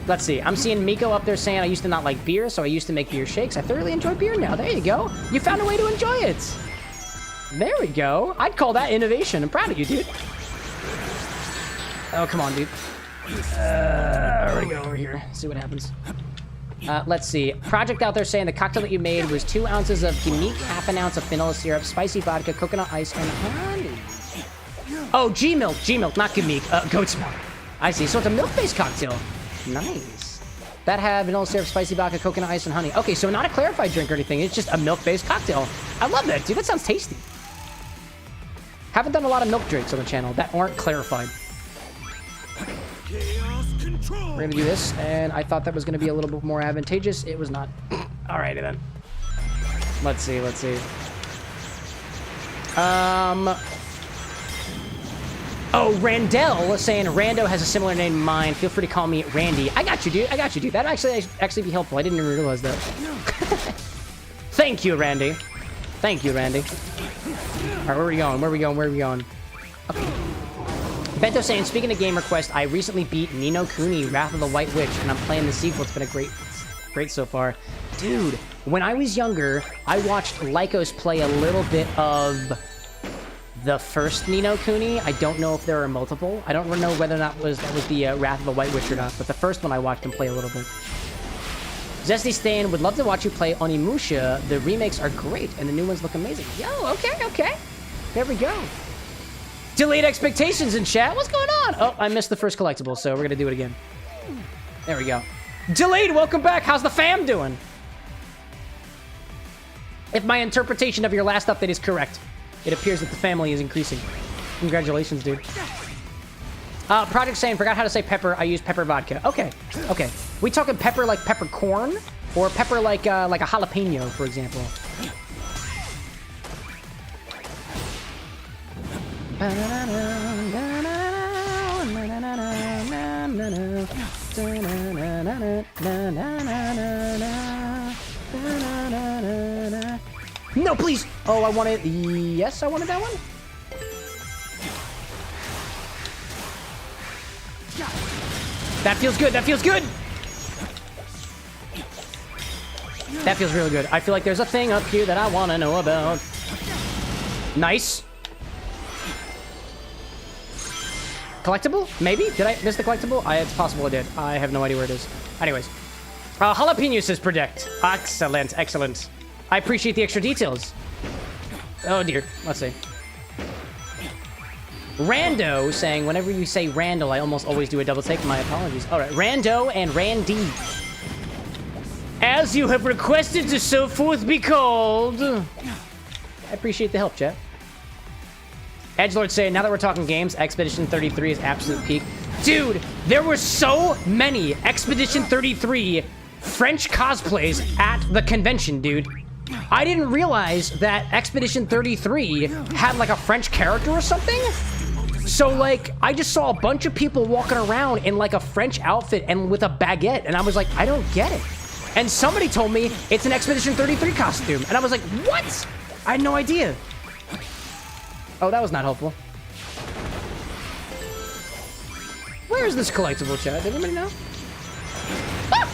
Let's see. I'm seeing Miko up there saying I used to not like beer, so I used to make beer shakes. I thoroughly enjoy beer now. There you go. You found a way to enjoy it. There we go. I'd call that innovation. I'm proud of you, dude. Oh, come on, dude. We're gonna go over here. See what happens. Let's see. Project out there saying the cocktail that you made was 2 ounces of Gimmick, half an ounce of vanilla syrup, spicy vodka, coconut ice, and honey. Oh, G-Milk, not Gimmick. Goat's milk. I see. So it's a milk-based cocktail. Nice. That had vanilla syrup, spicy vodka, coconut ice, and honey. Okay, so not a clarified drink or anything. It's just a milk-based cocktail. I love that, dude. That sounds tasty. Haven't done a lot of milk drinks on the channel that aren't clarified. We're gonna do this, and I thought that was gonna be a little bit more advantageous. It was not. Alrighty then. Let's see. Oh, Randell saying Rando has a similar name to mine. Feel free to call me Randy. I got you, dude. That'd actually be helpful. I didn't even realize that. Thank you, Randy. Thank you, Randy. Alright, where are we going? Where are we going? Where are we going? Okay. Bento saying, speaking of game request, I recently beat Ni no Kuni, Wrath of the White Witch, and I'm playing the sequel. It's been a great so far. Dude, when I was younger, I watched Lycos play a little bit of the first Ni no Kuni. I don't know if there are multiple. I don't know whether or not that was the Wrath of the White Witch or not, but the first one I watched him play a little bit. Zesty Stan would love to watch you play Onimusha. The remakes are great, and the new ones look amazing. Yo, okay. There we go. Delayed expectations in chat. What's going on? Oh, I missed the first collectible, so we're gonna do it again. There we go. Delayed, welcome back. How's the fam doing? If my interpretation of your last update is correct, it appears that the family is increasing. Congratulations, dude. Project saying, forgot how to say pepper. I use pepper vodka. Okay. We talking pepper like peppercorn? Or pepper like a jalapeno, for example? No, please! Oh, I wanted... Yes, I wanted that one? That feels good, that feels good! That feels really good. I feel like there's a thing up here that I want to know about. Nice. Collectible? Maybe? Did I miss the collectible? It's possible I did. I have no idea where it is. Anyways. Jalapeno says predict. Excellent. I appreciate the extra details. Oh dear. Let's see. Rando saying, whenever you say Randall, I almost always do a double take. My apologies. Alright, Rando and Randy. As you have requested to so forth be called. I appreciate the help, chat. Edgelord saying, now that we're talking games, Expedition 33 is absolute peak. Dude, there were so many Expedition 33 French cosplays at the convention, dude. I didn't realize that Expedition 33 had like a French character or something. So like, I just saw a bunch of people walking around in like a French outfit and with a baguette. And I was like, I don't get it. And somebody told me it's an Expedition 33 costume. And I was like, what? I had no idea. Oh, that was not helpful. Where is this collectible, chat? Does anybody know? Ah!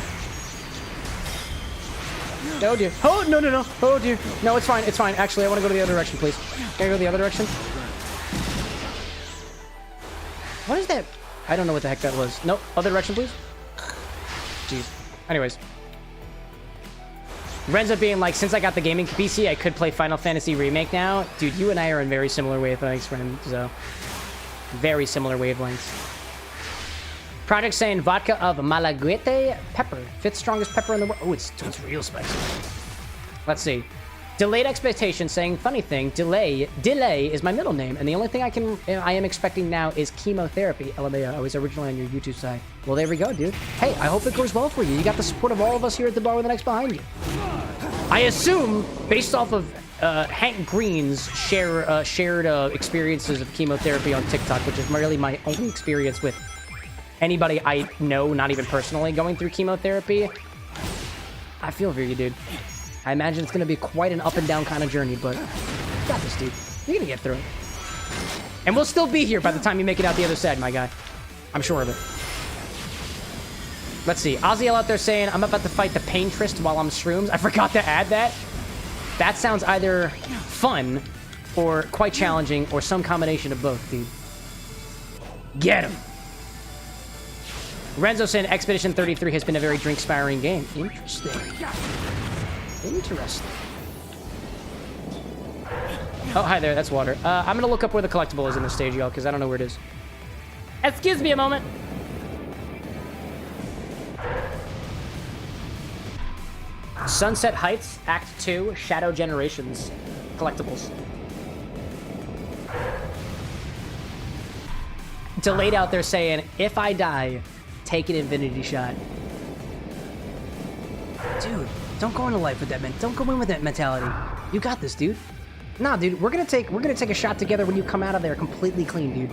Oh, dear. Oh, no. Oh, dear. No, it's fine. Actually, I want to go to the other direction, please. Can I go the other direction? What is that? I don't know what the heck that was. Nope. Other direction, please. Jeez. Anyways. Renzo being like, since I got the gaming PC, I could play Final Fantasy Remake now. Dude, you and I are in very similar wavelengths, friend. So, very similar wavelengths. Project saying vodka of Malaguete pepper. 5th strongest pepper in the world. Oh, it's real spicy. Let's see. Delayed expectation saying, funny thing, delay is my middle name, and the only thing I am expecting now is chemotherapy. LMAO. I was originally on your YouTube side. Well, there we go, dude. Hey, I hope it goes well for you. You got the support of all of us here at the Bar with an X behind you. I assume, based off of Hank Green's shared experiences of chemotherapy on TikTok, which is really my only experience with anybody I know, not even personally, going through chemotherapy. I feel for you, dude. I imagine it's going to be quite an up and down kind of journey, but you got this, dude. You're going to get through it. And we'll still be here by the time you make it out the other side, my guy. I'm sure of it. Let's see. Oziel out there saying, I'm about to fight the Pain Trist while I'm shrooms. I forgot to add that. That sounds either fun or quite challenging or some combination of both, dude. Get him. Renzo saying Expedition 33 has been a very drink-inspiring game. Interesting. Interesting. Oh, hi there. That's water. I'm going to look up where the collectible is in this stage, y'all, because I don't know where it is. Excuse me a moment. Sunset Heights, Act 2, Shadow Generations. Collectibles. Delayed out there saying, if I die, take an infinity shot. Dude, don't go into life with that don't go in with that mentality. You got this, dude. Nah, dude, we're gonna take a shot together when you come out of there completely clean, dude.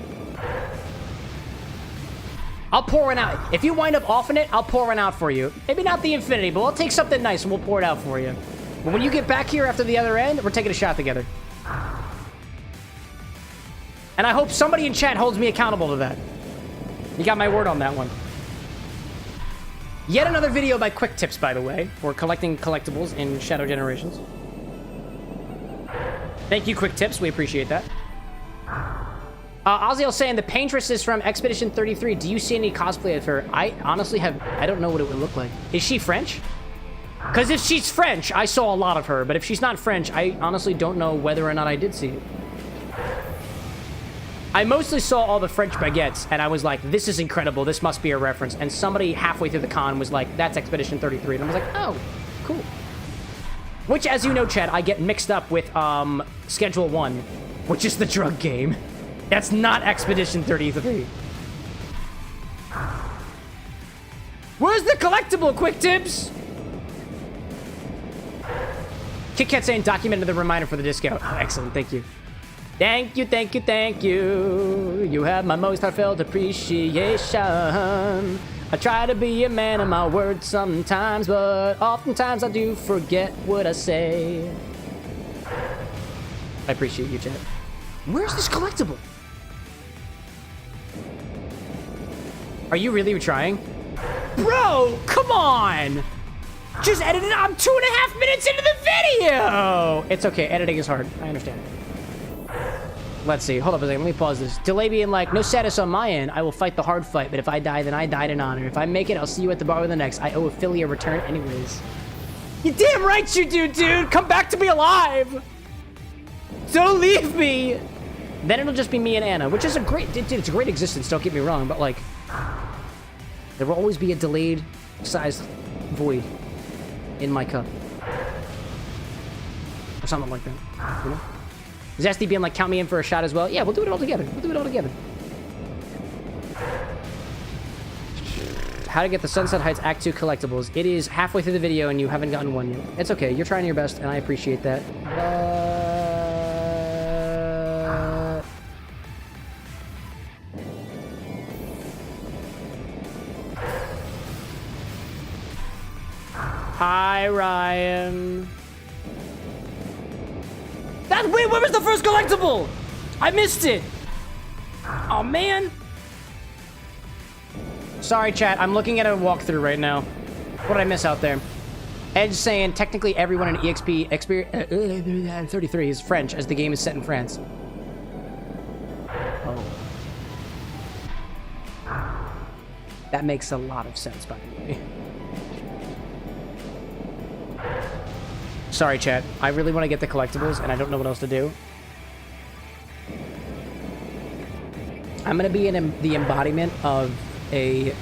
I'll pour one out. If you wind up offing it, I'll pour one out for you. Maybe not the infinity, but I'll take something nice and we'll pour it out for you. But when you get back here after the other end, we're taking a shot together. And I hope somebody in chat holds me accountable to that. You got my word on that one. Yet another video by Quick Tips, by the way, for collecting collectibles in Shadow Generations. Thank you, Quick Tips. We appreciate that. Oziel saying the Paintress is from Expedition 33. Do you see any cosplay of her? I honestly I don't know what it would look like. Is she French? Because if she's French, I saw a lot of her. But if she's not French, I honestly don't know whether or not I did see it. I mostly saw all the French baguettes, and I was like, this is incredible. This must be a reference. And somebody halfway through the con was like, that's Expedition 33. And I was like, oh, cool. Which, as you know, Chad, I get mixed up with Schedule 1, which is the drug game. That's not Expedition 33. Where's the collectible, Quick Tips? Kit Kat saying documented the reminder for the discount. Oh, excellent, thank you. Thank you, thank you, thank you. You have my most heartfelt appreciation. I try to be a man of my word sometimes, but oftentimes I do forget what I say. I appreciate you, Chad. Where's this collectible? Are you really trying? Bro, come on! Just edit it. I'm 2.5 minutes into the video! It's okay, editing is hard. I understand. Let's see. Hold up a second. Let me pause this. Delay being like, no status on my end. I will fight the hard fight, but if I die, then I died in honor. If I make it, I'll see you at the bar with the next. I owe Philly a return anyways. You damn right you do, dude! Come back to me alive! Don't leave me! Then it'll just be me and Anna, which is a great... Dude, it's a great existence, don't get me wrong, but like... There will always be a delayed sized void in my cup. Or something like that, you know? Zesty being like, count me in for a shot as well. Yeah, we'll do it all together. We'll do it all together. How to get the Sunset Heights Act 2 collectibles. It is halfway through the video and you haven't gotten one yet. It's okay. You're trying your best and I appreciate that. Hi, Ryan. Wait, where was the first collectible? I missed it. Oh, man. Sorry, chat. I'm looking at a walkthrough right now. What did I miss out there? Edge saying technically everyone in EXP 33 is French, as the game is set in France. Oh. That makes a lot of sense, by the way. Sorry, chat. I really want to get the collectibles, and I don't know what else to do. I'm going to be the embodiment of a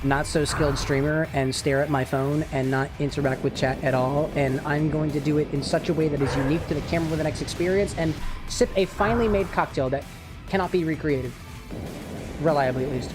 not-so-skilled streamer and stare at my phone and not interact with chat at all, and I'm going to do it in such a way that is unique to the Camera with an X experience and sip a finely made cocktail that cannot be recreated. Reliably, at least.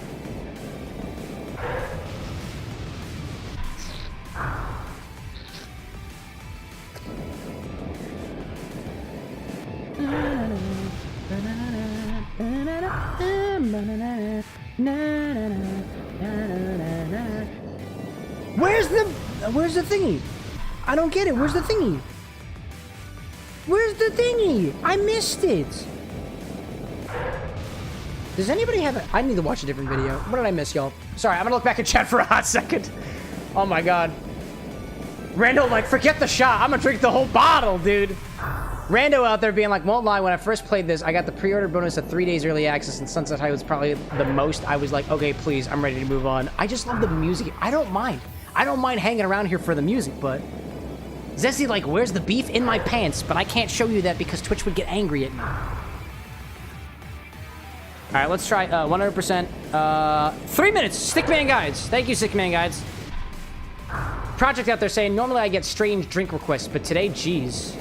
Where's the thingy? I don't get it. Where's the thingy? Where's the thingy? I missed it. Does anybody have it? I need to watch a different video. What did I miss, y'all? Sorry, I'm gonna look back at chat for a hot second. Oh my god. Rando, like, forget the shot. I'm gonna drink the whole bottle, dude. Rando out there being like, won't lie, when I first played this, I got the pre-order bonus of 3 days early access, and Sunset High was probably the most. I was like, okay, please, I'm ready to move on. I just love the music. I don't mind. I don't mind hanging around here for the music, but... Zesty, like, where's the beef? In my pants, but I can't show you that because Twitch would get angry at me. Alright, let's try 100%. 3 minutes! Stickman Guides. Thank you, Stickman Guides. Project out there saying, normally I get strange drink requests, but today, geez.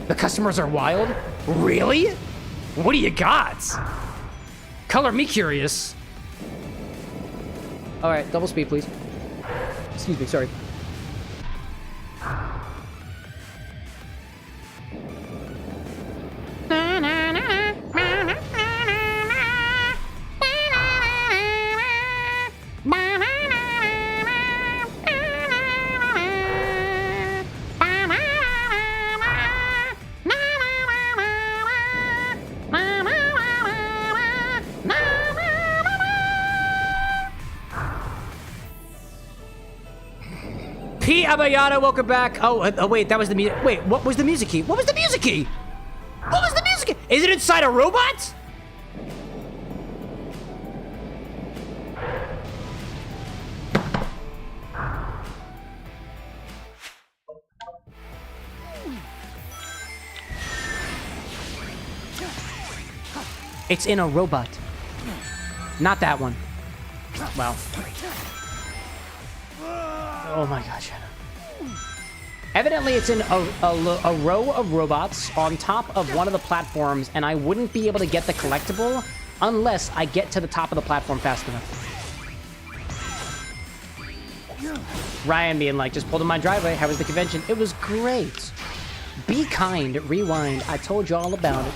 The customers are wild? Really? What do you got? Color me curious. Alright, double speed, please. Excuse me, sorry. P. Abayada, welcome back. Oh, wait, that was the music. Wait, what was the music key? What was the music key? What was the music key? Is it inside a robot? It's in a robot. Not that one. Wow. Oh my gosh. Evidently, it's in a row of robots on top of one of the platforms, and I wouldn't be able to get the collectible unless I get to the top of the platform fast enough. Ryan being like, just pulled in my driveway. How was the convention? It was great. Be kind. Rewind. I told you all about it.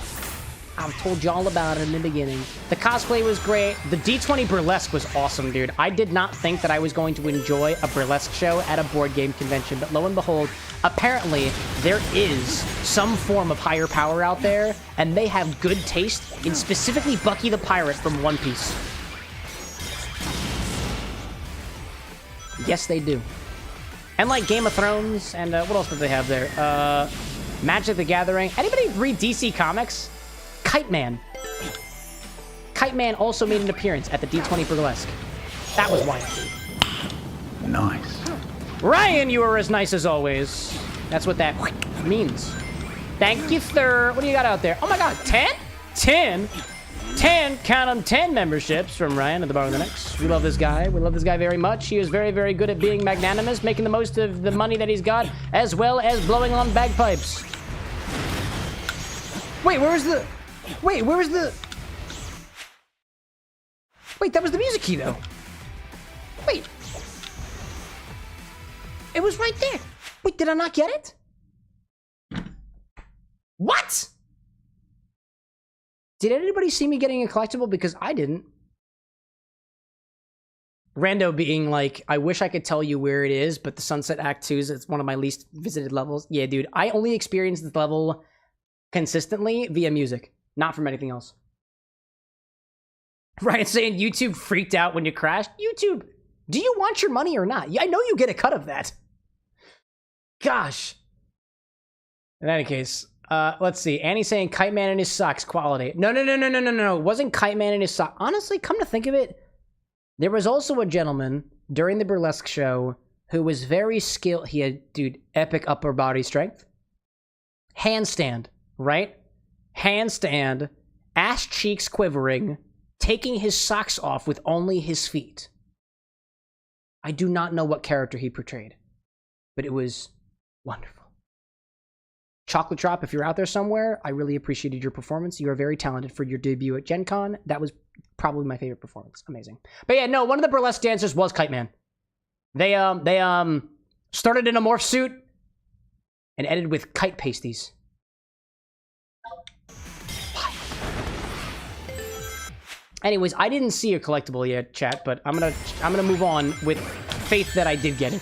I've told you all about it in the beginning. The cosplay was great. The D20 Burlesque was awesome, dude. I did not think that I was going to enjoy a burlesque show at a board game convention, but lo and behold, apparently there is some form of higher power out there, and they have good taste in specifically Bucky the Pirate from One Piece. Yes, they do. And like Game of Thrones, and what else did they have there? Magic the Gathering. Anybody read DC Comics? Kite Man. Kite Man also made an appearance at the D20 Burlesque. That was wild. Nice. Ryan, you are as nice as always. That's what that means. Thank you, sir. What do you got out there? Oh my god, 10? 10? 10, count them, 10 memberships from Ryan at the Bar with an X. We love this guy. We love this guy very much. He is very, very good at being magnanimous, making the most of the money that he's got, as well as blowing on bagpipes. Wait, where was the... Wait, where was the... Wait, that was the music key, though. Wait. It was right there. Wait, did I not get it? What? Did anybody see me getting a collectible? Because I didn't. Rando being like, I wish I could tell you where it is, but the Sunset Act 2 is one of my least visited levels. Yeah, dude, I only experienced this level consistently via music. Not from anything else. Ryan saying YouTube freaked out when you crashed. YouTube, do you want your money or not? I know you get a cut of that. Gosh. In any case, let's see. Annie's saying Kite Man and his socks quality. No. It wasn't Kite Man and his socks. Honestly, come to think of it, there was also a gentleman during the burlesque show who was very skilled. He had, dude, epic upper body strength. Handstand, right? Handstand, ass cheeks quivering, taking his socks off with only his feet. I do not know what character he portrayed, but it was wonderful. Chocolate Drop, if you're out there somewhere, I really appreciated your performance. You are very talented for your debut at Gen Con. That was probably my favorite performance. Amazing. But yeah, no, one of the burlesque dancers was Kite Man. They started in a morph suit and ended with kite pasties. Anyways, I didn't see a collectible yet, chat, but I'm gonna move on with faith that I did get it.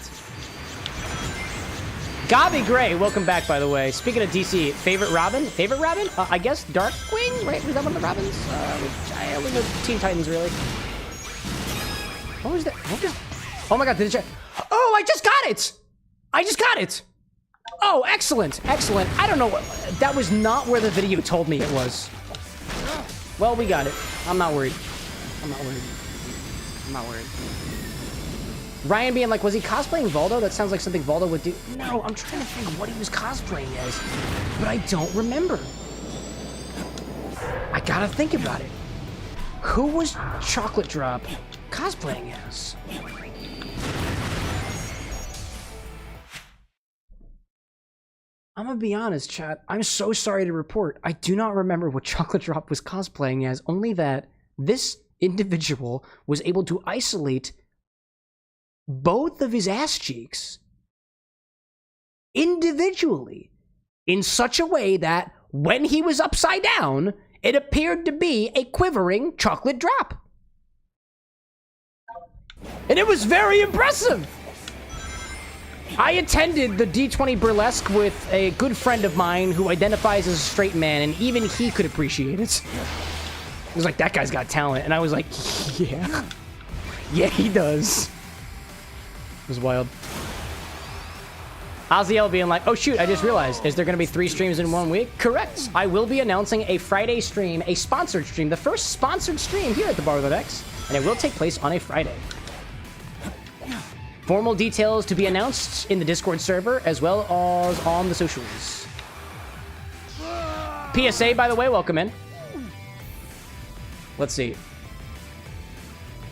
Gobby Gray, welcome back, by the way. Speaking of DC, favorite Robin? Favorite Robin? I guess Darkwing, right? Was that one of the Robins? I was a Teen Titans, really. What was that? Oh my god, did it check? Oh, I just got it! I just got it! Oh, excellent, excellent. I don't know what... That was not where the video told me it was. Well, we got it. I'm not worried. I'm not worried. I'm not worried. Ryan being like, was he cosplaying Voldo? That sounds like something Voldo would do. No, I'm trying to think of what he was cosplaying as, but I don't remember. I gotta think about it. Who was Chocolate Drop cosplaying as? I'm gonna be honest, chat. I'm so sorry to report. I do not remember what Chocolate Drop was cosplaying as, only that this individual was able to isolate both of his ass cheeks individually in such a way that when he was upside down, it appeared to be a quivering chocolate drop. And it was very impressive. I attended the D20 Burlesque with a good friend of mine who identifies as a straight man, and even he could appreciate it. He was like, that guy's got talent. And I was like, yeah. Yeah, he does. It was wild. Aziel being like, oh shoot, I just realized, is there going to be 3 streams in 1 week? Correct. I will be announcing a Friday stream, a sponsored stream, the first sponsored stream here at the Bar with an X, and it will take place on a Friday. Formal details to be announced in the Discord server, as well as on the socials. PSA, by the way, welcome in. Let's see.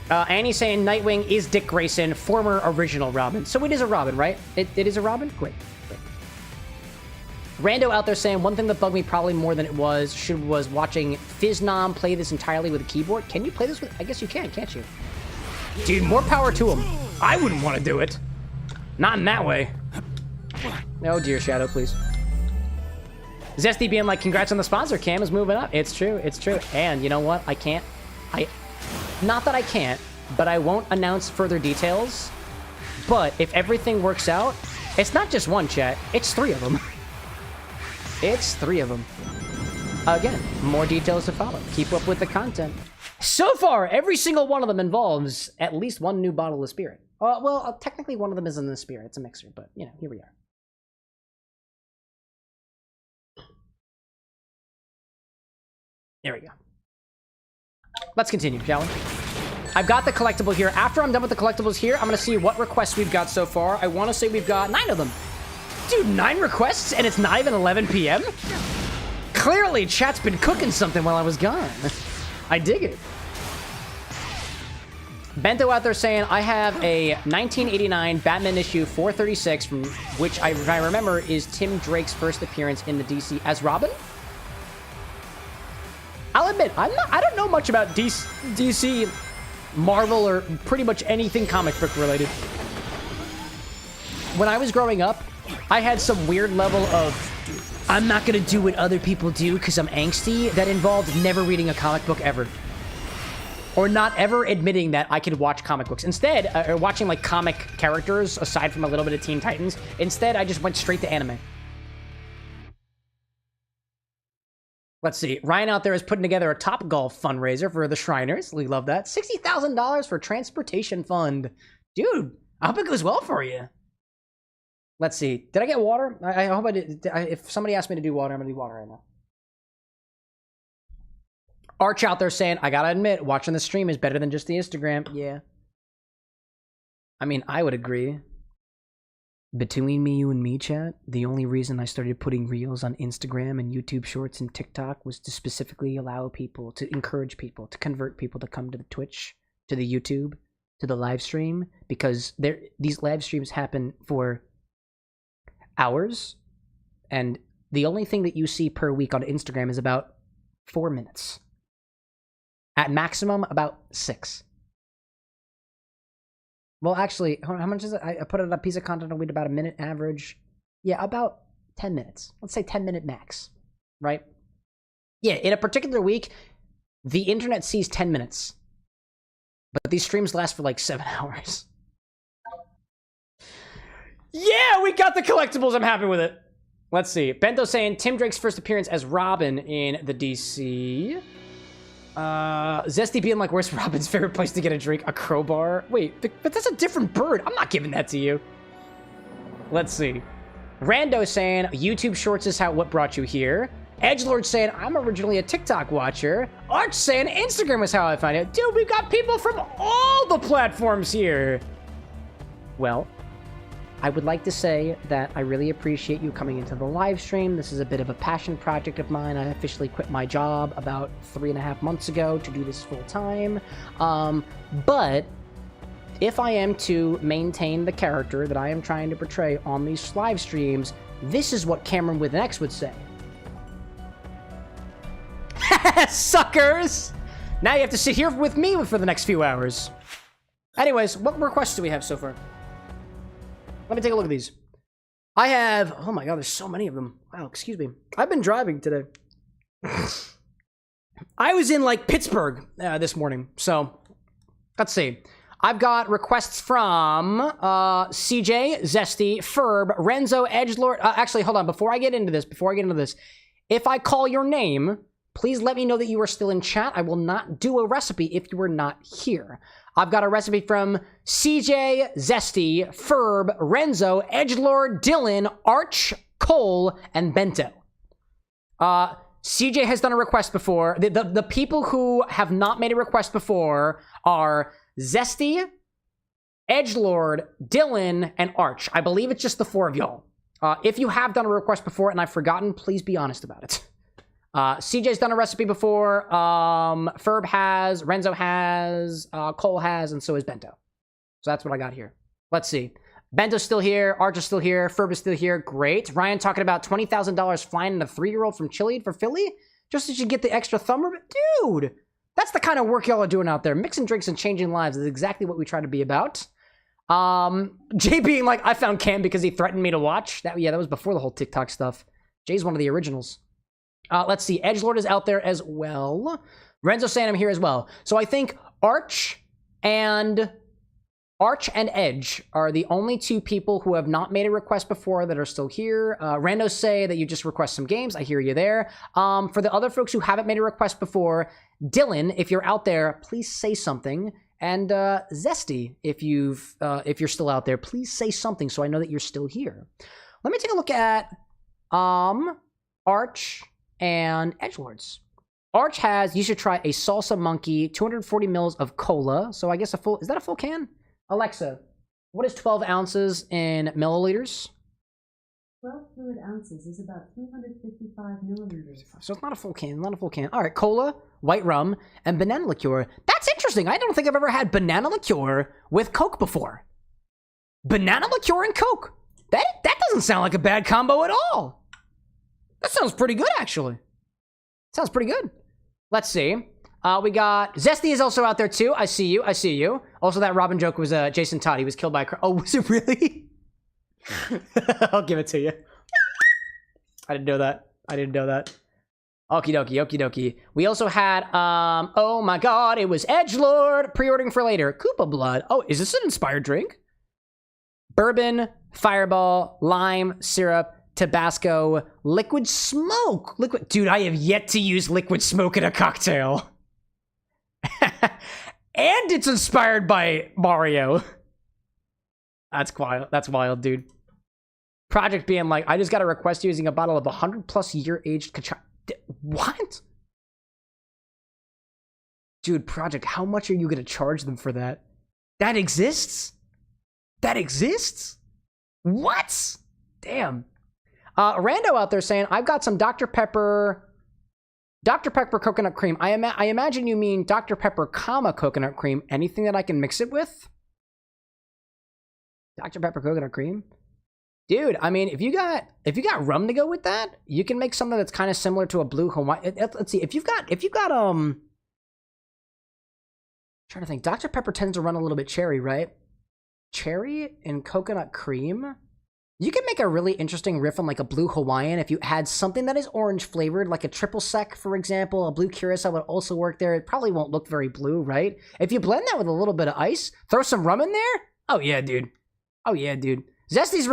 Annie's saying Nightwing is Dick Grayson, former original Robin. So it is a Robin, right? It is a Robin? Great. Rando out there saying one thing that bugged me probably more than it was watching Fiznom play this entirely with a keyboard. Can you play this with... I guess you can, can't you? Dude, more power to him. I wouldn't want to do it. Not in that way. Oh dear, Shadow, please. Zesty being like, congrats on the sponsor. Cam is moving up. It's true. It's true. And you know what? Not that I can't, but I won't announce further details. But if everything works out, it's not just one, chat. It's 3 of them. It's 3 of them. Again, more details to follow. Keep up with the content. So far, every single one of them involves at least 1 new bottle of spirit. Well, technically one of them isn't the spirit. It's a mixer, but, you know, here we are. There we go. Let's continue, shall we? I've got the collectible here. After I'm done with the collectibles here, I'm going to see what requests we've got so far. I want to say we've got 9 of them. Dude, 9 requests and it's not even 11 p.m.? Clearly, chat's been cooking something while I was gone. I dig it. Bento out there saying, I have a 1989 Batman issue 436, from which I remember is Tim Drake's first appearance in the DC as Robin. I'll admit, I don't know much about DC, Marvel, or pretty much anything comic book related. When I was growing up, I had some weird level of, I'm not gonna do what other people do because I'm angsty, that involved never reading a comic book ever. Or not ever admitting that I could watch comic books. Instead, or watching like comic characters, aside from a little bit of Teen Titans, instead I just went straight to anime. Let's see. Ryan out there is putting together a Top Golf fundraiser for the Shriners. We love that. $60,000 for transportation fund. Dude, I hope it goes well for you. Let's see. Did I get water? I hope I did. If somebody asked me to do water, I'm going to do water right now. Arch out there saying, I got to admit, watching the stream is better than just the Instagram. Yeah. I mean, I would agree. Between me, you, and me, chat, the only reason I started putting reels on Instagram and YouTube Shorts and TikTok was to specifically allow people, to encourage people, to convert people to come to the Twitch, to the YouTube, to the live stream, because these live streams happen for hours, and the only thing that you see per week on Instagram is about 4 minutes. At maximum, about 6. Well, actually, how much is it? I put it on a piece of content a week, about a minute average. Yeah, about 10 minutes. Let's say 10-minute max, right? Yeah, in a particular week, the internet sees 10 minutes. But these streams last for like 7 hours. Yeah, we got the collectibles. I'm happy with it. Let's see. Bento saying Tim Drake's first appearance as Robin in the DC. Zesty being like, where's Robin's favorite place to get a drink? A crowbar? Wait, but that's a different bird. I'm not giving that to you. Let's see. Rando saying YouTube Shorts is what brought you here. Edgelord saying I'm originally a TikTok watcher. Arch saying Instagram is how I find it. Dude, we've got people from all the platforms here. Well, I would like to say that I really appreciate you coming into the live stream. This is a bit of a passion project of mine. I officially quit my job about 3.5 months ago to do this full time. But if I am to maintain the character that I am trying to portray on these live streams, this is what CameroxnWithAnX would say. Suckers! Now you have to sit here with me for the next few hours. Anyways, what requests do we have so far? Let me take a look at these. I have... Oh my god, there's so many of them. Wow, excuse me. I've been driving today. I was in, like, Pittsburgh this morning. So, let's see. I've got requests from CJ, Zesty, Ferb, Renzo, Edgelord. Actually, hold on. Before I get into this, if I call your name, please let me know that you are still in chat. I will not do a recipe if you are not here. I've got a recipe from CJ, Zesty, Ferb, Renzo, Edgelord, Dylan, Arch, Cole, and Bento. CJ has done a request before. The people who have not made a request before are Zesty, Edgelord, Dylan, and Arch. I believe it's just the 4 of y'all. If you have done a request before and I've forgotten, please be honest about it. CJ's done a recipe before. Ferb has, Renzo has, Cole has, and so has Bento. So that's what I got here. Let's see. Bento's still here. Arch is still here. Ferb is still here. Great. Ryan talking about $20,000 flying in a 3-year-old from Chile for Philly? Just as you get the extra thumb rub? Dude! That's the kind of work y'all are doing out there. Mixing drinks and changing lives is exactly what we try to be about. Jay being like, I found Cam because he threatened me to watch. That was before the whole TikTok stuff. Jay's one of the originals. Let's see. Edgelord is out there as well. Renzo saying I'm here as well. So I think Arch and Edge are the only 2 people who have not made a request before that are still here. Rando say that you just request some games. I hear you there. For the other folks who haven't made a request before, Dylan, if you're out there, please say something. And Zesty, if you're still out there, please say something so I know that you're still here. Let me take a look at Arch and Edgelords. Arch has, you should try a Salsa Monkey, 240 mils of cola. So I guess is that a full can? Alexa, what is 12 ounces in milliliters? 12 fluid ounces is about 255 milliliters. So it's not a full can, All right, cola, white rum, and banana liqueur. That's interesting. I don't think I've ever had banana liqueur with Coke before. Banana liqueur and Coke. That doesn't sound like a bad combo at all. That sounds pretty good, actually. Sounds pretty good. Let's see. We got... Zesty is also out there, too. I see you. Also, that Robin joke was Jason Todd. He was killed by a... Oh, was it really? I'll give it to you. I didn't know that. Okie dokie. We also had... oh, my God. It was Edgelord. Pre-ordering for later. Koopa Blood. Oh, is this an inspired drink? Bourbon, Fireball, lime, syrup, Tabasco, liquid smoke. Dude, I have yet to use liquid smoke in a cocktail. And it's inspired by Mario. That's wild, dude. Project being like, I just got a request using a bottle of 100+ year aged Kacha. What? Dude, Project, how much are you going to charge them for that? That exists? What? Damn. Rando out there saying, I've got some Dr. Pepper coconut cream. I imagine you mean Dr. Pepper, coconut cream. Anything that I can mix it with? Dr. Pepper coconut cream? Dude, I mean, if you got rum to go with that, you can make something that's kind of similar to a blue Hawaii. Let's see, if you've got I'm trying to think. Dr. Pepper tends to run a little bit cherry, right? Cherry and coconut cream? You can make a really interesting riff on like a blue Hawaiian if you had something that is orange flavored, like a triple sec, for example. A blue curacao would also work there. It probably won't look very blue, right? If you blend that with a little bit of ice, throw some rum in there. Oh yeah, dude. Zesty's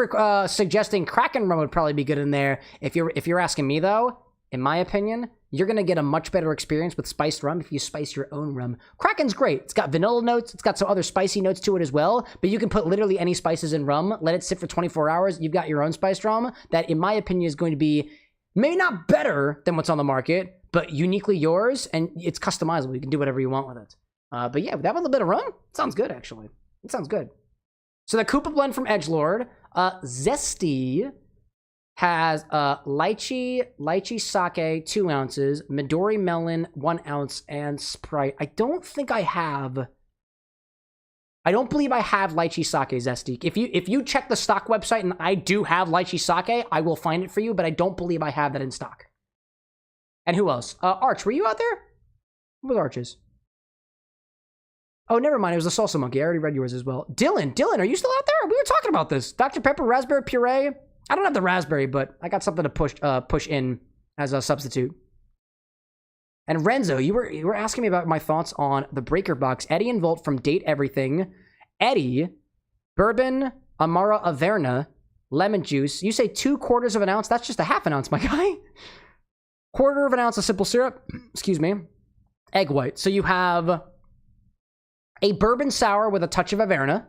suggesting Kraken rum would probably be good in there. If you're asking me though, in my opinion, you're gonna get a much better experience with spiced rum if you spice your own rum. Kraken's great. It's got vanilla notes. It's got some other spicy notes to it as well. But you can put literally any spices in rum. Let it sit for 24 hours. You've got your own spiced rum that, in my opinion, is going to be maybe not better than what's on the market, but uniquely yours, and it's customizable. You can do whatever you want with it. But yeah, that with a bit of rum, it sounds good actually. It sounds good. So the Koopa blend from Edgelord, Zesty has lychee sake 2 ounces, Midori melon 1 ounce, and Sprite. I don't believe I have lychee sake, Zesty. If you check the stock website and I do have lychee sake, I will find it for you, but I don't believe I have that in stock. And who else? Arch, were you out there? What was Arch's? Oh, never mind. It was the salsa monkey. I already read yours as well. Dylan, are you still out there? We were talking about this. Dr. Pepper raspberry puree. I don't have the raspberry, but I got something to push in as a substitute. And Renzo, you were asking me about my thoughts on the breaker box. Eddie and Volt from Date Everything. Eddie, bourbon, Amara Averna, lemon juice. You say 2/4 of an ounce. That's just a half an ounce, my guy. 1/4 of an ounce of simple syrup. Excuse me. Egg white. So you have a bourbon sour with a touch of Averna.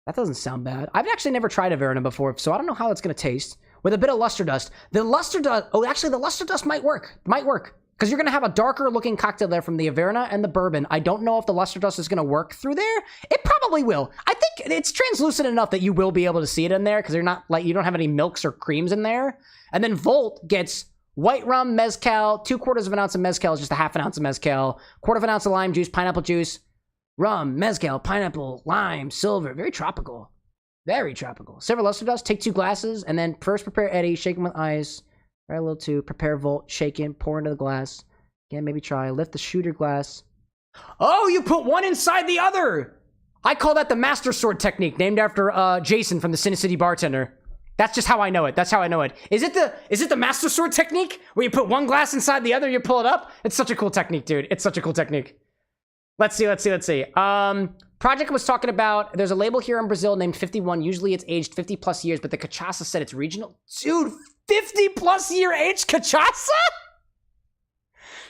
That doesn't sound bad. I've actually never tried Averna before, so I don't know how it's going to taste. With a bit of luster dust. The luster dust... Oh, actually, the luster dust might work. Might work. Because you're going to have a darker looking cocktail there from the Averna and the bourbon. I don't know if the luster dust is going to work through there. It probably will. I think it's translucent enough that you will be able to see it in there because you're not like you don't have any milks or creams in there. And then Volt gets white rum, mezcal, 3/4 of an ounce of mezcal is just a half an ounce of mezcal, 1/4 of an ounce of lime juice, pineapple juice, rum, mezcal, pineapple, lime, silver. Very tropical. Very tropical. Silver luster dust, take 2 glasses, and then first prepare Eddie, shake him with ice. Try a little too. Prepare Volt, shake in, pour into the glass. Again, maybe try. Lift the shooter glass. Oh, you put one inside the other! I call that the Master Sword technique, named after Jason from the Sin City Bartender. That's just how I know it. That's how I know it. Is it the Master Sword technique? Where you put one glass inside the other, you pull it up? It's such a cool technique, dude. It's such a cool technique. Let's see. Project was talking about, there's a label here in Brazil named 51. Usually it's aged 50 plus years, but the cachaça said it's regional. Dude, 50 plus year aged cachaça?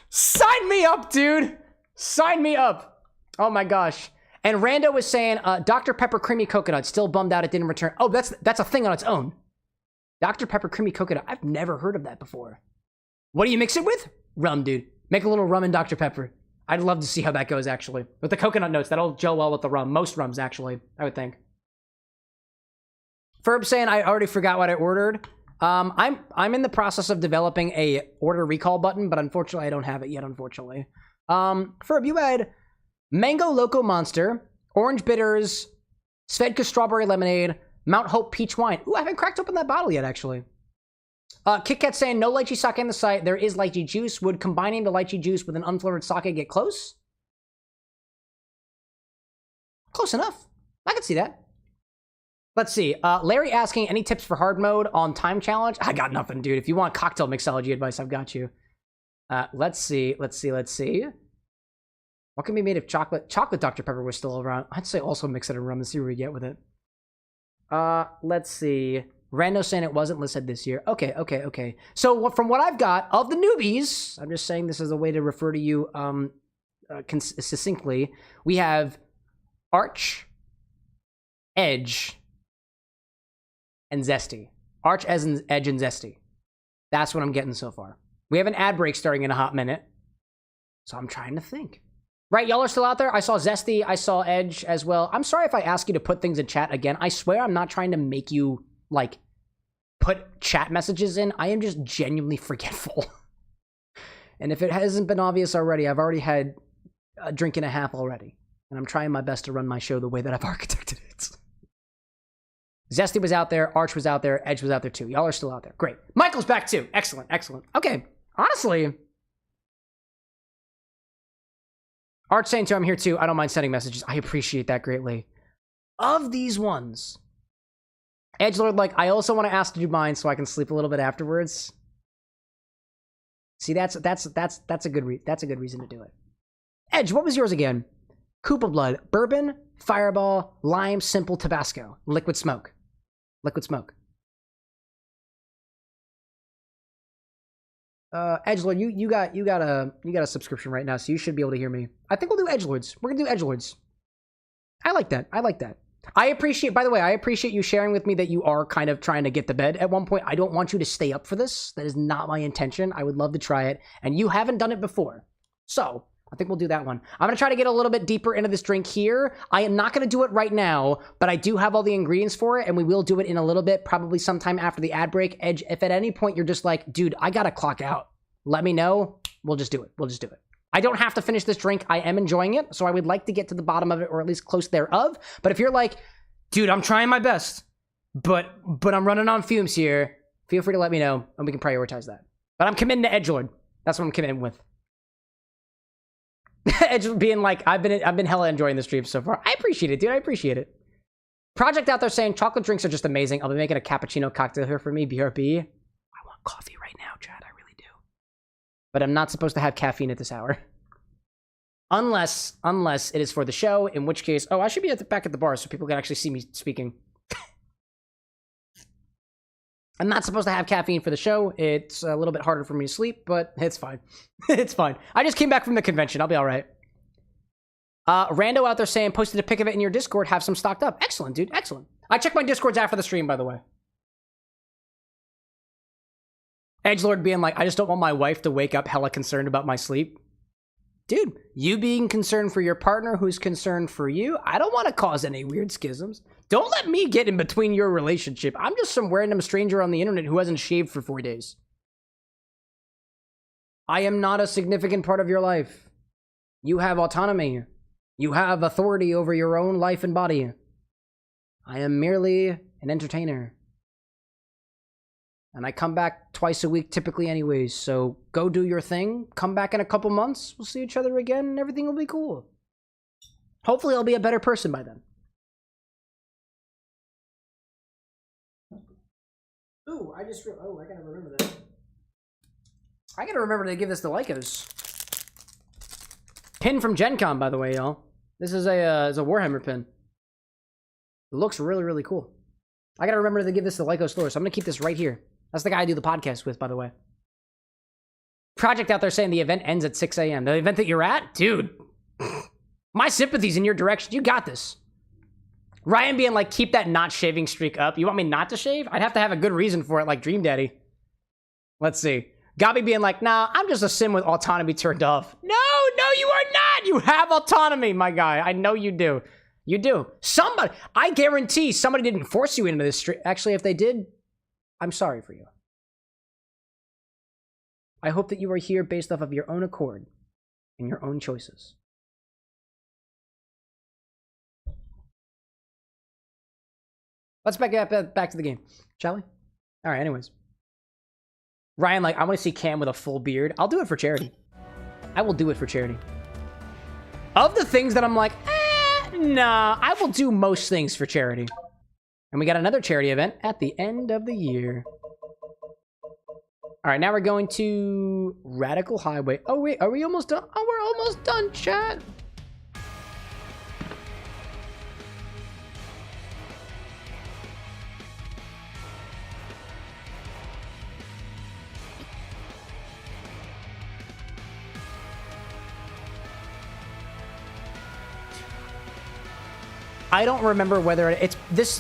Sign me up, dude. Sign me up. Oh my gosh. And Rando was saying, Dr. Pepper Creamy Coconut, still bummed out it didn't return. Oh, that's a thing on its own. Dr. Pepper Creamy Coconut. I've never heard of that before. What do you mix it with? Rum, dude. Make a little rum and Dr. Pepper. I'd love to see how that goes, actually. With the coconut notes, that'll gel well with the rum. Most rums, actually, I would think. Ferb saying, I already forgot what I ordered. I'm in the process of developing a order recall button, but unfortunately, I don't have it yet, unfortunately. Ferb, you had Mango Loco Monster, Orange Bitters, Svedka Strawberry Lemonade, Mount Hope Peach Wine. Ooh, I haven't cracked open that bottle yet, actually. Kit Kat saying, no lychee sake in the site. There is lychee juice. Would combining the lychee juice with an unflavored sake get close? Close enough. I can see that. Let's see. Larry asking, any tips for hard mode on time challenge? I got nothing, dude. If you want cocktail mixology advice, I've got you. Let's see. What can be made of chocolate? Chocolate Dr. Pepper was still around. I'd say also mix it in rum and see where we get with it. Let's see. Rando saying it wasn't listed this year. Okay. So from what I've got, of the newbies, I'm just saying this is a way to refer to you succinctly. We have Arch, Edge, and Zesty. Arch, Edge, and Zesty. That's what I'm getting so far. We have an ad break starting in a hot minute. So I'm trying to think. Right, y'all are still out there? I saw Zesty, I saw Edge as well. I'm sorry if I ask you to put things in chat again. I swear I'm not trying to make you, like, put chat messages in. I am just genuinely forgetful. And if it hasn't been obvious already, I've already had a drink and a half already. And I'm trying my best to run my show the way that I've architected it. Zesty was out there, Arch was out there, Edge was out there too. Y'all are still out there. Great. Michael's back too. Excellent. Okay. Honestly, Arch saying too, I'm here too. I don't mind sending messages. I appreciate that greatly. Of these ones, Edgelord, like, I also want to ask to do mine so I can sleep a little bit afterwards. See, that's a good reason to do it. Edge, what was yours again? Koopa Blood, Bourbon, Fireball, Lime, Simple, Tabasco, Liquid Smoke. Edgelord, you got a subscription right now, so you should be able to hear me. I think we'll do Edgelords. We're gonna do Edgelords. I like that. I appreciate you sharing with me that you are kind of trying to get to bed at one point. I don't want you to stay up for this. That is not my intention. I would love to try it, and you haven't done it before. So, I think we'll do that one. I'm going to try to get a little bit deeper into this drink here. I am not going to do it right now, but I do have all the ingredients for it, and we will do it in a little bit, probably sometime after the ad break. Edge, if at any point you're just like, dude, I got to clock out, let me know. We'll just do it. I don't have to finish this drink. I am enjoying it, so I would like to get to the bottom of it, or at least close thereof. But if you're like, dude, I'm trying my best, but I'm running on fumes here, feel free to let me know, and we can prioritize that. But I'm committing to Edgelord. That's what I'm committing with. Edge being like, I've been hella enjoying the stream so far. I appreciate it, dude. I appreciate it. Project out there saying chocolate drinks are just amazing. I'll be making a cappuccino cocktail here for me. BRB. I want coffee right now, Chad. I really do. But I'm not supposed to have caffeine at this hour. Unless it is for the show, in which case, I should be back at the bar so people can actually see me speaking. I'm not supposed to have caffeine for the show. It's a little bit harder for me to sleep, but it's fine. It's fine. I just came back from the convention. I'll be all right. Rando out there saying, posted a pic of it in your Discord, have some stocked up. Excellent, dude, excellent. I check my Discords after the stream, by the way. Edgelord being like, I just don't want my wife to wake up hella concerned about my sleep. Dude, you being concerned for your partner who's concerned for you, I don't want to cause any weird schisms. Don't let me get in between your relationship. I'm just some random stranger on the internet who hasn't shaved for 4 days. I am not a significant part of your life. You have autonomy. You have authority over your own life and body. I am merely an entertainer. And I come back twice a week typically anyways, so go do your thing. Come back in a couple months. We'll see each other again and everything will be cool. Hopefully I'll be a better person by then. Ooh, I gotta remember that. I gotta remember to give this to Lycos. Pin from Gen Con, by the way, y'all. This is a Warhammer pin. It looks really, really cool. I gotta remember to give this to Lycos store, so I'm gonna keep this right here. That's the guy I do the podcast with, by the way. Project out there saying the event ends at 6 a.m. The event that you're at? Dude. My sympathy's in your direction. You got this. Ryan being like, keep that not shaving streak up. You want me not to shave? I'd have to have a good reason for it, like Dream Daddy. Let's see. Gabi being like, nah, I'm just a sim with autonomy turned off. No, you are not. You have autonomy, my guy. I know you do. You do. Somebody, I guarantee somebody didn't force you into this streak. Actually, if they did, I'm sorry for you. I hope that you are here based off of your own accord and your own choices. Let's back to the game, shall we? All right, anyways. Ryan, like, I want to see Cam with a full beard. I'll do it for charity. I will do it for charity. Of the things that I'm like, nah, I will do most things for charity. And we got another charity event at the end of the year. All right, now we're going to Radical Highway. Oh, wait, are we almost done? Oh, we're almost done, chat. I don't remember whether it's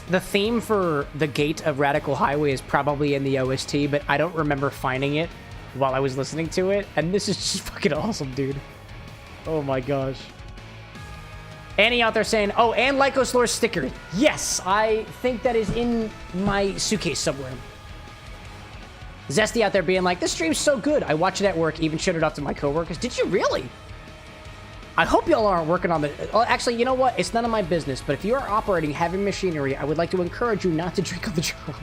the theme for the gate of Radical Highway is probably in the OST, but I don't remember finding it while I was listening to it. And this is just fucking awesome, dude. Oh my gosh. Annie out there saying, oh, and Lycos Lore sticker. Yes, I think that is in my suitcase somewhere. Zesty out there being like, this stream's so good. I watch it at work, even showed it off to my coworkers. Did you really? I hope y'all aren't working on the... Well, actually, you know what? It's none of my business, but if you are operating heavy machinery, I would like to encourage you not to drink on the job.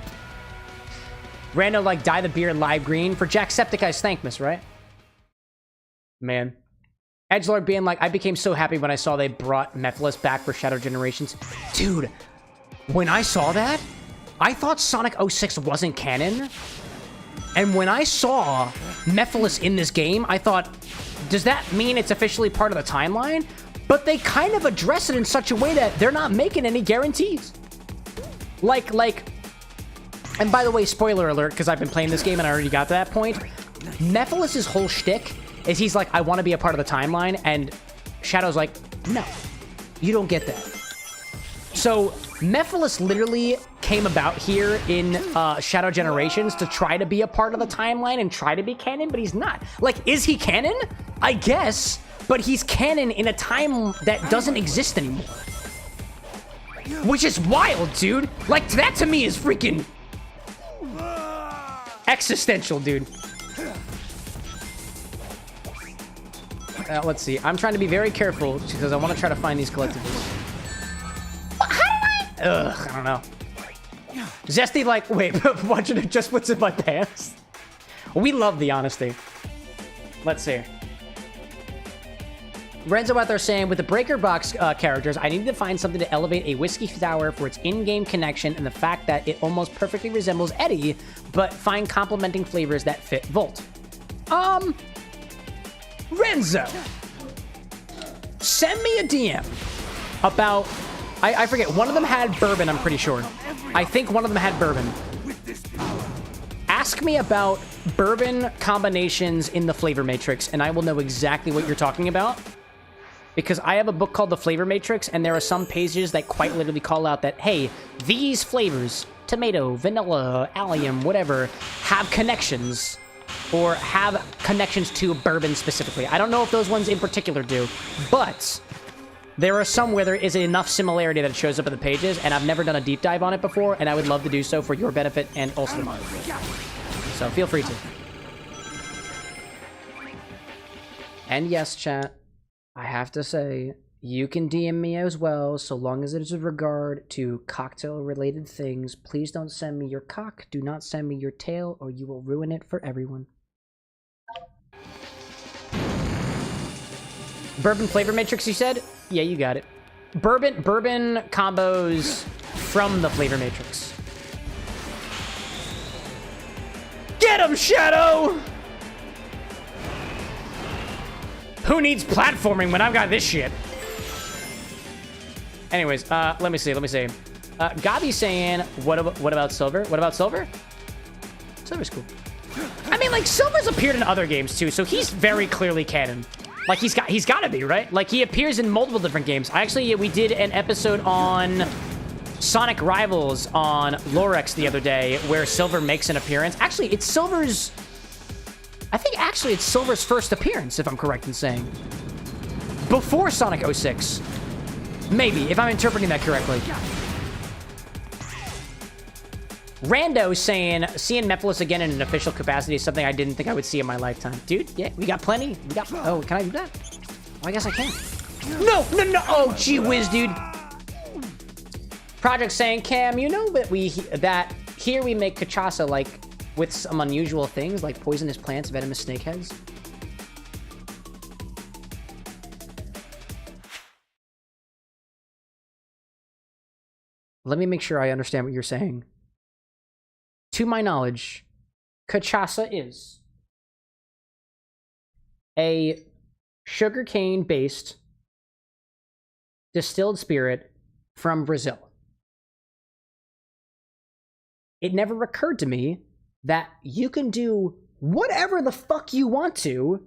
Rando, like, dye the beard live green. For Jacksepticeye's Thankmas, right? Man. Edgelord being like, I became so happy when I saw they brought Mephiles back for Shadow Generations. Dude, when I saw that, I thought Sonic 06 wasn't canon. And when I saw Mephiles in this game, I thought... Does that mean it's officially part of the timeline? But they kind of address it in such a way that they're not making any guarantees. Like, and by the way, spoiler alert, because I've been playing this game and I already got to that point. Mephiles' whole shtick is he's like, I want to be a part of the timeline, and Shadow's like, no, you don't get that. So Mephiles literally came about here in Shadow Generations to try to be a part of the timeline and try to be canon, but he's not. Like, is he canon? I guess, but he's canon in a time that doesn't exist anymore. Which is wild, dude. Like, that to me is freaking existential, dude. Let's see. I'm trying to be very careful because I want to try to find these collectibles. Ugh, I don't know. Zesty, like, wait, watching it just what's in my pants? We love the honesty. Let's see. Renzo out there saying, with the Breaker Box characters, I needed to find something to elevate a whiskey sour for its in-game connection and the fact that it almost perfectly resembles Eddie, but find complementing flavors that fit Volt. Renzo, send me a DM about... I forget, one of them had bourbon, I'm pretty sure. I think one of them had bourbon. Ask me about bourbon combinations in the flavor matrix, and I will know exactly what you're talking about. Because I have a book called The Flavor Matrix, and there are some pages that quite literally call out that, hey, these flavors, tomato, vanilla, allium, whatever, have connections, or have connections to bourbon specifically. I don't know if those ones in particular do, but there are some where there is enough similarity that it shows up in the pages, and I've never done a deep dive on it before, and I would love to do so for your benefit and also mine. So feel free to. And yes, chat, I have to say, you can DM me as well, so long as it is with regard to cocktail-related things. Please don't send me your cock, do not send me your tail, or you will ruin it for everyone. Bourbon Flavor Matrix, you said? Yeah, you got it. Bourbon combos from the Flavor Matrix. Get him, Shadow! Who needs platforming when I've got this shit? Anyways, let me see. Gabi's saying, what about Silver? What about Silver? Silver's cool. I mean, like, Silver's appeared in other games too, so he's very clearly canon. Like, he's got to be, right? Like, he appears in multiple different games. Actually, we did an episode on Sonic Rivals on Lorex the other day, where Silver makes an appearance. Actually, it's Silver's... I think actually it's Silver's first appearance, if I'm correct in saying. Before Sonic 06. Maybe, if I'm interpreting that correctly. Rando saying, seeing Mephiles again in an official capacity is something I didn't think I would see in my lifetime. Dude, yeah, we got plenty. Oh, can I do that? Oh, I guess I can. No! Oh, gee whiz, dude. Project saying, Cam, you know that here we make cachaça, like, with some unusual things, like poisonous plants, venomous snakeheads? Let me make sure I understand what you're saying. To my knowledge, cachaça is a sugarcane-based distilled spirit from Brazil. It never occurred to me that you can do whatever the fuck you want to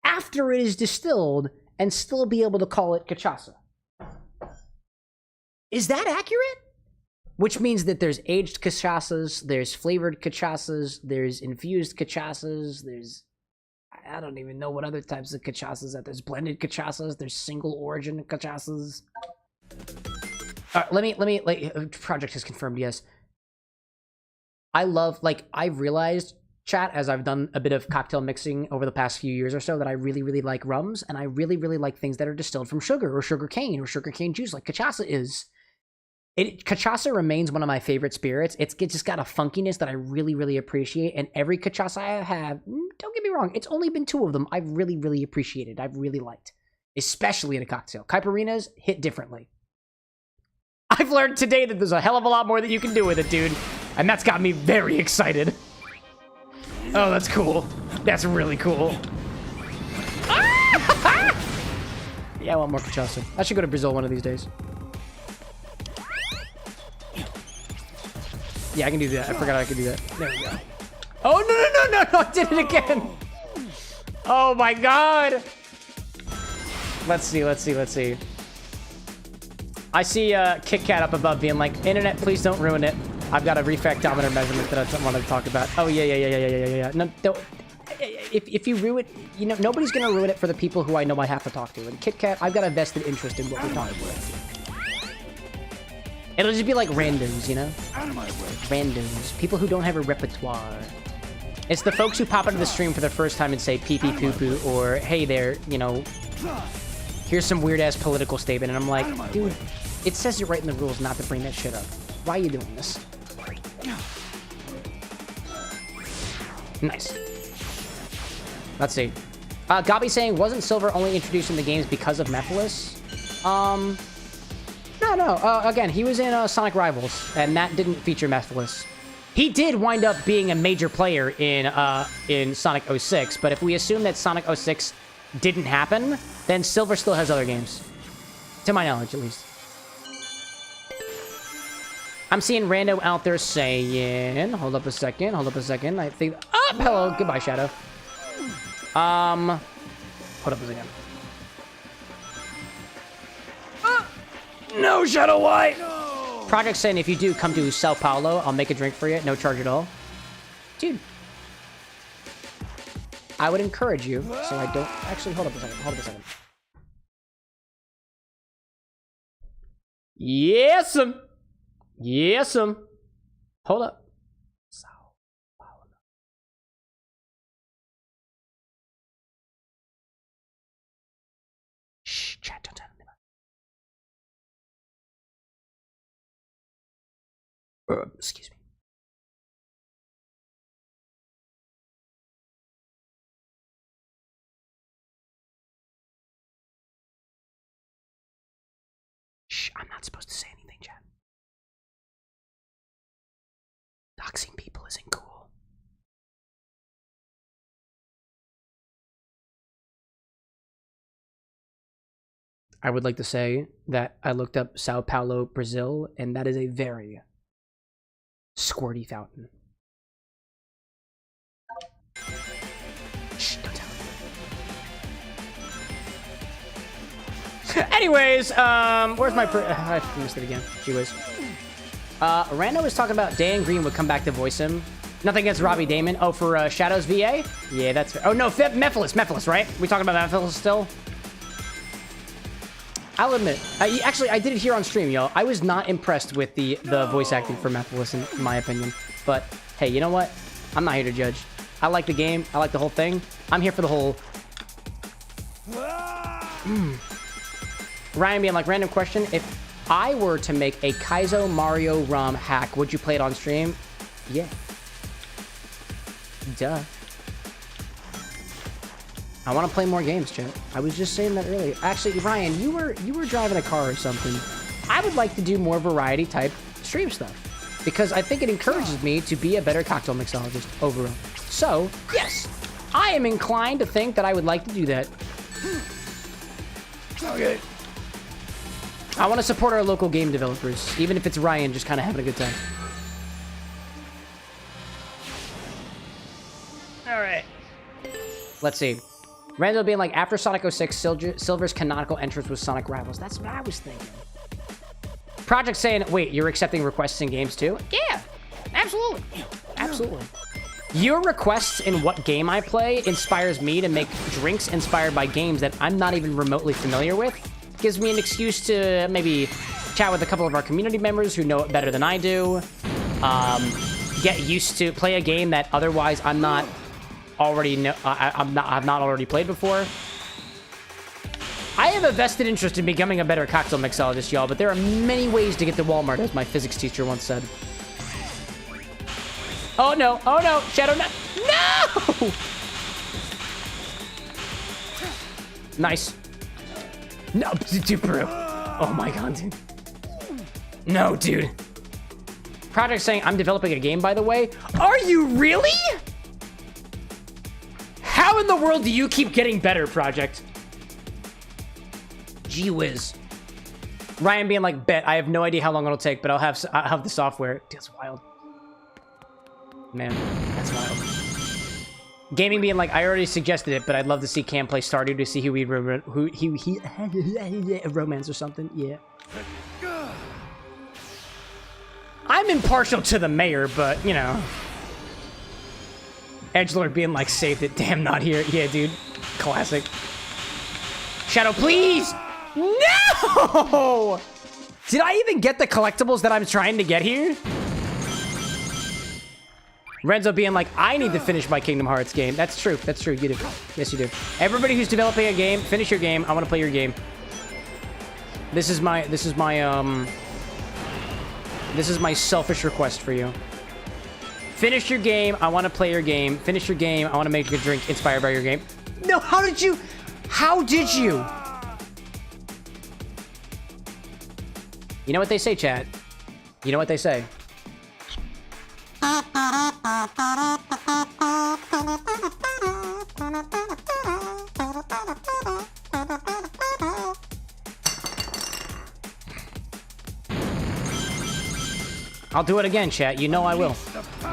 after it is distilled and still be able to call it cachaça. Is that accurate? Which means that there's aged cachaças, there's flavored cachaças, there's infused cachaças, there's... I don't even know what other types of cachaças that there's blended cachaças, there's single origin cachaças. Let me, like, Project has confirmed, yes. I love, like, I've realized, chat, as I've done a bit of cocktail mixing over the past few years or so, that I really, really like rums, and I really, really like things that are distilled from sugar, or sugarcane juice, like cachaça is. Cachaça remains one of my favorite spirits. It's just got a funkiness that I really, really appreciate, and every cachaça I have, don't get me wrong, it's only been 2 of them I've really, really appreciated, I've really liked. Especially in a cocktail. Caipirinhas hit differently. I've learned today that there's a hell of a lot more that you can do with it, dude. And that's got me very excited. Oh, that's cool. That's really cool. Yeah, I want more cachaça. I should go to Brazil one of these days. Yeah, I can do that. I forgot I could do that. There we go. Oh, no, I did it again. Oh my god. Let's see. I see Kit Kat up above being like, internet, please don't ruin it. I've got a refractometer measurement that I want to talk about. Oh, yeah. No, don't. If you ruin it, you know, nobody's going to ruin it for the people who I know I have to talk to. And Kit Kat, I've got a vested interest in what we're talking about. It'll just be like randos, you know? Randos. People who don't have a repertoire. It's the folks who pop into the stream for the first time and say pee-pee poo-poo, or hey there, you know, here's some weird-ass political statement. And I'm like, dude, it says it right in the rules not to bring that shit up. Why are you doing this? Nice. Let's see. Gabi saying, wasn't Silver only introduced in the games because of Mephiles? No. Again, he was in Sonic Rivals, and that didn't feature Mephiles. He did wind up being a major player in Sonic 06, but if we assume that Sonic 06 didn't happen, then Silver still has other games. To my knowledge, at least. I'm seeing Rando out there saying... Hold up a second. I think... Oh, hello. Goodbye, Shadow. Hold up a second. No, Shadow White! No. Project saying if you do come to Sao Paulo, I'll make a drink for you. No charge at all. Dude. I would encourage you, so I don't... Actually, hold up a second. Hold up a second. Yes'm. Yes'm. Hold up. Sao Paulo. Shh, chat, don't tell them. Excuse me. Shh, I'm not supposed to say anything, chat. Doxing people isn't cool. I would like to say that I looked up Sao Paulo, Brazil, and that is a very squirty fountain. Shh, don't tell me. Anyways, where's my I missed it again. Gee whiz. Rando was talking about Dan Green would come back to voice him. Nothing against Robbie Damon. Oh, for Shadows VA? Yeah, that's fair. Oh, no, Mephiles, right? We talking about Mephiles still? I'll admit, actually, I did it here on stream, y'all. I was not impressed with the voice acting for Mephiles, in my opinion. But, hey, you know what? I'm not here to judge. I like the game. I like the whole thing. I'm here for the whole... Ryan being like, random question. If I were to make a Kaizo Mario ROM hack, would you play it on stream? Yeah. Duh. I want to play more games, chat. I was just saying that earlier. Actually, Ryan, you were driving a car or something. I would like to do more variety type stream stuff because I think it encourages me to be a better cocktail mixologist overall. So, yes, I am inclined to think that I would like to do that. Okay. I want to support our local game developers, even if it's Ryan just kind of having a good time. All right. Let's see. Randall being like, after Sonic 06, Silver's canonical entrance was Sonic Rivals. That's what I was thinking. Project saying, wait, you're accepting requests in games too? Yeah, absolutely. Absolutely. Your requests in what game I play inspires me to make drinks inspired by games that I'm not even remotely familiar with. Gives me an excuse to maybe chat with a couple of our community members who know it better than I do. Get used to play a game that otherwise I'm not already I've not already played before. I have a vested interest in becoming a better cocktail mixologist, y'all, but there are many ways to get to Walmart, as my physics teacher once said. Oh no, Shadow, no! Nice. No, dude, bro. Oh my god, dude. No, dude. Project saying, I'm developing a game, by the way. Are you really? How in the world do you keep getting better, Project? Gee whiz. Ryan being like, bet. I have no idea how long it'll take, but I'll have the software. That's wild. Man, that's wild. Gaming being like, I already suggested it, but I'd love to see Cam play Stardew to see who he romance or something. Yeah. I'm impartial to the mayor, but, you know. Edgelord being like, saved it. Damn, not here. Yeah, dude. Classic. Shadow, please! No! Did I even get the collectibles that I'm trying to get here? Renzo being like, I need to finish my Kingdom Hearts game. That's true. That's true. You do. Yes, you do. Everybody who's developing a game, finish your game. I want to play your game. This is my selfish request for you. Finish your game. I want to play your game. Finish your game. I want to make a drink inspired by your game. No, how did you? How did you? You know what they say, chat? You know what they say? I'll do it again, chat. You know I will.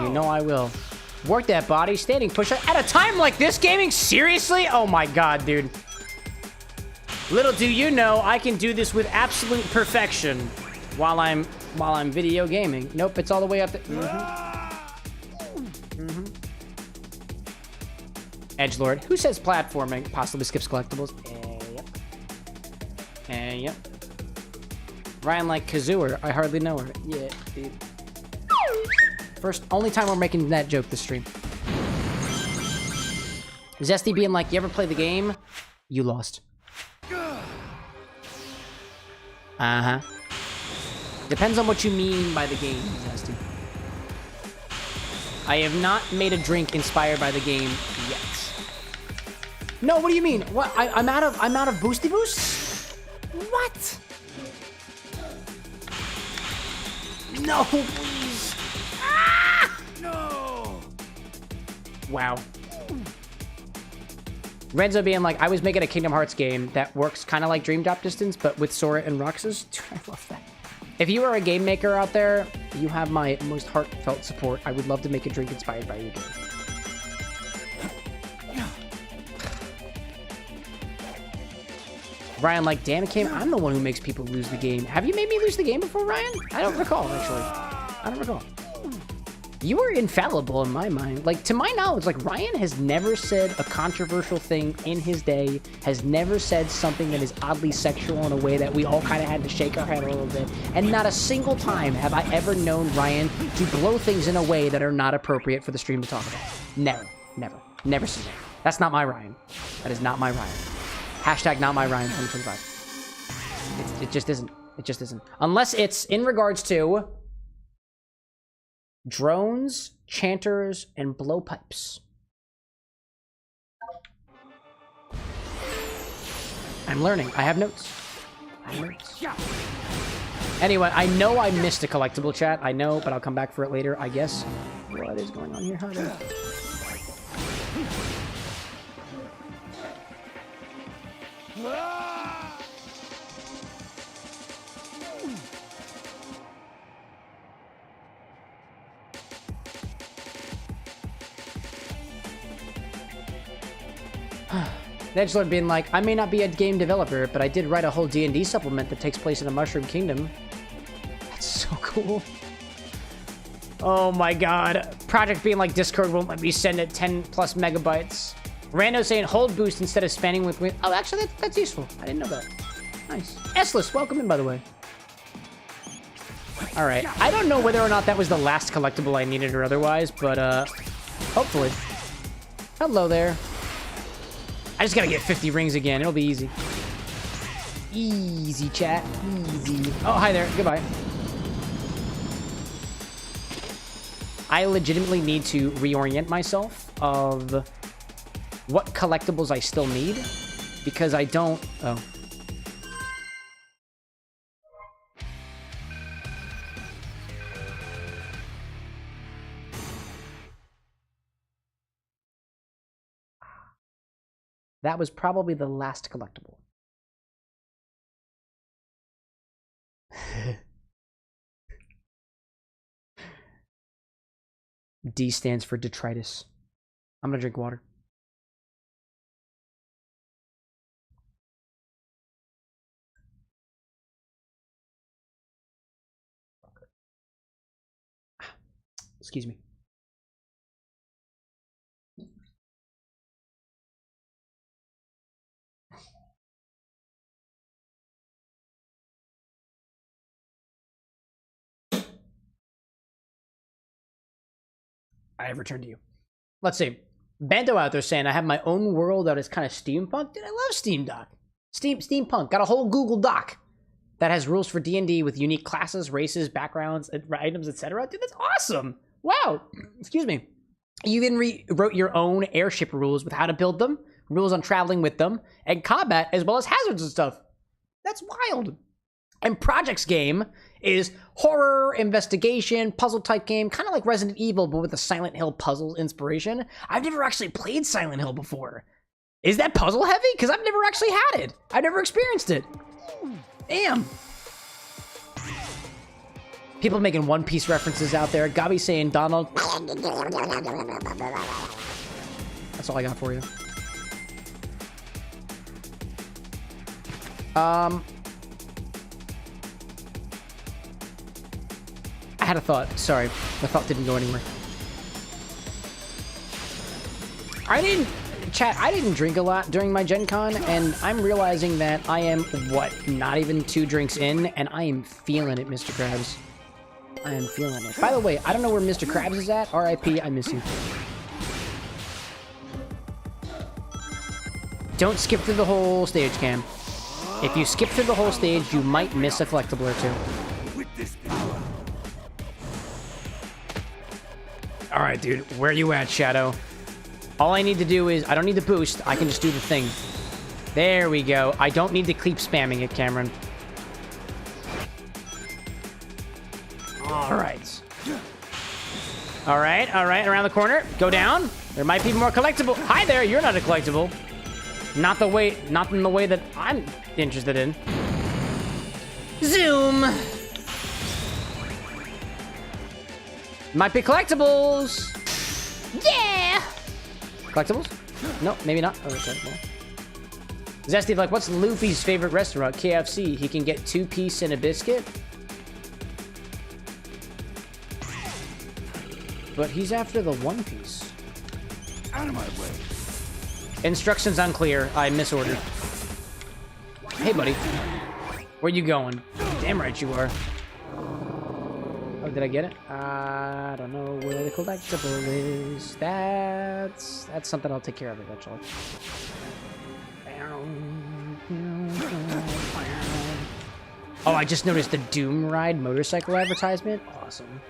You know I will. Work that body. Standing push-up. At a time like this, gaming? Seriously? Oh my god, dude. Little do you know, I can do this with absolute perfection while I'm video gaming. Nope, it's all the way up there. Edgelord. Who says platforming? Possibly skips collectibles. Yep. Ryan like Kazuer. I hardly know her. Yeah, dude. Only time we're making that joke this stream. Zesty being like, you ever play the game? You lost. Uh-huh. Depends on what you mean by the game, Zesty. I have not made a drink inspired by the game yet. No, what do you mean? What? I'm out of boosty boosts? What? No, please. Ah! No. Wow. Renzo being like, I was making a Kingdom Hearts game that works kind of like Dream Drop Distance, but with Sora and Roxas. Dude, I love that. If you are a game maker out there, you have my most heartfelt support. I would love to make a drink inspired by your game. Ryan like, damn it, Cam, I'm the one who makes people lose the game. Have you made me lose the game before, Ryan? I don't recall, actually. I don't recall. You were infallible in my mind. Like, to my knowledge, like, Ryan has never said a controversial thing in his day, has never said something that is oddly sexual in a way that we all kind of had to shake our head a little bit. And not a single time have I ever known Ryan to blow things in a way that are not appropriate for the stream to talk about. Never. Never. Never seen it. That's not my Ryan. That is not my Ryan. Hashtag not my Ryan 2025. It just isn't. It just isn't. Unless it's in regards to drones, chanters, and blowpipes. I'm learning. I have notes. Anyway, I know I missed a collectible, chat. I know, but I'll come back for it later, I guess. What is going on here? How do... Edgelord being like, I may not be a game developer, but I did write a whole D&D supplement that takes place in a Mushroom Kingdom. That's so cool. Oh my god. Project being like, Discord won't let me send it 10 plus megabytes. Rando saying hold boost instead of spamming with wind. Oh, actually, that's useful. I didn't know that. Nice. Essless, welcome in, by the way. All right. I don't know whether or not that was the last collectible I needed or otherwise, but hopefully. Hello there. I just gotta get 50 rings again. It'll be easy. Easy, chat. Easy. Oh, hi there. Goodbye. I legitimately need to reorient myself of what collectibles I still need, because I don't... Oh. That was probably the last collectible. D stands for detritus. I'm gonna drink water. Excuse me. I have returned to you. Let's see. Bando out there saying I have my own world that is kind of steampunk. Dude, I love steampunk. Got a whole Google Doc that has rules for D&D with unique classes, races, backgrounds, items, etc. Dude, that's awesome. Wow. Excuse me. You even wrote your own airship rules with how to build them, rules on traveling with them, and combat, as well as hazards and stuff. That's wild. And Project's game is horror, investigation, puzzle type game, kind of like Resident Evil, but with a Silent Hill puzzle inspiration. I've never actually played Silent Hill before. Is that puzzle heavy? Because I've never actually had it. I've never experienced it. Damn. People making One Piece references out there. Gabi saying Donald. That's all I got for you. I had a thought. Sorry. The thought didn't go anywhere. Chat, I didn't drink a lot during my Gen Con, and I'm realizing that I am, what, not even 2 drinks in, and I am feeling it, Mr. Krabs. I am feeling it. By the way, I don't know where Mr. Krabs is at. R.I.P. I miss you. Don't skip through the whole stage, Cam. If you skip through the whole stage, you might miss a collectible or two. Alright, dude. Where you at, Shadow? All I need to do is... I don't need to boost. I can just do the thing. There we go. I don't need to keep spamming it, Cameron. Alright. Alright. Around the corner. Go down. There might be more collectible. Hi there. You're not a collectible. Not in the way that I'm interested in. Zoom. Might be collectibles. Yeah. Collectibles? No, maybe not. Oh, okay. Well. Zesty, like, what's Luffy's favorite restaurant? KFC. He can get 2-piece and a biscuit. But he's after the 1-piece. Out of my way. Instructions unclear. I misordered. Hey, buddy. Where you going? Damn right you are. Oh, did I get it? I don't know where the collectible is. That's something I'll take care of eventually. Oh, I just noticed the Doom Ride motorcycle advertisement. Awesome.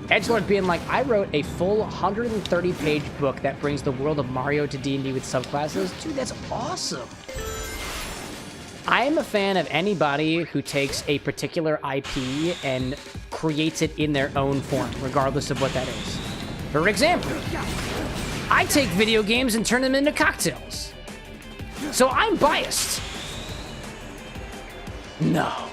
Edgelord being like, I wrote a full 130-page book that brings the world of Mario to D&D with subclasses. Dude, that's awesome. I am a fan of anybody who takes a particular IP and creates it in their own form, regardless of what that is. For example, I take video games and turn them into cocktails. So I'm biased. No.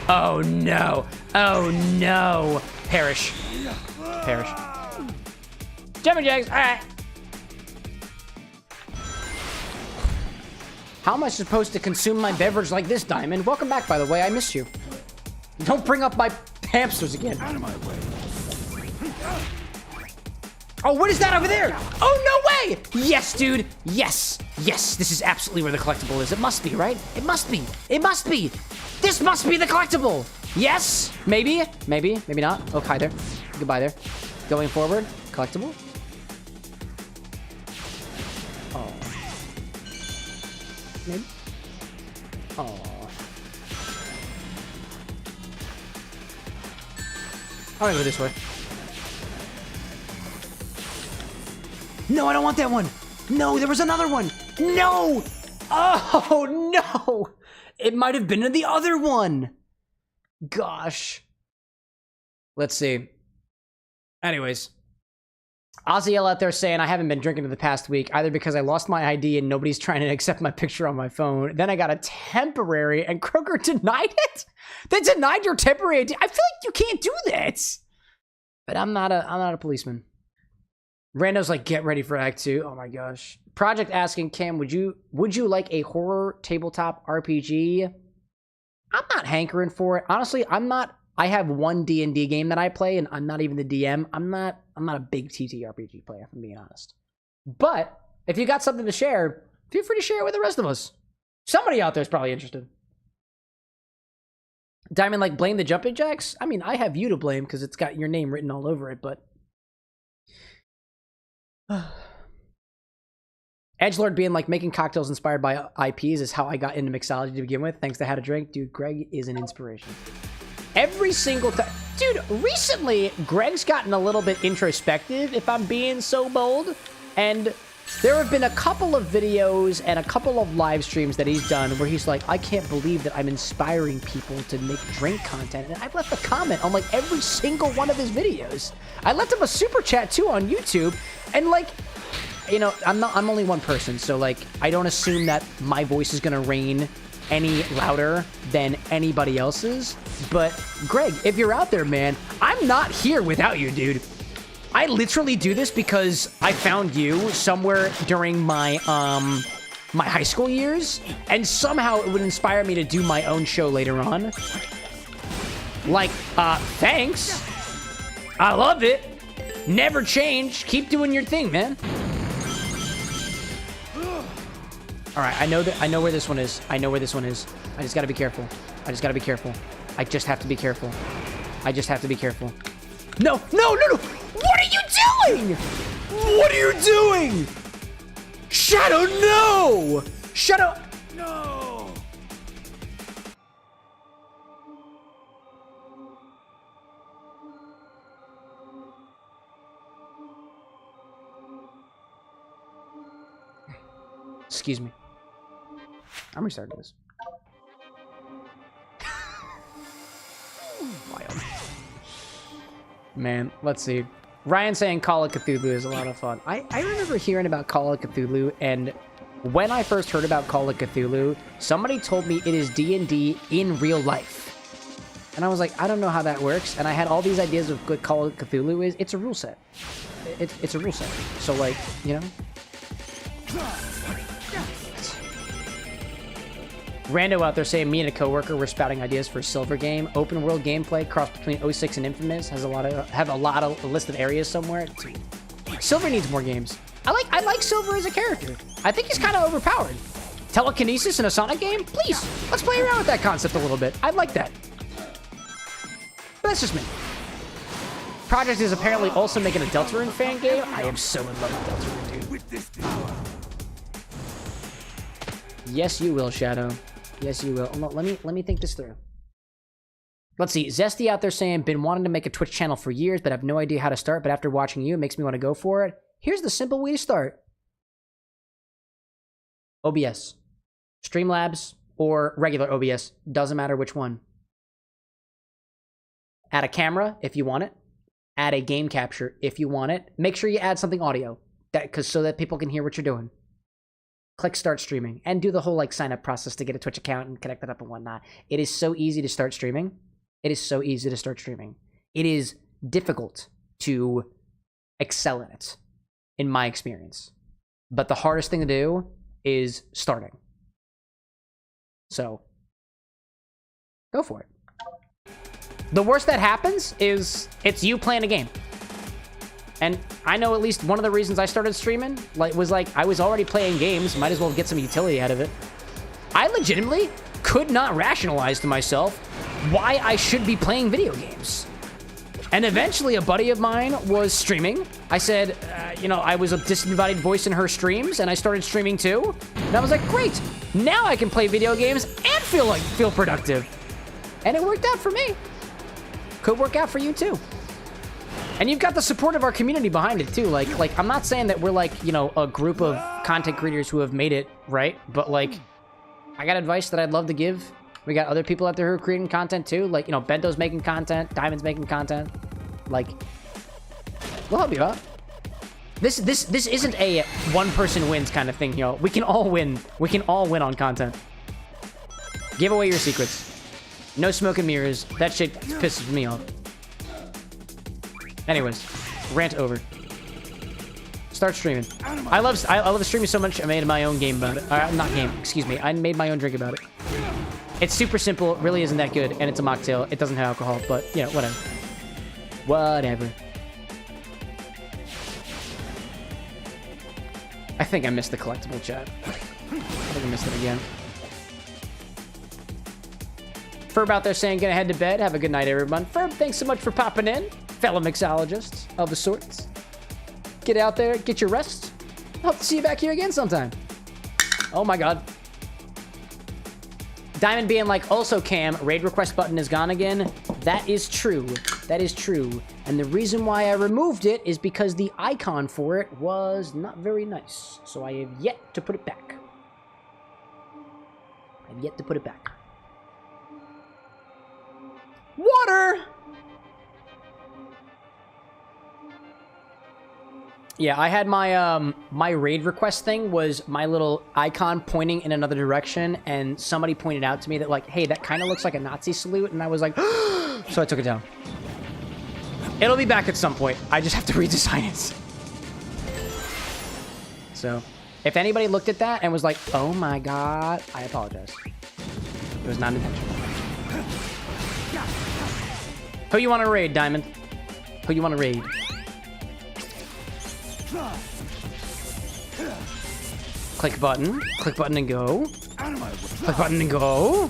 Oh, no. Oh, no. Perish. Jumping jacks. All right. How am I supposed to consume my beverage like this, Diamond? Welcome back, by the way. I missed you. Don't bring up my hamsters again. Out of my way. Oh, what is that over there? Oh, no way! Yes, dude. Yes. This is absolutely where the collectible is. It must be, right? It must be. This must be the collectible. Yes. Maybe not. Oh, hi there. Goodbye there. Going forward. Collectible. Oh. Maybe. Oh. I'm gonna go this way. No, I don't want that one. No, there was another one. No. Oh, no. It might have been in the other one. Gosh. Let's see. Anyways. Ozzyel out there saying, I haven't been drinking for the past week, either because I lost my ID and nobody's trying to accept my picture on my phone. Then I got a temporary and Kroger denied it? They denied your temporary ID? I feel like you can't do that. But I'm not a policeman. Rando's like, get ready for Act 2. Oh my gosh. Project asking, Cam, would you like a horror tabletop RPG? I'm not hankering for it. Honestly, I'm not. I have one D&D game that I play, and I'm not even the DM. I'm not a big TTRPG player, if I'm being honest. But if you got something to share, feel free to share it with the rest of us. Somebody out there is probably interested. Diamond, like, blame the jumping jacks? I mean, I have you to blame because it's got your name written all over it, but... Edgelord being like, making cocktails inspired by IPs is how I got into mixology to begin with. Thanks to How to Drink. Dude, Greg is an inspiration. Every single time. Dude, recently, Greg's gotten a little bit introspective, if I'm being so bold. And there have been a couple of videos and a couple of live streams that he's done where he's like, I can't believe that I'm inspiring people to make drink content. And I've left a comment on like every single one of his videos. I left him a super chat too on YouTube. And like, you know, I'm only one person, so like I don't assume that my voice is gonna reign any louder than anybody else's. But Greg, if you're out there, man, I'm not here without you, dude. I literally do this because I found you somewhere during my, my high school years, and somehow it would inspire me to do my own show later on. Like, thanks. I love it. Never change. Keep doing your thing, man. All right, I know where this one is. I know where this one is. I just gotta be careful. I just gotta be careful. I just have to be careful. I just have to be careful. No, no, no, no! What are you doing? What are you doing? Shadow, no! Shadow... No! Excuse me. I'm restarting this. Wild. Man, let's see. Ryan saying Call of Cthulhu is a lot of fun. I remember hearing about Call of Cthulhu, and when I first heard about Call of Cthulhu, somebody told me it is D&D in real life. And I was like, I don't know how that works. And I had all these ideas of what Call of Cthulhu is. It's a rule set. It's a rule set. So, like, you know? Rando out there saying me and a coworker were spouting ideas for a silver game. Open world gameplay cross between 06 and Infamous has a lot of list of areas somewhere. Silver needs more games. I like Silver as a character. I think he's kind of overpowered. Telekinesis in a Sonic game? Please, let's play around with that concept a little bit. I'd like that. But that's just me. Project is apparently also making a Deltarune fan game. I am so in love with Deltarune, dude. With this power. Yes, you will, Shadow. Yes, you will. Oh, no, let me think this through. Let's see. Zesty out there saying, been wanting to make a Twitch channel for years, but have no idea how to start. But after watching you, it makes me want to go for it. Here's the simple way to start. OBS. Streamlabs or regular OBS. Doesn't matter which one. Add a camera if you want it. Add a game capture if you want it. Make sure you add something audio, so that people can hear what you're doing. Click start streaming and do the whole like sign up process to get a Twitch account and connect it up and whatnot. It is so easy to start streaming. It is so easy to start streaming. It is difficult to excel in it, in my experience. But the hardest thing to do is starting. So, go for it. The worst that happens is it's you playing a game. And I know at least one of the reasons I started streaming was I was already playing games. Might as well get some utility out of it. I legitimately could not rationalize to myself why I should be playing video games. And eventually a buddy of mine was streaming. I said, you know, I was a disinvited voice in her streams, and I started streaming too. And I was like, great, now I can play video games and feel productive. And it worked out for me. Could work out for you too. And you've got the support of our community behind it too. Like I'm not saying that we're like, you know, a group of content creators who have made it, right? But like, I got advice that I'd love to give. We got other people out there who are creating content too. Like, you know, Bento's making content, Diamond's making content. Like, we'll help you out. This isn't a one person wins kind of thing, yo. We can all win. We can all win on content. Give away your secrets. No smoke and mirrors. That shit pisses me off. Anyways, rant over. Start streaming. I love streaming so much. I made my own game about it. Not game. Excuse me. I made my own drink about it. It's super simple. It really isn't that good, and it's a mocktail. It doesn't have alcohol, but you know, whatever. Whatever. I think I missed the collectible chat. I think I missed it again. Ferb out there saying, gonna head to bed. Have a good night, everyone. Ferb, thanks so much for popping in. Fellow mixologists of the sorts. Get out there, get your rest. Hope to see you back here again sometime. Oh my god. Diamond being like, also Cam, raid request button is gone again. That is true. That is true. And the reason why I removed it is because the icon for it was not very nice. So I have yet to put it back. I've yet to put it back. Water! Yeah, I had my my raid request thing was my little icon pointing in another direction, and somebody pointed out to me that like, hey, that kind of looks like a Nazi salute, and I was like, so I took it down. It'll be back at some point. I just have to redesign it. So, if anybody looked at that and was like, oh my god, I apologize. It was not intentional. Who you want to raid, Diamond? Who you want to raid? Click button and go. Click button and go.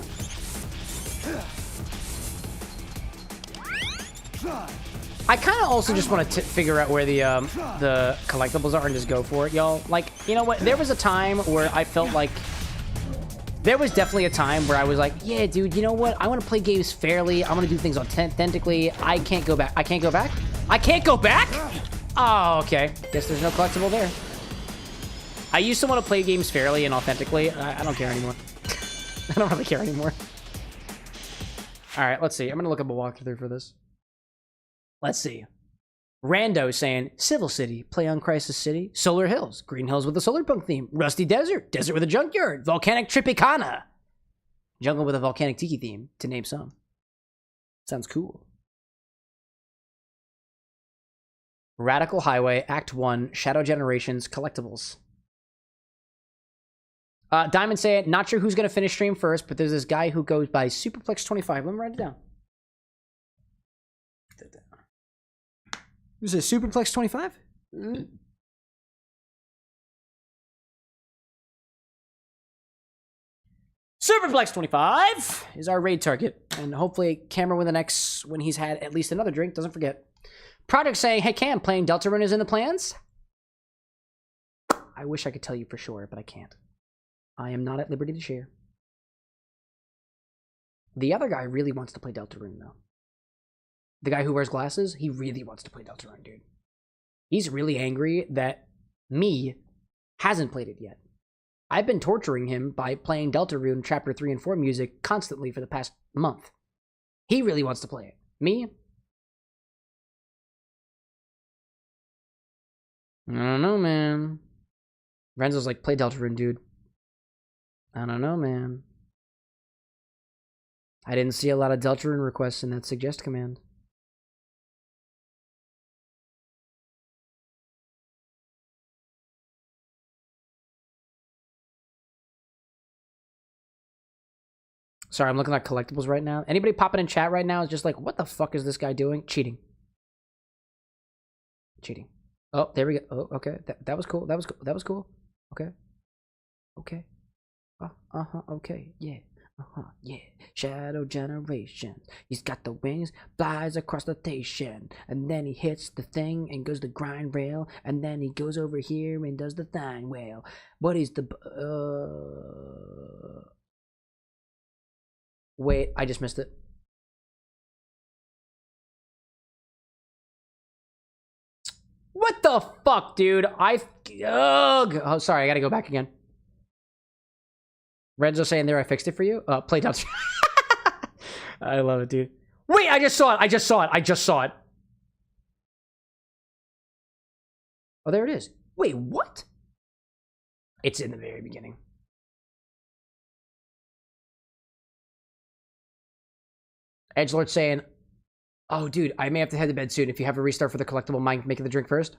I kind of also just want to figure out where the collectibles are and just go for it, y'all. Like, you know what? There was a time where I felt like... There was definitely a time where I was like, yeah, dude, you know what? I want to play games fairly. I want to do things authentically. I can't go back. I can't go back? I can't go back? Oh, okay. Guess there's no collectible there. I used to want to play games fairly and authentically. I don't care anymore. I don't really care anymore. All right, let's see. I'm going to look up a walkthrough for this. Let's see. Rando saying, Civil City, play on Crisis City, Solar Hills, Green Hills with a solar punk theme, Rusty Desert, Desert with a junkyard, Volcanic Tropicana, Jungle with a volcanic tiki theme, to name some. Sounds cool. Radical Highway, Act 1, Shadow Generations, Collectibles. Diamond saying, not sure who's going to finish stream first, but there's this guy who goes by Superplex25. Let me write it down. Is it Superplex25? Superplex25 is our raid target. And hopefully CameroxnWithAnX, when he's had at least another drink, doesn't forget. Project saying, hey Cam, playing Deltarune is in the plans? I wish I could tell you for sure, but I can't. I am not at liberty to share. The other guy really wants to play Deltarune, though. The guy who wears glasses, he really wants to play Deltarune, dude. He's really angry that me hasn't played it yet. I've been torturing him by playing Deltarune Chapter 3 and 4 music constantly for the past month. He really wants to play it. Me? I don't know, man. Renzo's like, play Deltarune, dude. I don't know, man. I didn't see a lot of Deltarune requests in that suggest command. Sorry, I'm looking at collectibles right now. Anybody popping in chat right now is just like, what the fuck is this guy doing? Cheating. Cheating. Oh, there we go. Oh, okay. That was cool. That was cool. That was cool. Okay. Okay. Okay. Yeah. Yeah. Shadow Generations. He's got the wings, flies across the station, and then he hits the thing and goes to grind rail, and then he goes over here and does the thing whale. What is the Wait, I just missed it. What the fuck, dude? Oh, sorry, I gotta go back again. Renzo saying there, I fixed it for you. Play down. I love it, dude. Wait, I just saw it. I just saw it. Oh, there it is. Wait, what? It's in the very beginning. Edgelord saying, oh, dude, I may have to head to bed soon. If you have a restart for the collectible, mind making the drink first?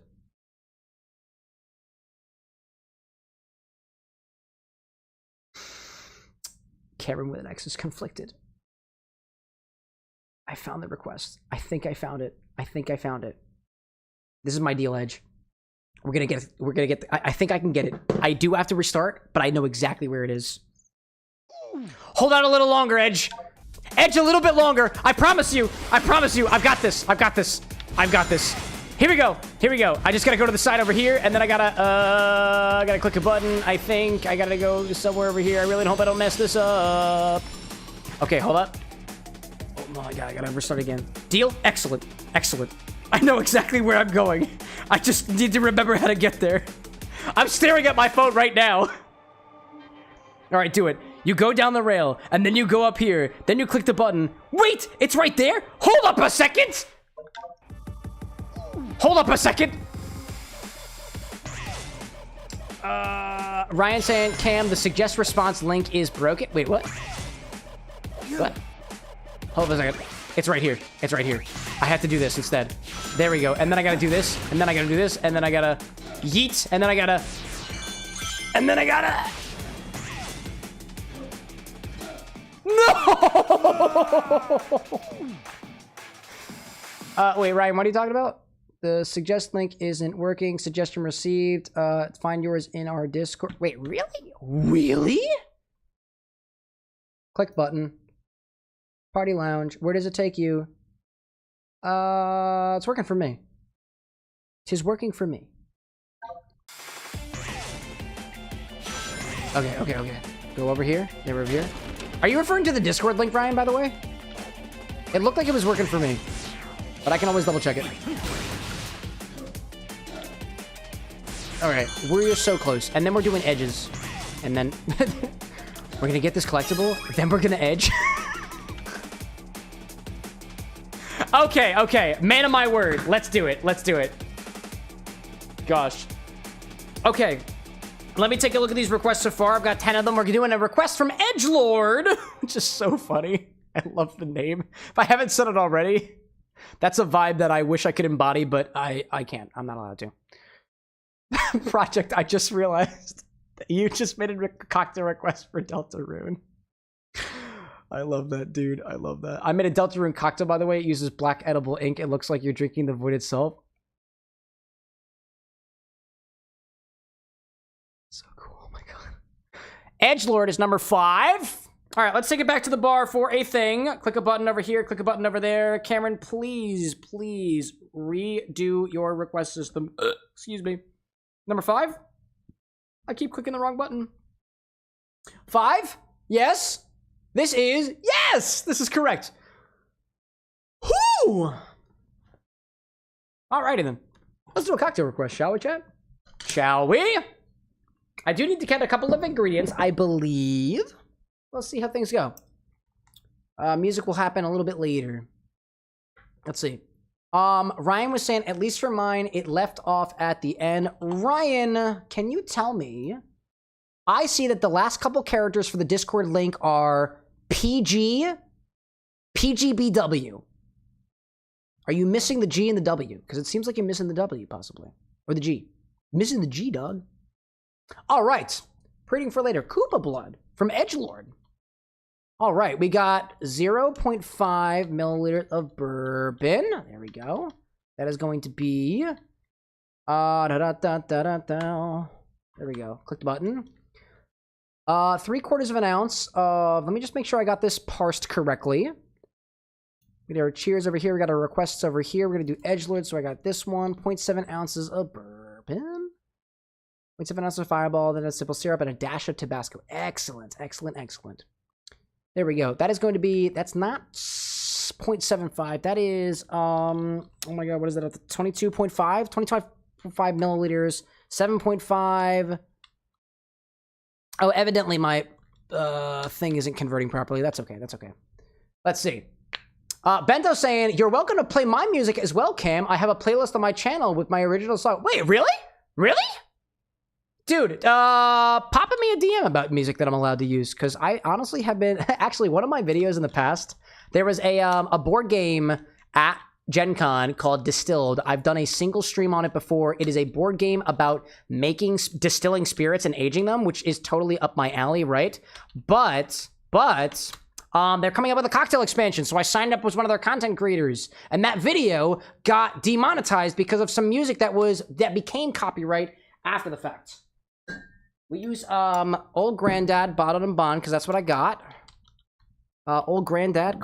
CameroxnWithAnX is conflicted. I found the request. I think I found it. This is my deal, Edge. We're gonna get it. I think I can get it. I do have to restart, but I know exactly where it is. Hold on a little longer, Edge. Edge, a little bit longer. I promise you. I've got this. Here we go. I just gotta go to the side over here, and then I gotta click a button. I think I gotta go somewhere over here. I really hope I don't mess this up. Okay, hold up. Oh my god, I gotta restart again. Deal? Excellent. I know exactly where I'm going. I just need to remember how to get there. I'm staring at my phone right now. All right, do it. You go down the rail, and then you go up here. Then you click the button. Wait, it's right there. Hold up a second. Ryan saying, Cam, the suggest response link is broken. Wait, what? What? Hold on a second. It's right here. It's right here. I have to do this instead. There we go. And then I gotta do this. And then I gotta do this. And then I gotta yeet. And then I gotta... And then I gotta... No! Wait, Ryan, what are you talking about? The suggest link isn't working. Suggestion received. Find yours in our Discord. Wait, really? Really? Click button. Party lounge. Where does it take you? It's working for me. Tis working for me. Okay. Go over here. They're over here. Are you referring to the Discord link, Ryan, by the way? It looked like it was working for me. But I can always double check it. Alright, we're so close. And then we're doing edges. And then we're gonna get this collectible. Then we're gonna edge. Okay. Man of my word. Let's do it. Gosh. Okay. Let me take a look at these requests so far. I've got 10 of them. We're doing a request from Edgelord, which is so funny. I love the name. If I haven't said it already, that's a vibe that I wish I could embody, but I can't. I'm not allowed to. Project, I just realized that you just made a cocktail request for Deltarune. I love that, dude. I love that. I made a Deltarune cocktail, by the way. It uses black edible ink. It looks like you're drinking the void itself. So cool. Oh my god. Edgelord is number 5. All right, let's take it back to the bar for a thing. Click a button over here. Click a button over there. Cameron, please redo your request system. Excuse me. Number 5. I keep clicking the wrong button. 5. Yes. This is correct. Whoo! Alrighty then. Let's do a cocktail request, shall we, chat? Shall we? I do need to get a couple of ingredients, I believe. Let's see how things go. Music will happen a little bit later. Let's see. Ryan was saying, at least for mine, it left off at the end. Ryan, can you tell me? I see that the last couple characters for the Discord link are PG, PGBW. Are you missing the G and the W? Because it seems like you're missing the W, possibly. Or the G. Missing the G, dog. All right. Reading for later. Koopa Blood from Edgelord. All right. We got 0.5 milliliters of bourbon. There we go. That is going to be... There we go. Click the button. 3/4 of an ounce of... Let me just make sure I got this parsed correctly. We got our cheers over here. We got our requests over here. We're going to do Edgelord, so I got this one. 0.7 ounces of bourbon. 0.7 ounces of Fireball, then a simple syrup, and a dash of Tabasco. Excellent. There we go. That is going to be... That's not 0.75. That is... oh my god, what is that? 22.5? 25.5 milliliters. 7.5... Oh, evidently my thing isn't converting properly. That's okay. Let's see. Bento saying, you're welcome to play my music as well, Cam. I have a playlist on my channel with my original song. Wait, really? Dude, popping me a DM about music that I'm allowed to use, because I honestly have been... Actually, one of my videos in the past, there was a board game at Gen Con called Distilled. I've done a single stream on it before. It is a board game about distilling spirits and aging them, which is totally up my alley, right? But they're coming up with a cocktail expansion, so I signed up as one of their content creators, and that video got demonetized because of some music that became copyright after the fact. We use old Grand Dad bottled and bond because that's what I got. Old Grand Dad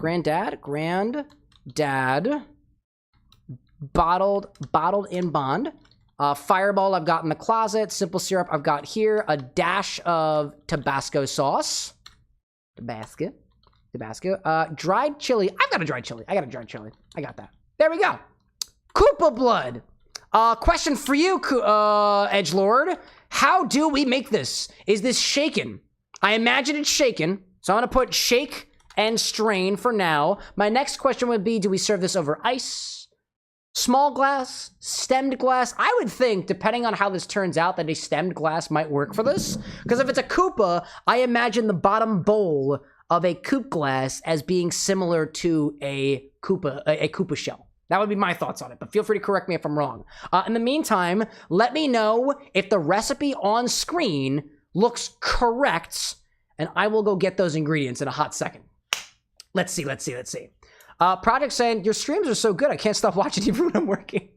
bottled in bond. Fireball I've got in the closet. Simple syrup I've got here. A dash of Tabasco sauce. Tabasco. Dried chili. I've got a dried chili. I got that. There we go. Koopa Blood. Question for you, Edgelord. How do we make this? Is this shaken? I imagine it's shaken. So I'm going to put shake and strain for now. My next question would be, do we serve this over ice? Small glass? Stemmed glass? I would think, depending on how this turns out, that a stemmed glass might work for this. Because if it's a Koopa, I imagine the bottom bowl of a coupe glass as being similar to a Koopa shell. That would be my thoughts on it, but feel free to correct me if I'm wrong. In the meantime, let me know if the recipe on screen looks correct, and I will go get those ingredients in a hot second. Let's see. Project saying, your streams are so good, I can't stop watching you when I'm working.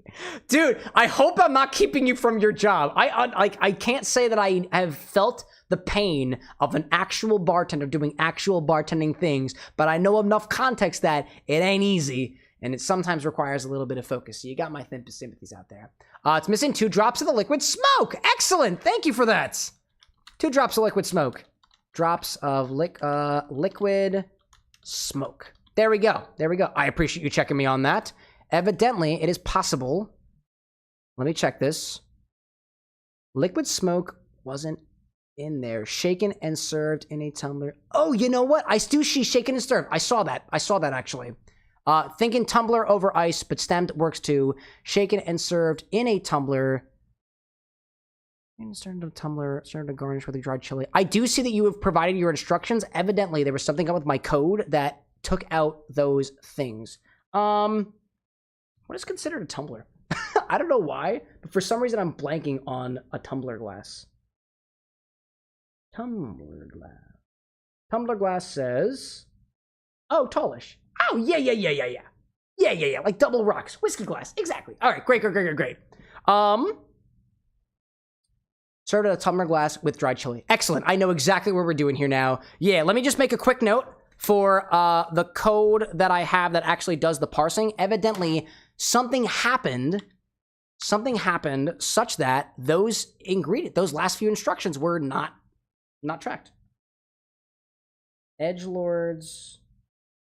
Dude, I hope I'm not keeping you from your job. I can't say that I have felt the pain of an actual bartender doing actual bartending things, but I know enough context that it ain't easy, and it sometimes requires a little bit of focus. So you got my sympathies out there. It's missing 2 drops of the liquid smoke. Excellent. Thank you for that. 2 drops of liquid smoke. Drops of liquid smoke. There we go. I appreciate you checking me on that. Evidently, it is possible. Let me check this. Liquid smoke wasn't in there. Shaken and served in a tumbler. Oh, you know what? I do see shaken and served. I saw that actually. Thinking tumbler over ice, but stemmed works too. Shaken and served in a tumbler. Starting to tumbler, starting to garnish with a dried chili. I do see that you have provided your instructions. Evidently, there was something up with my code that took out those things. What is considered a tumbler? I don't know why, but for some reason I'm blanking on a tumbler glass. Tumbler glass. Tumbler glass says, oh, tallish. Oh, yeah. Like double rocks. Whiskey glass. Exactly. All right, great. Served in a tumbler glass with dried chili. Excellent. I know exactly what we're doing here now. Yeah, let me just make a quick note for the code that I have that actually does the parsing. Evidently, something happened such that those last few instructions were not tracked. Edgelords.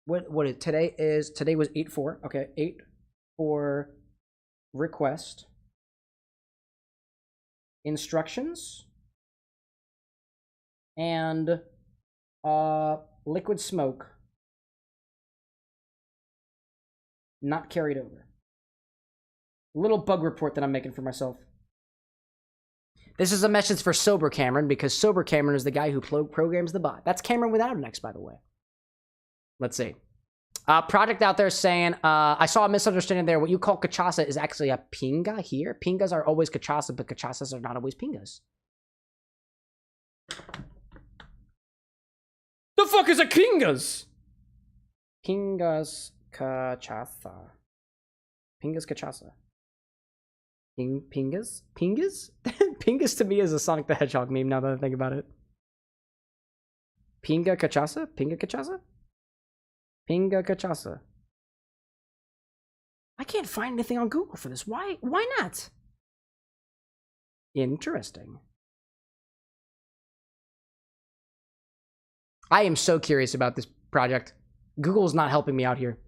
Today was 8-4. Okay, 8-4 request. Instructions. And liquid smoke. Not carried over. Little bug report that I'm making for myself. This is a message for Sober Cameron, because Sober Cameron is the guy who programs the bot. That's Cameron without an X, by the way. Let's see. Project out there saying, I saw a misunderstanding there. What you call cachaça is actually a pinga here. Pingas are always cachaça, but cachazas are not always pingas. The fuck is a pingas? Pingas cachaça. Pingas cachaça. Pingas? Pingas? Pingas to me is a Sonic the Hedgehog meme now that I think about it. Pinga cachaça? Pinga cachaça? Pinga cachaça. I can't find anything on Google for this. Why not? Interesting. I am so curious about this project. Google is not helping me out here.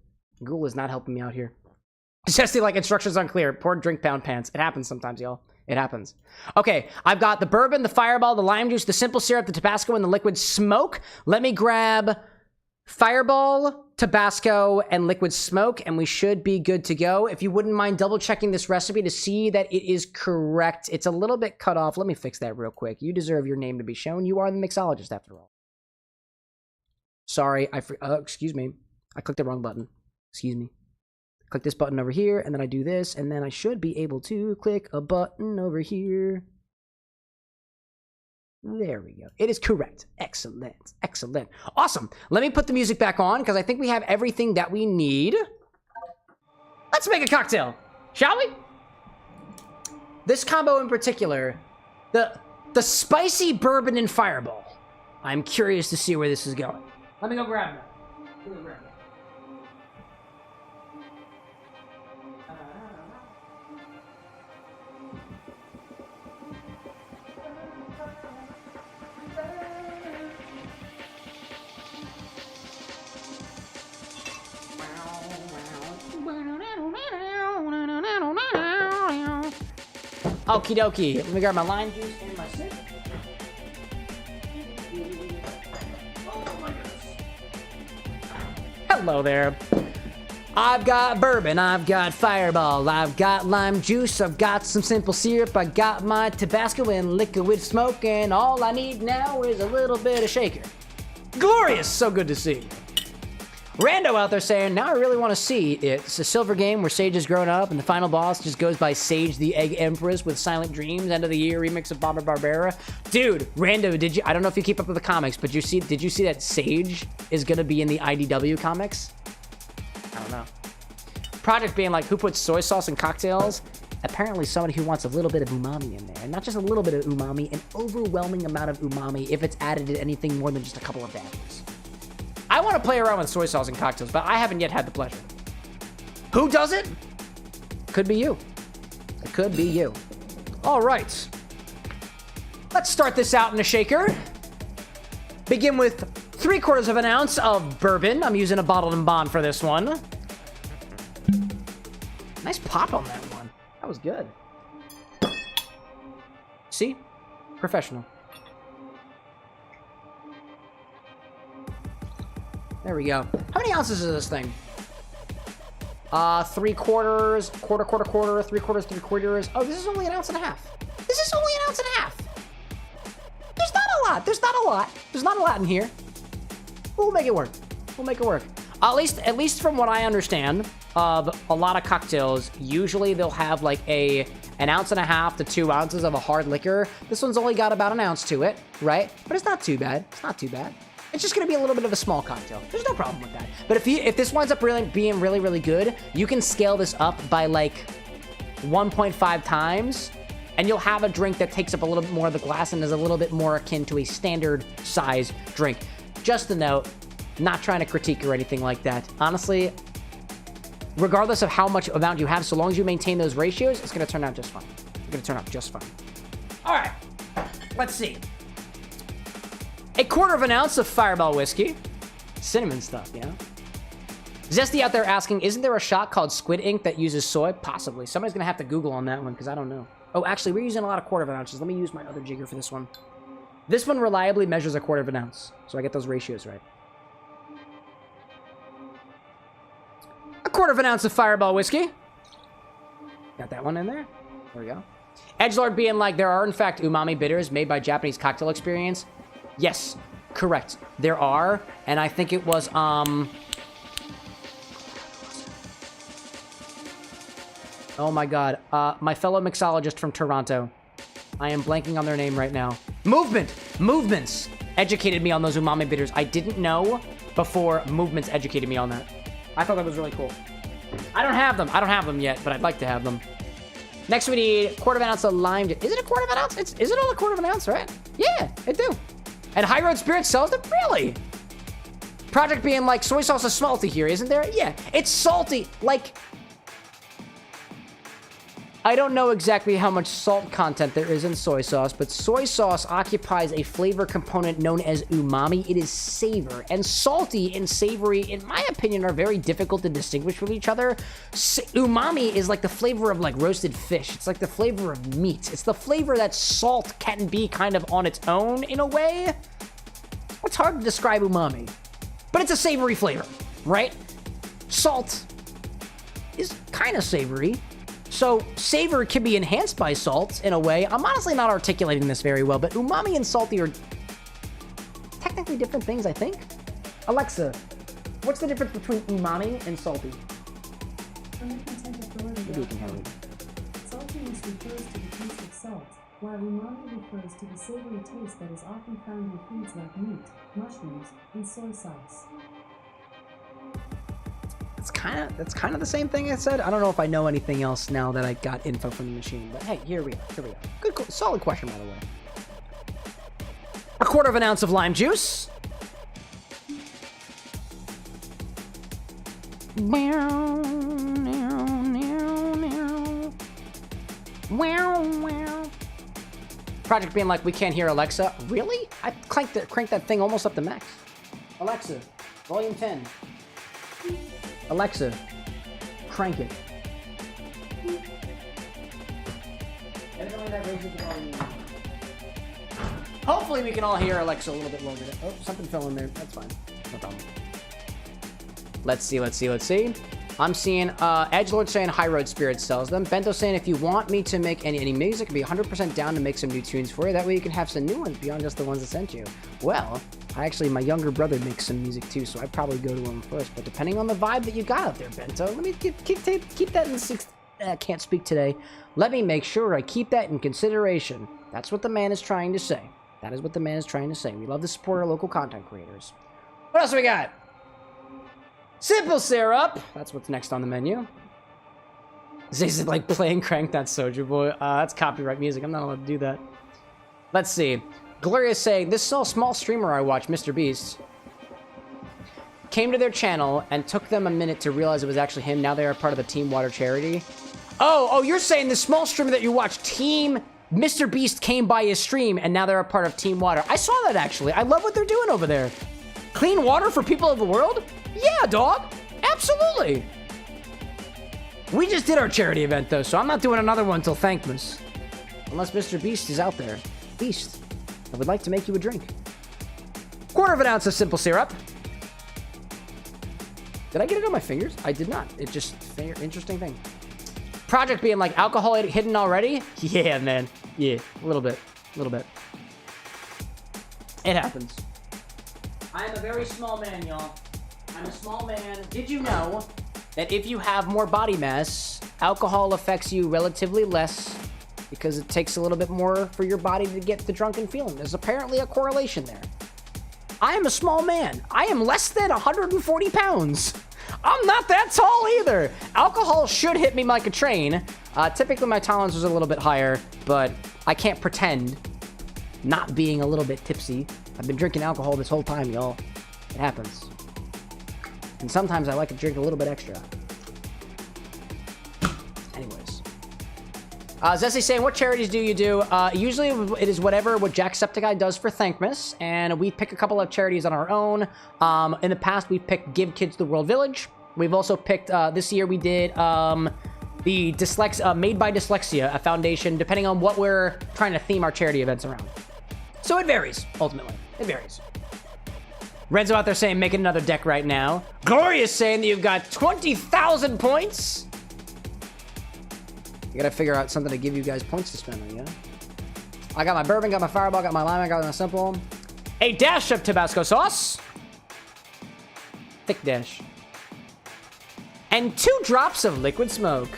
It's just like instructions unclear. Pour drink pound pants. It happens sometimes, y'all. It happens. Okay, I've got the bourbon, the fireball, the lime juice, the simple syrup, the Tabasco, and the liquid smoke. Let me grab fireball, Tabasco, and liquid smoke, and we should be good to go. If you wouldn't mind double checking this recipe to see that it is correct. It's a little bit cut off. Let me fix that real quick. You deserve your name to be shown. You are the mixologist after all. Sorry, excuse me. I clicked the wrong button. Excuse me. Click this button over here, and then I do this, and then I should be able to click a button over here. There we go. It is correct. Excellent. Excellent. Awesome. Let me put the music back on, because I think we have everything that we need. Let's make a cocktail, shall we? This combo in particular, the spicy bourbon and fireball. I'm curious to see where this is going. Let me go grab that. Okie dokie. Let me grab my lime juice and my sip. Oh my goodness. Hello there. I've got bourbon, I've got fireball, I've got lime juice, I've got some simple syrup, I got my Tabasco and liquor with smoke, and all I need now is a little bit of shaker. Glorious! So good to see. Rando out there saying, now I really want to see it. It's a silver game where Sage has grown up and the final boss just goes by Sage the Egg Empress with Silent Dreams, end of the year remix of Baba Barbera. Dude, Rando, did you, I don't know if you keep up with the comics, but did you see that Sage is going to be in the IDW comics? I don't know. Project being like, who puts soy sauce in cocktails? Apparently somebody who wants a little bit of umami in there. And not just a little bit of umami, an overwhelming amount of umami if it's added to anything more than just a couple of dabs. I want to play around with soy sauce in cocktails, but I haven't yet had the pleasure. Who does it? Could be you. It could be you. All right. Let's start this out in a shaker. Begin with 3/4 of an ounce of bourbon. I'm using a bottled and bond for this one. Nice pop on that one. That was good. See? Professional. There we go. How many ounces is this thing? 3/4, quarter, 3/4. Oh, this is only 1.5 ounces. This is only 1.5 ounces. There's not a lot. There's not a lot. There's not a lot in here. We'll make it work. We'll make it work. At least from what I understand of a lot of cocktails, usually they'll have like 1.5 ounces to 2 ounces of a hard liquor. This one's only got about 1 ounce to it, right? But it's not too bad. It's not too bad. It's just gonna be a little bit of a small cocktail. There's no problem with that. But if this winds up being really good, you can scale this up by like 1.5 times, and you'll have a drink that takes up a little bit more of the glass and is a little bit more akin to a standard size drink. Just a note, not trying to critique or anything like that. Honestly, regardless of how much amount you have, so long as you maintain those ratios, it's gonna turn out just fine. It's gonna turn out just fine. All right, let's see. 1/4 of an ounce of Fireball whiskey. Cinnamon stuff, you know? Zesty out there asking, isn't there a shot called Squid Ink that uses soy? Possibly. Somebody's gonna have to Google on that one, because I don't know. Oh, actually, we're using a lot of 1/4 of an ounces. Let me use my other jigger for this one. This one reliably measures 1/4 of an ounce, so I get those ratios right. 1/4 of an ounce of Fireball whiskey. Got that one in there. There we go. Edgelord being like, there are in fact umami bitters made by Japanese Cocktail Experience. Yes, correct. There are, and I think it was, oh my god, my fellow mixologist from Toronto. I am blanking on their name right now. Movements educated me on those umami bitters. I didn't know before Movements educated me on that. I thought that was really cool. I don't have them yet, but I'd like to have them. Next we need 1/4 of an ounce of lime. Is it 1/4 of an ounce? Is it all 1/4 of an ounce, right? Yeah, it do. And High Road Spirits sells them? Really? Project being like, soy sauce is salty here, isn't there? Yeah, it's salty. Like, I don't know exactly how much salt content there is in soy sauce, but soy sauce occupies a flavor component known as umami. It is savor. And salty and savory, in my opinion, are very difficult to distinguish from each other. Umami is like the flavor of like roasted fish. It's like the flavor of meat. It's the flavor that salt can be kind of on its own in a way. It's hard to describe umami, but it's a savory flavor, right? Salt is kind of savory. So savor can be enhanced by salt in a way. I'm honestly not articulating this very well, but umami and salty are technically different things, I think. Alexa, what's the difference between umami and salty? From the content authority, Maybe you can help me. saltiness refers to the taste of salt, while umami refers to the savory taste that is often found in foods like meat, mushrooms, and soy sauce. That's kind of the same thing I said. I don't know if I know anything else now that I got info from the machine, but hey, here we are. Good, solid question, by the way. 1/4 of an ounce of lime juice. Project being like, we can't hear Alexa. Really? I cranked that thing almost up to max. Alexa, volume 10. Alexa, crank it. Evidently that raises the volume. Hopefully we can all hear Alexa a little bit longer. Oh, something fell in there. That's fine. No problem. Let's see. I'm seeing Edgelord saying High Road Spirit sells them. Bento saying if you want me to make any music, I'd be 100% down to make some new tunes for you. That way you can have some new ones beyond just the ones I sent you. Well, my younger brother makes some music too, so I'd probably go to him first. But depending on the vibe that you got out there, Bento, let me keep that in the I can't speak today. Let me make sure I keep that in consideration. That's what the man is trying to say. That is what the man is trying to say. We love to support our local content creators. What else we got? Simple syrup. That's what's next on the menu. Is it like playing Crank That Soju Boy? That's copyright music. I'm not allowed to do that. Let's see. Gloria's saying, this small streamer I watch, Mr. Beast, came to their channel and took them a minute to realize it was actually him. Now they are part of the Team Water charity. Oh, you're saying the small streamer that you watch, Team Mr. Beast, came by his stream and now they're a part of Team Water. I saw that actually. I love what they're doing over there. Clean water for people of the world? Yeah, dog. Absolutely. We just did our charity event, though, so I'm not doing another one until Thankmas. Unless Mr. Beast is out there. Beast, I would like to make you a drink. 1/4 ounce of simple syrup. Did I get it on my fingers? I did not. It just, interesting thing. Project being like, alcohol hidden already? Yeah, man. Yeah, a little bit. A little bit. It happens. I am a very small man, y'all. I'm a small man. Did you know that if you have more body mass, alcohol affects you relatively less because it takes a little bit more for your body to get the drunken feeling? There's apparently a correlation there. I am a small man. I am less than 140 pounds. I'm not that tall either. Alcohol should hit me like a train. Typically my tolerance is a little bit higher, but I can't pretend not being a little bit tipsy. I've been drinking alcohol this whole time, y'all. It happens. And sometimes I like to drink a little bit extra. Anyways. Zessie saying, what charities do you do? Usually it is what Jacksepticeye does for Thankmas, and we pick a couple of charities on our own. In the past, we picked Give Kids the World Village. We've also picked, this year we did the Made by Dyslexia, a foundation, depending on what we're trying to theme our charity events around. So it varies, ultimately. It varies. Renzo out there saying, make another deck right now. Gloria's saying that you've got 20,000 points. I gotta figure out something to give you guys points to spend on, yeah? I got my bourbon, got my fireball, got my lime, I got my simple. A dash of Tabasco sauce. Thick dash. And 2 drops of liquid smoke.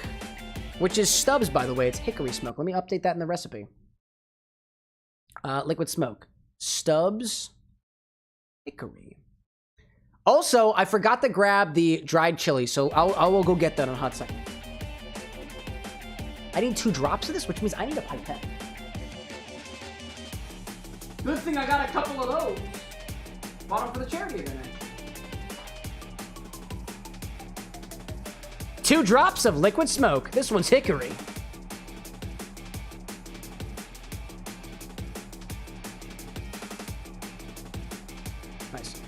Which is Stubbs, by the way. It's Hickory smoke. Let me update that in the recipe. Liquid smoke. Stubbs. Hickory. Also, I forgot to grab the dried chili, so I will go get that in a hot second. I need 2 drops of this, which means I need a pipette. Good thing I got a couple of those. Bought them for the charity event. 2 drops of liquid smoke. This one's Hickory. Nice.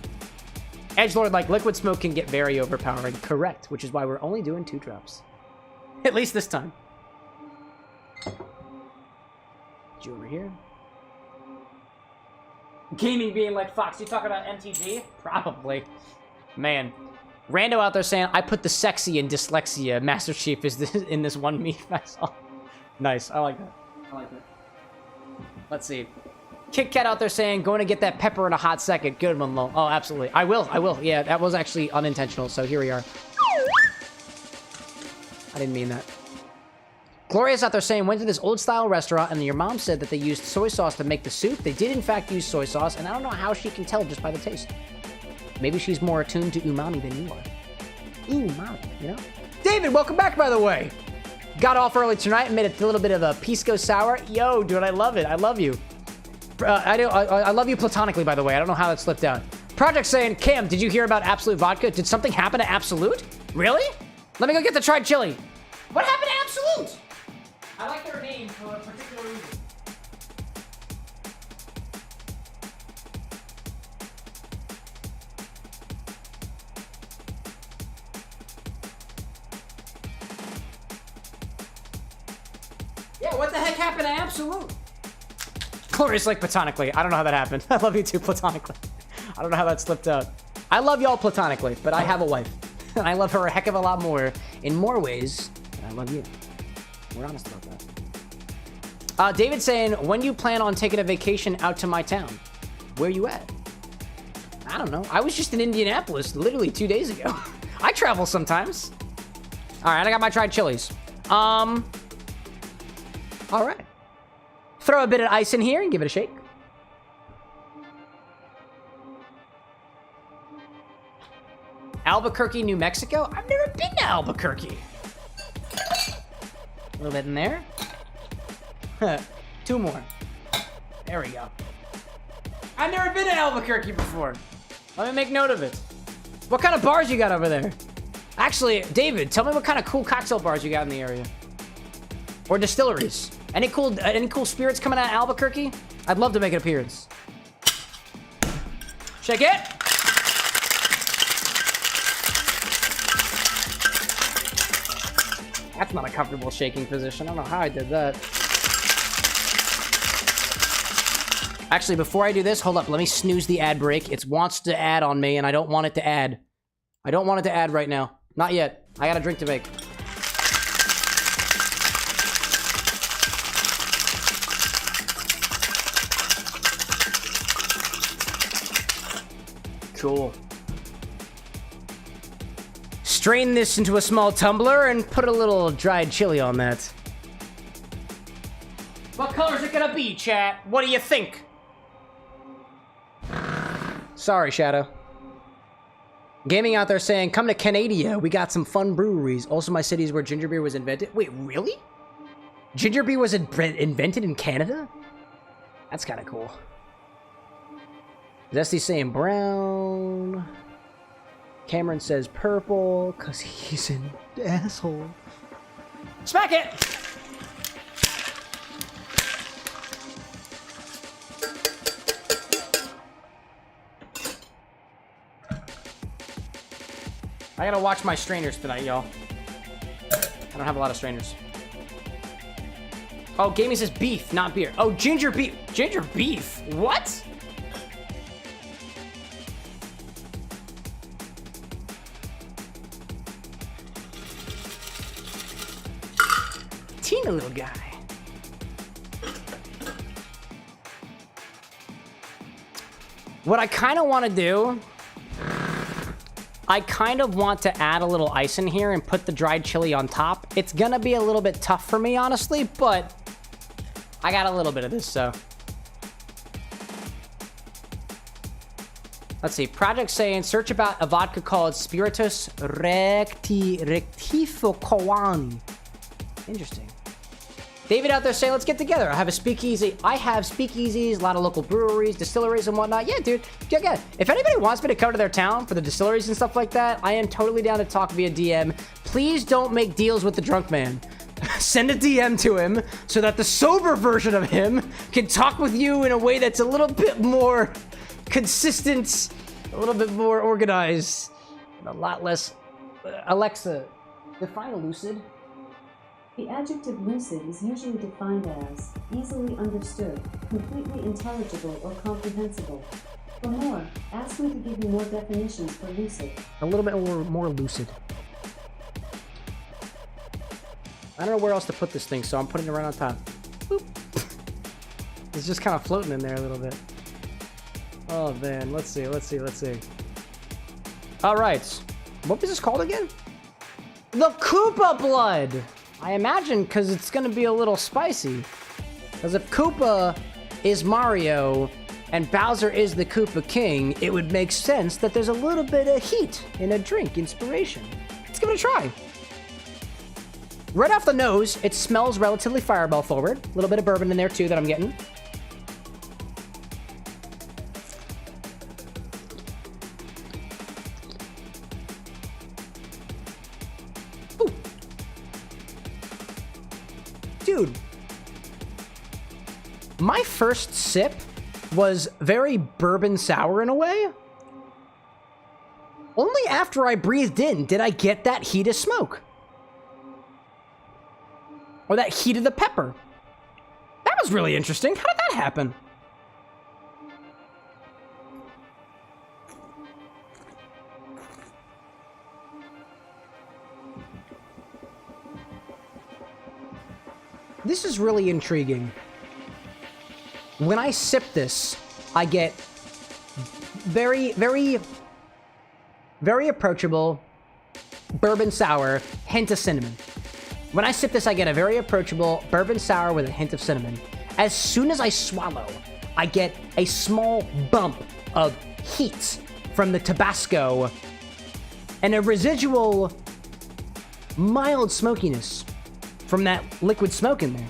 Edgelord, like, liquid smoke can get very overpowering. Correct, which is why we're only doing 2 drops. At least this time. You over here? Gaming being like, Fox, you talking about MTG? Probably. Man. Rando out there saying, I put the sexy in dyslexia. Master Chief is in this one meme I saw. Nice. I like that. I like that. Let's see. Kit Kat out there saying, going to get that pepper in a hot second. Good one, Lo. Oh, absolutely. I will. Yeah, that was actually unintentional, so here we are. I didn't mean that. Gloria's out there saying, went to this old-style restaurant, and your mom said that they used soy sauce to make the soup. They did, in fact, use soy sauce, and I don't know how she can tell just by the taste. Maybe she's more attuned to umami than you are. Umami, you know? David, welcome back, by the way. Got off early tonight and made a little bit of a pisco sour. Yo, dude, I love it. I love you. I love you platonically, by the way. I don't know how that slipped out. Project saying, Cam, did you hear about Absolute Vodka? Did something happen to Absolute? Really? Let me go get the tried chili. What happened to Absolute? I like their name for a particular reason. Yeah, what the heck happened to Absolute? Glorious like platonically. I don't know how that happened. I love you too platonically. I don't know how that slipped out. I love y'all platonically, but I have a wife. And I love her a heck of a lot more in more ways than I love you. We're honest about that. David's saying, when do you plan on taking a vacation out to my town? Where you at? I don't know. I was just in Indianapolis literally 2 days ago. I travel sometimes. All right, I got my dried chilies. All right. Throw a bit of ice in here and give it a shake. Albuquerque, New Mexico? I've never been to Albuquerque. A little bit in there. 2 more. There we go. I've never been to Albuquerque before. Let me make note of it. What kind of bars you got over there? Actually, David, tell me what kind of cool cocktail bars you got in the area. Or distilleries. Any cool spirits coming out of Albuquerque? I'd love to make an appearance. Shake it. That's not a comfortable shaking position. I don't know how I did that. Actually, before I do this, hold up. Let me snooze the ad break. It wants to add on me, and I don't want it to add. I don't want it to add right now. Not yet. I got a drink to make. Cool. Strain this into a small tumbler and put a little dried chili on that. What color is it gonna be, chat? What do you think? Sorry, Shadow. Gaming out there saying, come to Canada. We got some fun breweries. Also, my city is where ginger beer was invented. Wait, really? Ginger beer was invented in Canada? That's kind of cool. Zesty's saying brown. Cameron says purple, because he's an asshole. Smack it! I gotta watch my strainers tonight, y'all. I don't have a lot of strainers. Oh, gaming says beef, not beer. Oh, ginger beef. Ginger beef? What? Teeny little guy. What I kind of want to do, I kind of want to add a little ice in here and put the dried chili on top. It's gonna be a little bit tough for me, honestly, but I got a little bit of this, so. Let's see, Project saying, search about a vodka called Spiritus Rectificoani. Interesting. David out there saying, let's get together. I have speakeasies, a lot of local breweries, distilleries, and whatnot. Yeah, dude. Yeah. If anybody wants me to come to their town for the distilleries and stuff like that, I am totally down to talk via DM. Please don't make deals with the drunk man. Send a DM to him so that the sober version of him can talk with you in a way that's a little bit more consistent, a little bit more organized, and a lot less... Alexa, define lucid. The adjective lucid is usually defined as easily understood, completely intelligible, or comprehensible. For more, ask me to give you more definitions for lucid. A little bit more lucid. I don't know where else to put this thing, so I'm putting it right on top. Boop. It's just kind of floating in there a little bit. Oh, man. Let's see. All right. What was this called again? The Koopa Blood! I imagine because it's going to be a little spicy. Because if Koopa is Mario and Bowser is the Koopa King, it would make sense that there's a little bit of heat in a drink inspiration. Let's give it a try. Right off the nose, it smells relatively fireball forward. A little bit of bourbon in there too that I'm getting. Dude, my first sip was very bourbon sour in a way. Only after I breathed in did I get that heat of smoke. Or that heat of the pepper. That was really interesting. How did that happen? this is really intriguing. When I sip this, I get very, very, very approachable bourbon sour, hint of cinnamon. When I sip this, I get a very approachable bourbon sour with a hint of cinnamon. As soon as I swallow, I get a small bump of heat from the Tabasco and a residual mild smokiness from that liquid smoke in there.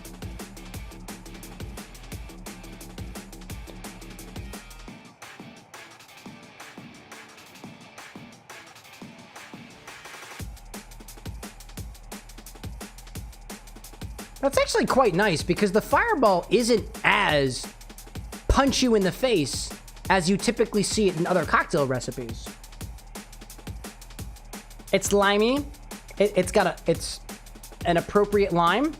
That's actually quite nice because the Fireball isn't as punch you in the face as you typically see it in other cocktail recipes. It's limey. It's an appropriate lime.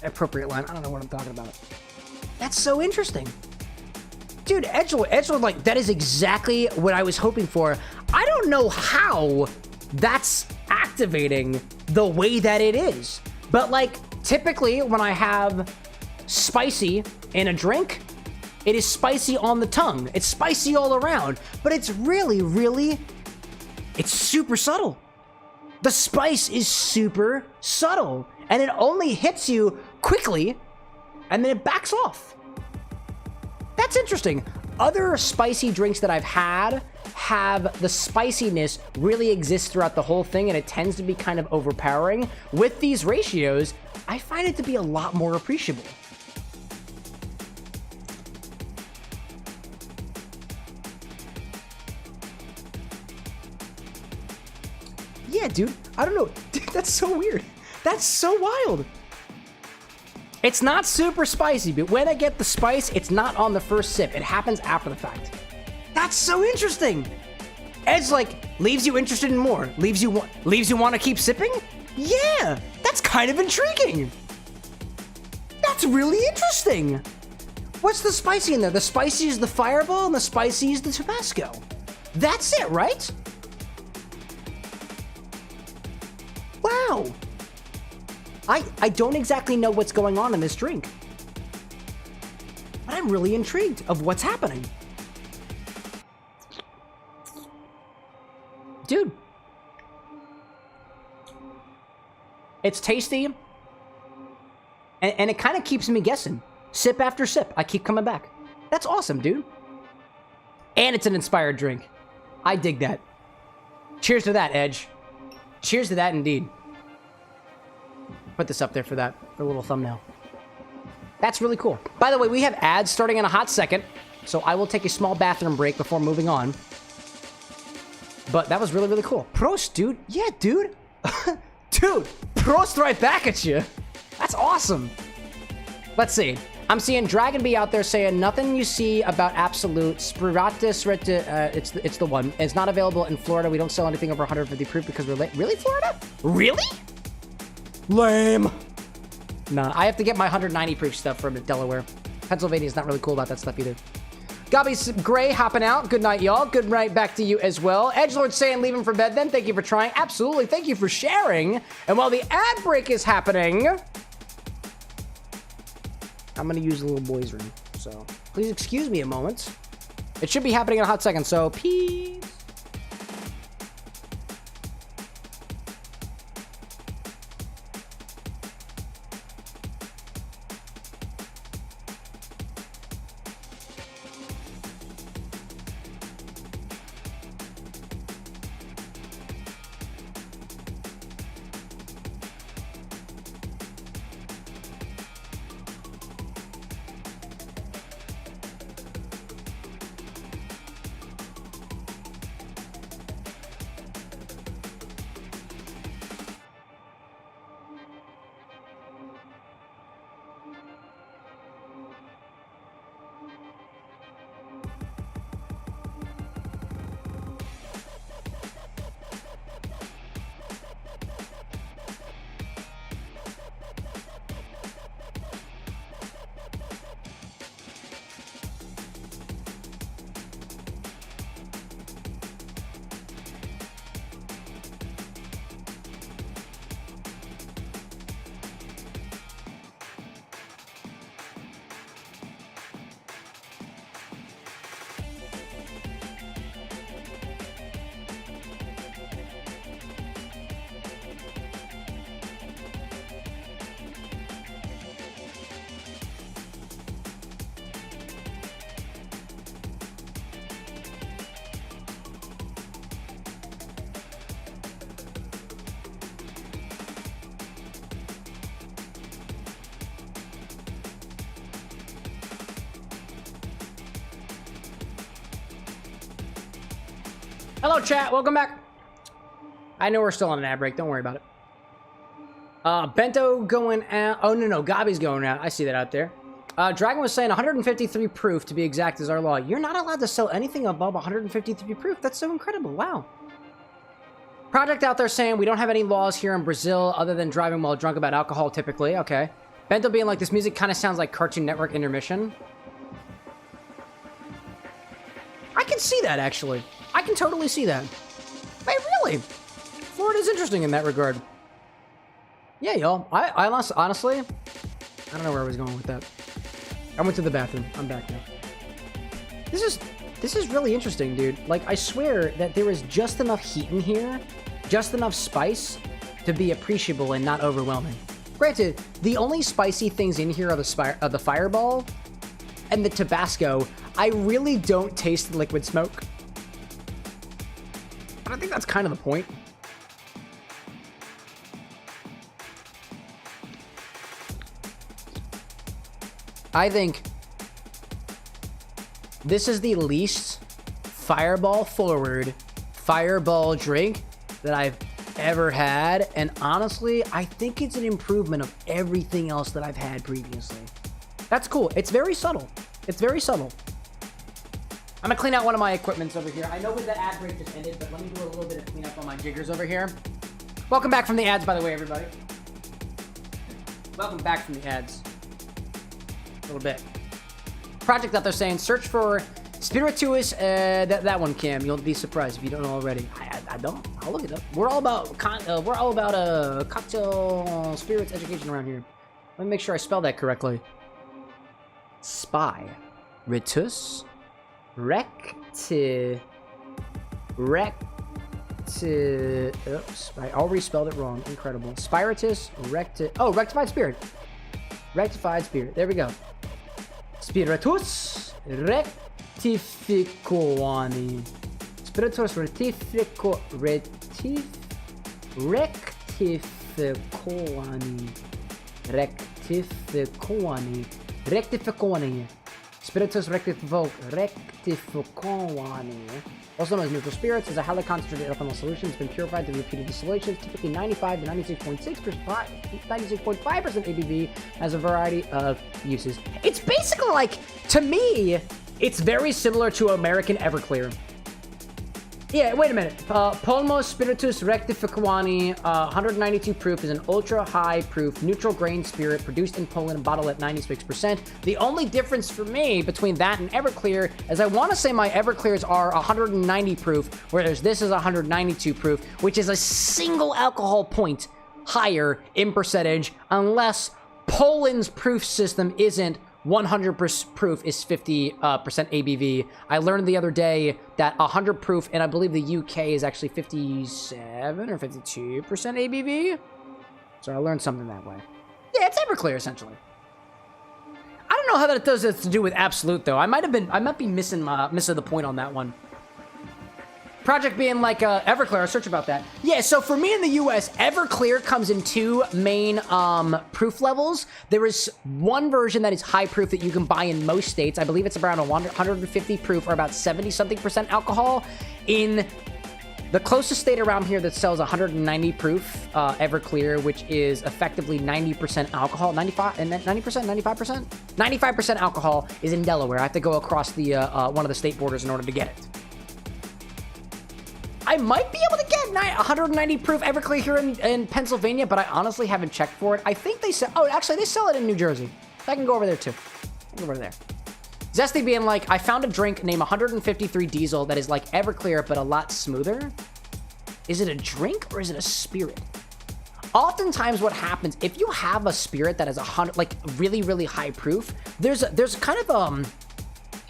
Appropriate lime. I don't know what I'm talking about. That's so interesting. Dude, Edgelord, like, that is exactly what I was hoping for. I don't know how that's activating the way that it is. But, like, typically when I have spicy in a drink, it is spicy on the tongue. It's spicy all around. But it's really, really, it's super subtle. The spice is super subtle. And it only hits you quickly, and then it backs off. That's interesting. Other spicy drinks that I've had have the spiciness really exist throughout the whole thing, and it tends to be kind of overpowering. With these ratios, I find it to be a lot more appreciable. Yeah, dude. I don't know. Dude, that's so weird. That's so wild. It's not super spicy, but when I get the spice, it's not on the first sip. It happens after the fact. That's so interesting. Edge, like, leaves you interested in more. Leaves you want to keep sipping? Yeah, that's kind of intriguing. That's really interesting. What's the spicy in there? The spicy is the Fireball and the spicy is the Tabasco. That's it, right? Wow. I don't exactly know what's going on in this drink, but I'm really intrigued of what's happening. Dude. It's tasty, and it kind of keeps me guessing. Sip after sip, I keep coming back. That's awesome, dude. And it's an inspired drink. I dig that. Cheers to that, Edge. Cheers to that indeed. Put this up there for that, for a little thumbnail. That's really cool. By the way, we have ads starting in a hot second, so I will take a small bathroom break before moving on. But that was really, really cool. Prost, dude. Yeah, dude. Dude, prost right back at you. That's awesome. Let's see. I'm seeing Dragon Bee out there saying nothing you see about Absolute. Spiratus, it's the one. It's not available in Florida. We don't sell anything over 150 proof because we're late. Really, Florida? Really? Lame. Nah, I have to get my 190 proof stuff from Delaware. Pennsylvania's not really cool about that stuff either. Gobby's Gray hopping out. Good night, y'all. Good night back to you as well. Edgelord saying leave him for bed then. Thank you for trying. Absolutely. Thank you for sharing. And while the ad break is happening, I'm going to use the little boy's room. So please excuse me a moment. It should be happening in a hot second. So peace. Hello, chat. Welcome back. I know we're still on an ad break. Don't worry about it. Bento going out. Oh, no. Gabi's going out. I see that out there. Dragon was saying 153 proof, to be exact, is our law. You're not allowed to sell anything above 153 proof. That's so incredible. Wow. Project out there saying we don't have any laws here in Brazil other than driving while drunk about alcohol, typically. Okay. Bento being like, this music kind of sounds like Cartoon Network intermission. I can see that, actually. I can totally see that. Wait, really? Florida's interesting in that regard. Yeah, y'all. I honestly, I don't know where I was going with that. I went to the bathroom. I'm back now. This is really interesting, dude. Like, I swear that there is just enough heat in here, just enough spice to be appreciable and not overwhelming. Granted, the only spicy things in here are the fireball and the Tabasco. I really don't taste the liquid smoke. But I think that's kind of the point. I think this is the least fireball forward fireball drink that I've ever had, and honestly, I think it's an improvement of everything else that I've had previously. That's cool. It's very subtle. It's very subtle. I'm gonna clean out one of my equipments over here. I know that ad break just ended, but let me do a little bit of cleanup on my jiggers over here. Welcome back from the ads, by the way, everybody. Welcome back from the ads. A little bit. Project out there saying search for Spirituous. That one, Cam. You'll be surprised if you don't know already. I don't. I'll look it up. We're all about cocktail spirits education around here. Let me make sure I spell that correctly. Spiritus recti. Oops, I already spelled it wrong. Incredible. Spiritus recti. Oh, rectified spirit. Rectified spirit. There we go. Spiritus rectificani. Spiritus rectificani. Spiritus rectificani. Also known as neutral spirits, is a highly concentrated ethanol solution. It's been purified through repeated distillations, typically 95 to 96.5% ABV, has a variety of uses. It's basically like, to me, it's very similar to American Everclear. Yeah, wait a minute. Polmo Spiritus Rectificani, 192 proof, is an ultra-high proof neutral grain spirit produced in Poland and bottled at 96%. The only difference for me between that and Everclear is I want to say my Everclears are 190 proof, whereas this is 192 proof, which is a single alcohol point higher in percentage, unless Poland's proof system isn't 100% proof is 50% ABV. I learned the other day that 100 proof, and I believe the UK is actually 57 or 52% ABV. So I learned something that way. Yeah, it's Everclear essentially. I don't know how that does this to do with Absolute though. I might be missing the point on that one. Project being like Everclear, search about that. Yeah, so for me in the US, Everclear comes in two main proof levels. There is one version that is high proof that you can buy in most states. I believe it's around 150 proof or about 70-something% alcohol. In the closest state around here that sells 190 proof Everclear, which is effectively 90% alcohol, 95% alcohol is in Delaware. I have to go across the one of the state borders in order to get it. I might be able to get 190 proof Everclear here in Pennsylvania, but I honestly haven't checked for it. I think they sell... Oh, actually, they sell it in New Jersey. I can go over there, too. I can go over there. Zesty being like, I found a drink named 153 Diesel that is like Everclear, but a lot smoother. Is it a drink or is it a spirit? Oftentimes what happens, if you have a spirit that is 100, like really, really high proof, there's kind of,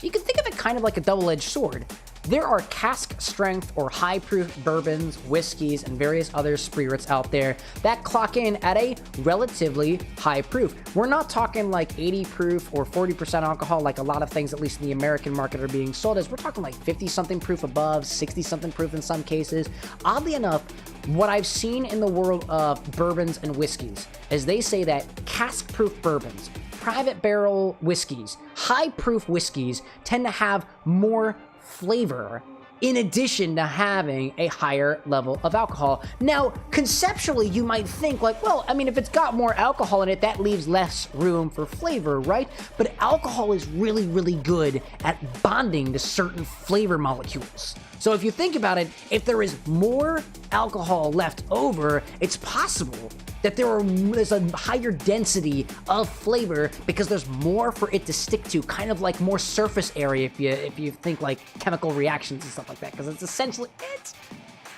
you can think of it kind of like a double-edged sword. There are cask strength or high proof bourbons, whiskeys, and various other spirits out there that clock in at a relatively high proof. We're not talking like 80 proof or 40% alcohol like a lot of things, at least in the American market, are being sold as. We're talking like 50-something proof above, 60-something proof in some cases. Oddly enough, what I've seen in the world of bourbons and whiskeys is they say that cask proof bourbons, private barrel whiskeys, high proof whiskeys tend to have more flavor in addition to having a higher level of alcohol. Now, conceptually, you might think like, well, I mean, if it's got more alcohol in it, that leaves less room for flavor, right? But alcohol is really, really good at bonding to certain flavor molecules. So if you think about it, if there is more alcohol left over, it's possible that there's a higher density of flavor because there's more for it to stick to, kind of like more surface area if you think like chemical reactions and stuff like that, because it's essentially it.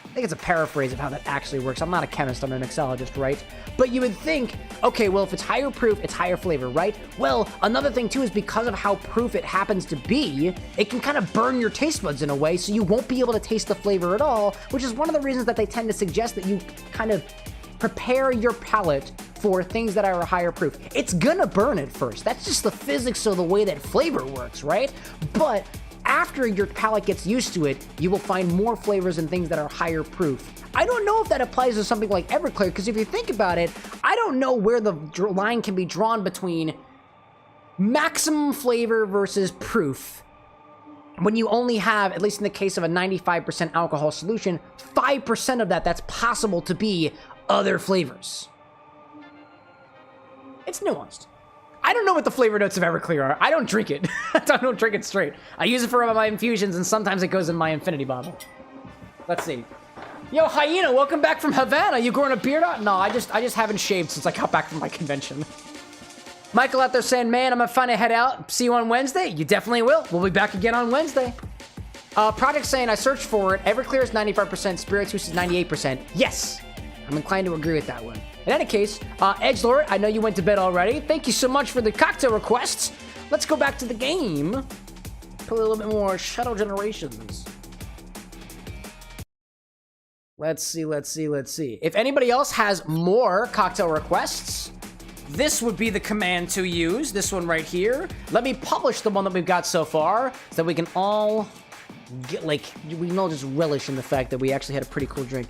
I think it's a paraphrase of how that actually works. I'm not a chemist, I'm a mixologist, right? But you would think, okay, well, if it's higher proof, it's higher flavor, right? Well, another thing too is because of how proof it happens to be, it can kind of burn your taste buds in a way, so you won't be able to taste the flavor at all, which is one of the reasons that they tend to suggest that you kind of prepare your palate for things that are higher proof. It's gonna burn at first. That's just the physics of the way that flavor works, right? But after your palate gets used to it, you will find more flavors and things that are higher proof. I don't know if that applies to something like Everclear, because if you think about it, I don't know where the line can be drawn between maximum flavor versus proof when you only have, at least in the case of a 95% alcohol solution, 5% of that's possible to be other flavors. It's nuanced. I don't know what the flavor notes of Everclear are. I don't drink it. I don't drink it straight. I use it for my infusions, and sometimes it goes in my infinity bottle. Let's see. Yo, Hyena, welcome back from Havana. You growing a beard out? No, I just haven't shaved since I got back from my convention. Michael out there saying, man, I'm gonna finally head out. See you on Wednesday. You definitely will. We'll be back again on Wednesday. Project saying, I searched for it. Everclear is 95%, Spirit Juice is 98%. Yes, I'm inclined to agree with that one. In any case, Edgelord, I know you went to bed already. Thank you so much for the cocktail requests. Let's go back to the game. Play a little bit more Shadow Generations. Let's see. If anybody else has more cocktail requests, this would be the command to use. This one right here. Let me publish the one that we've got so far so that we can all get, like, we can all just relish in the fact that we actually had a pretty cool drink.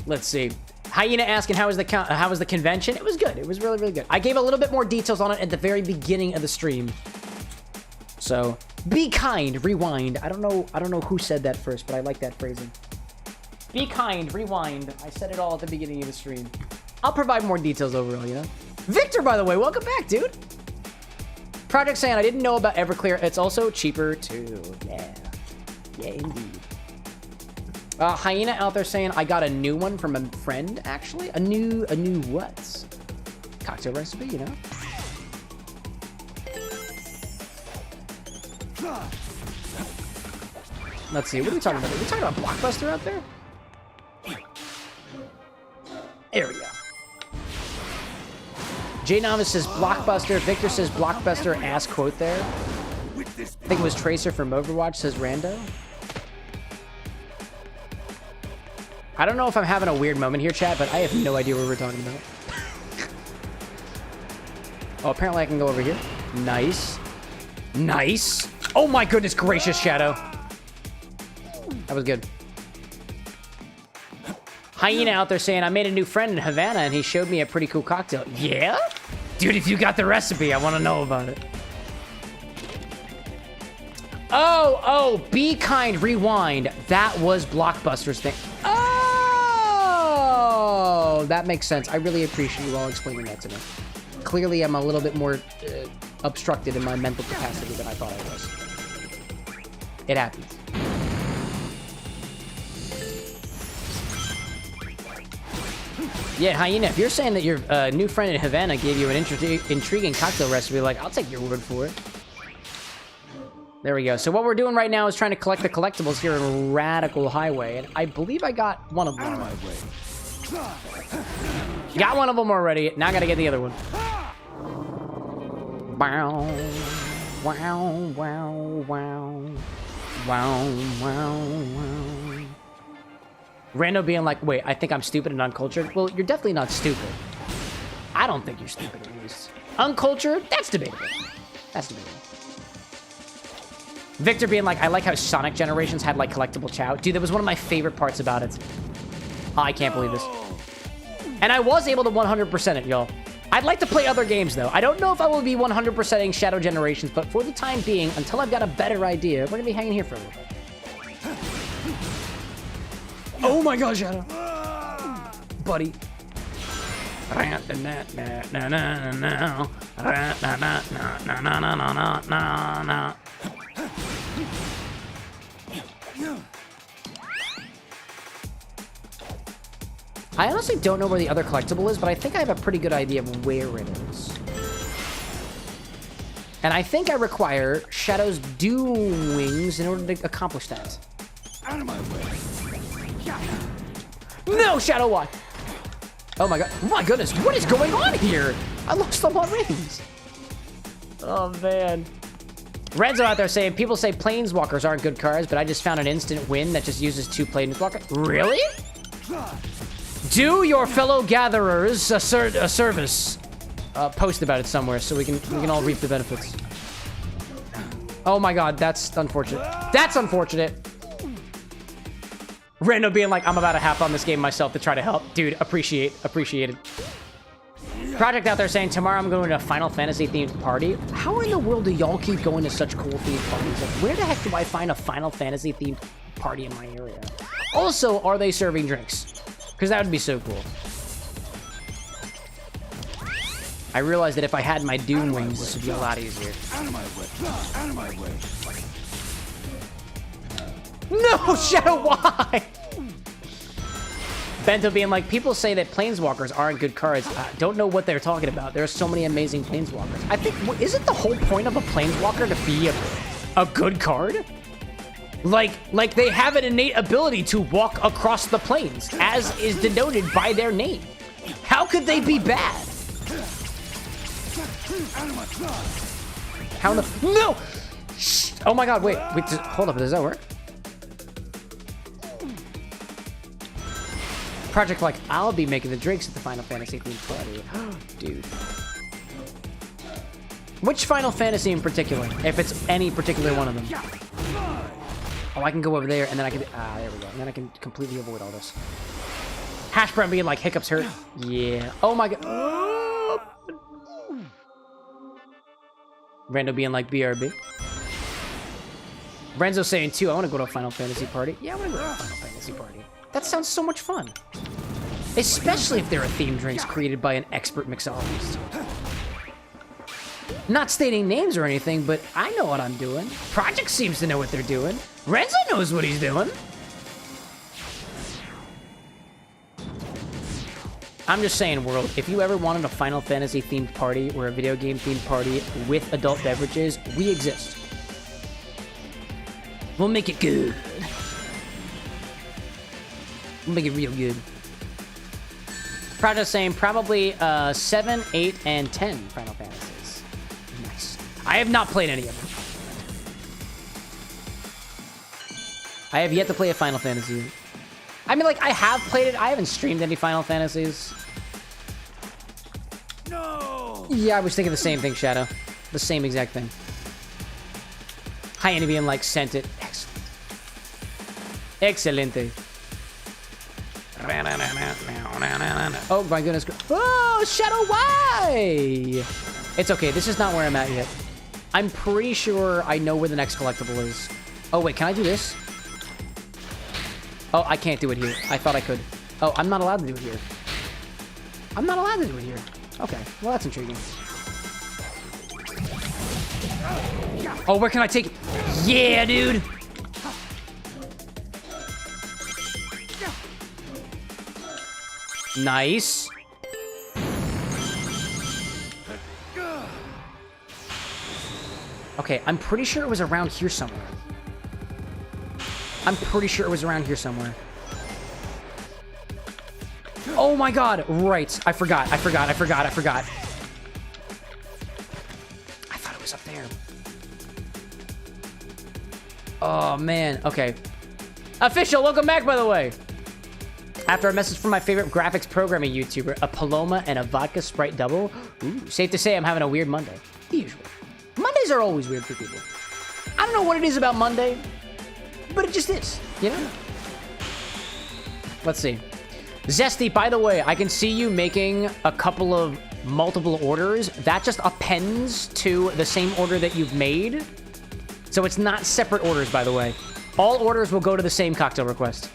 Let's see. Hyena asking, how was the convention? It was good. It was really, really good. I gave a little bit more details on it at the very beginning of the stream. So, be kind, rewind. I don't know who said that first, but I like that phrasing. Be kind, rewind. I said it all at the beginning of the stream. I'll provide more details overall, you know? Victor, by the way, welcome back, dude. Project saying, I didn't know about Everclear. It's also cheaper, too. Yeah. Yeah, indeed. Hyena out there saying, I got a new one from a friend, actually. A new what? Cocktail recipe, you know? Let's see, what are we talking about? Are we talking about Blockbuster out there? There we go. J Novice says Blockbuster. Victor says Blockbuster ass quote there. I think it was Tracer from Overwatch says Rando. I don't know if I'm having a weird moment here, chat, but I have no idea what we're talking about. Oh, apparently I can go over here. Nice. Nice. Oh my goodness gracious, Shadow. That was good. Hyena out there saying, I made a new friend in Havana and he showed me a pretty cool cocktail. Yeah? Dude, if you got the recipe, I want to know about it. Oh, be kind, rewind. That was Blockbuster's thing. Oh, that makes sense. I really appreciate you all explaining that to me. Clearly, I'm a little bit more obstructed in my mental capacity than I thought I was. It happens. Yeah, Hyena, if you're saying that your new friend in Havana gave you an intriguing cocktail recipe, like, I'll take your word for it. There we go. So what we're doing right now is trying to collect the collectibles here in Radical Highway, and I believe I got one of them. Out of my way. Got one of them already. Now I gotta get the other one. Wow. Wow, wow, wow. Wow, wow, wow. Rando being like, wait, I think I'm stupid and uncultured. Well, you're definitely not stupid. I don't think you're stupid, at least. Uncultured? That's debatable. That's debatable. Victor being like, I like how Sonic Generations had, like, collectible chow. Dude, that was one of my favorite parts about it. Oh, I can't believe this. And I was able to 100% it, y'all. I'd like to play other games, though. I don't know if I will be 100%ing Shadow Generations, but for the time being, until I've got a better idea, we're gonna be hanging here for a little bit. Oh my god, Shadow. Buddy. I honestly don't know where the other collectible is, but I think I have a pretty good idea of where it is. And I think I require Shadow's Doom Wings in order to accomplish that. Out of my way. No, Shadow, why? Oh my god. Oh my goodness, what is going on here? I lost all my rings. Oh man. Renzo out there saying, people say Planeswalkers aren't good cards, but I just found an instant win that just uses 2 Planeswalkers. Really? Do your fellow gatherers a service. Post about it somewhere so we can all reap the benefits. Oh my god, that's unfortunate. That's unfortunate. Rando being like, I'm about to hop on this game myself to try to help. Dude, appreciated. Project out there saying, tomorrow I'm going to a Final Fantasy themed party. How in the world do y'all keep going to such cool themed parties? Like, where the heck do I find a Final Fantasy themed party in my area? Also, are they serving drinks? Because that would be so cool. I realized that if I had my Doom Wings, this would be a lot easier. Out of my way. Out of my way. No, Shadow, why? Bento being like, people say that Planeswalkers aren't good cards. I don't know what they're talking about. There are so many amazing Planeswalkers. I think, isn't the whole point of a Planeswalker to be a good card? Like they have an innate ability to walk across the plains, as is denoted by their name. How could they be bad? How in the... No! Shh. Oh my god, wait, hold up, does that work? Project like, I'll be making the drinks at the Final Fantasy themed party. Dude. Which Final Fantasy in particular? If it's any particular one of them. Oh, I can go over there, and then I can... there we go. And then I can completely avoid all this. Hash brown being like, hiccups hurt. Yeah. Oh my god. Rando being like, BRB. Renzo saying, too, I want to go to a Final Fantasy party. Yeah, I want to go to a Final Fantasy party. That sounds so much fun. Especially if there are themed drinks created by an expert mixologist. Not stating names or anything, but I know what I'm doing. Project seems to know what they're doing. Renzo knows what he's doing. I'm just saying, world, if you ever wanted a Final Fantasy themed party or a video game themed party with adult beverages, we exist. We'll make it good. We'll make it real good. Project saying probably 7, 8, and 10 Final Fantasies. Nice. I have not played any of them. I have yet to play a Final Fantasy. I mean, like, I have played it. I haven't streamed any Final Fantasies. No! Yeah, I was thinking the same thing, Shadow. The same exact thing. Hi, Andy being like, sent it. Excellent. Excelente. Oh my goodness. Oh, Shadow, why? It's okay. This is not where I'm at yet. I'm pretty sure I know where the next collectible is. Oh, wait. Can I do this? Oh, I can't do it here. I thought I could. Oh, I'm not allowed to do it here. I'm not allowed to do it here. Okay. Well, that's intriguing. Oh, where can I take it? Yeah, dude. Nice. Okay, I'm pretty sure it was around here somewhere. I'm pretty sure it was around here somewhere. Oh my god, right. I forgot. I thought it was up there. Oh man, okay. Official, welcome back, by the way. After a message from my favorite graphics programming YouTuber, a Paloma and a Vodka Sprite double. Ooh, safe to say I'm having a weird Monday. The usual. Mondays are always weird for people. I don't know what it is about Monday, but it just is, you know? Let's see. Zesty, by the way, I can see you making a couple of multiple orders, that just appends to the same order that you've made. So it's not separate orders, by the way. All orders will go to the same cocktail request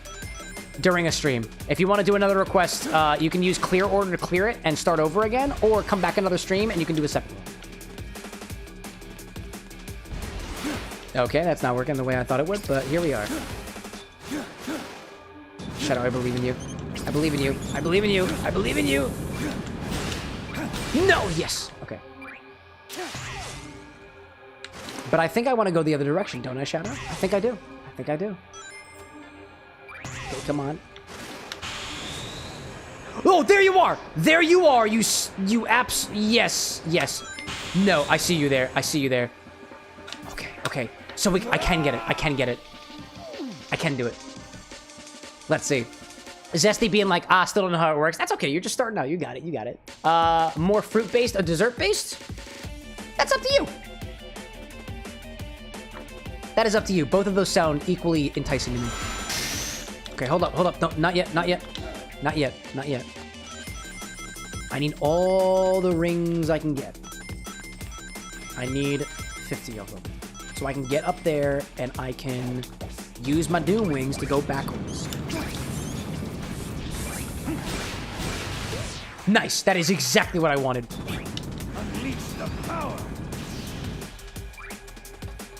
during a stream. If you want to do another request, you can use clear order to clear it and start over again, or come back another stream and you can do a separate one. Okay, that's not working the way I thought it would, but here we are. Shadow, I believe in you. I believe in you. I believe in you. I believe in you. No, yes. Okay. But I think I want to go the other direction, don't I, Shadow? I think I do. I think I do. Okay, come on. Oh, there you are! There you are! You apps... Yes, yes. No, I see you there. I see you there. Okay, okay. So I can get it. I can get it. I can do it. Let's see. Zesty being like, still don't know how it works. That's okay. You're just starting out. You got it. You got it. More fruit-based or dessert-based? That's up to you. That is up to you. Both of those sound equally enticing to me. Okay, hold up, hold up. No, not yet, not yet. Not yet, not yet. I need all the rings I can get. I need 50 of them. So I can get up there and I can use my Doom Wings to go backwards. Nice, that is exactly what I wanted. Unleash the power.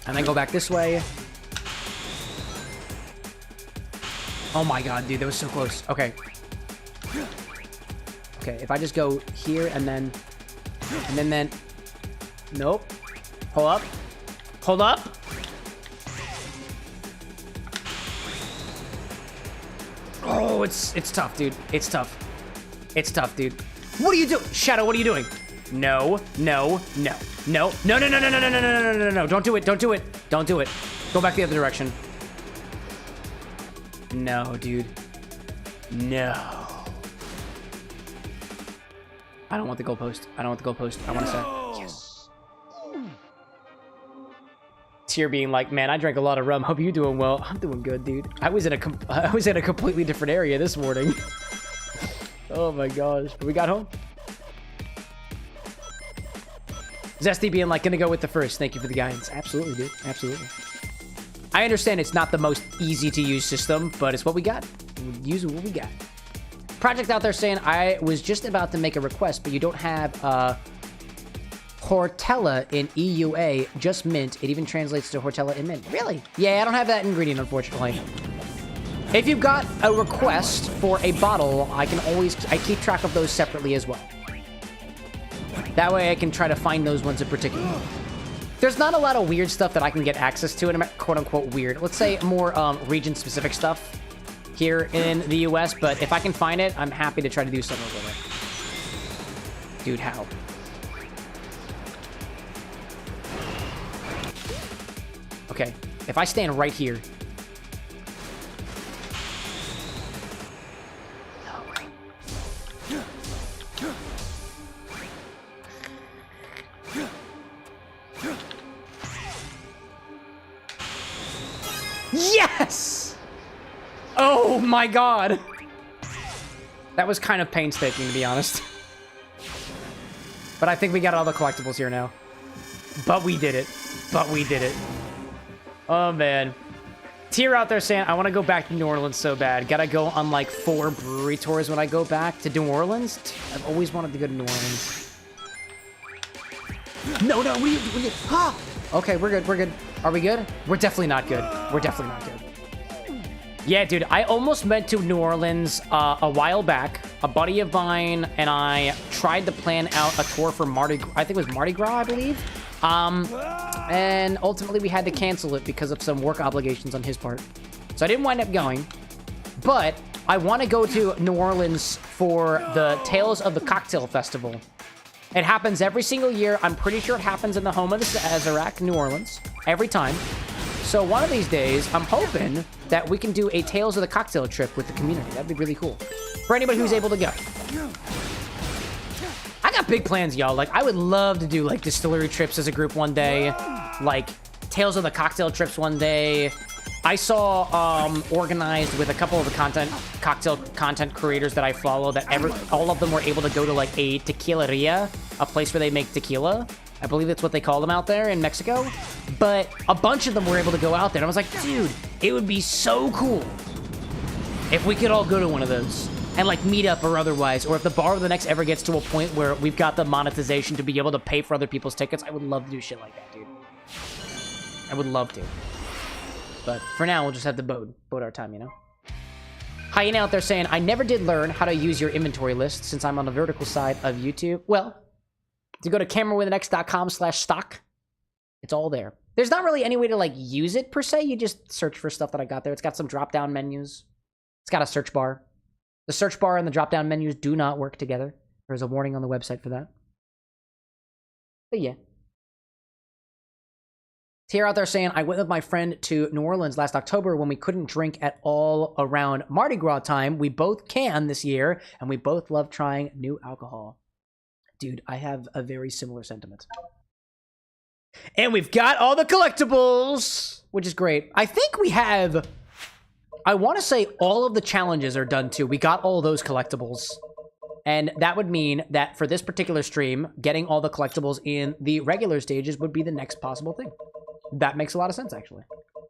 And then go back this way. Oh my god, dude, that was so close. Okay. Okay, if I just go here and then... Nope. Hold up. Hold up. Oh, it's tough, dude. It's tough. It's tough, dude. What are you doing? Shadow, what are you doing? No, no, no. No, no, no, no, no, no, no, no, no, no, no, no. Don't do it, don't do it. Don't do it. Go back the other direction. No, dude. No. I don't want the goalpost. I don't want the goalpost. I want to say yes. Tier being like, man, I drank a lot of rum. Hope you're doing well. I'm doing good, dude. I was in a completely different area this morning. Oh my gosh. But we got home. Zesty being like, gonna go with the first. Thank you for the guidance. Absolutely, dude. Absolutely. I understand it's not the most easy to use system, but it's what we got. We'll use what we got. Project out there saying, I was just about to make a request, but you don't have Hortella in EUA, just mint. It even translates to Hortella in mint. Really? Yeah, I don't have that ingredient, unfortunately. If you've got a request for a bottle, I keep track of those separately as well. That way I can try to find those ones in particular. There's not a lot of weird stuff that I can get access to, and I'm quote-unquote weird. Let's say more region-specific stuff here in the US, but if I can find it, I'm happy to try to do something with it. Dude, how? Okay, if I stand right here... Yes! Oh my god. That was kind of painstaking, to be honest. But I think we got all the collectibles here now. But we did it. But we did it. Oh, man. Tier out there saying, I want to go back to New Orleans so bad. Gotta go on, like, 4 brewery tours when I go back to New Orleans. I've always wanted to go to New Orleans. No, no, we ah! Okay, we're good, we're good. Are we good? We're definitely not good. We're definitely not good. Yeah, dude, I almost went to New Orleans a while back. A buddy of mine and I tried to plan out a tour for Mardi Gras. I think it was Mardi Gras, I believe. And ultimately we had to cancel it because of some work obligations on his part. So I didn't wind up going. But I want to go to New Orleans for the Tales of the Cocktail Festival. It happens every single year. I'm pretty sure it happens in the home of the Azarac, New Orleans, every time. So one of these days, I'm hoping that we can do a Tales of the Cocktail trip with the community. That'd be really cool. For anybody who's able to go. I got big plans, y'all. Like, I would love to do, like, distillery trips as a group one day. Like, Tales of the Cocktail trips one day. I saw organized with a couple of the cocktail content creators that I follow that all of them were able to go to like a tequileria, a place where they make tequila. I believe that's what they call them out there in Mexico. But a bunch of them were able to go out there. And I was like, dude, it would be so cool if we could all go to one of those and like meet up or otherwise. Or if the Bar with an X ever gets to a point where we've got the monetization to be able to pay for other people's tickets, I would love to do shit like that, dude. I would love to. But for now, we'll just have to bode our time, you know? Hyena out there saying, I never did learn how to use your inventory list since I'm on the vertical side of YouTube. Well, to go to CameroxnWithAnX.com/stock, it's all there. There's not really any way to, like, use it, per se. You just search for stuff that I got there. It's got some drop-down menus. It's got a search bar. The search bar and the drop-down menus do not work together. There's a warning on the website for that. But yeah. Here out there saying, I went with my friend to New Orleans last October when we couldn't drink at all around Mardi Gras time. We both can this year, and we both love trying new alcohol. Dude, I have a very similar sentiment. And we've got all the collectibles, which is great. I think we have, I want to say all of the challenges are done too. We got all those collectibles. And that would mean that for this particular stream, getting all the collectibles in the regular stages would be the next possible thing. That makes a lot of sense, actually.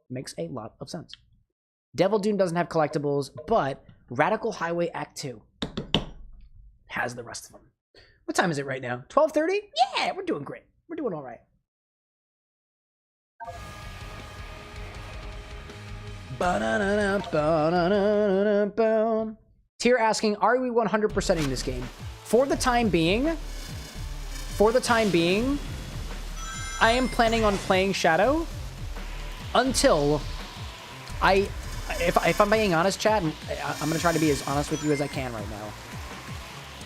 Makes a lot of sense. Devil Dune doesn't have collectibles, but Radical Highway Act 2 has the rest of them. What time is it right now? 12:30? Yeah, we're doing great. We're doing all right. Tier asking, are we 100%ing this game? For the time being, I am planning on playing Shadow until if I'm being honest, chat, I'm going to try to be as honest with you as I can right now.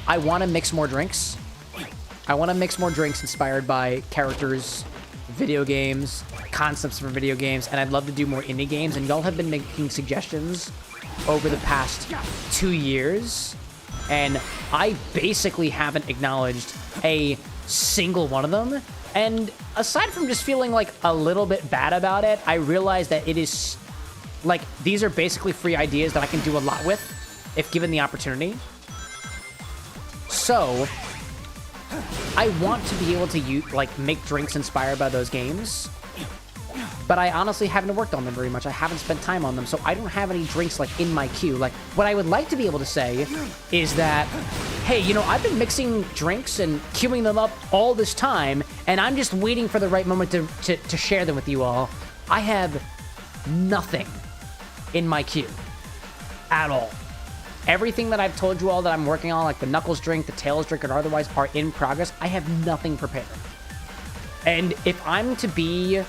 I want to mix more drinks. I want to mix more drinks inspired by characters, video games, concepts for video games, and I'd love to do more indie games. And y'all have been making suggestions over the past 2 years, and I basically haven't acknowledged a single one of them. And aside from just feeling like a little bit bad about it, I realize that it is like these are basically free ideas that I can do a lot with if given the opportunity. So I want to be able to make drinks inspired by those games, but I honestly haven't worked on them very much. I haven't spent time on them, so I don't have any drinks like in my queue. Like what I would like to be able to say is that, hey, you know, I've been mixing drinks and queuing them up all this time, and I'm just waiting for the right moment to share them with you all. I have nothing in my queue at all. Everything that I've told you all that I'm working on, like the Knuckles drink, the Tails drink, or otherwise, are in progress. I have nothing prepared. And if I'm to be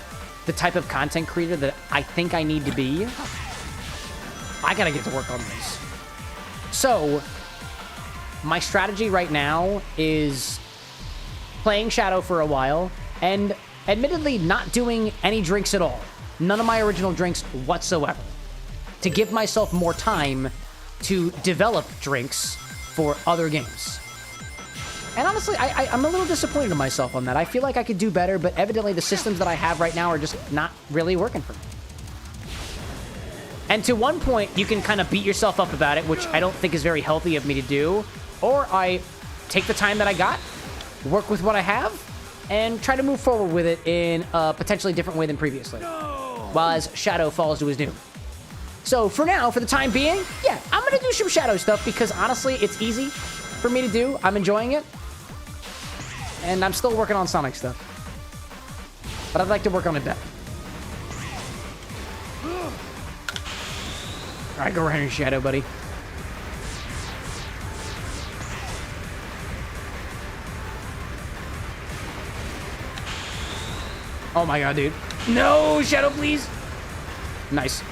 the type of content creator that I think I need to be, I gotta get to work on this. So, my strategy right now is playing Shadow for a while, and admittedly not doing any drinks at all. None of my original drinks whatsoever. To give myself more time to develop drinks for other games. And honestly, I'm a little disappointed in myself on that. I feel like I could do better, but evidently the systems that I have right now are just not really working for me. And to one point, you can kind of beat yourself up about it, which I don't think is very healthy of me to do. Or I take the time that I got, work with what I have, and try to move forward with it in a potentially different way than previously. While as Shadow falls to his doom. So for now, for the time being, yeah, I'm going to do some Shadow stuff because honestly, it's easy for me to do. I'm enjoying it. And I'm still working on Sonic stuff. But I'd like to work on it better. Alright, go right in Shadow, buddy. Oh my god, dude. No, Shadow, please. Nice.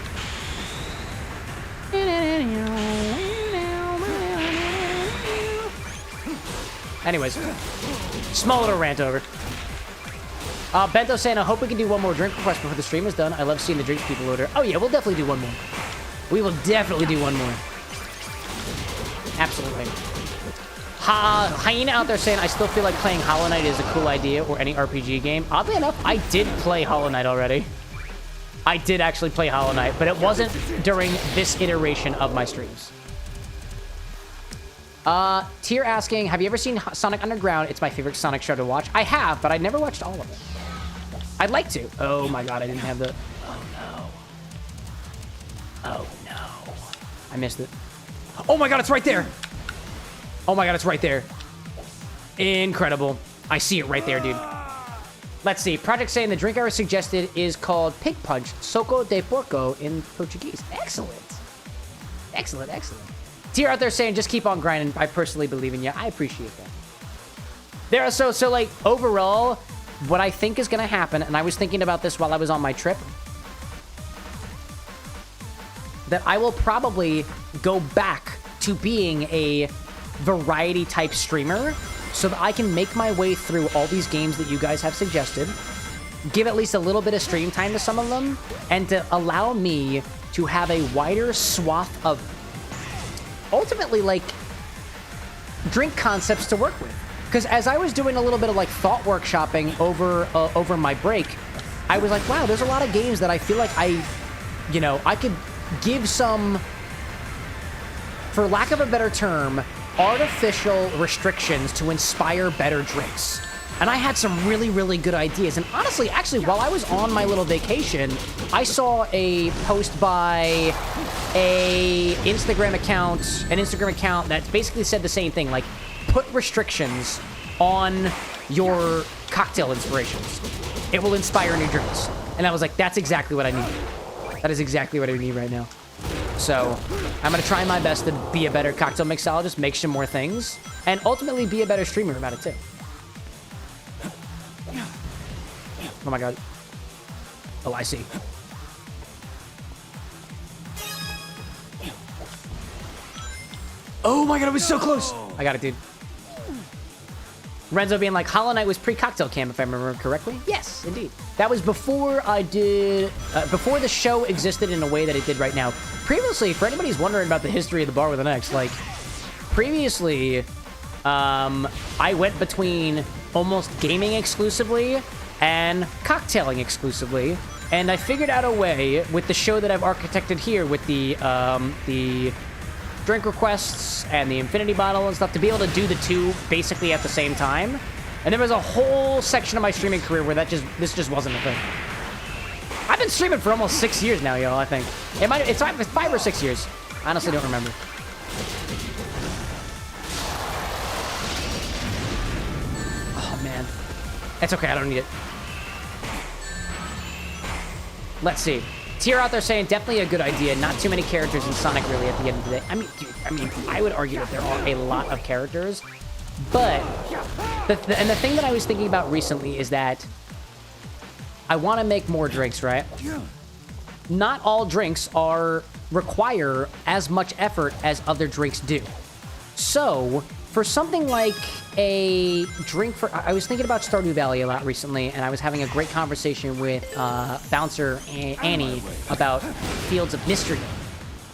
Anyways, small little rant over. Bento saying, I hope we can do one more drink request before the stream is done. I love seeing the drinks people order. Oh yeah, we'll definitely do one more. We will definitely do one more. Absolutely. Hyena out there saying, I still feel like playing Hollow Knight is a cool idea, or any RPG game. Oddly enough, I did play Hollow Knight already. I did actually play Hollow Knight, but it wasn't during this iteration of my streams. Tier asking, have you ever seen Sonic Underground? It's my favorite Sonic show to watch. I have, but I never watched all of it. I'd like to. Oh my god, I didn't have the... Oh no. Oh no. I missed it. Oh my god, it's right there! Oh my god, it's right there. Incredible. I see it right there, dude. Let's see. Project saying the drink I was suggested is called Pig Punch, Soco de Porco in Portuguese. Excellent. Excellent, excellent. Tier out there saying just keep on grinding. I personally believe in you. I appreciate that. There are so like overall, what I think is gonna happen, and I was thinking about this while I was on my trip, that I will probably go back to being a variety type streamer so that I can make my way through all these games that you guys have suggested, give at least a little bit of stream time to some of them, and to allow me to have a wider swath of ultimately like drink concepts to work with. Because as I was doing a little bit of like thought workshopping over my break, I was like, wow, there's a lot of games that I feel like I could give some, for lack of a better term, artificial restrictions to inspire better drinks. And I had some really, really good ideas. And honestly, actually, while I was on my little vacation, I saw a post by an Instagram account that basically said the same thing, like, put restrictions on your cocktail inspirations. It will inspire new drinks. And I was like, that's exactly what I need. That is exactly what I need right now. So I'm going to try my best to be a better cocktail mixologist, make some more things, and ultimately be a better streamer about it too. Oh my god. Oh, I see. Oh my god, it was so close. I got it, dude. Renzo being like, Hollow Knight was pre-cocktail cam, if I remember correctly. Yes, indeed. That was before I did, before the show existed in a way that it did right now. Previously, for anybody who's wondering about the history of the Bar with an X, like, previously, I went between almost gaming exclusively and cocktailing exclusively, and I figured out a way with the show that I've architected here with the drink requests and the infinity bottle and stuff to be able to do the two basically at the same time. And there was a whole section of my streaming career where this just wasn't a thing. I've been streaming for almost 6 years now, y'all, I think. It's 5 or 6 years. I honestly don't remember. Oh, man. It's okay, I don't need it. Let's see. Tier out there saying definitely a good idea. Not too many characters in Sonic really at the end of the day. I mean, dude, I would argue that there are a lot of characters, but the thing that I was thinking about recently is that I want to make more drinks, right? Not all drinks require as much effort as other drinks do. So for something like a drink I was thinking about Stardew Valley a lot recently, and I was having a great conversation with Bouncer and Annie about Fields of Mystery.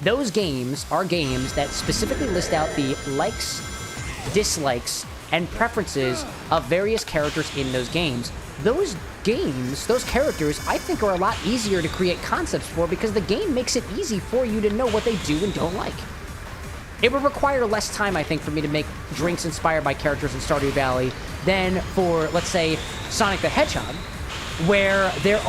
Those games are games that specifically list out the likes, dislikes, and preferences of various characters in those games. Those games, those characters, I think are a lot easier to create concepts for because the game makes it easy for you to know what they do and don't like. It would require less time, I think, for me to make drinks inspired by characters in Stardew Valley than for, let's say, Sonic the Hedgehog, where there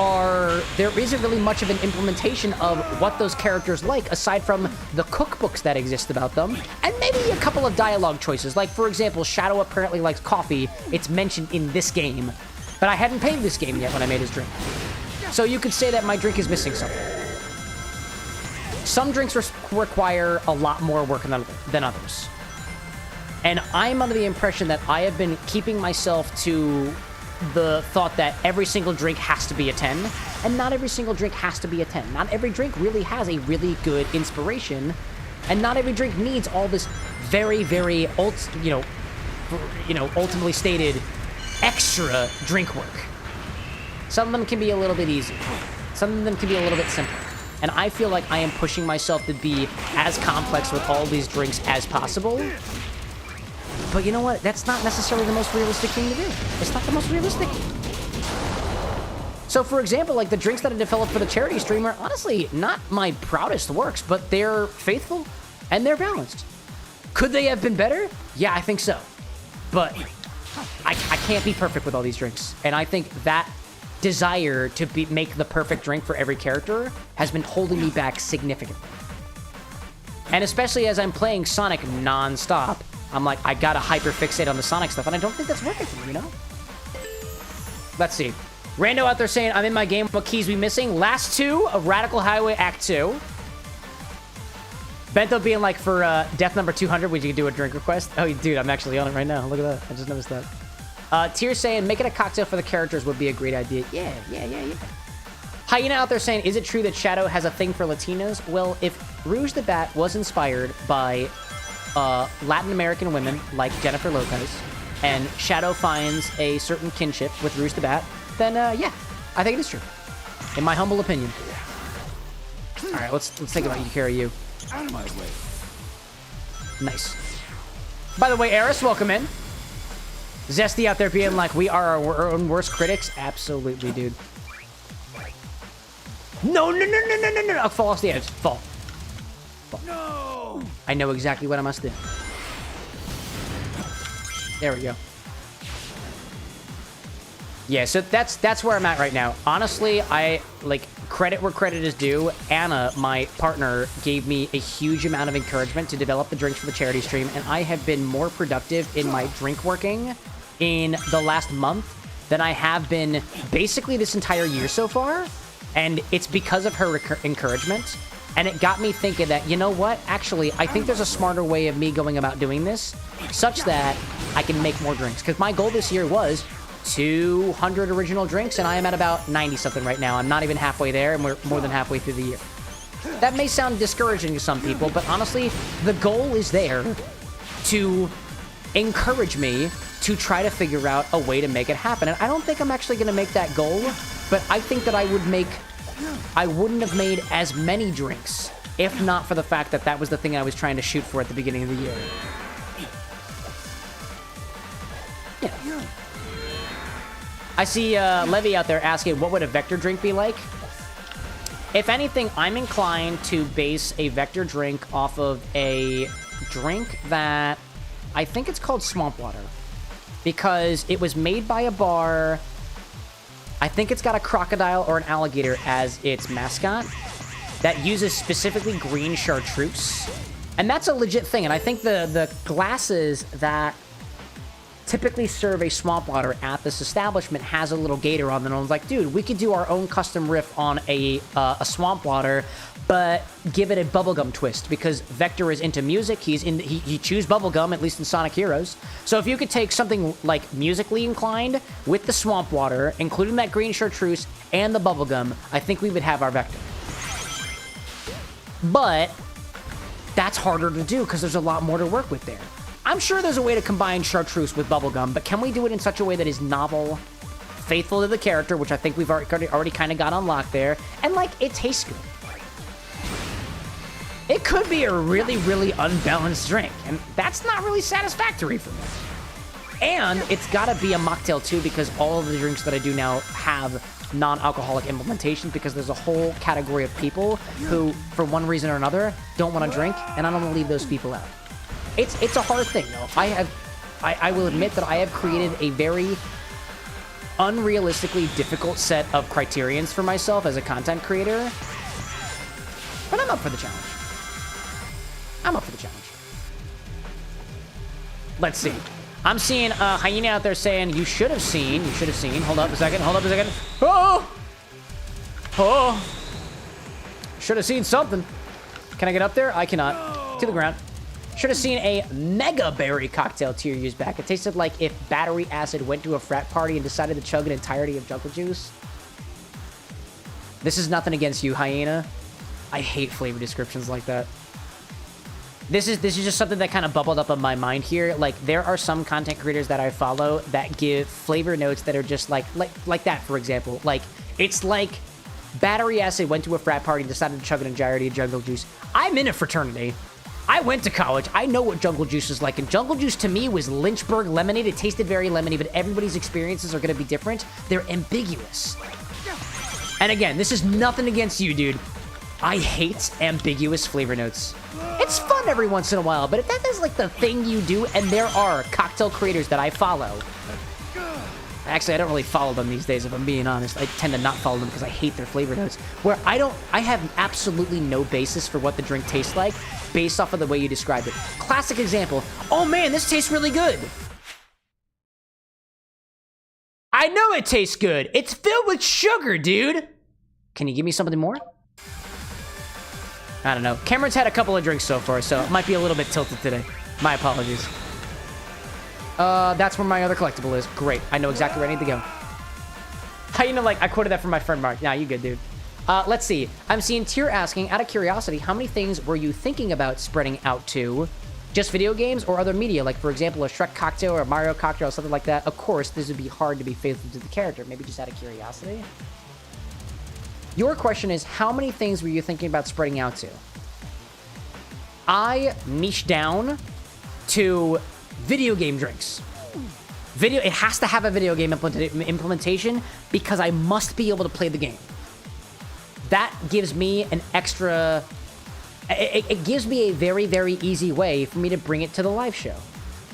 isn't really much of an implementation of what those characters like, aside from the cookbooks that exist about them, and maybe a couple of dialogue choices. Like, for example, Shadow apparently likes coffee. It's mentioned in this game, but I hadn't paid this game yet when I made his drink. So you could say that my drink is missing something. Some drinks require a lot more work than others. And I'm under the impression that I have been keeping myself to the thought that every single drink has to be a 10, and not every single drink has to be a 10. Not every drink really has a really good inspiration, and not every drink needs all this very, very, ultimately stated extra drink work. Some of them can be a little bit easier. Some of them can be a little bit simpler. And I feel like I am pushing myself to be as complex with all these drinks as possible. But you know what? That's not necessarily the most realistic thing to do. It's not the most realistic. So for example, like the drinks that I developed for the charity stream are honestly not my proudest works, but they're faithful and they're balanced. Could they have been better? Yeah, I think so. But I can't be perfect with all these drinks. And I think that desire to make the perfect drink for every character has been holding me back significantly. And especially as I'm playing Sonic non-stop, I'm like, I gotta hyper-fixate on the Sonic stuff, and I don't think that's working for me, you know? Let's see. Rando out there saying, I'm in my game, what keys we missing? Last two of Radical Highway Act 2. Bento being like, for death number 200, would you do a drink request? Oh, dude, I'm actually on it right now. Look at that. I just noticed that. Tear saying, making a cocktail for the characters would be a great idea. Yeah. Hyena out there saying, is it true that Shadow has a thing for Latinas? Well, if Rouge the Bat was inspired by Latin American women like Jennifer Lopez, and Shadow finds a certain kinship with Rouge the Bat, then yeah, I think it is true. In my humble opinion. All right, let's think about you. Out of my way. Nice. By the way, Eris, welcome in. Zesty out there being like, we are our own worst critics. Absolutely, dude. No. I'll fall off the edge. Fall. No. I know exactly what I must do. There we go. Yeah, so that's where I'm at right now. Honestly, I like credit where credit is due. Anna, my partner, gave me a huge amount of encouragement to develop the drinks for the charity stream, and I have been more productive in my drink working in the last month than I have been basically this entire year so far. And it's because of her encouragement. And it got me thinking that, you know what? Actually, I think there's a smarter way of me going about doing this such that I can make more drinks. Because my goal this year was 200 original drinks, and I am at about 90-something right now. I'm not even halfway there, and we're more than halfway through the year. That may sound discouraging to some people, but honestly, the goal is there to encourage me to try to figure out a way to make it happen. And I don't think I'm actually going to make that goal, but I think that I wouldn't have made as many drinks if not for the fact that that was the thing I was trying to shoot for at the beginning of the year. Yeah. I see Levy out there asking, what would a vector drink be like? If anything, I'm inclined to base a vector drink off of a drink that I think it's called Swamp Water, because it was made by a bar. I think it's got a crocodile or an alligator as its mascot that uses specifically green chartreuse. And that's a legit thing. And I think the glasses that typically serve a swamp water at this establishment has a little gator on them. And I was like, dude, we could do our own custom riff on a swamp water, but give it a bubblegum twist, because Vector is into music. He chews bubblegum, at least in Sonic Heroes. So if you could take something like musically inclined with the swamp water, including that green chartreuse and the bubblegum, I think we would have our Vector. But that's harder to do because there's a lot more to work with there. I'm sure there's a way to combine chartreuse with bubblegum, but can we do it in such a way that is novel, faithful to the character, which I think we've already kind of got unlocked there, and, like, it tastes good? It could be a really, really unbalanced drink, and that's not really satisfactory for me. And it's got to be a mocktail, too, because all of the drinks that I do now have non-alcoholic implementations, because there's a whole category of people who, for one reason or another, don't want to drink, and I don't want to leave those people out. It's a hard thing, though. I will admit that I have created a very unrealistically difficult set of criterions for myself as a content creator. But I'm up for the challenge. Let's see. I'm seeing Hyena out there saying, you should have seen. Hold up a second. Oh! Should have seen something. Can I get up there? I cannot. To the ground. Should have seen a mega berry cocktail 2 years back. It tasted like if battery acid went to a frat party and decided to chug an entirety of Jungle Juice. This is nothing against you, Hyena. I hate flavor descriptions like that. This is just something that kind of bubbled up in my mind here. Like, there are some content creators that I follow that give flavor notes that are just like that, for example. Like, it's like battery acid went to a frat party and decided to chug an entirety of Jungle Juice. I'm in a fraternity. I went to college. I know what Jungle Juice is like. And Jungle Juice, to me, was Lynchburg lemonade. It tasted very lemony, but everybody's experiences are going to be different. They're ambiguous. And again, this is nothing against you, dude. I hate ambiguous flavor notes. It's fun every once in a while, but if that is like the thing you do, and there are cocktail creators that I follow. Actually, I don't really follow them these days, if I'm being honest. I tend to not follow them because I hate their flavor notes. Where I have absolutely no basis for what the drink tastes like based off of the way you described it. Classic example. Oh man, this tastes really good. I know it tastes good. It's filled with sugar, dude. Can you give me something more? I don't know. Cameron's had a couple of drinks so far, so it might be a little bit tilted today. My apologies. That's where my other collectible is. Great. I know exactly where I need to go. How you know, like, I quoted that from my friend Mark. Yeah, you good, dude. Let's see. I'm seeing Tier asking, out of curiosity, how many things were you thinking about spreading out to? Just video games or other media? Like, for example, a Shrek cocktail or a Mario cocktail or something like that? Of course, this would be hard to be faithful to the character. Maybe just out of curiosity? Your question is, how many things were you thinking about spreading out to? I niche down to video game drinks. It has to have a video game implementation because I must be able to play the game. That gives me an extra... It gives me a very, very easy way for me to bring it to the live show.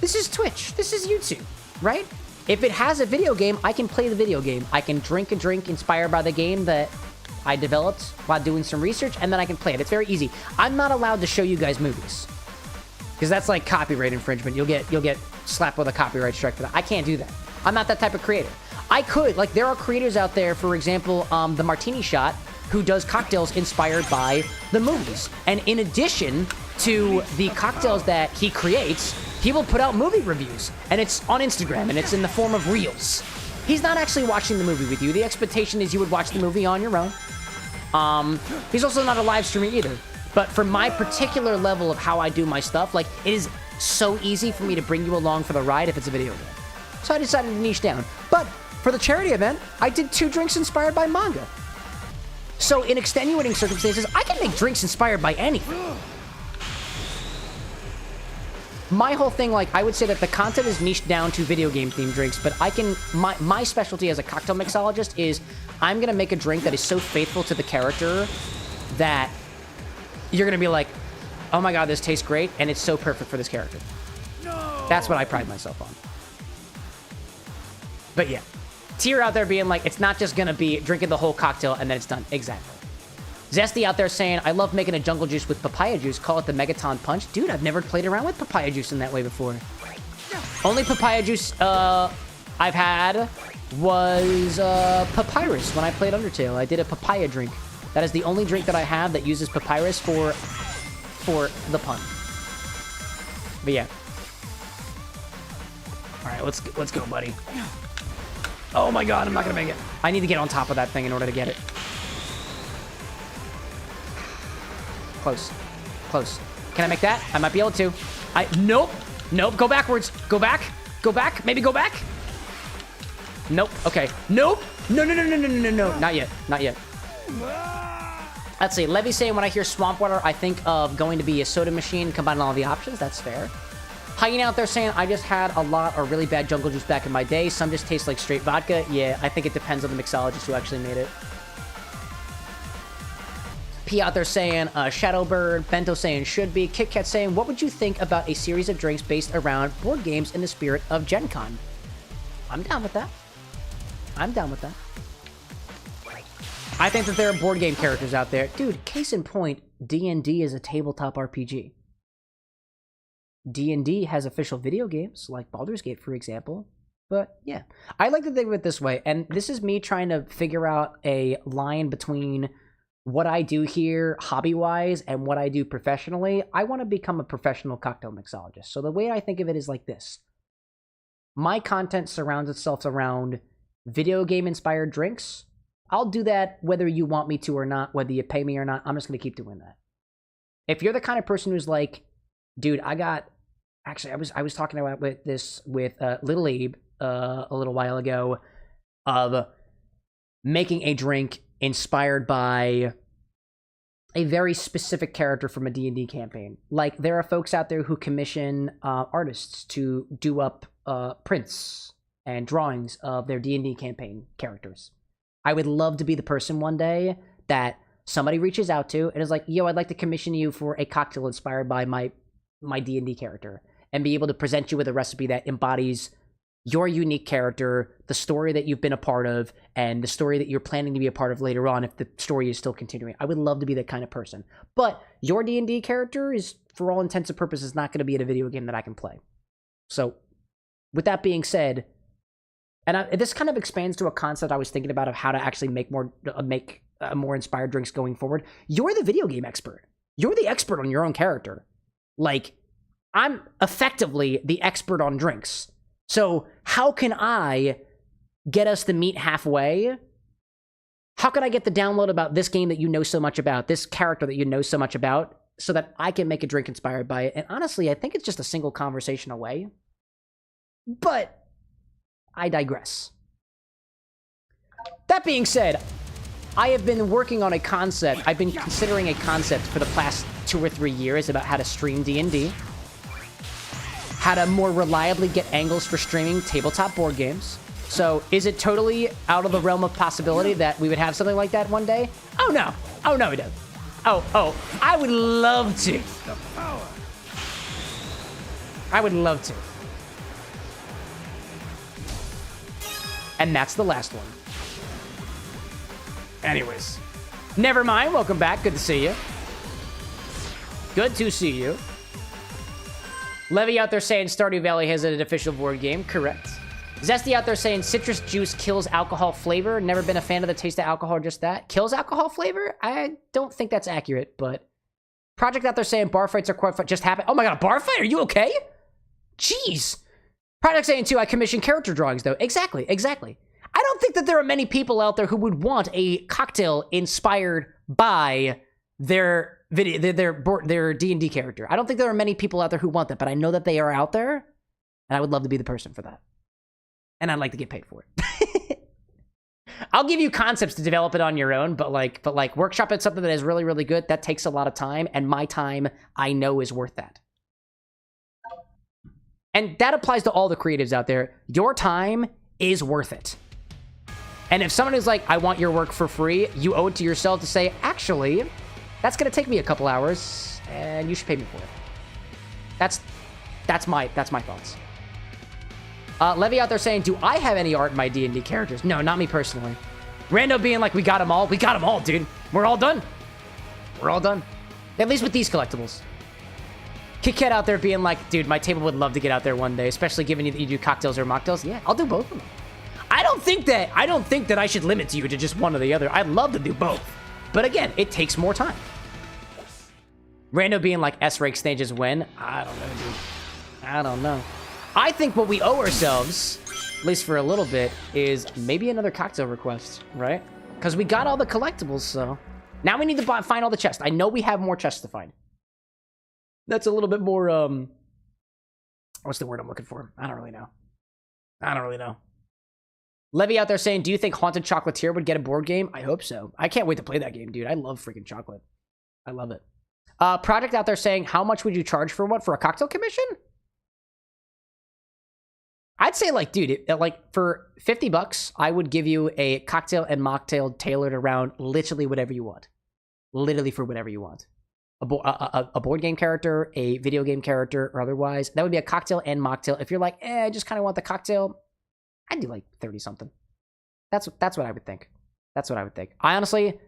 This is Twitch. This is YouTube, right? If it has a video game, I can play the video game. I can drink a drink inspired by the game that I developed while doing some research, and then I can play it. It's very easy. I'm not allowed to show you guys movies because that's like copyright infringement. You'll get slapped with a copyright strike for that. I can't do that. I'm not that type of creator. I could, like, there are creators out there, for example, the Martini Shot, who does cocktails inspired by the movies. And in addition to the cocktails that he creates, he will put out movie reviews. And it's on Instagram, and it's in the form of reels. He's not actually watching the movie with you. The expectation is you would watch the movie on your own. He's also not a live streamer either. But for my particular level of how I do my stuff, like, it is so easy for me to bring you along for the ride if it's a video game. So I decided to niche down. But for the charity event, I did 2 drinks inspired by manga. So in extenuating circumstances, I can make drinks inspired by anything. My whole thing, like, I would say that the content is niched down to video game themed drinks, but I can, my specialty as a cocktail mixologist is I'm gonna make a drink that is so faithful to the character that you're gonna be like, oh my god, this tastes great, and it's so perfect for this character. No! That's what I pride myself on. But yeah. Tier out there being like, it's not just gonna be drinking the whole cocktail and then it's done. Exactly. Zesty out there saying, I love making a jungle juice with papaya juice. Call it the Megaton Punch. Dude, I've never played around with papaya juice in that way before. Only papaya juice I've had was papyrus when I played Undertale. I did a papaya drink. That is the only drink that I have that uses papyrus for the pun. But yeah. All right, let's go, buddy. Oh my god, I'm not gonna make it. I need to get on top of that thing in order to get it. Close. Close. Can I make that? I might be able to. Nope. Nope. Go backwards. Go back. Go back. Maybe go back. Nope. Okay. Nope. No. Not yet. Not yet. Let's see. Levy saying, when I hear swamp water, I think of going to be a soda machine, combining all the options. That's fair. Hyena out there saying, I just had a lot of really bad jungle juice back in my day. Some just taste like straight vodka. Yeah, I think it depends on the mixologist who actually made it. P out there saying, Shadowbird. Bento saying, should be. Kit Kat saying, what would you think about a series of drinks based around board games in the spirit of Gen Con? I'm down with that. I'm down with that. I think that there are board game characters out there. Dude, case in point, D&D is a tabletop RPG. D&D has official video games, like Baldur's Gate, for example. But, yeah. I like to think of it this way, and this is me trying to figure out a line between what I do here, hobby-wise, and what I do professionally. I want to become a professional cocktail mixologist. So the way I think of it is like this. My content surrounds itself around video game-inspired drinks. I'll do that whether you want me to or not, whether you pay me or not. I'm just going to keep doing that. If you're the kind of person who's like, dude, actually, I was talking about this with Little Abe a little while ago, of making a drink inspired by a very specific character from a D&D campaign. Like, there are folks out there who commission artists to do up prints and drawings of their D&D campaign characters. I would love to be the person one day that somebody reaches out to and is like, yo, I'd like to commission you for a cocktail inspired by my D&D character, and be able to present you with a recipe that embodies your unique character, the story that you've been a part of, and the story that you're planning to be a part of later on if the story is still continuing. I would love to be that kind of person. But your D&D character is, for all intents and purposes, not going to be in a video game that I can play. So, with that being said, and this kind of expands to a concept I was thinking about of how to actually make more inspired drinks going forward. You're the video game expert. You're the expert on your own character. Like, I'm effectively the expert on drinks. So how can I get us to meet halfway? How can I get the download about this game that you know so much about, this character that you know so much about, so that I can make a drink inspired by it? And honestly, I think it's just a single conversation away. But I digress. That being said, I have been working on a concept. I've been considering a concept for the past 2 or 3 years about how to stream D&D. How to more reliably get angles for streaming tabletop board games. So, is it totally out of the realm of possibility that we would have something like that one day? Oh, no. Oh, no, we don't. Oh, I would love to. I would love to. And that's the last one. Anyways. Never mind. Welcome back. Good to see you. Good to see you. Levy out there saying Stardew Valley has an official board game. Correct. Zesty out there saying citrus juice kills alcohol flavor. Never been a fan of the taste of alcohol, just that. Kills alcohol flavor? I don't think that's accurate, but... Project out there saying bar fights are quite fun. Just happened. Oh my god, a bar fight? Are you okay? Jeez. Project saying too, I commission character drawings though. Exactly. I don't think that there are many people out there who would want a cocktail inspired by their D&D character. I don't think there are many people out there who want that, but I know that they are out there, and I would love to be the person for that. And I'd like to get paid for it. I'll give you concepts to develop it on your own, but workshop it something that is really, really good. That takes a lot of time, and my time, I know, is worth that. And that applies to all the creatives out there. Your time is worth it. And if someone is like, I want your work for free, you owe it to yourself to say, actually, that's going to take me a couple hours, and you should pay me for it. That's my thoughts. Levy out there saying, do I have any art in my D&D characters? No, not me personally. Rando being like, we got them all. We got them all, dude. We're all done. We're all done. At least with these collectibles. Kit Kat out there being like, dude, my table would love to get out there one day, especially given that you do cocktails or mocktails. Yeah, I'll do both of them. I don't think that I should limit you to just one or the other. I'd love to do both. But again, it takes more time. Rando being like, S-Rake stages when? I don't know, dude. I don't know. I think what we owe ourselves, at least for a little bit, is maybe another cocktail request, right? Because we got all the collectibles, so... Now we need to find all the chests. I know we have more chests to find. That's a little bit more, what's the word I'm looking for? I don't really know. Levy out there saying, do you think Haunted Chocolatier would get a board game? I hope so. I can't wait to play that game, dude. I love freaking chocolate. I love it. Project out there saying, how much would you charge for what? For a cocktail commission? I'd say, like, dude, for $50, I would give you a cocktail and mocktail tailored around literally whatever you want. Literally for whatever you want. A board game character, a video game character, or otherwise. That would be a cocktail and mocktail. If you're like, I just kind of want the cocktail, I'd do like 30-something. That's what I would think. That's what I would think. I honestly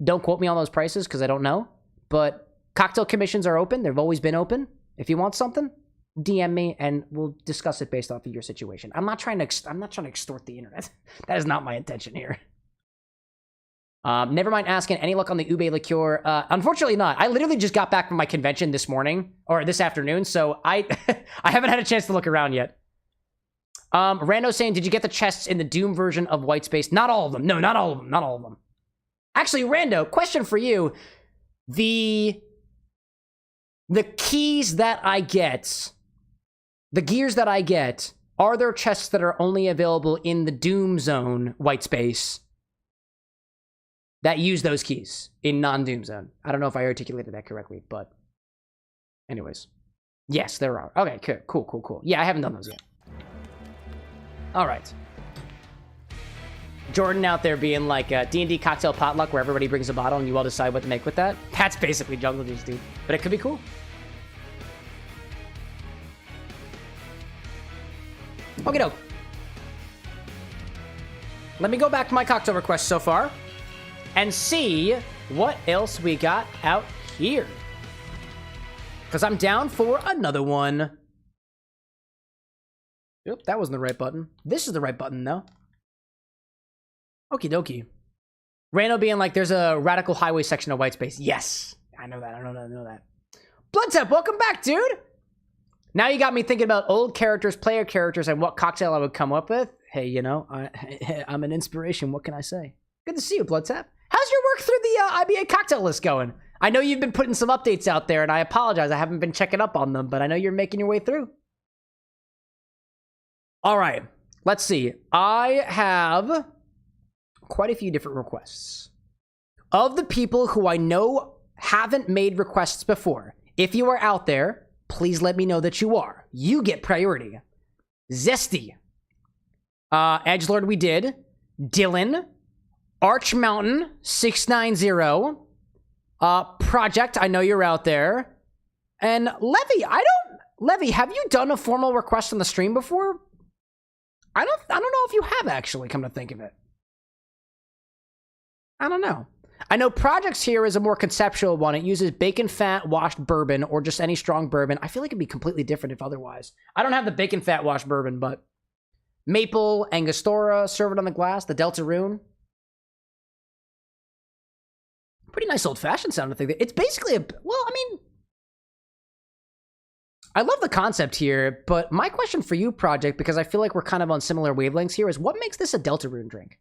don't quote me on those prices because I don't know. But cocktail commissions are open. They've always been open. If you want something, DM me and we'll discuss it based off of your situation. I'm not trying to extort the internet. That is not my intention here. Never mind asking, any luck on the Ube liqueur? Unfortunately not. I literally just got back from my convention this morning, or this afternoon, so I haven't had a chance to look around yet. Rando saying, did you get the chests in the Doom version of White Space? Not all of them. No, not all of them. Not all of them. Actually, Rando, question for you. The keys that I get, the gears that I get, are there chests that are only available in the Doom zone White Space that use those keys in non-Doom zone? I don't know if I articulated that correctly, but anyways. Yes, there are. Okay, cool. Yeah, I haven't done those yet. All right. Jordan out there being like a D&D cocktail potluck where everybody brings a bottle and you all decide what to make with that. That's basically Jungle Juice, dude. But it could be cool. Okie doke. Let me go back to my cocktail requests so far and see what else we got out here. Because I'm down for another one. Yep, that wasn't the right button. This is the right button, though. Okie dokie. Rando being like, there's a radical highway section of white space. Yes. I know that. I know that. Bloodtap, welcome back, dude. Now you got me thinking about old characters, player characters, and what cocktail I would come up with. Hey, you know, I'm an inspiration. What can I say? Good to see you, Bloodtap. How's your work through the IBA cocktail list going? I know you've been putting some updates out there, and I apologize. I haven't been checking up on them, but I know you're making your way through. All right. Let's see. I have quite a few different requests. Of the people who I know haven't made requests before, if you are out there, please let me know that you are. You get priority. Zesty. Edgelord, we did. Dylan. Arch Mountain 690. Project, I know you're out there. And Levy, Levy, have you done a formal request on the stream before? I don't know if you have actually, come to think of it. I don't know. I know Projects here is a more conceptual one. It uses bacon fat washed bourbon or just any strong bourbon. I feel like it'd be completely different if otherwise. I don't have the bacon fat washed bourbon, but maple, Angostura, serve it on the glass, the Deltarune. Pretty nice old-fashioned sound, I think. It's basically well, I mean, I love the concept here, but my question for you, Project, because I feel like we're kind of on similar wavelengths here, is what makes this a Deltarune drink?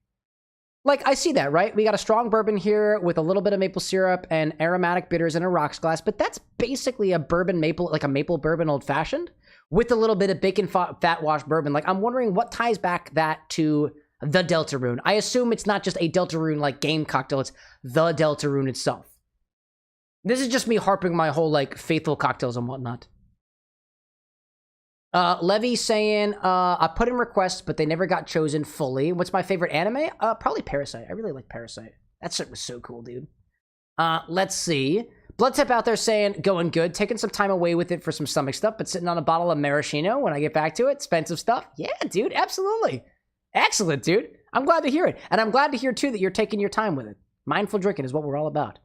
Like, I see that, right? We got a strong bourbon here with a little bit of maple syrup and aromatic bitters in a rocks glass, but that's basically a bourbon maple, like a maple bourbon old-fashioned with a little bit of bacon fat washed bourbon. Like, I'm wondering what ties back that to the Deltarune. I assume it's not just a Deltarune like game cocktail, it's the Deltarune itself. This is just me harping my whole like faithful cocktails and whatnot. Levy saying, I put in requests, but they never got chosen fully. What's my favorite anime? Probably Parasite. I really like Parasite. That shit was so cool, dude. Let's see. Bloodtip out there saying, going good. Taking some time away with it for some stomach stuff, but sitting on a bottle of maraschino when I get back to it. Expensive stuff. Yeah, dude, absolutely. Excellent, dude. I'm glad to hear it. And I'm glad to hear, too, that you're taking your time with it. Mindful drinking is what we're all about.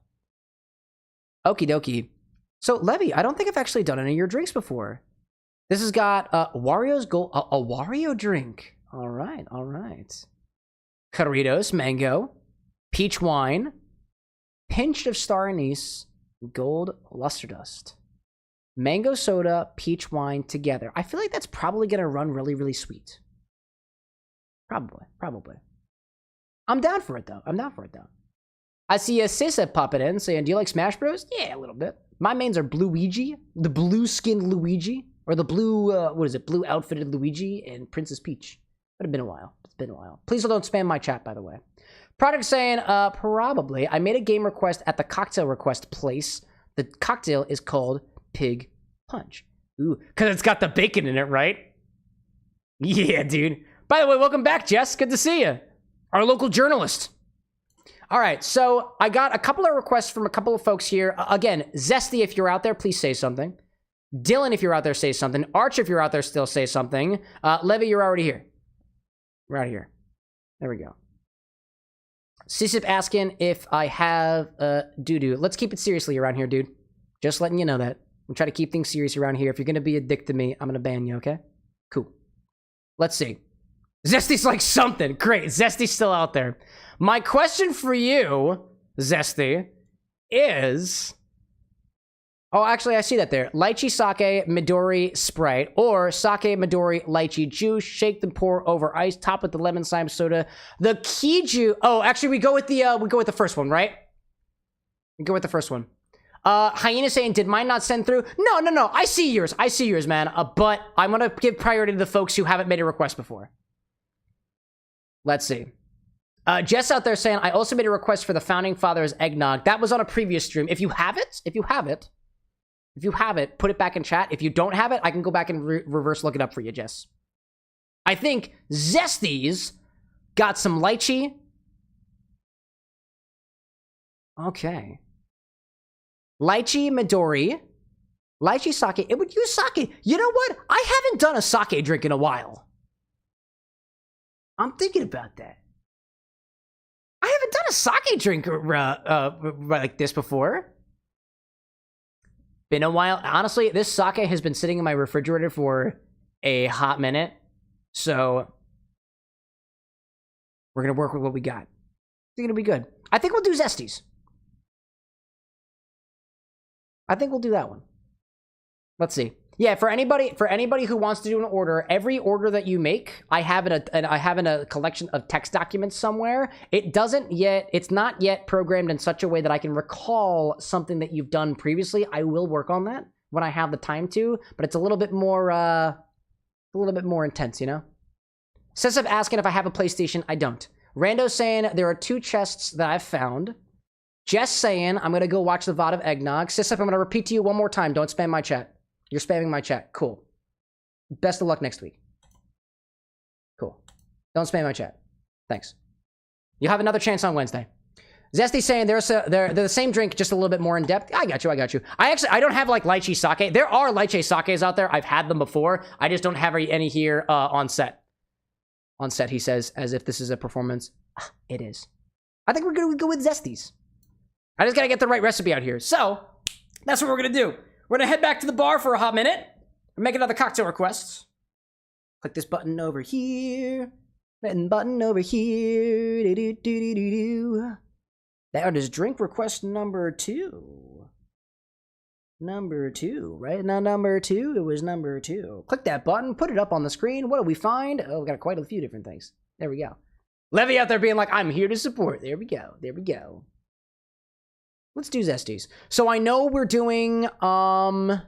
Okie dokie. So, Levy, I don't think I've actually done any of your drinks before. This has got Wario's Gold, a Wario drink. All right, all right. Corritos, mango, peach wine, pinch of star anise, gold luster dust. Mango soda, peach wine together. I feel like that's probably going to run really, really sweet. Probably. I'm down for it, though. I see a Sisa popping in saying, do you like Smash Bros? Yeah, a little bit. My mains are Luigi, the blue-skinned Luigi, or the blue, blue outfitted Luigi and Princess Peach. But it's been a while. Please don't spam my chat, by the way. Product saying, probably. I made a game request at the cocktail request place. The cocktail is called Pig Punch. Ooh, because it's got the bacon in it, right? Yeah, dude. By the way, welcome back, Jess. Good to see you. Our local journalist. All right, so I got a couple of requests from a couple of folks here. Again, Zesty, if you're out there, please say something. Dylan, if you're out there, say something. Arch, if you're out there, still say something. Levy, you're already here. We're out here. There we go. Sisip asking if I have doo-doo. Let's keep it seriously around here, dude. Just letting you know that. I'm trying to keep things serious around here. If you're going to be a dick to me, I'm going to ban you, okay? Cool. Let's see. Zesty's like something. Great. Zesty's still out there. My question for you, Zesty, is... Oh, actually, I see that there. Lychee sake, Midori Sprite, or sake, Midori, lychee juice. Shake and pour over ice. Top with the lemon slime soda. The Kaiju... Oh, actually, we go with the first one, right? We go with the first one. Hyena saying, did mine not send through? No. I see yours, man. But I'm going to give priority to the folks who haven't made a request before. Let's see. Jess out there saying, I also made a request for the Founding Fathers eggnog. That was on a previous stream. If you have it, put it back in chat. If you don't have it, I can go back and reverse look it up for you, Jess. I think Zesty's Got some lychee. Okay. Lychee Midori. Lychee sake. It would use sake. You know what? I haven't done a sake drink in a while. I'm thinking about that. I haven't done a sake drink like this before. Been a while. Honestly, this sake has been sitting in my refrigerator for a hot minute. So we're going to work with what we got. It's going to be good. I think we'll do zesties. I think we'll do that one. Let's see. Yeah, for anybody who wants to do an order, every order that you make, I have in a collection of text documents somewhere. It's not yet programmed in such a way that I can recall something that you've done previously. I will work on that when I have the time to, but it's a little bit more intense, you know? Sissip asking if I have a PlayStation. I don't. Rando saying there are 2 chests that I've found. Jess saying I'm gonna go watch the VOD of Eggnog. Sissip, I'm gonna repeat to you one more time. Don't spam my chat. You're spamming my chat. Cool. Best of luck next week. Cool. Don't spam my chat. Thanks. You'll have another chance on Wednesday. Zesty saying they're the same drink, just a little bit more in depth. I got you. I don't have like lychee sake. There are lychee sakes out there. I've had them before. I just don't have any here on set. On set, he says, as if this is a performance. It is. I think we're gonna go with zesties. I just gotta get the right recipe out here. So that's what we're gonna do. We're gonna head back to the bar for a hot minute. Make another cocktail requests. Click this button over here. Button over here. That is drink request number 2. Number 2, right? Now number 2, it was number 2. Click that button, put it up on the screen. What do we find? Oh, we got quite a few different things. There we go. Levy out there being like, I'm here to support. There we go. Let's do zesties. So I know we're doing, got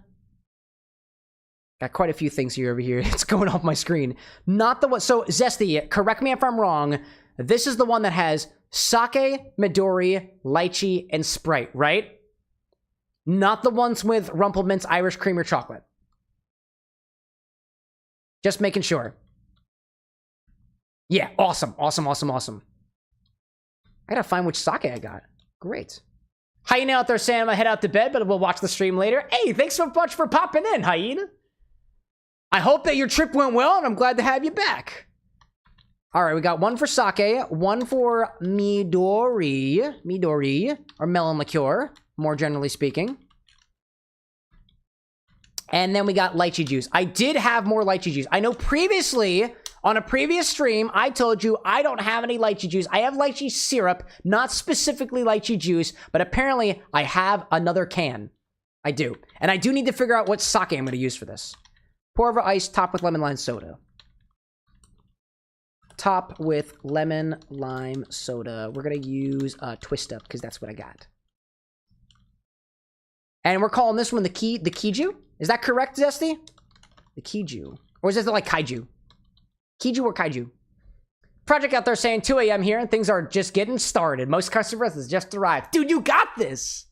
quite a few things here over here. It's going off my screen. Not the one, so zesty, correct me if I'm wrong. This is the one that has sake, Midori, lychee, and Sprite, right? Not the ones with Rumplemints, Irish cream, or chocolate. Just making sure. Yeah, awesome. I gotta find which sake I got. Great. Hyena out there saying I'm gonna head out to bed, but we'll watch the stream later. Hey, thanks so much for popping in, Hyena. I hope that your trip went well, and I'm glad to have you back. All right, we got 1 for sake, 1 for Midori, or melon liqueur, more generally speaking. And then we got lychee juice. I did have more lychee juice. I know previously, on a previous stream, I told you I don't have any lychee juice. I have lychee syrup, not specifically lychee juice, but apparently I have another can. I do. And I do need to figure out what sake I'm going to use for this. Pour over ice, top with lemon lime soda. Top with lemon lime soda. We're going to use Twist Up because that's what I got. And we're calling this one the Kaiju? Is that correct, Zesty? The Kaiju. Or is this like Kaiju? Kaiju or Kaiju? Project out there saying 2 a.m. here and things are just getting started. Most customers has just arrived. Dude, you got this!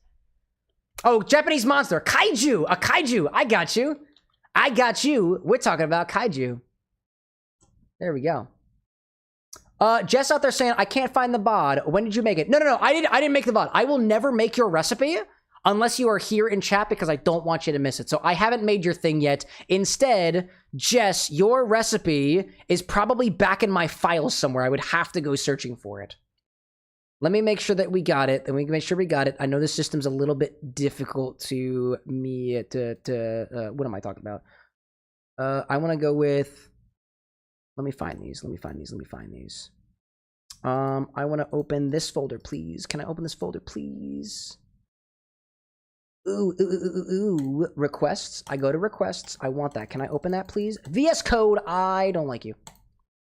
Oh, Japanese monster. Kaiju! A Kaiju! I got you. We're talking about Kaiju. There we go. Jess out there saying, I can't find the VOD. When did you make it? No. I didn't make the VOD. I will never make your recipe unless you are here in chat because I don't want you to miss it. So I haven't made your thing yet. Instead, Jess, your recipe is probably back in my files somewhere. I would have to go searching for it. Let me make sure that we got it. Then we can make sure we got it. I know the system's a little bit difficult to me to what am I talking about? I want to go with, let me find these. I want to open this folder, please. Can I open this folder, please? Ooh, requests. I go to requests. I want that. Can I open that, please? VS Code, I don't like you.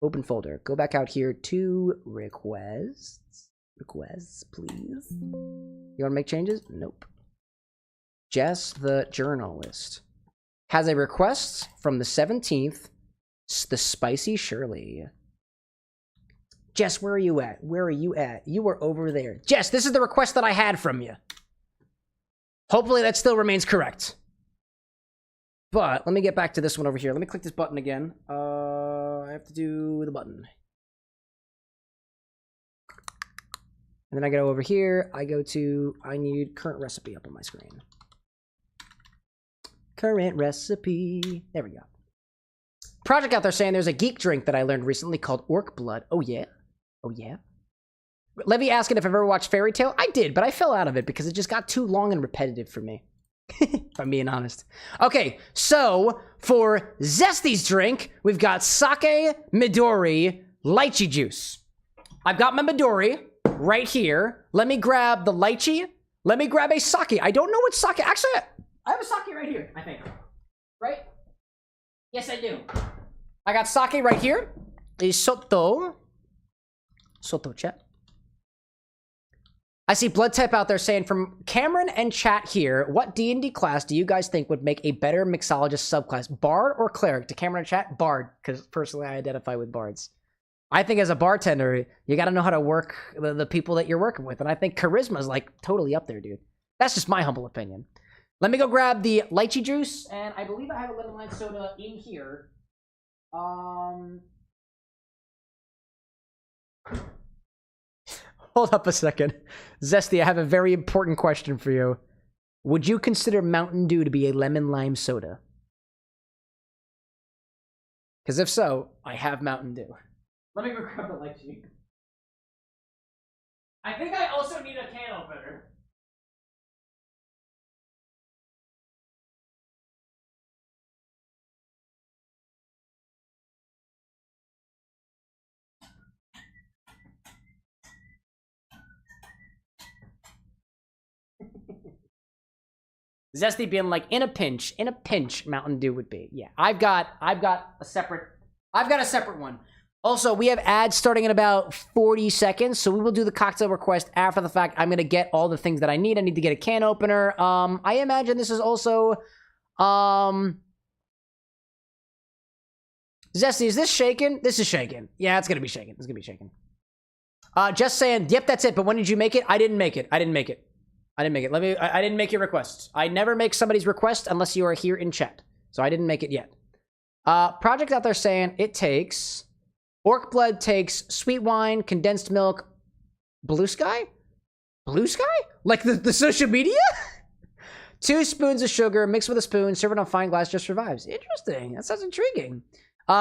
Open folder. Go back out here to requests. Requests, please. You want to make changes? Nope. Jess, the journalist, has a request from the 17th. The Spicy Shirley. Jess, where are you at? You were over there. Jess, this is the request that I had from you. Hopefully that still remains correct. But let me get back to this one over here. Let me click this button again. I have to do the button. And then I go over here. I need current recipe up on my screen. Current recipe. There we go. Project out there saying there's a geek drink that I learned recently called Orc Blood. Oh, yeah. Oh, yeah. Levy asking if I've ever watched Fairy Tail. I did, but I fell out of it because it just got too long and repetitive for me. If I'm being honest. Okay, so for Zesty's drink, we've got sake, Midori, Lychee Juice. I've got my Midori right here. Let me grab the lychee. Let me grab a sake. I don't know what sake. Actually, I have a sake right here, I think. Right? Yes, I do. I got sake right here. A Soto. Soto, chat. I see Blood Type out there saying, from Cameron and chat here, what D&D class do you guys think would make a better mixologist subclass? Bard or cleric? To Cameron and chat, Bard, because personally I identify with bards. I think as a bartender, you got to know how to work the people that you're working with, and I think charisma is like totally up there, dude. That's just my humble opinion. Let me go grab the lychee juice, and I believe I have a lemon lime soda in here. Hold up a second. Zesty, I have a very important question for you. Would you consider Mountain Dew to be a lemon lime soda? Because if so, I have Mountain Dew. Let me go grab the lychee. I think I also need a can opener. Zesty being like, in a pinch, Mountain Dew would be. Yeah, I've got a separate one. Also, we have ads starting in about 40 seconds, so we will do the cocktail request after the fact. I'm gonna get all the things that I need. I need to get a can opener. I imagine this is also, Zesty, is this shaken? This is shaken. Yeah, it's gonna be shaken. It's gonna be shaken. Just saying, yep, that's it. But when did you make it? I didn't make it. I didn't make it. I didn't make your requests. I never make somebody's request unless you are here in chat. So I didn't make it yet. Project out there saying it takes... Orc Blood takes sweet wine, condensed milk, blue sky? Blue sky? Like the social media? 2 spoons of sugar, mix with a spoon, serve it on fine glass, just survives. Interesting. That sounds intriguing.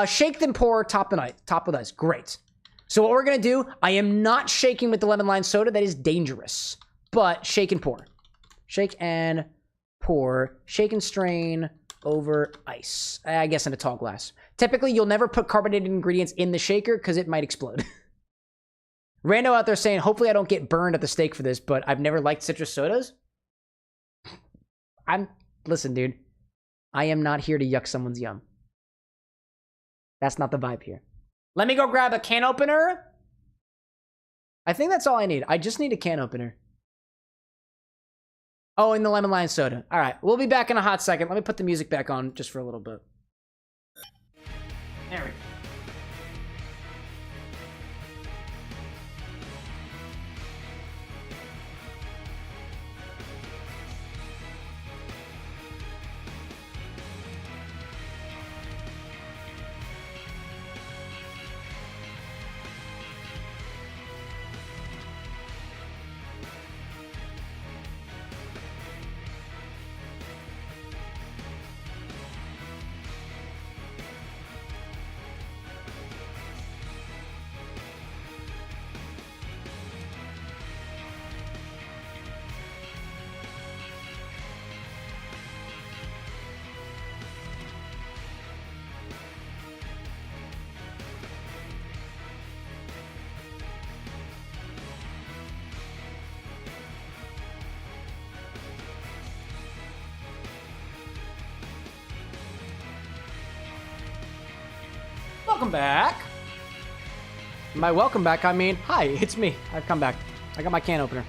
Shake then pour, top with ice. Great. So what we're going to do, I am not shaking with the lemon lime soda. That is dangerous. But shake and pour. Shake and pour. Shake and strain over ice. I guess in a tall glass. Typically, you'll never put carbonated ingredients in the shaker because it might explode. Rando out there saying, hopefully I don't get burned at the stake for this, but I've never liked citrus sodas. Listen, dude. I am not here to yuck someone's yum. That's not the vibe here. Let me go grab a can opener. I think that's all I need. I just need a can opener. Oh, and the lemon lime soda. All right, we'll be back in a hot second. Let me put the music back on just for a little bit. There we go. Welcome back. By welcome back, I mean, hi, it's me. I've come back. I got my can opener.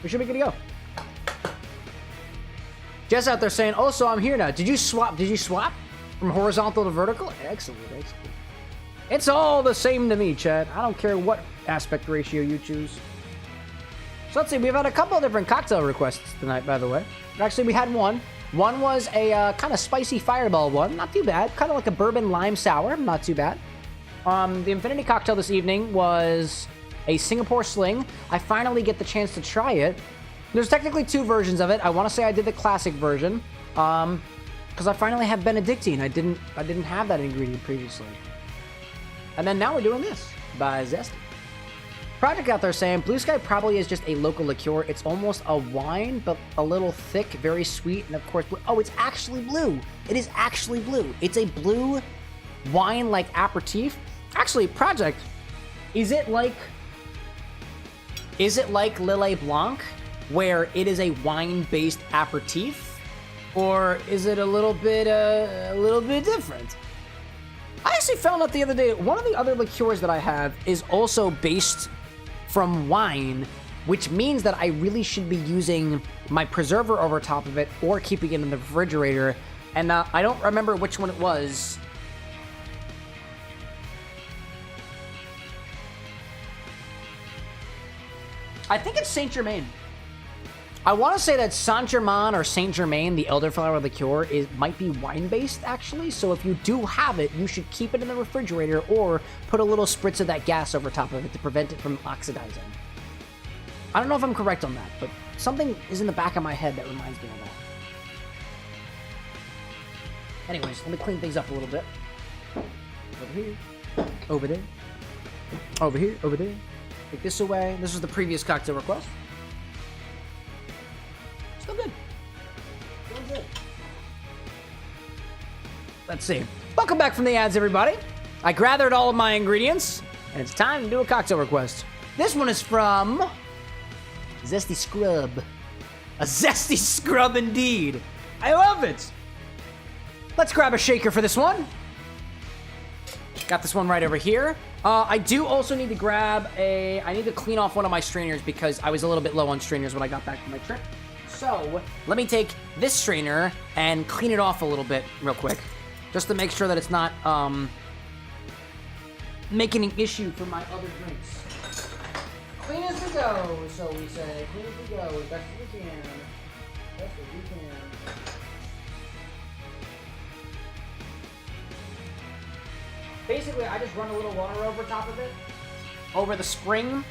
We should be good to go. Jess out there saying, also, I'm here now. Did you swap from horizontal to vertical? Excellent, excellent. It's all the same to me, Chad. I don't care what aspect ratio you choose. So let's see, we've had a couple of different cocktail requests tonight, by the way. Actually, we had one. One was a kind of spicy fireball one. Not too bad. Kind of like a bourbon lime sour. Not too bad. The Infinity cocktail this evening was a Singapore Sling. I finally get the chance to try it. There's technically 2 versions of it. I want to say I did the classic version, because I finally have Benedictine. I didn't have that ingredient previously. And then now we're doing this by Zesty. Project out there saying Blue Sky probably is just a local liqueur. It's almost a wine, but a little thick, very sweet, and of course, blue. Oh, it's actually blue. It is actually blue. It's a blue wine-like aperitif. Actually, Project, is it like Lillet Blanc, where it is a wine-based aperitif, or is it a little bit different? I actually found out the other day, one of the other liqueurs that I have is also based from wine, which means that I really should be using my preserver over top of it or keeping it in the refrigerator. And I don't remember which one it was. I think it's Saint Germain. I want to say that Saint Germain or Saint Germain, the elderflower liqueur, might be wine-based, actually. So if you do have it, you should keep it in the refrigerator or put a little spritz of that gas over top of it to prevent it from oxidizing. I don't know if I'm correct on that, but something is in the back of my head that reminds me of that. Anyways, let me clean things up a little bit. Over here. Over there. Over here. Over there. Take this away. This was the previous cocktail request. Still good. Still good. Let's see. Welcome back from the ads, everybody. I gathered all of my ingredients, and it's time to do a cocktail request. This one is from Zesty Scrub. A Zesty Scrub indeed. I love it. Let's grab a shaker for this one. Got this one right over here. I do also need to grab I need to clean off one of my strainers because I was a little bit low on strainers when I got back from my trip. So, let me take this strainer and clean it off a little bit real quick. Just to make sure that it's not, making an issue for my other drinks. Clean as we go, so we say. Clean as we go, as best as we can. Best as we can. Basically, I just run a little water over top of it, over the spring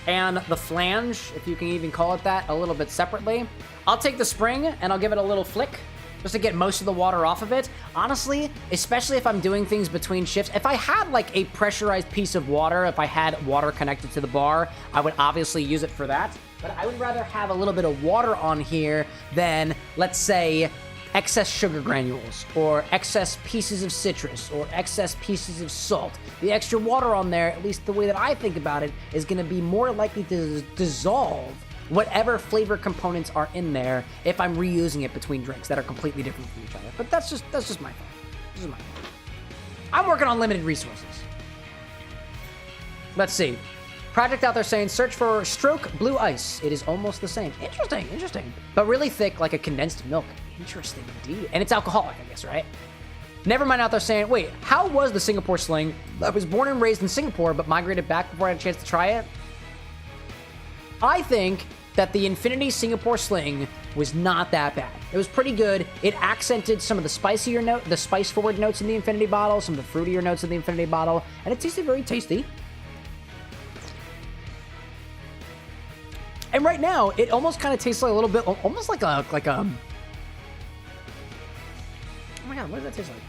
and the flange, if you can even call it that, a little bit separately. I'll take the spring and I'll give it a little flick just to get most of the water off of it. Honestly, especially if I'm doing things between shifts, if I had like a pressurized piece of water, if I had water connected to the bar, I would obviously use it for that. But I would rather have a little bit of water on here than, let's say, excess sugar granules, or excess pieces of citrus, or excess pieces of salt. The extra water on there, at least the way that I think about it, is going to be more likely to dissolve whatever flavor components are in there if I'm reusing it between drinks that are completely different from each other. But that's just my fault. This is my fault. I'm working on limited resources. Let's see. Project out there saying, search for Stroke Blue Ice. It is almost the same. Interesting. But really thick, like a condensed milk. Interesting indeed. And it's alcoholic, I guess, right? Nevermind out there saying, wait, how was the Singapore Sling? I was born and raised in Singapore, but migrated back before I had a chance to try it. I think that the Infinity Singapore Sling was not that bad. It was pretty good. It accented some of the spicier the spice-forward notes in the Infinity bottle, some of the fruitier notes in the Infinity bottle, and it tasted very tasty. And right now, it almost kind of tastes like a little bit, almost like a, oh my god, what does that taste like?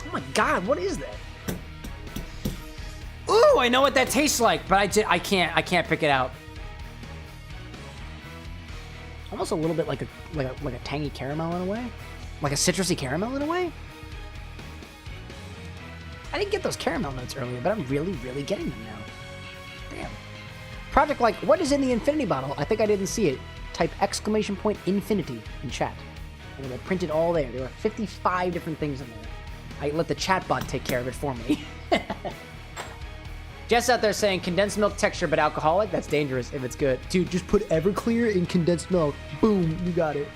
Oh my god, what is that? Ooh, I know what that tastes like, but I can't pick it out. Almost a little bit like a tangy caramel in a way, like a citrusy caramel in a way. I didn't get those caramel notes earlier, but I'm really getting them now. Damn. Project like, what is in the Infinity bottle? I think I didn't see it. Type exclamation point infinity in chat. And it'll print it all there. There are 55 different things in there. I let the chat bot take care of it for me. Jess out there saying condensed milk texture but alcoholic. That's dangerous if it's good. Dude, just put Everclear in condensed milk. Boom, you got it.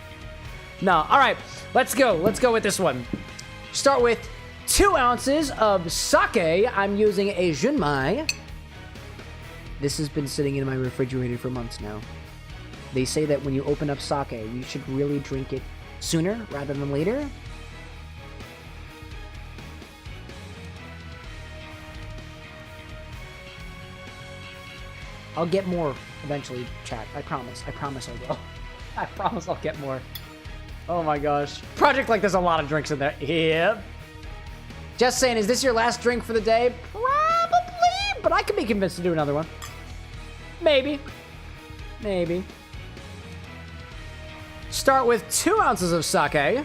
No, all right, let's go. Let's go with this one. Start with 2 ounces of sake. I'm using a Junmai. This has been sitting in my refrigerator for months now. They say that when you open up sake, you should really drink it sooner rather than later. I'll get more eventually, chat. I promise. I promise I will. I promise I'll get more. Oh my gosh. Project like there's a lot of drinks in there. Yep. Just saying, is this your last drink for the day? Probably, but I can be convinced to do another one. Maybe. Maybe. Start with 2 ounces of sake.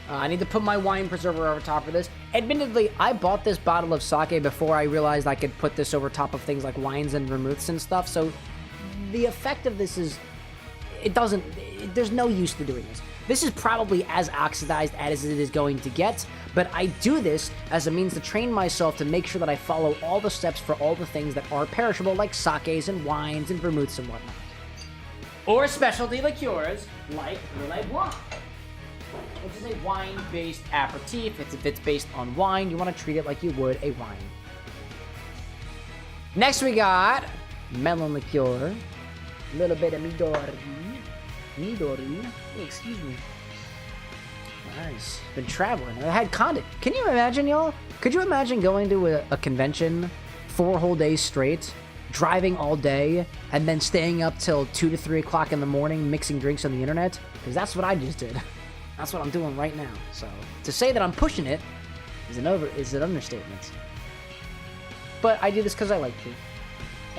I need to put my wine preserver over top of this. Admittedly, I bought this bottle of sake before I realized I could put this over top of things like wines and vermouths and stuff, so the effect of this is, there's no use to doing this. This is probably as oxidized as it is going to get, but I do this as a means to train myself to make sure that I follow all the steps for all the things that are perishable, like sakes and wines and vermouths and whatnot. Or specialty liqueurs, like Le Blanc, which is a wine-based aperitif. If it's based on wine, you want to treat it like you would a wine. Next we got Melon liqueur, a little bit of Midori. Oh, excuse me. Nice. Been traveling. I had Condit. Can you imagine, y'all? Could you imagine going to a convention 4 whole days straight, driving all day, and then staying up till 2 to 3 o'clock in the morning mixing drinks on the internet? Because that's what I just did. That's what I'm doing right now. So to say that I'm pushing it is an understatement. But I do this because I like to,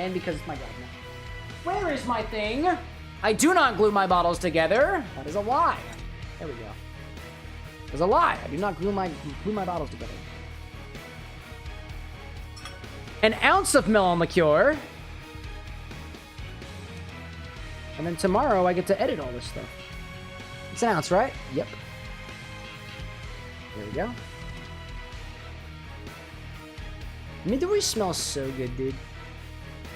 and because it's my job now. Where is my thing? I do not glue my bottles together. That is a lie. There we go. There's a lie. I do not glue my bottles together. An ounce of melon liqueur. And then tomorrow I get to edit all this stuff. It's an ounce, right? Yep. There we go. Midori smells so good, dude.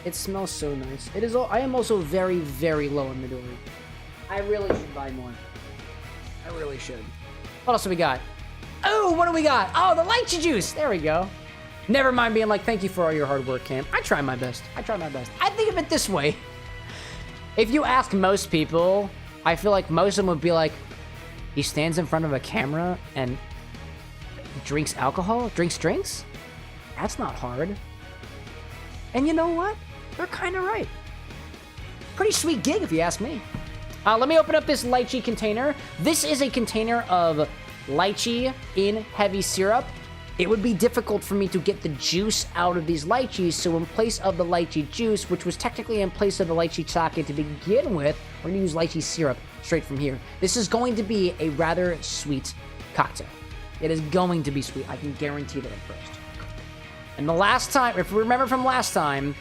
It smells so nice. It is. I am also very, very low on Midori. I really should buy more. I really should. What else do we got? Oh, what do we got? Oh, the Lychee Juice. There we go. Never mind being like, thank you for all your hard work, Cam. I try my best. I try my best. I think of it this way. If you ask most people, I feel like most of them would be like, he stands in front of a camera and drinks alcohol? Drinks drinks? That's not hard. And you know what? They're kind of right. Pretty sweet gig, if you ask me. Let me open up this lychee container. This is a container of lychee in heavy syrup. It would be difficult for me to get the juice out of these lychees, so in place of the lychee juice, which was technically in place of the lychee sake to begin with, we're gonna use lychee syrup straight from here. This is going to be a rather sweet cocktail. It is going to be sweet. I can guarantee that at first. And the last time, if you remember from last time,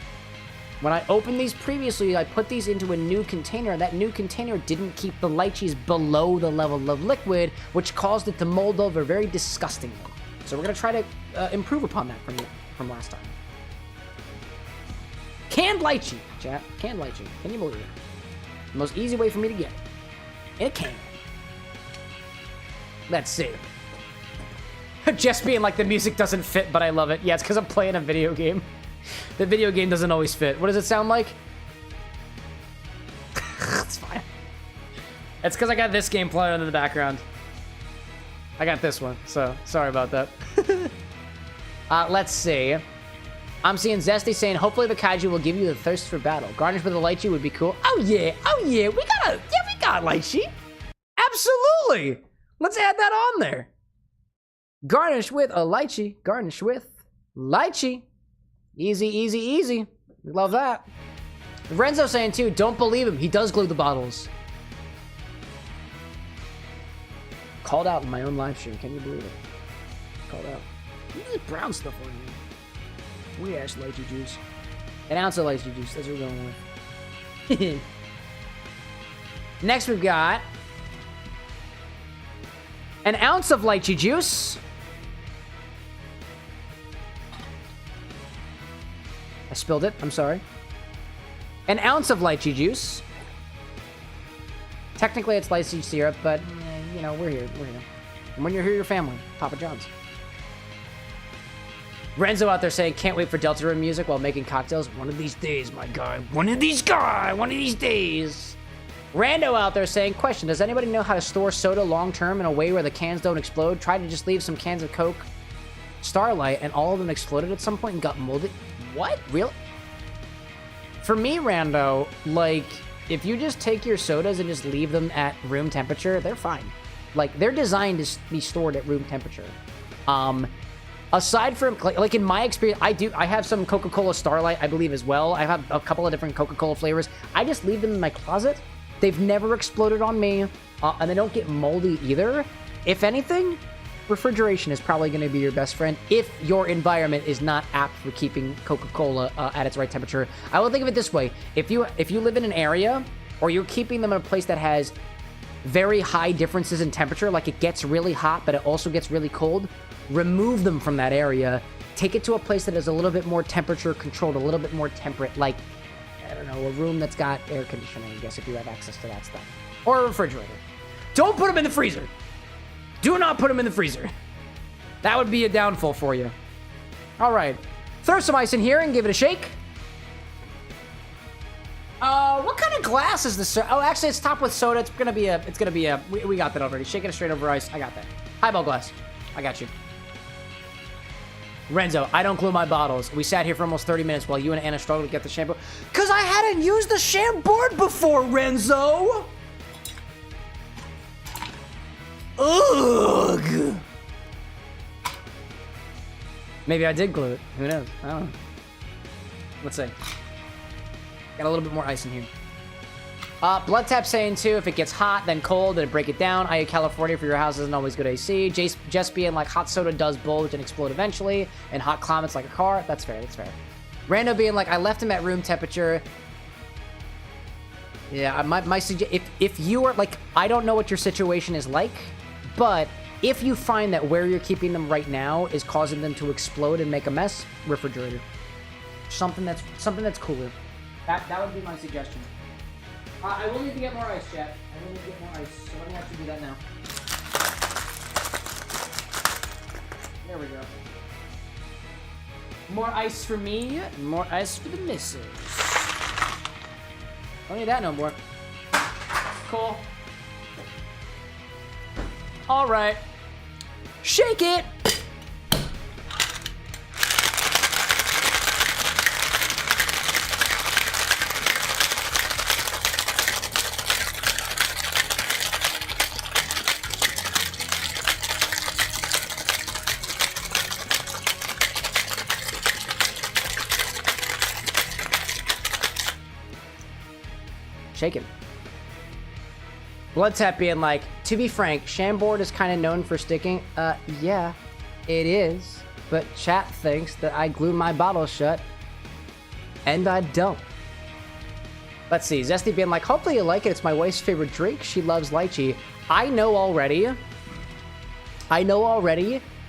when I opened these previously, I put these into a new container. That new container didn't keep the lychees below the level of liquid, which caused it to mold over very disgustingly. So we're gonna try to improve upon that from last time. Canned lychee, chat. Canned lychee. Can you believe it? The most easy way for me to get it. In a can. Let's see. Just being like, the music doesn't fit, but I love it. Yeah, it's because I'm playing a video game. The video game doesn't always fit. What does it sound like? It's fine. It's because I got this game playing in the background. I got this one, so sorry about that. Let's see. I'm seeing Zesty saying, hopefully the Kaiju will give you the thirst for battle. Garnish with a lychee would be cool. Oh yeah, we got lychee. Absolutely. Let's add that on there. Garnish with a lychee. Garnish with lychee. Easy, easy, easy. We love that. Renzo saying too, don't believe him. He does glue the bottles. Called out in my own live stream. Can you believe it? Called out. Look at this brown stuff on here. Weird ass lychee juice. An ounce of lychee juice. That's what we're going with. Next we've got an ounce of lychee juice. I spilled it. I'm sorry. An ounce of lychee juice. Technically, it's lychee syrup, but you know, we're here. We're here. And when you're here, your family. Papa John's. Renzo out there saying, can't wait for Deltarune music while making cocktails. One of these days, my guy. One of these days. Rando out there saying, question, does anybody know how to store soda long-term in a way where the cans don't explode? Try to just leave some cans of Coke Starlight and all of them exploded at some point and got molded. What? Really? For me, Rando, like, if you just take your sodas and just leave them at room temperature, they're fine. Like, they're designed to be stored at room temperature. Aside from, like in my experience, I have some Coca-Cola Starlight, I believe, as well. I have a couple of different Coca-Cola flavors. I just leave them in my closet. They've never exploded on me, and they don't get moldy either. If anything, refrigeration is probably going to be your best friend if your environment is not apt for keeping Coca-Cola at its right temperature. I will think of it this way. If you live in an area, or you're keeping them in a place that has very high differences in temperature, like it gets really hot, but it also gets really cold, remove them from that area. Take it to a place that is a little bit more temperature controlled, a little bit more temperate, like, I don't know, a room that's got air conditioning, I guess, if you have access to that stuff. Or a refrigerator. Don't put them in the freezer. Do not put them in the freezer. That would be a downfall for you. All right. Throw some ice in here and give it a shake. What kind of glass is this? Oh, actually, it's topped with soda. It's gonna be a. We got that already. Shaking it straight over ice. I got that. Highball glass. I got you. Renzo, I don't glue my bottles. We sat here for almost 30 minutes while you and Anna struggled to get the shampoo. Because I hadn't used the Chambord before, Renzo! Ugh! Maybe I did glue it. Who knows? I don't know. Let's see. Got a little bit more ice in here. Blood Tap saying too, if it gets hot, then cold, then break it down. IU California for your house isn't always good AC. Jess being like, hot soda does bulge and explode eventually, and hot climate's like a car. That's fair, that's fair. Rando being like, I left him at room temperature. Yeah, my suggestion, if you are, like, I don't know what your situation is like, but if you find that where you're keeping them right now is causing them to explode and make a mess, refrigerator. Something that's cooler. That would be my suggestion. I will need to get more ice, chat. I will need to get more ice, so let me actually do that now. There we go. More ice for me, more ice for the missus. Don't need that no more. Cool. All right. Shake it! Shaken. Blood Tap being like, to be frank, Chambord is kind of known for sticking. Yeah, it is. But chat thinks that I glue my bottle shut. And I don't. Let's see. Zesty being like, hopefully you like it. It's my wife's favorite drink. She loves lychee. I know already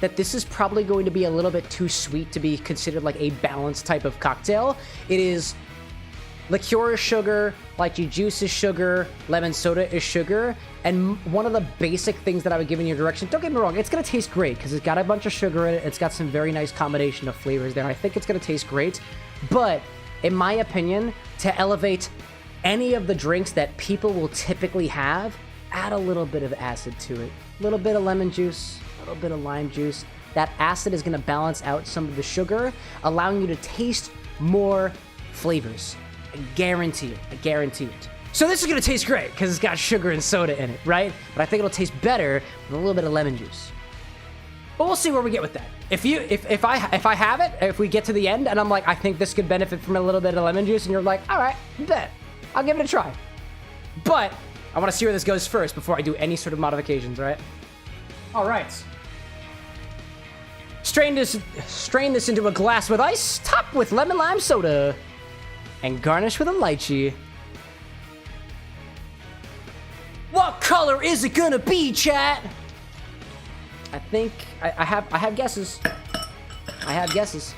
that this is probably going to be a little bit too sweet to be considered like a balanced type of cocktail. It is... Liqueur is sugar, lychee juice is sugar, lemon soda is sugar, and one of the basic things that I would give in your direction, don't get me wrong, it's going to taste great because it's got a bunch of sugar in it, it's got some very nice combination of flavors there, I think it's going to taste great, but in my opinion, to elevate any of the drinks that people will typically have, add a little bit of acid to it. A little bit of lemon juice, a little bit of lime juice. That acid is going to balance out some of the sugar, allowing you to taste more flavors. I guarantee it. I guarantee it. So this is gonna taste great because it's got sugar and soda in it, right? But I think it'll taste better with a little bit of lemon juice. But we'll see where we get with that. If I have it, if we get to the end and I'm like, I think this could benefit from a little bit of lemon juice, and you're like, all right, bet, I'll give it a try. But I want to see where this goes first before I do any sort of modifications, right? All right. Strain this into a glass with ice, top with lemon lime soda. And garnish with a lychee. What color is it gonna be, chat? I think I have guesses. I have guesses.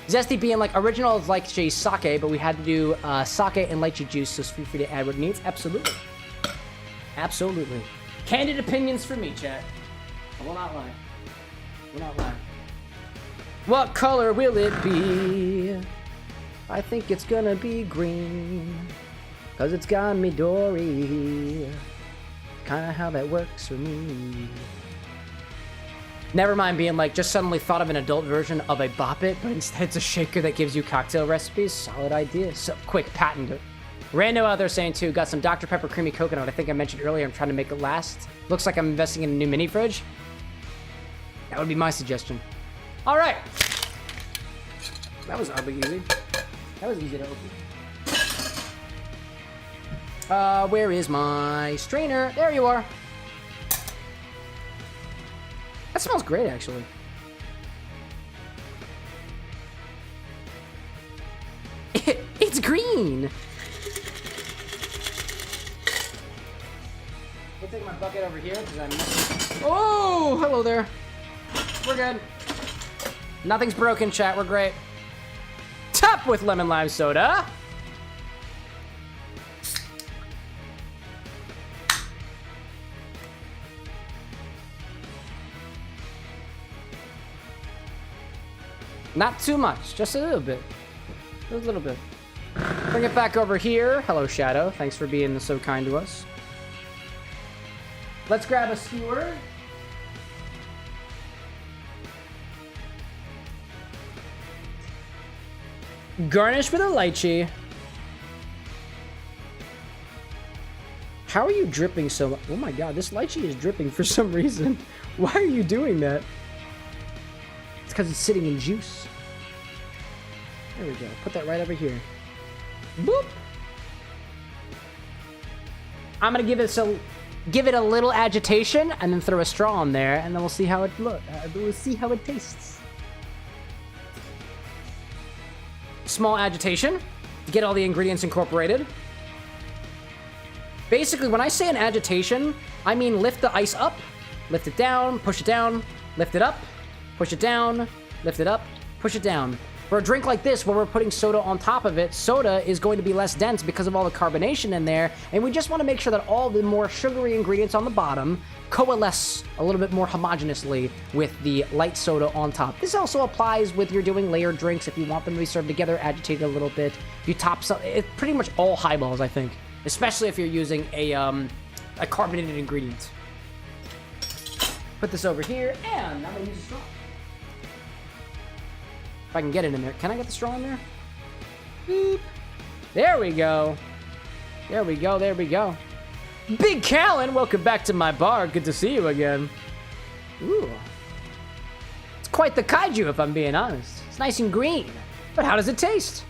Zesty being like, original is lychee sake, but we had to do sake and lychee juice, so feel free to add what it needs. Absolutely. Absolutely. Candid opinions for me, chat. I will not lie. I will not lie. What color will it be? I think it's gonna be green. Cause it's got Midori. Kinda how that works for me. Never mind being like, just suddenly thought of an adult version of a Bop It, but instead it's a shaker that gives you cocktail recipes. Solid idea. So quick, patent it. Rando out there saying too, got some Dr. Pepper Creamy Coconut. I think I mentioned earlier, I'm trying to make it last. Looks like I'm investing in a new mini fridge. That would be my suggestion. All right. That was oddly easy. That was easy to open. Where is my strainer? There you are. That smells great, actually. It's green. I'll take my bucket over here because I'm missing. Oh, hello there. We're good. Nothing's broken, chat. We're great. Top with lemon lime soda. Not too much, just a little bit. A little bit. Bring it back over here. Hello, Shadow. Thanks for being so kind to us. Let's grab a skewer. Garnish with a lychee. How are you dripping so much? Oh my god, this lychee is dripping for some reason. Why are you doing that? It's because it's sitting in juice. There we go. Put that right over here. Boop. I'm gonna give it a little agitation and then throw a straw in there, and then we'll see how it we'll see how it tastes. Small agitation to get all the ingredients incorporated. Basically, when I say an agitation, I mean lift the ice up, lift it down, push it down, lift it up, push it down, lift it up, push it down. For a drink like this, where we're putting soda on top of it, soda is going to be less dense because of all the carbonation in there, and we just want to make sure that all the more sugary ingredients on the bottom coalesce a little bit more homogeneously with the light soda on top. This also applies with you're doing layered drinks. If you want them to be served together, agitate it a little bit. You top some, it's pretty much all highballs, I think, especially if you're using a carbonated ingredient. Put this over here, and I'm gonna use a straw. If I can get it in there. Can I get the straw in there? Boop. There we go. There we go, there we go. Big Callan, welcome back to my bar. Good to see you again. Ooh. It's quite the kaiju, if I'm being honest. It's nice and green. But how does it taste?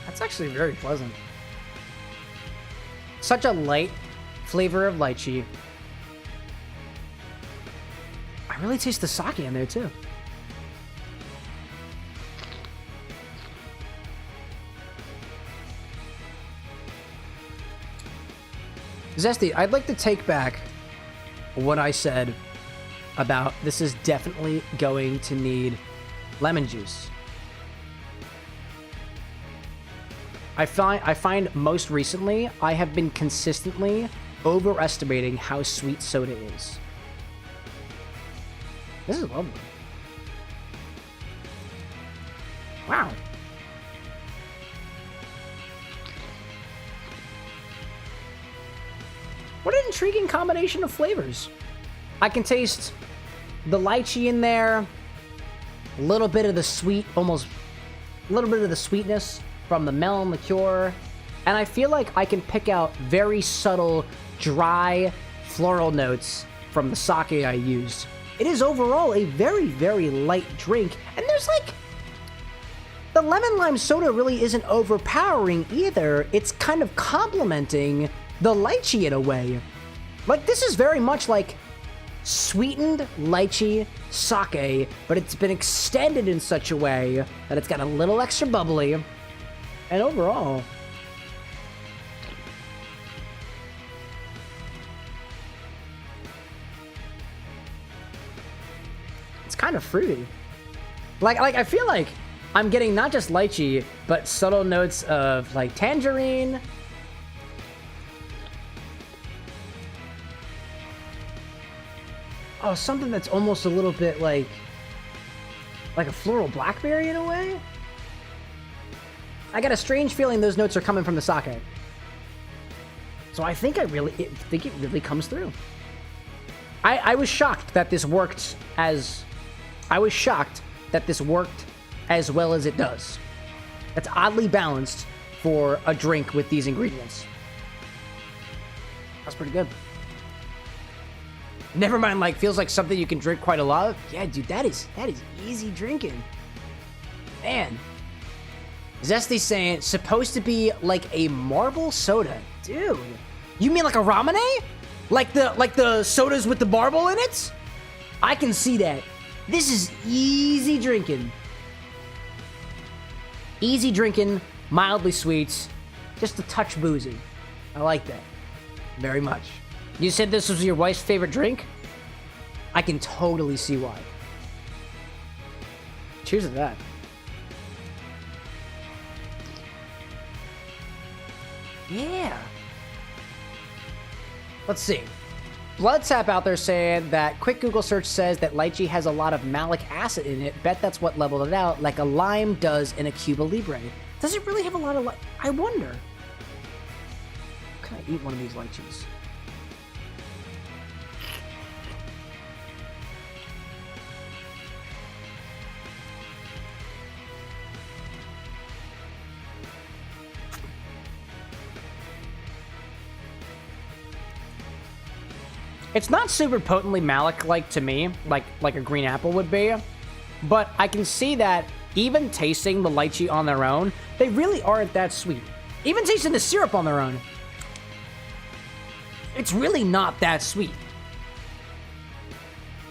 That's actually very pleasant. Such a light flavor of lychee. I really taste the sake in there too. Zesty, I'd like to take back what I said about this is definitely going to need lemon juice. I find most recently, I have been consistently overestimating how sweet soda is. This is lovely. Wow. What an intriguing combination of flavors. I can taste the lychee in there, a little bit of the sweet, almost a little bit of the sweetness from the melon liqueur, and I feel like I can pick out very subtle, dry, floral notes from the sake I used. It is overall a very, very light drink, and there's like... the lemon lime soda really isn't overpowering either. It's kind of complementing the lychee in a way. Like, this is very much like sweetened lychee sake, but it's been extended in such a way that it's got a little extra bubbly. And overall, it's kind of fruity. Like I feel like I'm getting not just lychee, but subtle notes of like tangerine. Oh, something that's almost a little bit like a floral blackberry in a way? I got a strange feeling those notes are coming from the sake. So I think it really comes through. I was shocked that this worked as well as it does. That's oddly balanced for a drink with these ingredients. That's pretty good. Never mind, like, feels like something you can drink quite a lot of. Yeah, dude, that is easy drinking. Man. Zesty's saying, supposed to be like a marble soda. Dude. You mean like a ramune? Like the sodas with the marble in it? I can see that. This is easy drinking. Easy drinking, mildly sweet, just a touch boozy. I like that. Very much. You said this was your wife's favorite drink? I can totally see why. Cheers to that. Yeah. Let's see. Bloodtap out there saying that quick Google search says that lychee has a lot of malic acid in it. Bet that's what leveled it out, like a lime does in a Cuba Libre. Does it really have a lot of I wonder. Can I eat one of these lychees? It's not super potently malic-like to me, like a green apple would be, but I can see that even tasting the lychee on their own, they really aren't that sweet. Even tasting the syrup on their own, it's really not that sweet.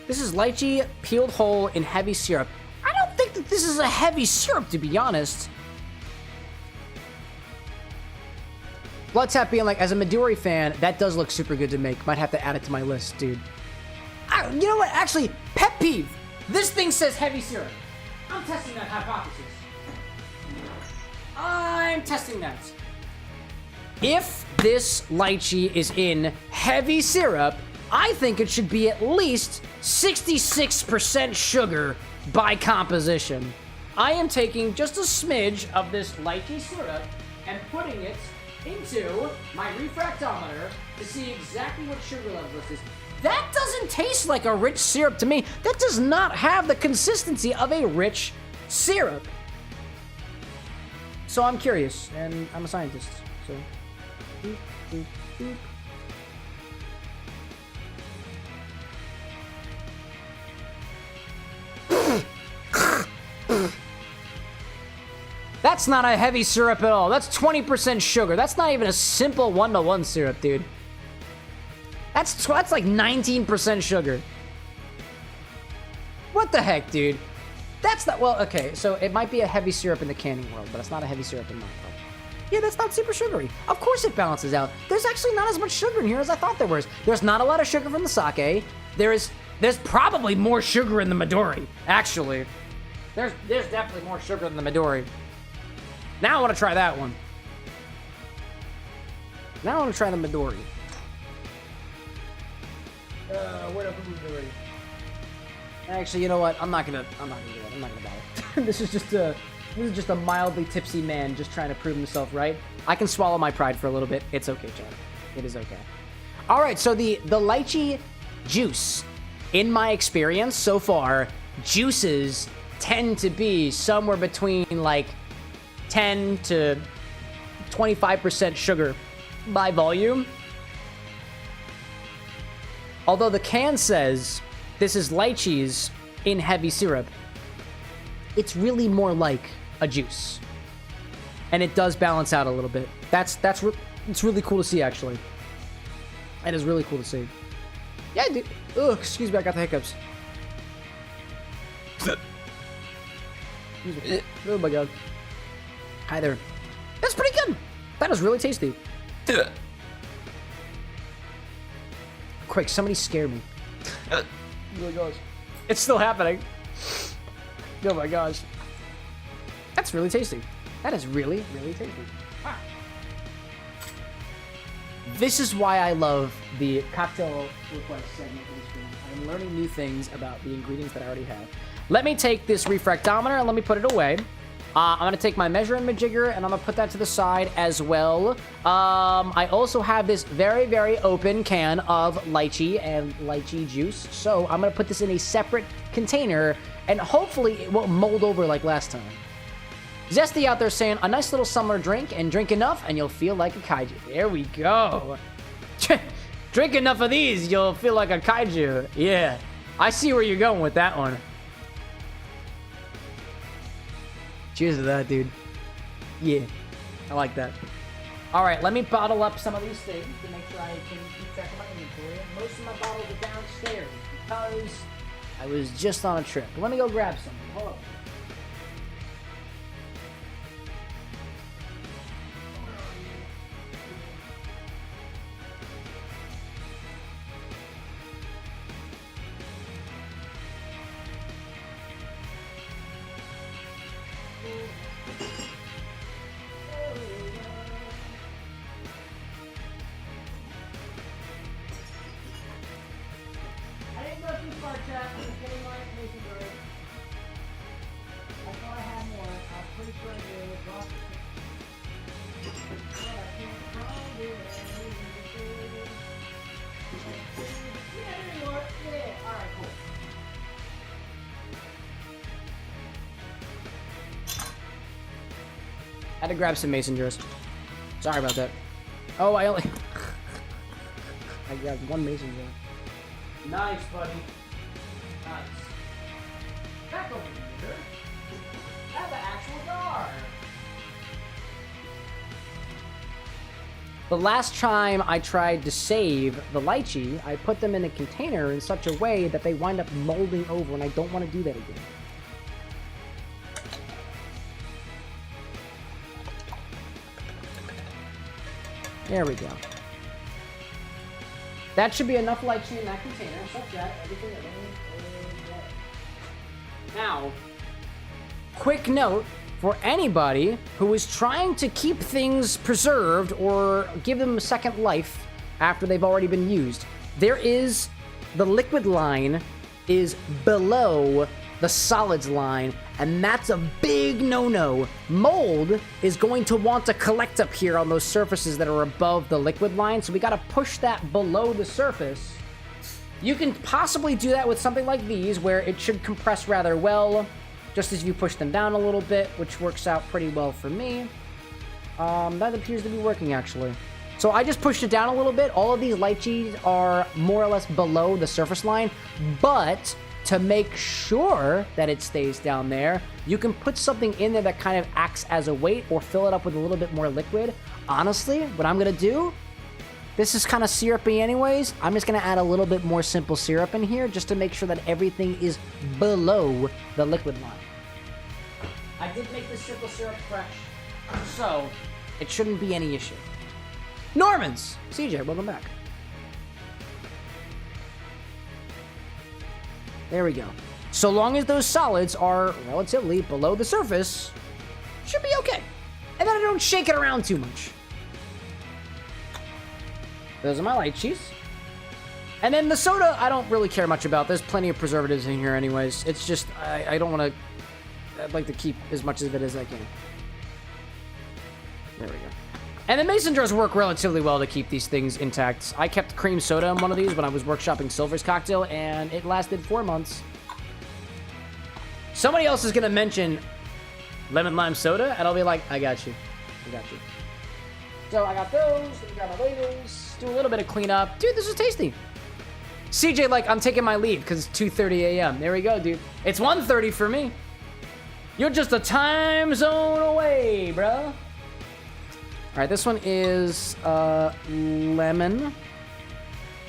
This is lychee peeled whole in heavy syrup. I don't think that this is a heavy syrup, to be honest. Bloodtap being like, as a Midori fan, that does look super good to make. Might have to add it to my list, dude. You know what? Actually, pet peeve. This thing says heavy syrup. I'm testing that hypothesis. I'm testing that. If this lychee is in heavy syrup, I think it should be at least 66% sugar by composition. I am taking just a smidge of this lychee syrup and putting it into my refractometer to see exactly what sugar level this is. That doesn't taste like a rich syrup to me. That does not have the consistency of a rich syrup. So I'm curious, and I'm a scientist, so. Boop, boop, boop. That's not a heavy syrup at all. That's 20% sugar. That's not even a simple 1-to-1 syrup, dude. That's like 19% sugar. What the heck, dude? That's not, well, okay, so it might be a heavy syrup in the canning world, but it's not a heavy syrup in my world. Yeah, that's not super sugary. Of course it balances out. There's actually not as much sugar in here as I thought there was. There's not a lot of sugar from the sake. There's probably more sugar in the Midori, actually. There's definitely more sugar in the Midori. Now I want to try that one. Now I want to try the Midori. Where did I put Midori? Actually, you know what? I'm not gonna do it. I'm not gonna bother. This is just a mildly tipsy man just trying to prove himself right. I can swallow my pride for a little bit. It's okay, Chad. It is okay. All right, so the lychee juice, in my experience so far, juices tend to be somewhere between like 10 to 25% sugar by volume. Although the can says this is lychees in heavy syrup, it's really more like a juice. And it does balance out a little bit. It's really cool to see, actually. It is really cool to see. Yeah, dude. Ugh, excuse me, I got the hiccups. Oh my god. Hi there. That's pretty good. That is really tasty. Quick, somebody scare me. Oh my gosh. It's still happening. Oh my gosh. That's really tasty. That is really, really tasty. Ah. This is why I love the cocktail request segment of the stream. I I'm learning new things about the ingredients that I already have. Let me take this refractometer and let me put it away. I'm going to take my measuring majigger and I'm going to put that to the side as well. I also have this very, very open can of lychee and lychee juice. So I'm going to put this in a separate container and hopefully it won't mold over like last time. Zesty out there saying, a nice little summer drink and drink enough and you'll feel like a kaiju. There we go. Drink enough of these, you'll feel like a kaiju. Yeah, I see where you're going with that one. Cheers to that, dude. Yeah, I like that. All right, let me bottle up some of these things to make sure I can keep track of my inventory. Most of my bottles are downstairs because I was just on a trip. But let me go grab some. Hold on. I had to grab some mason jars. Sorry about that. Oh, I grabbed one mason jar. Nice, buddy. Nice. Back over here. Have the actual jar. The last time I tried to save the lychee, I put them in a container in such a way that they wind up molding over, and I don't want to do that again. There we go. That should be enough lychee in that container, such that everything is ready. Now, quick note for anybody who is trying to keep things preserved or give them a second life after they've already been used. The liquid line is below the solids line, and that's a big no-no. Mold is going to want to collect up here on those surfaces that are above the liquid line, so we gotta push that below the surface. You can possibly do that with something like these, where it should compress rather well, just as you push them down a little bit, which works out pretty well for me. That appears to be working, actually. So I just pushed it down a little bit. All of these lychees are more or less below the surface line, but to make sure that it stays down there, you can put something in there that kind of acts as a weight or fill it up with a little bit more liquid. Honestly, what I'm gonna do, this is kind of syrupy anyways, I'm just gonna add a little bit more simple syrup in here just to make sure that everything is below the liquid line. I did make this simple syrup fresh, so it shouldn't be any issue. Normans! CJ, welcome back. There we go. So long as those solids are relatively below the surface, should be okay. And then I don't shake it around too much. Those are my lychees. And then the soda, I don't really care much about. There's plenty of preservatives in here anyways. It's just, I don't want to, I'd like to keep as much of it as I can. There we go. And the mason jars work relatively well to keep these things intact. I kept cream soda in one of these when I was workshopping Silver's cocktail, and it lasted 4 months. Somebody else is going to mention lemon lime soda, and I'll be like, I got you. I got you. So I got those. Let me grab my labels. Do a little bit of cleanup. Dude, this is tasty. CJ, like, I'm taking my leave because it's 2:30 a.m. There we go, dude. It's 1:30 for me. You're just a time zone away, bro. All right, this one is lemon,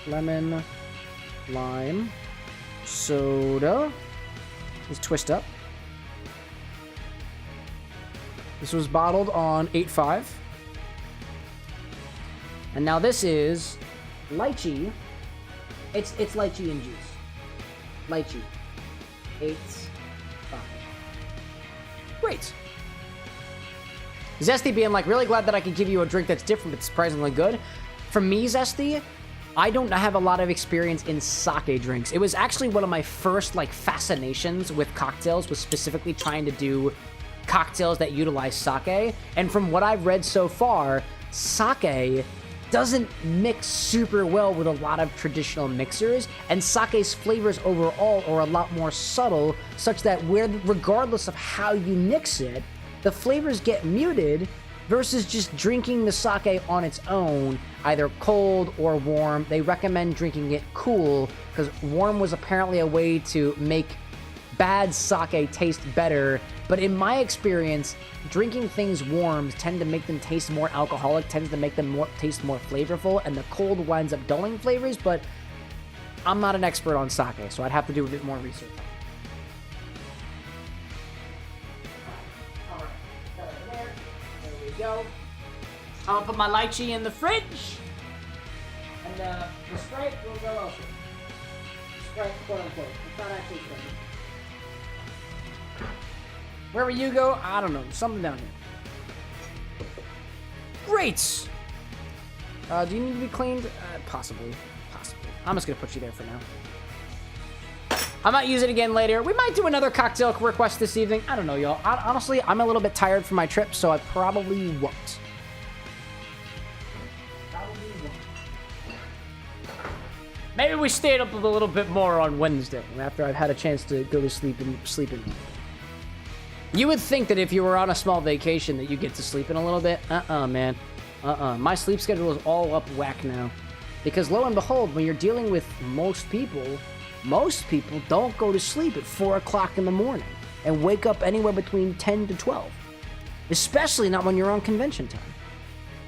lime, soda. Let's twist up. This was bottled on 8.5. And now this is lychee. It's lychee and juice. Lychee. 8.5. Great. Zesty being like, really glad that I could give you a drink that's different but surprisingly good. For me, Zesty, I don't have a lot of experience in sake drinks. It was actually one of my first, like, fascinations with cocktails, was specifically trying to do cocktails that utilize sake. And from what I've read so far, sake doesn't mix super well with a lot of traditional mixers, and sake's flavors overall are a lot more subtle, such that regardless of how you mix it, the flavors get muted versus just drinking the sake on its own, either cold or warm. They recommend drinking it cool, because warm was apparently a way to make bad sake taste better. But in my experience, drinking things warm tend to make them taste more alcoholic, tends to make them taste more flavorful, and the cold winds up dulling flavors. But I'm not an expert on sake, so I'd have to do a bit more research. All right, got it there. There we go. I'll put my lychee in the fridge, and the Sprite will go elsewhere. Sprite, quote unquote. It's not actually Sprite. Wherever you go, I don't know. Something down here. Great! Do you need to be cleaned? Possibly. Possibly. I'm just gonna put you there for now. I might use it again later. We might do another cocktail request this evening. I don't know, y'all. Honestly, I'm a little bit tired from my trip, so I probably won't. Maybe we stayed up a little bit more on Wednesday, after I've had a chance to go to sleep in. You would think that if you were on a small vacation that you get to sleep in a little bit. Man. My sleep schedule is all up whack now. Because lo and behold, when you're dealing with most people don't go to sleep at 4 o'clock in the morning and wake up anywhere between 10 to 12. Especially not when you're on convention time.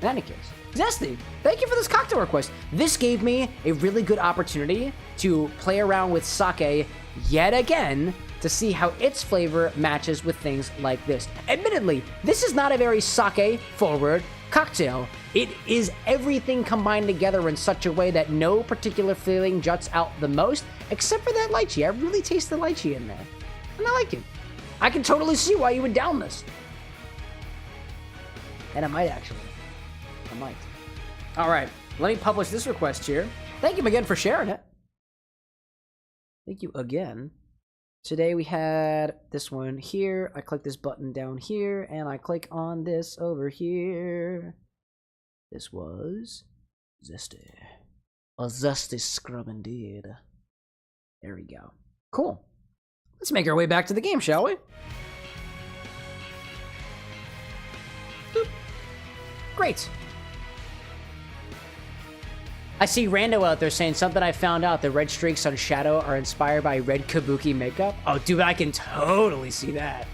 In any case, Zesty, thank you for this cocktail request. This gave me a really good opportunity to play around with sake yet again, to see how its flavor matches with things like this. Admittedly, this is not a very sake-forward cocktail. It is everything combined together in such a way that no particular feeling juts out the most, except for that lychee. I really taste the lychee in there, and I like it. I can totally see why you would down this. And I might, actually. I might. All right, let me publish this request here. Thank you again for sharing it. Thank you again. Today we had this one here. I click this button down here, and I click on this over here. This was Zesty. A Zesty scrub indeed. There we go. Cool. Let's make our way back to the game, shall we? Boop. Great. I see Rando out there saying something I found out. The red streaks on Shadow are inspired by red kabuki makeup. Oh, dude, I can totally see that.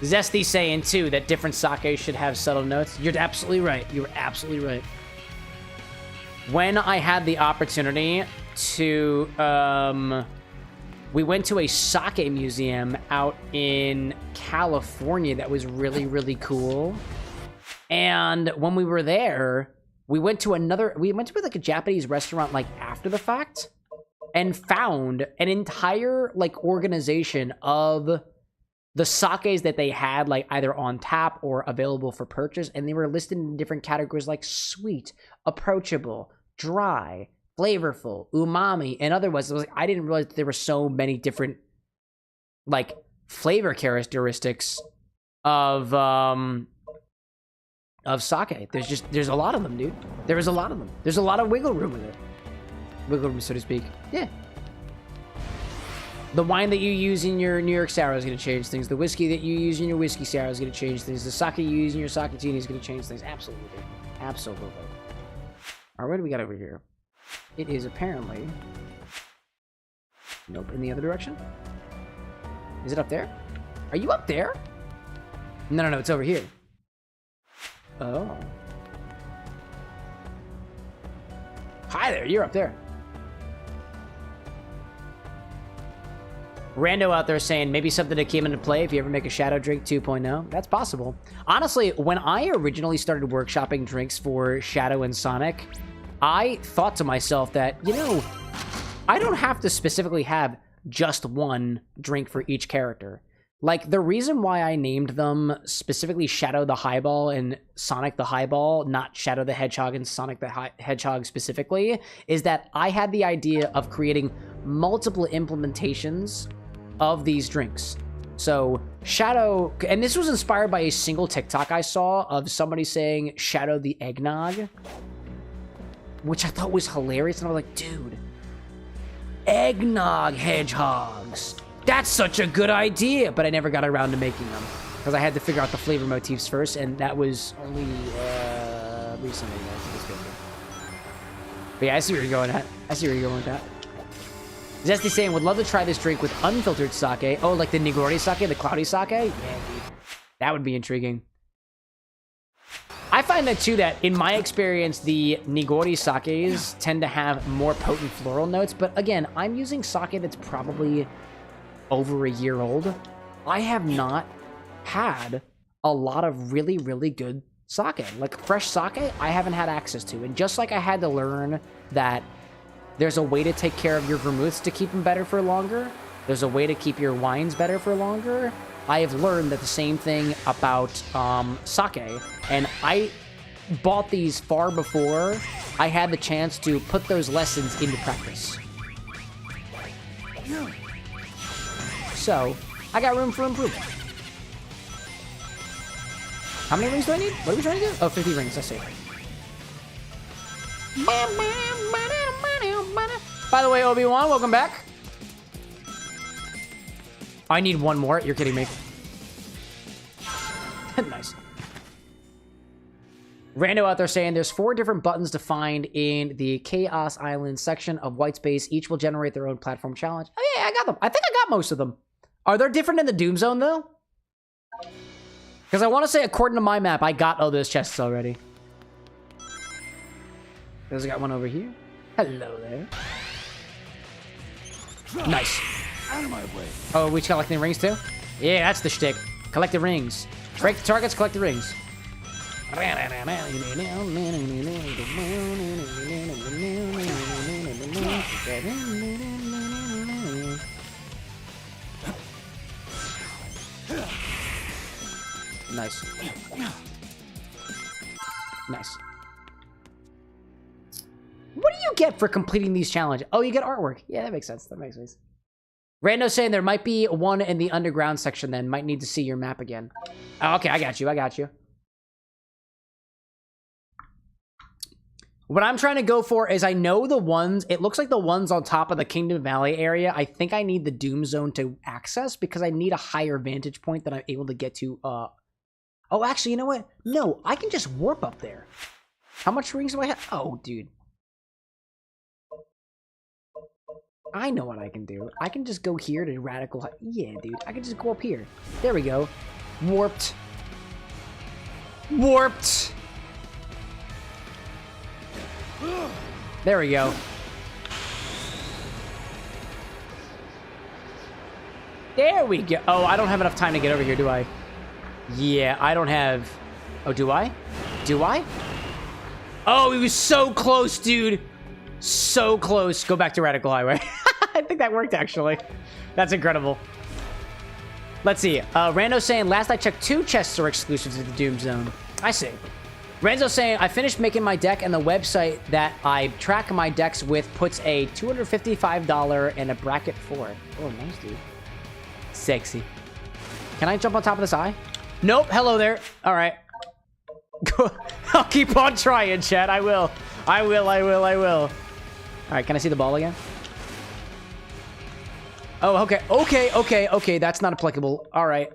Zesty saying, too, that different sake should have subtle notes. You're absolutely right. You're absolutely right. When I had the opportunity to, we went to a sake museum out in California that was really, really cool. And when we were there, we went to like a Japanese restaurant like after the fact and found an entire like organization of the sakes that they had like either on tap or available for purchase, and they were listed in different categories like sweet, approachable, dry, flavorful, umami, and otherwise. It was like I didn't realize that there were so many different like flavor characteristics of sake. There's a lot of them, dude. There's a lot of them. There's a lot of wiggle room with it. Wiggle room, so to speak. Yeah. The wine that you use in your New York Sour is going to change things. The whiskey that you use in your whiskey sour is going to change things. The sake you use in your sakatini is going to change things. Absolutely. Absolutely. All right, what do we got over here? It is apparently... Nope, in the other direction? Is it up there? Are you up there? No, it's over here. Oh. Hi there, you're up there. Rando out there saying maybe something that came into play if you ever make a Shadow Drink 2.0. That's possible. Honestly, when I originally started workshopping drinks for Shadow and Sonic, I thought to myself that, you know, I don't have to specifically have just one drink for each character. Like, the reason why I named them specifically Shadow the Highball and Sonic the Highball, not Shadow the Hedgehog and Sonic the Hedgehog specifically, is that I had the idea of creating multiple implementations of these drinks. So, Shadow... And this was inspired by a single TikTok I saw of somebody saying Shadow the Eggnog, which I thought was hilarious. And I was like, dude, Eggnog Hedgehogs. That's such a good idea, but I never got around to making them because I had to figure out the flavor motifs first, and that was only recently. But yeah, I see where you're going at. I see where you're going with that. Zesty saying, would love to try this drink with unfiltered sake. Oh, like the Nigori sake, the cloudy sake? Yeah, dude. That would be intriguing. I find that, too, that in my experience, the Nigori sakes tend to have more potent floral notes. But again, I'm using sake that's probably over a year old. I have not had a lot of really, really good sake. Like, fresh sake, I haven't had access to. And just like I had to learn that there's a way to take care of your vermouths to keep them better for longer, there's a way to keep your wines better for longer, I have learned that the same thing about sake. And I bought these far before I had the chance to put those lessons into practice. So, I got room for improvement. How many rings do I need? What are we trying to do? Oh, 50 rings, I see. By the way, Obi-Wan, welcome back. I need one more. You're kidding me. Nice. Rando out there saying there's 4 different buttons to find in the Chaos Island section of Whitespace. Each will generate their own platform challenge. Oh, yeah, I got them. I think I got most of them. Are they different in the Doom Zone, though? Because I want to say, according to my map, I got all those chests already. There's got one over here. Hello there. Nice. Out of my way. Oh, we collecting rings, too? Yeah, that's the shtick. Collect the rings. Break the targets, collect the rings. Nice. Nice. What do you get for completing these challenges? Oh, you get artwork. Yeah, that makes sense. That makes sense. Rando saying there might be one in the underground section then. Might need to see your map again. Oh, okay, I got you. I got you. What I'm trying to go for is I know the ones, it looks like the ones on top of the Kingdom Valley area, I think I need the Doom Zone to access because I need a higher vantage point that I'm able to get to. Oh, actually, you know what? No, I can just warp up there. How much rings do I have? Oh, dude. I know what I can do. I can just go here to radical. Yeah, dude. I can just go up here. There we go. Warped. Warped. There we go. There we go. Oh, I don't have enough time to get over here, do I? Yeah, I don't have... Oh, do I? Do I? Oh, he was so close, dude. So close. Go back to Radical Highway. I think that worked, actually. That's incredible. Let's see. Rando's saying, last I checked, 2 chests are exclusive to the Doom Zone. I see. Renzo's saying, I finished making my deck, and the website that I track my decks with puts a $255 and a bracket for it. Oh, nice, dude. Sexy. Can I jump on top of this eye? Nope. Hello there. All right. I'll keep on trying, chat. I will. I will. All right, can I see the ball again? Oh, okay. Okay. That's not applicable. All right.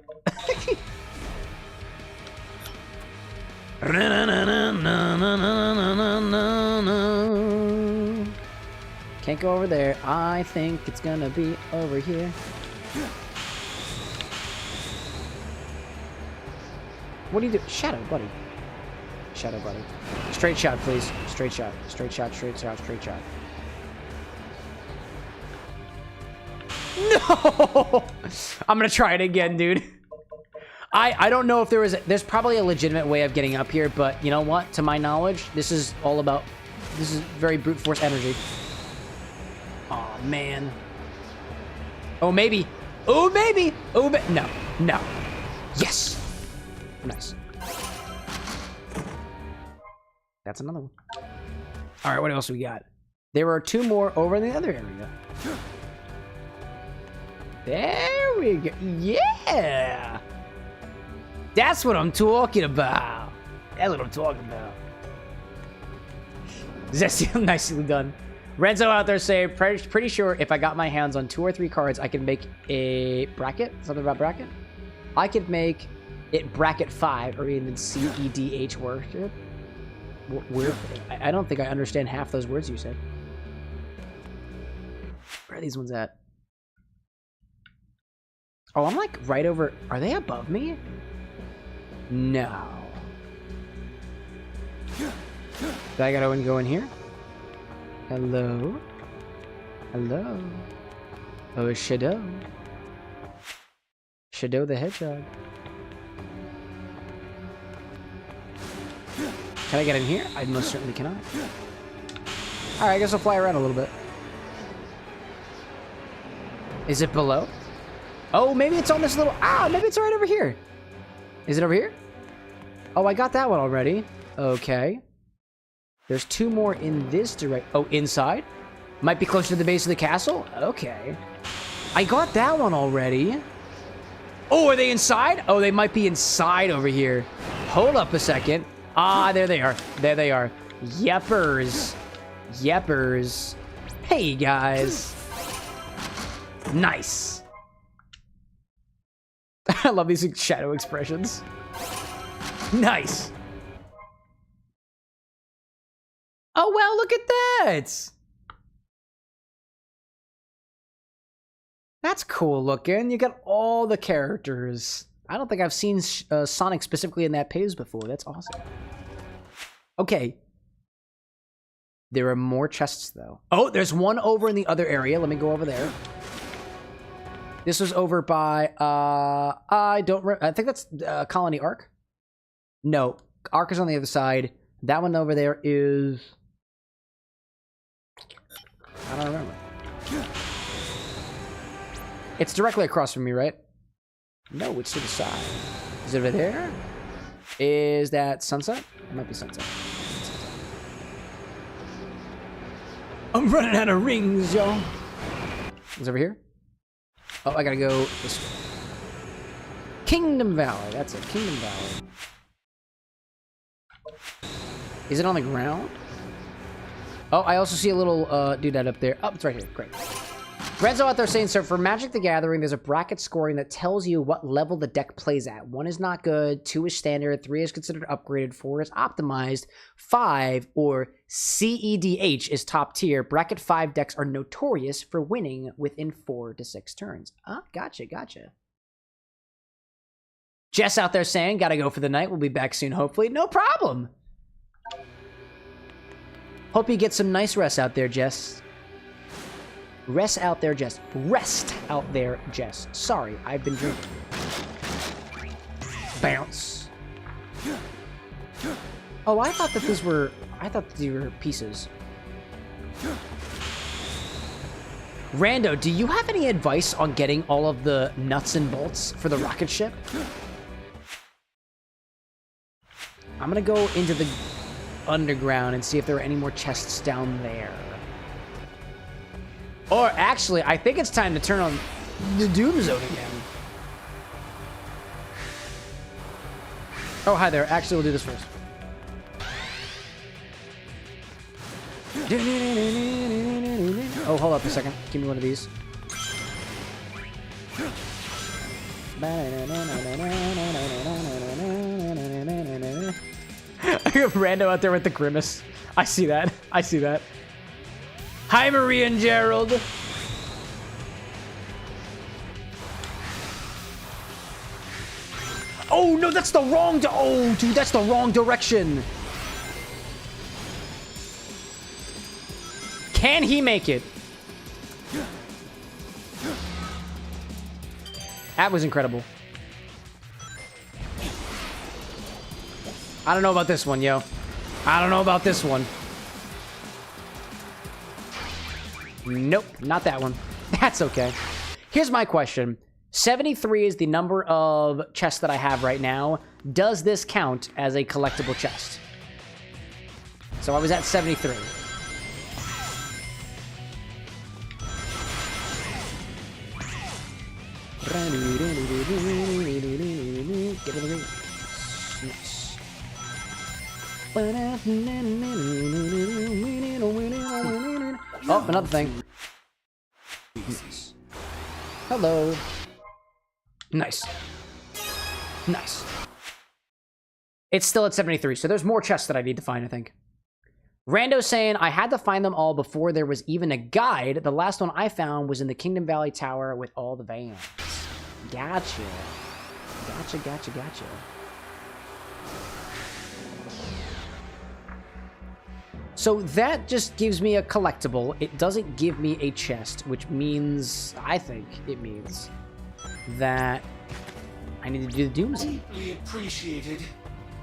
Can't go over there. I think it's gonna be over here. What do you do? Shadow, buddy. Shadow, buddy. Straight shot, please. Straight shot. Straight shot, straight shot, straight shot. No! I'm gonna try it again, dude. I don't know if there's probably a legitimate way of getting up here, but you know what? To my knowledge, this is very brute force energy. Oh man. Oh maybe. Oh maybe. Oh no. No. Yes. Nice. That's another one. All right, what else we got? There are 2 more over in the other area. There we go. Yeah. That's what I'm talking about. That's what I'm talking about. Zesty, nicely done. Renzo out there saying, pretty sure if I got my hands on 2 or 3 cards, I can make a bracket. Something about bracket? I could make it bracket 5 or even CEDH worship. I don't think I understand half those words you said. Where are these ones at? Oh, I'm like right over... Are they above me? No. Do I gotta go in here? Hello? Hello? Oh, Shadow. Shadow the Hedgehog. Can I get in here? I most certainly cannot. Alright, I guess I'll fly around a little bit. Is it below? Oh, maybe it's on this little... Ah, maybe it's right over here. Is it over here? Oh, I got that one already. Okay. There's 2 more in this direction. Oh, inside? Might be closer to the base of the castle? Okay. I got that one already. Oh, are they inside? Oh, they might be inside over here. Hold up a second. Ah, there they are. There they are. Yeppers. Yeppers. Hey, guys. Nice. I love these shadow expressions. Nice. Oh, well, look at that. That's cool looking. You got all the characters. I don't think I've seen Sonic specifically in that pose before. That's awesome. Okay. There are more chests, though. Oh, there's one over in the other area. Let me go over there. This was over by, I think that's Colony Arc. No, Arc is on the other side. That one over there is... I don't remember. It's directly across from me, right? No, it's to the side. Is it over there? Is that Sunset? It might be Sunset. I'm running out of rings, y'all. It's over here? Oh, I gotta go this way. Kingdom Valley. That's it. Kingdom Valley. Is it on the ground? Oh, I also see a little doodad up there. Oh, it's right here. Great. Renzo out there saying, so for Magic the Gathering, there's a bracket scoring that tells you what level the deck plays at. 1 is not good, 2 is standard, 3 is considered upgraded, 4 is optimized, 5, or CEDH is top tier. Bracket 5 decks are notorious for winning within 4 to 6 turns. Ah, gotcha, gotcha. Jess out there saying, gotta go for the night. We'll be back soon, hopefully. No problem. Hope you get some nice rest out there, Jess. Rest out there, Jess. Rest out there, Jess. Sorry, I've been drinking. Bounce. Oh, I thought that these were... I thought these were pieces. Rando, do you have any advice on getting all of the nuts and bolts for the rocket ship? I'm gonna go into the underground and see if there are any more chests down there. Or actually, I think it's time to turn on the Doom Zone again. Oh, hi there. Actually, we'll do this first. Oh, hold up a second. Give me one of these. I got Rando out there with the grimace. I see that. I see that. Hi, Marie and Gerald. Oh, no, that's the wrong... Oh, dude, that's the wrong direction. Can he make it? That was incredible. I don't know about this one, yo. I don't know about this one. Nope, not that one. That's okay. Here's my question. 73 is the number of chests that I have right now. Does this count as a collectible chest? So I was at 73. Get everything. Nice. Oh, another thing. Nice. Hello. Nice. Nice. It's still at 73, so there's more chests that I need to find, I think. Rando saying, I had to find them all before there was even a guide. The last one I found was in the Kingdom Valley Tower with all the vans. Gotcha. Gotcha, gotcha, gotcha. So that just gives me a collectible. It doesn't give me a chest, which means, I think it means that I need to do the Doomsday. Deeply appreciated.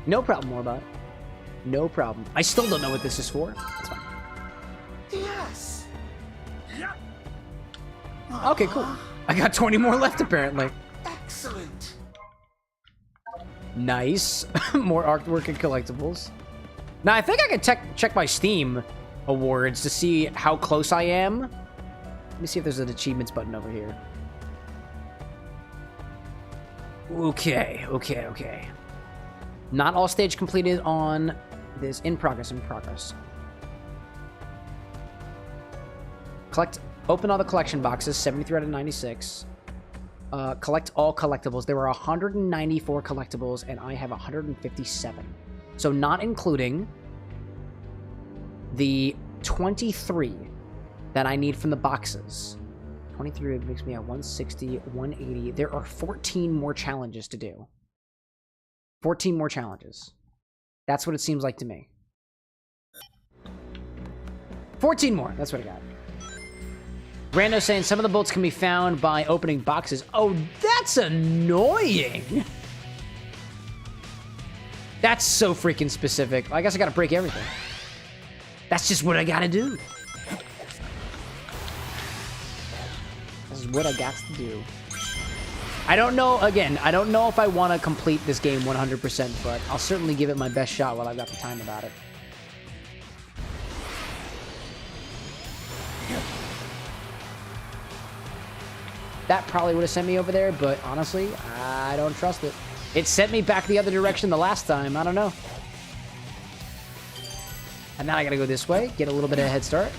No problem, Morbot. No problem. I still don't know what this is for. It's fine. Yes. Okay, cool. I got 20 more left, apparently. Excellent. Nice. More artwork and collectibles. Now, I think I can check my Steam awards to see how close I am. Let me see if there's an achievements button over here. Okay, okay, okay. Not all stage completed on this. In progress, in progress. Open all the collection boxes, 73 out of 96. Collect all collectibles. There were 194 collectibles, and I have 157. So not including the 23 that I need from the boxes. 23 makes me at 160, 180. There are 14 more challenges to do. 14 more challenges. That's what it seems like to me. 14 more. That's what I got. Rando saying some of the bolts can be found by opening boxes. Oh, that's annoying. That's so freaking specific. I guess I gotta break everything. That's just what I gotta do. This is what I got to do. I don't know, again, I don't know if I want to complete this game 100%, but I'll certainly give it my best shot while I've got the time about it. That probably would have sent me over there, but honestly, I don't trust it. It sent me back the other direction the last time. I don't know. And now I gotta go this way, get a little bit of a head start.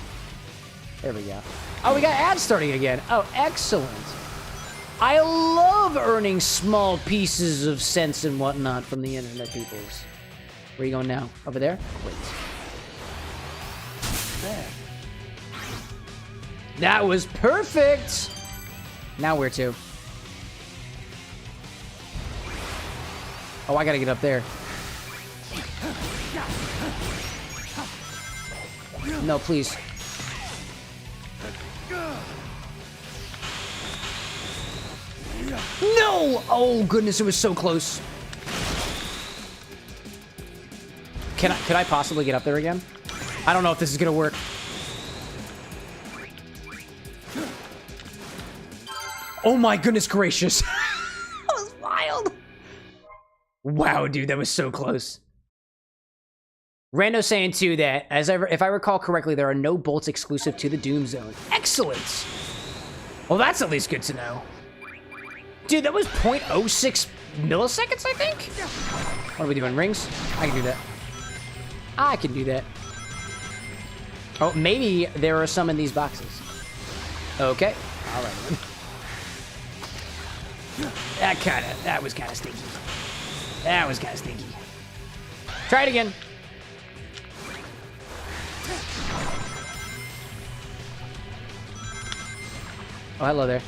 There we go. Oh, we got ads starting again. Oh, excellent. I love earning small pieces of sense and whatnot from the internet peoples. Where are you going now? Over there? Great. There. That was perfect! Now where to? Oh, I gotta get up there. No, please. No! Oh, goodness, it was so close. Could I possibly get up there again? I don't know if this is gonna work. Oh my goodness gracious. That was wild. Wow, dude, that was so close. Rando saying too that, if I recall correctly, there are no bolts exclusive to the Doom Zone. Excellent. Well, that's at least good to know. Dude, that was 0.06 milliseconds, I think? What are we doing, rings? I can do that. I can do that. Oh, maybe there are some in these boxes. Okay, all right. That was kind of stinky. That was kind of stinky. Try it again. Oh, hello there.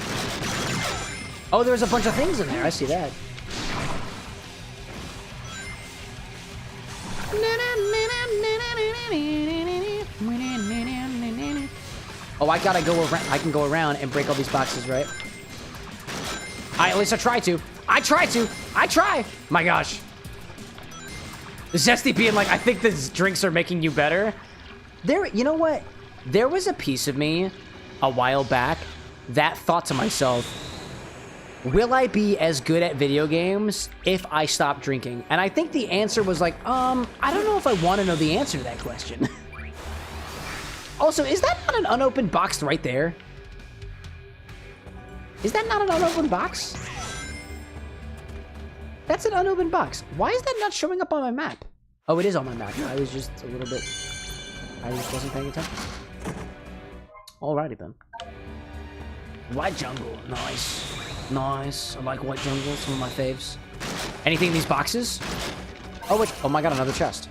Oh, there's a bunch of things in there. I see that. Oh, I gotta go around. I can go around and break all these boxes, right? At least I try to. I try. My gosh. The Zesty being like, I think these drinks are making you better. You know what? There was a piece of me a while back that thought to myself, will I be as good at video games if I stop drinking? And I think the answer was like, I don't know if I want to know the answer to that question. Also, is that not an unopened box right there? Is that not an unopened box? That's an unopened box. Why is that not showing up on my map? Oh, it is on my map. I was just a little bit... I just wasn't paying attention. Alrighty then. White jungle. Nice. Nice. I like white jungle. Some of my faves. Anything in these boxes? Oh, wait. Oh my god, another chest.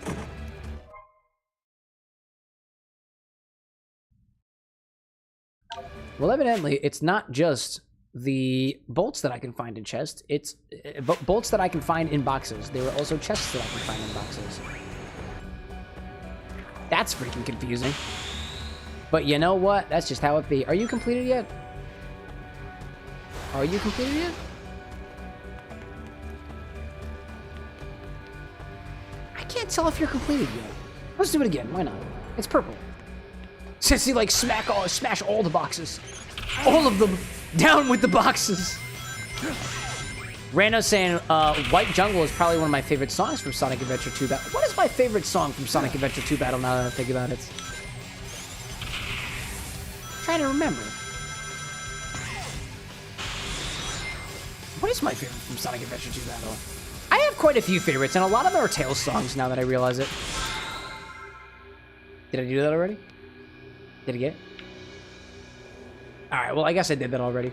Well, evidently, it's not just the bolts that I can find in chests. It's bolts that I can find in boxes. There are also chests that I can find in boxes. That's freaking confusing. But you know what? That's just how it be. Are you completed yet? Are you completed yet? I can't tell if you're completed yet. Let's do it again. Why not? It's purple. Since he like smash all the boxes. All of them. Down with the boxes. Rano's saying, White Jungle is probably one of my favorite songs from Sonic Adventure 2 Battle. What is my favorite song from Sonic Adventure 2 Battle now that I think about it? I'm trying to remember. What is my favorite from Sonic Adventure 2 Battle? I have quite a few favorites, and a lot of them are Tails songs now that I realize it. Did I do that already? Did I get it? Alright, well, I guess I did that already.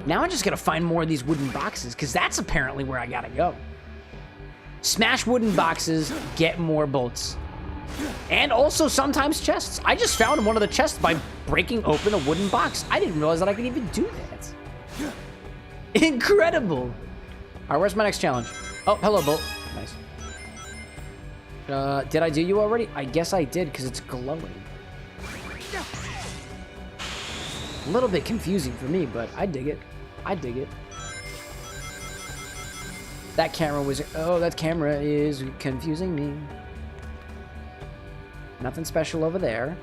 Now I just gotta find more of these wooden boxes, because that's apparently where I gotta go. Smash wooden boxes, get more bolts. And also sometimes chests. I just found one of the chests by breaking open a wooden box. I didn't realize that I could even do that. Incredible. Alright, where's my next challenge? Oh, hello, bolt. Nice. Did I do you already? I guess I did, because it's glowing. A little bit confusing for me, but I dig it. I dig it. That camera was... Oh, that camera is confusing me. Nothing special over there.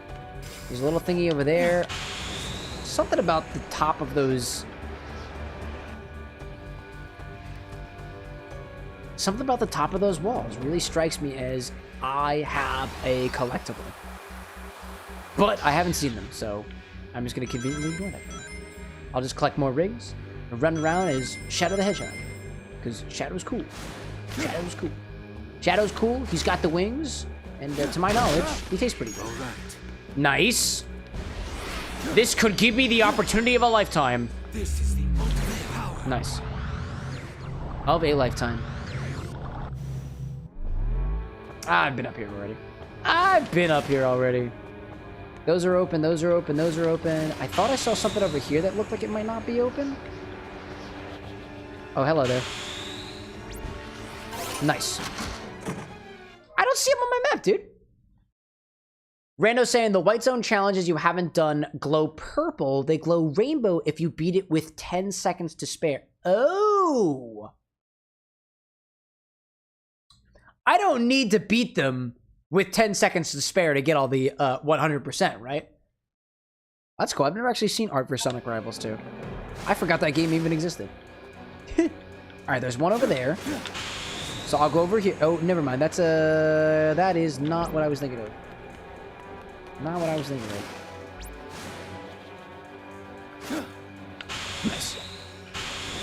There's a little thingy over there. Something about the top of those... Something about the top of those walls really strikes me as I have a collectible. But I haven't seen them, so I'm just going to conveniently ignore that. I'll just collect more rings and run around as Shadow the Hedgehog. Because Shadow's cool. Shadow's cool. Shadow's cool. He's got the wings. And to my knowledge, he tastes pretty good. Nice. This could give me the opportunity of a lifetime. This is the ultimate power. Nice. Of a lifetime. I've been up here already. I've been up here already. Those are open, those are open, those are open. I thought I saw something over here that looked like it might not be open. Oh, hello there. Nice. I don't see them on my map, dude. Rando saying the white zone challenges you haven't done glow purple. They glow rainbow if you beat it with 10 seconds to spare. Oh. I don't need to beat them with 10 seconds to spare to get all the 100%, right? That's cool. I've never actually seen art for Sonic Rivals 2. I forgot that game even existed. Alright, there's one over there. So I'll go over here. Oh, never mind. That's that is not what I was thinking of. Not what I was thinking of. Nice.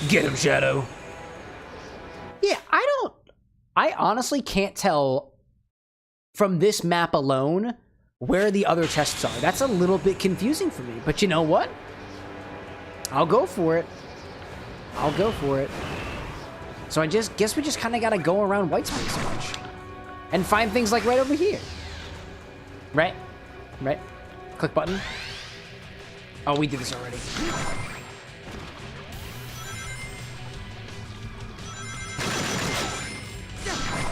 Get him, Shadow. Yeah, I honestly can't tell from this map alone where the other chests are. That's a little bit confusing for me. But you know what? I'll go for it. I'll go for it. So I just guess we just kind of got to go around white space a bunch. And find things like right over here. Right? Right? Click button. Oh, we did this already.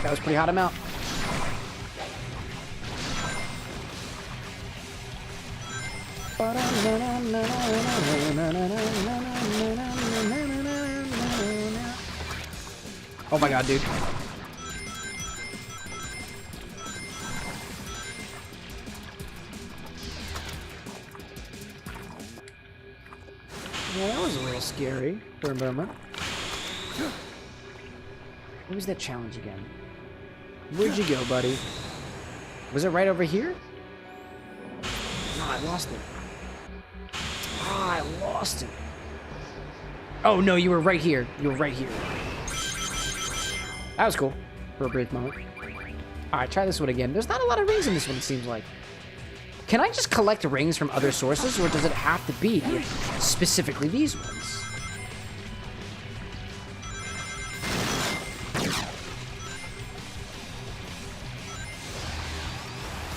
That was pretty hot amount. Oh my god, dude. Well, that was a little scary for a moment. What was that challenge again? Where'd you go, buddy? Was it right over here? No, I lost it. Ah, I lost it. Oh, no, you were right here. You were right here. That was cool for a brief moment. Alright, try this one again. There's not a lot of rings in this one, it seems like. Can I just collect rings from other sources, or does it have to be specifically these ones?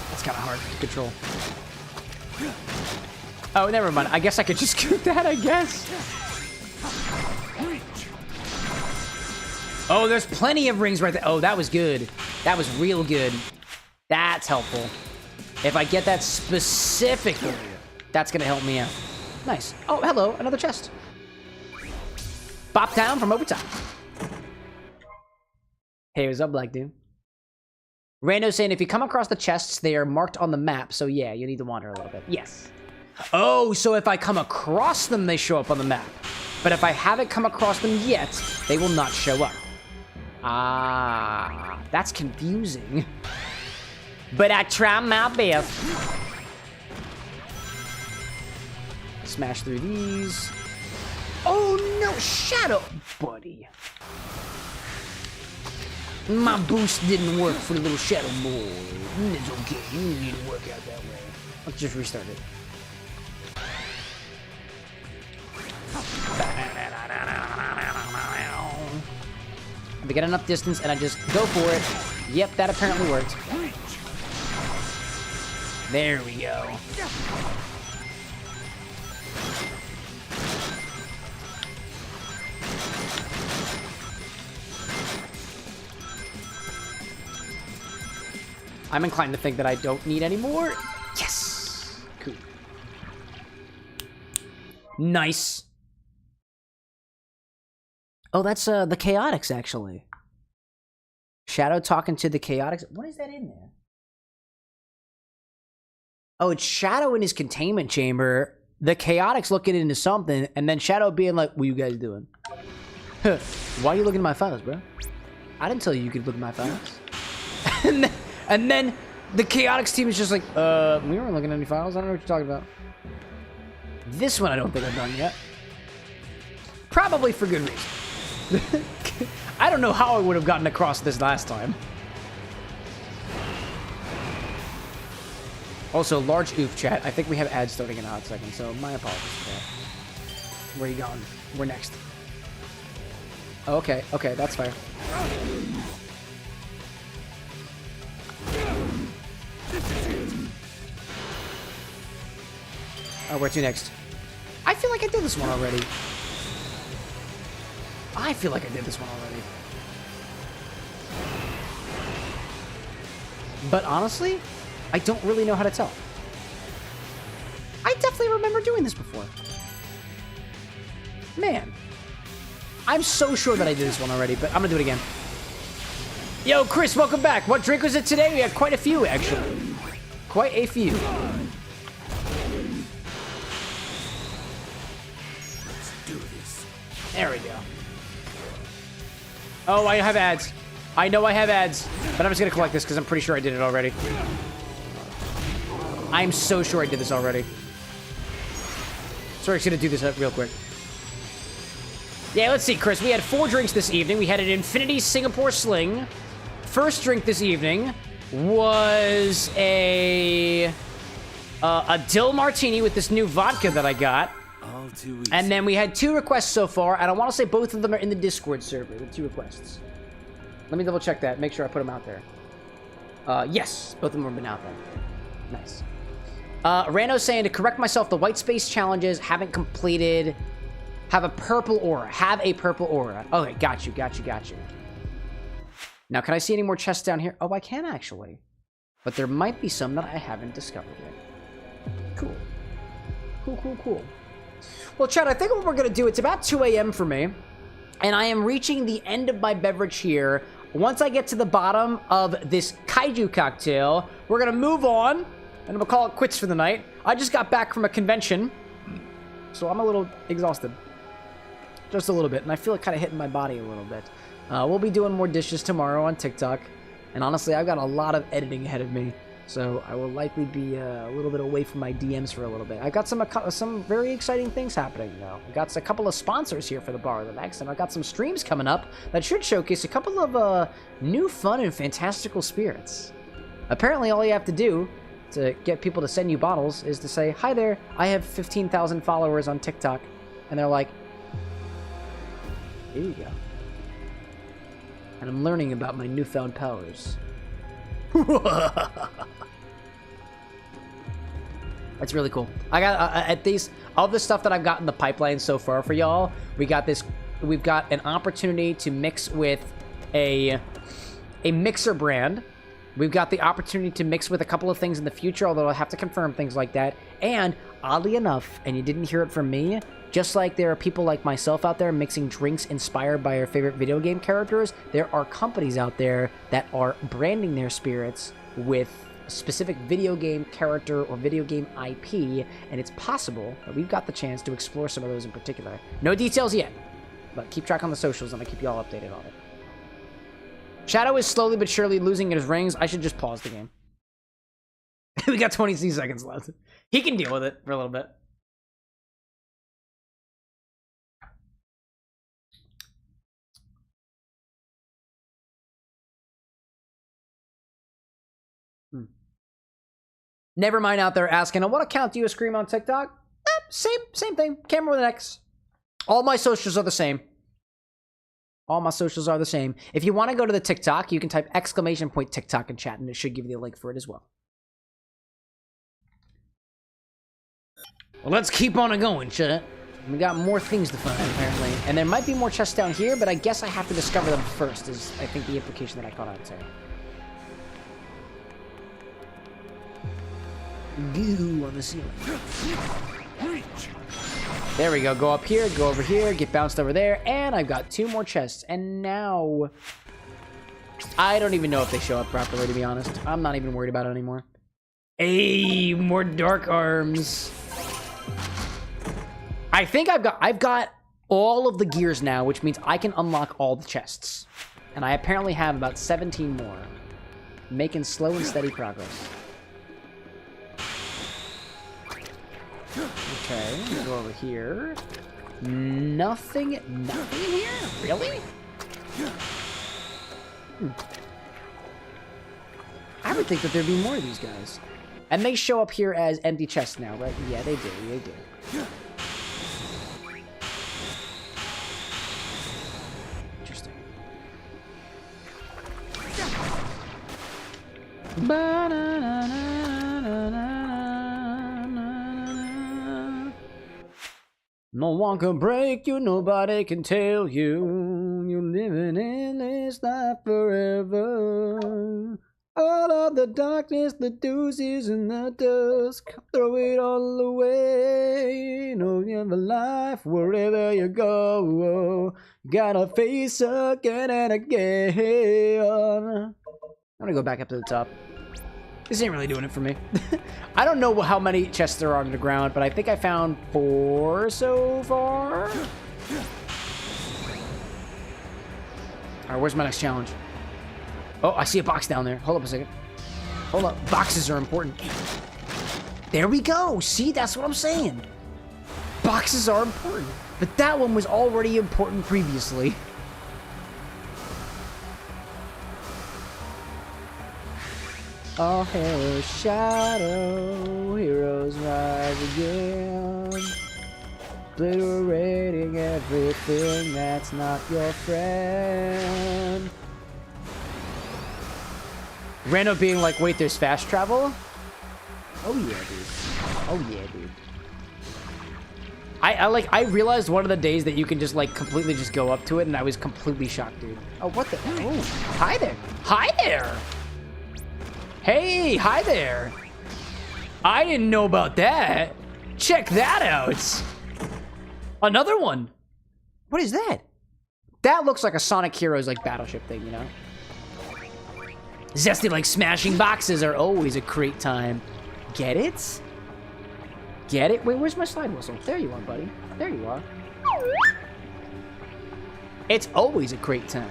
That's kind of hard to control. Oh, never mind. I guess I could just scoot that, I guess. Oh, there's plenty of rings right there. Oh, that was good. That was real good. That's helpful. If I get that specifically, that's going to help me out. Nice. Oh, hello. Another chest. Bop down from over top. Hey, what's up, Black Dude? Rando's saying if you come across the chests, they are marked on the map. So, yeah, you need to wander a little bit. Yes. Oh, so if I come across them, they show up on the map. But if I haven't come across them yet, they will not show up. Ah, that's confusing. But I try my best. Smash through these. Oh no, Shadow, buddy. My boost didn't work for the little Shadow boy. It's okay, you need to work out that way. Let's just restart it. If I get enough distance and I just go for it. Yep, that apparently worked. There we go. I'm inclined to think that I don't need any more. Yes! Cool. Nice. Oh, that's the Chaotix, actually. Shadow talking to the Chaotix. What is that in there? Oh, it's Shadow in his containment chamber. The Chaotix looking into something, and then Shadow being like, what are you guys doing? Why are you looking at my files, bro? I didn't tell you you could look at my files. and then the Chaotix team is just like, we weren't looking at any files. I don't know what you're talking about. This one I don't think I've done yet. Probably for good reason. I don't know how I would have gotten across this last time. Also, large oof chat. I think we have ads starting in a hot second, so my apologies for that. Where are you going? We're next. Oh, okay, okay, that's fair. Oh, where to next? I feel like I did this one already. I feel like I did this one already. But honestly, I don't really know how to tell. I definitely remember doing this before. Man. I'm so sure that I did this one already, but I'm gonna do it again. Yo, Chris, welcome back. What drink was it today? We had quite a few, actually. Quite a few. Let's do this. There we go. Oh, I have ads. I know I have ads, but I'm just gonna collect this because I'm pretty sure I did it already. I'm so sure I did this already. So we're just gonna do this real quick. Yeah, let's see, Chris. We had 4 drinks this evening. We had an Infinity Singapore Sling. First drink this evening was a Dill Martini with this new vodka that I got. All too easy. And then we had 2 requests so far, and I want to say both of them are in the Discord server, the 2 requests. Let me double check that, make sure I put them out there. Yes, both of them have been out there. Nice. Rando's saying, to correct myself, the white space challenges haven't completed. Have a purple aura. Have a purple aura. Okay, got you, got you, got you. Now, can I see any more chests down here? Oh, I can actually. But there might be some that I haven't discovered yet. Cool. Cool, cool, cool. Well, Chad, I think what we're going to do, it's about 2 a.m. for me. And I am reaching the end of my beverage here. Once I get to the bottom of this Kaiju cocktail, we're going to move on. And I'm going to call it quits for the night. I just got back from a convention. So I'm a little exhausted. Just a little bit. And I feel it kind of hitting my body a little bit. We'll be doing more dishes tomorrow on TikTok. And honestly, I've got a lot of editing ahead of me. So I will likely be a little bit away from my DMs for a little bit. I've got some very exciting things happening, though. I've got a couple of sponsors here for the Bar with an X, and I've got some streams coming up that should showcase a couple of new fun and fantastical spirits. Apparently, all you have to do to get people to send you bottles is to say, "Hi there, I have 15,000 followers on TikTok." And they're like, "Here you go." And I'm learning about my newfound powers. That's really cool. I got at these all the stuff that I've got in the pipeline so far for y'all. We've got an opportunity to mix with a mixer brand. We've got the opportunity to mix with a couple of things in the future, although I'll have to confirm things like that. And oddly enough, and you didn't hear it from me, just like there are people like myself out there mixing drinks inspired by our favorite video game characters, there are companies out there that are branding their spirits with a specific video game character or video game IP, and it's possible that we've got the chance to explore some of those in particular. No details yet, but keep track on the socials and I'll keep you all updated on it. Shadow is slowly but surely losing his rings. I should just pause the game. We got 22 seconds left. He can deal with it for a little bit. Never mind out there asking, on what account do you stream on TikTok? Same thing. Camera with an X. All my socials are the same. All my socials are the same. If you want to go to the TikTok, you can type !TikTok in chat, and it should give you the link for it as well. Well, let's keep on going, chat. We got more things to find, apparently. And there might be more chests down here, but I guess I have to discover them first, is I think the implication that I caught out there. Goo on the ceiling. There we go. Go up here, go over here, get bounced over there, and I've got 2 more chests. And now, I don't even know if they show up properly, to be honest. I'm not even worried about it anymore. Hey, more dark arms. I think I've got all of the gears now, which means I can unlock all the chests. And I apparently have about 17 more. Making slow and steady progress. Okay, go over here. Nothing in here? Really? I would think that there'd be more of these guys. And they show up here as empty chests now, right? Yeah, they do, they do. Interesting. No one can break you, nobody can tell you. You're living in this life forever. All of the darkness, the deuces and the dusk, throw it all away. No, you have a life wherever you go. You gotta face again and again. I'm gonna go back up to the top. This ain't really doing it for me. I don't know how many chests there are underground, but I think I found 4 so far. Alright, where's my next challenge? Oh, I see a box down there. Hold up a second. Hold up. Boxes are important. There we go. See, that's what I'm saying. Boxes are important. But that one was already important previously. All hail shadow, heroes rise again, obliterating everything that's not your friend. Rando being like, wait, there's fast travel? Oh yeah, dude. Oh yeah, dude. I realized one of the days that you can just like completely just go up to it, and I was completely shocked, dude. Oh, what the? Oh, hi there. Hi there. Hey, hi there. I didn't know about that. Check that out. Another one. What is that? That looks like a Sonic Heroes like battleship thing, you know? Zesty like smashing boxes are always a great time. Get it? get it? Wait, where's my slide whistle? There you are, buddy. There you are. It's always a great time.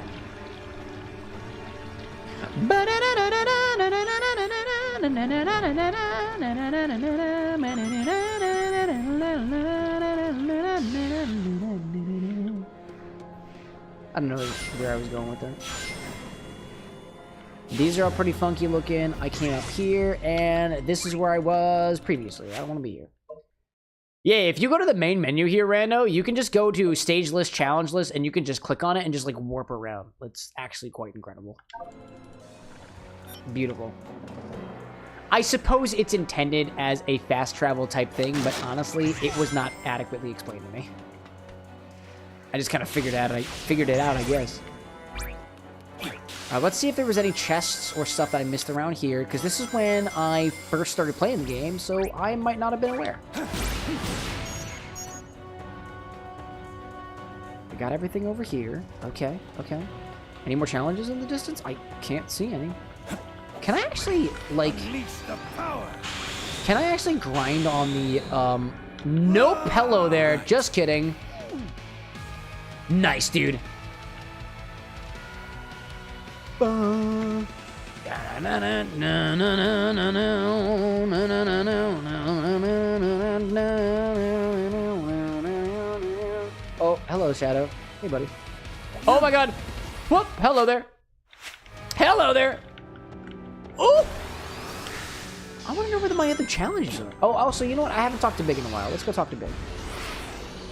I don't know where I was going with that. These are all pretty funky looking. I came up here, and this is where I was previously. I don't want to be here. Yeah, if you go to the main menu here, Rando, you can just go to stage list, challenge list, and you can just click on it and just, like, warp around. It's actually quite incredible. Beautiful. I suppose it's intended as a fast travel type thing, but honestly, it was not adequately explained to me. I just kind of figured it out, I guess. Let's see if there was any chests or stuff that I missed around here, because this is when I first started playing the game, so I might not have been aware. I got everything over here. Okay, okay. Any more challenges in the distance? I can't see any. Can I actually, like... Can I actually grind on the, Nope, hello there. Just kidding. Nice, dude. Oh, hello, Shadow. Hey, buddy. Oh my god. Whoop, hello there. Hello there. Oh! I want to know where my other challenges are. Oh, also, you know what? I haven't talked to Big in a while. Let's go talk to Big.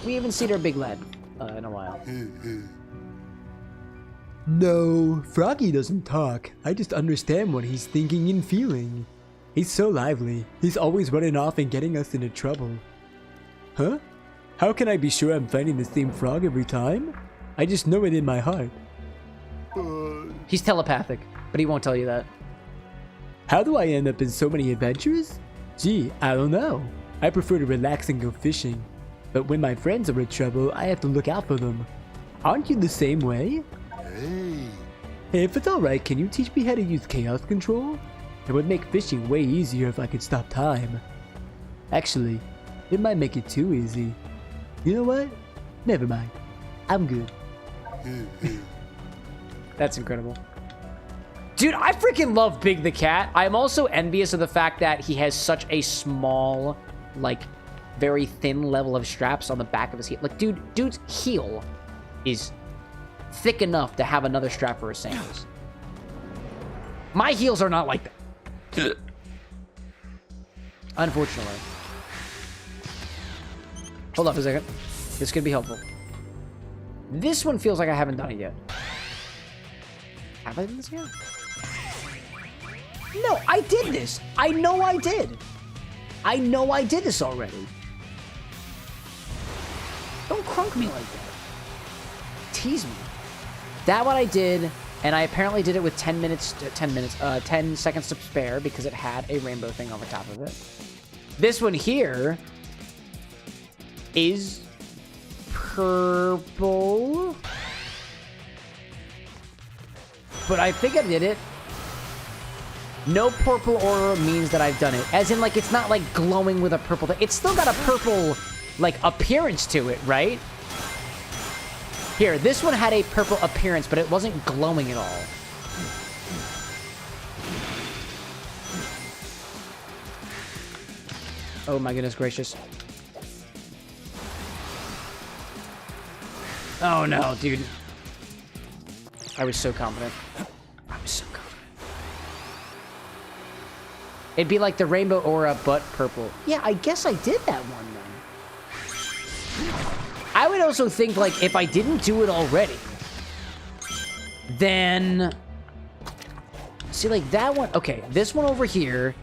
We haven't seen our big lad in a while. No, Froggy doesn't talk. I just understand what he's thinking and feeling. He's so lively. He's always running off and getting us into trouble. Huh? How can I be sure I'm finding the same frog every time? I just know it in my heart. He's telepathic, but he won't tell you that. How do I end up in so many adventures? Gee, I don't know. I prefer to relax and go fishing. But when my friends are in trouble, I have to look out for them. Aren't you the same way? Hey, if it's alright, can you teach me how to use chaos control? It would make fishing way easier if I could stop time. Actually, it might make it too easy. You know what? Never mind. I'm good. That's incredible. Dude, I freaking love Big the Cat. I'm also envious of the fact that he has such a small, like, very thin level of straps on the back of his heel. Like, dude's heel is thick enough to have another strap for his sandals. My heels are not like that. Unfortunately. Hold up a second. This could be helpful. This one feels like I haven't done it yet. Have I done this yet? No, I did this. I know I did. I know I did this already. Don't crunk me like that. Tease me. That one I did, and I apparently did it with 10 seconds to spare because it had a rainbow thing on the top of it. This one here is purple. But I think I did it. No purple aura means that I've done it. As in, like, it's not, like, glowing with a purple thing. It's still got a purple, like, appearance to it, right? Here, this one had a purple appearance, but it wasn't glowing at all. Oh my goodness gracious. Oh no, dude. I was so confident. I was so confident. It'd be like the rainbow aura, but purple. Yeah, I guess I did that one then. I would also think, like, if I didn't do it already, then... See, like, that one... Okay, this one over here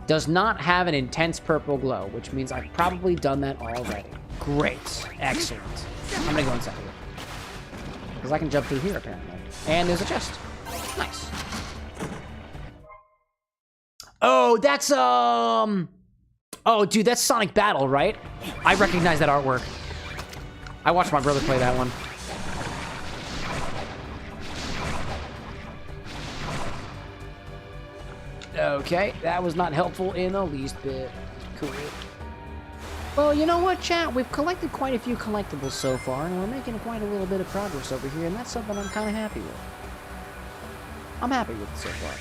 does not have an intense purple glow, which means I've probably done that already. Great. Excellent. I'm gonna go inside here. Because I can jump through here, apparently. And there's a chest. Nice. Oh, that's, Oh, dude, that's Sonic Battle, right? I recognize that artwork. I watched my brother play that one. Okay, that was not helpful in the least bit. Cool. Well, you know what, chat? We've collected quite a few collectibles so far, and we're making quite a little bit of progress over here, and that's something I'm kind of happy with. I'm happy with it so far.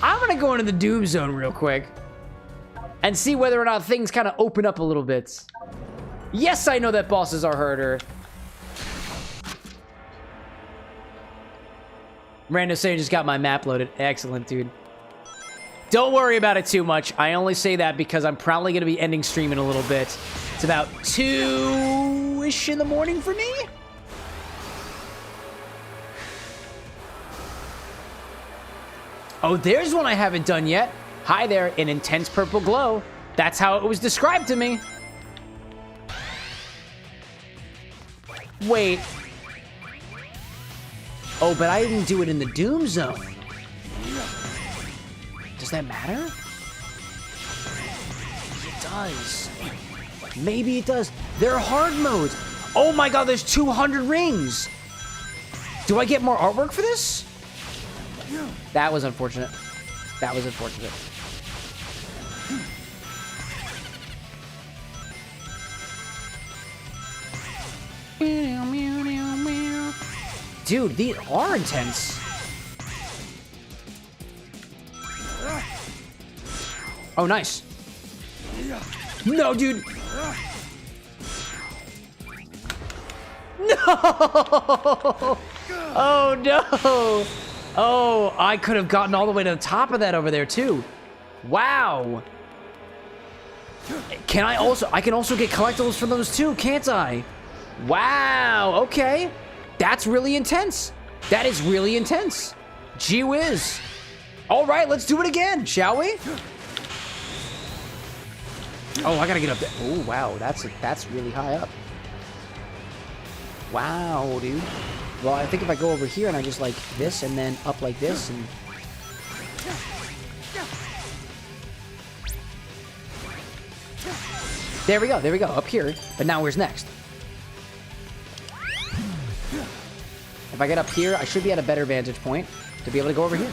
I'm gonna go into the Doom Zone real quick and see whether or not things kind of open up a little bit. Yes, I know that bosses are harder. Rando Sage just got my map loaded. Excellent, dude. Don't worry about it too much. I only say that because I'm probably going to be ending stream in a little bit. It's about 2-ish in the morning for me. Oh, there's one I haven't done yet. Hi there, an intense purple glow. That's how it was described to me. Wait. Oh, but I didn't do it in the Doom Zone. Does that matter? It does. Maybe it does. There are hard modes. Oh my god, there's 200 rings. Do I get more artwork for this? That was unfortunate. That was unfortunate. Dude, these are intense. Oh, nice. No, dude. No! Oh, no. Oh, I could have gotten all the way to the top of that over there, too. Wow. Can I also... I can also get collectibles from those, too, can't I? Wow, okay. That's really intense. That is really intense. Gee whiz. All right, let's do it again, shall we? Oh, I gotta get up there. Oh, wow, that's really high up. Wow, dude. Well, I think if I go over here and I just like this and then up like this and... There we go, up here. But now where's next? If I get up here, I should be at a better vantage point to be able to go over here.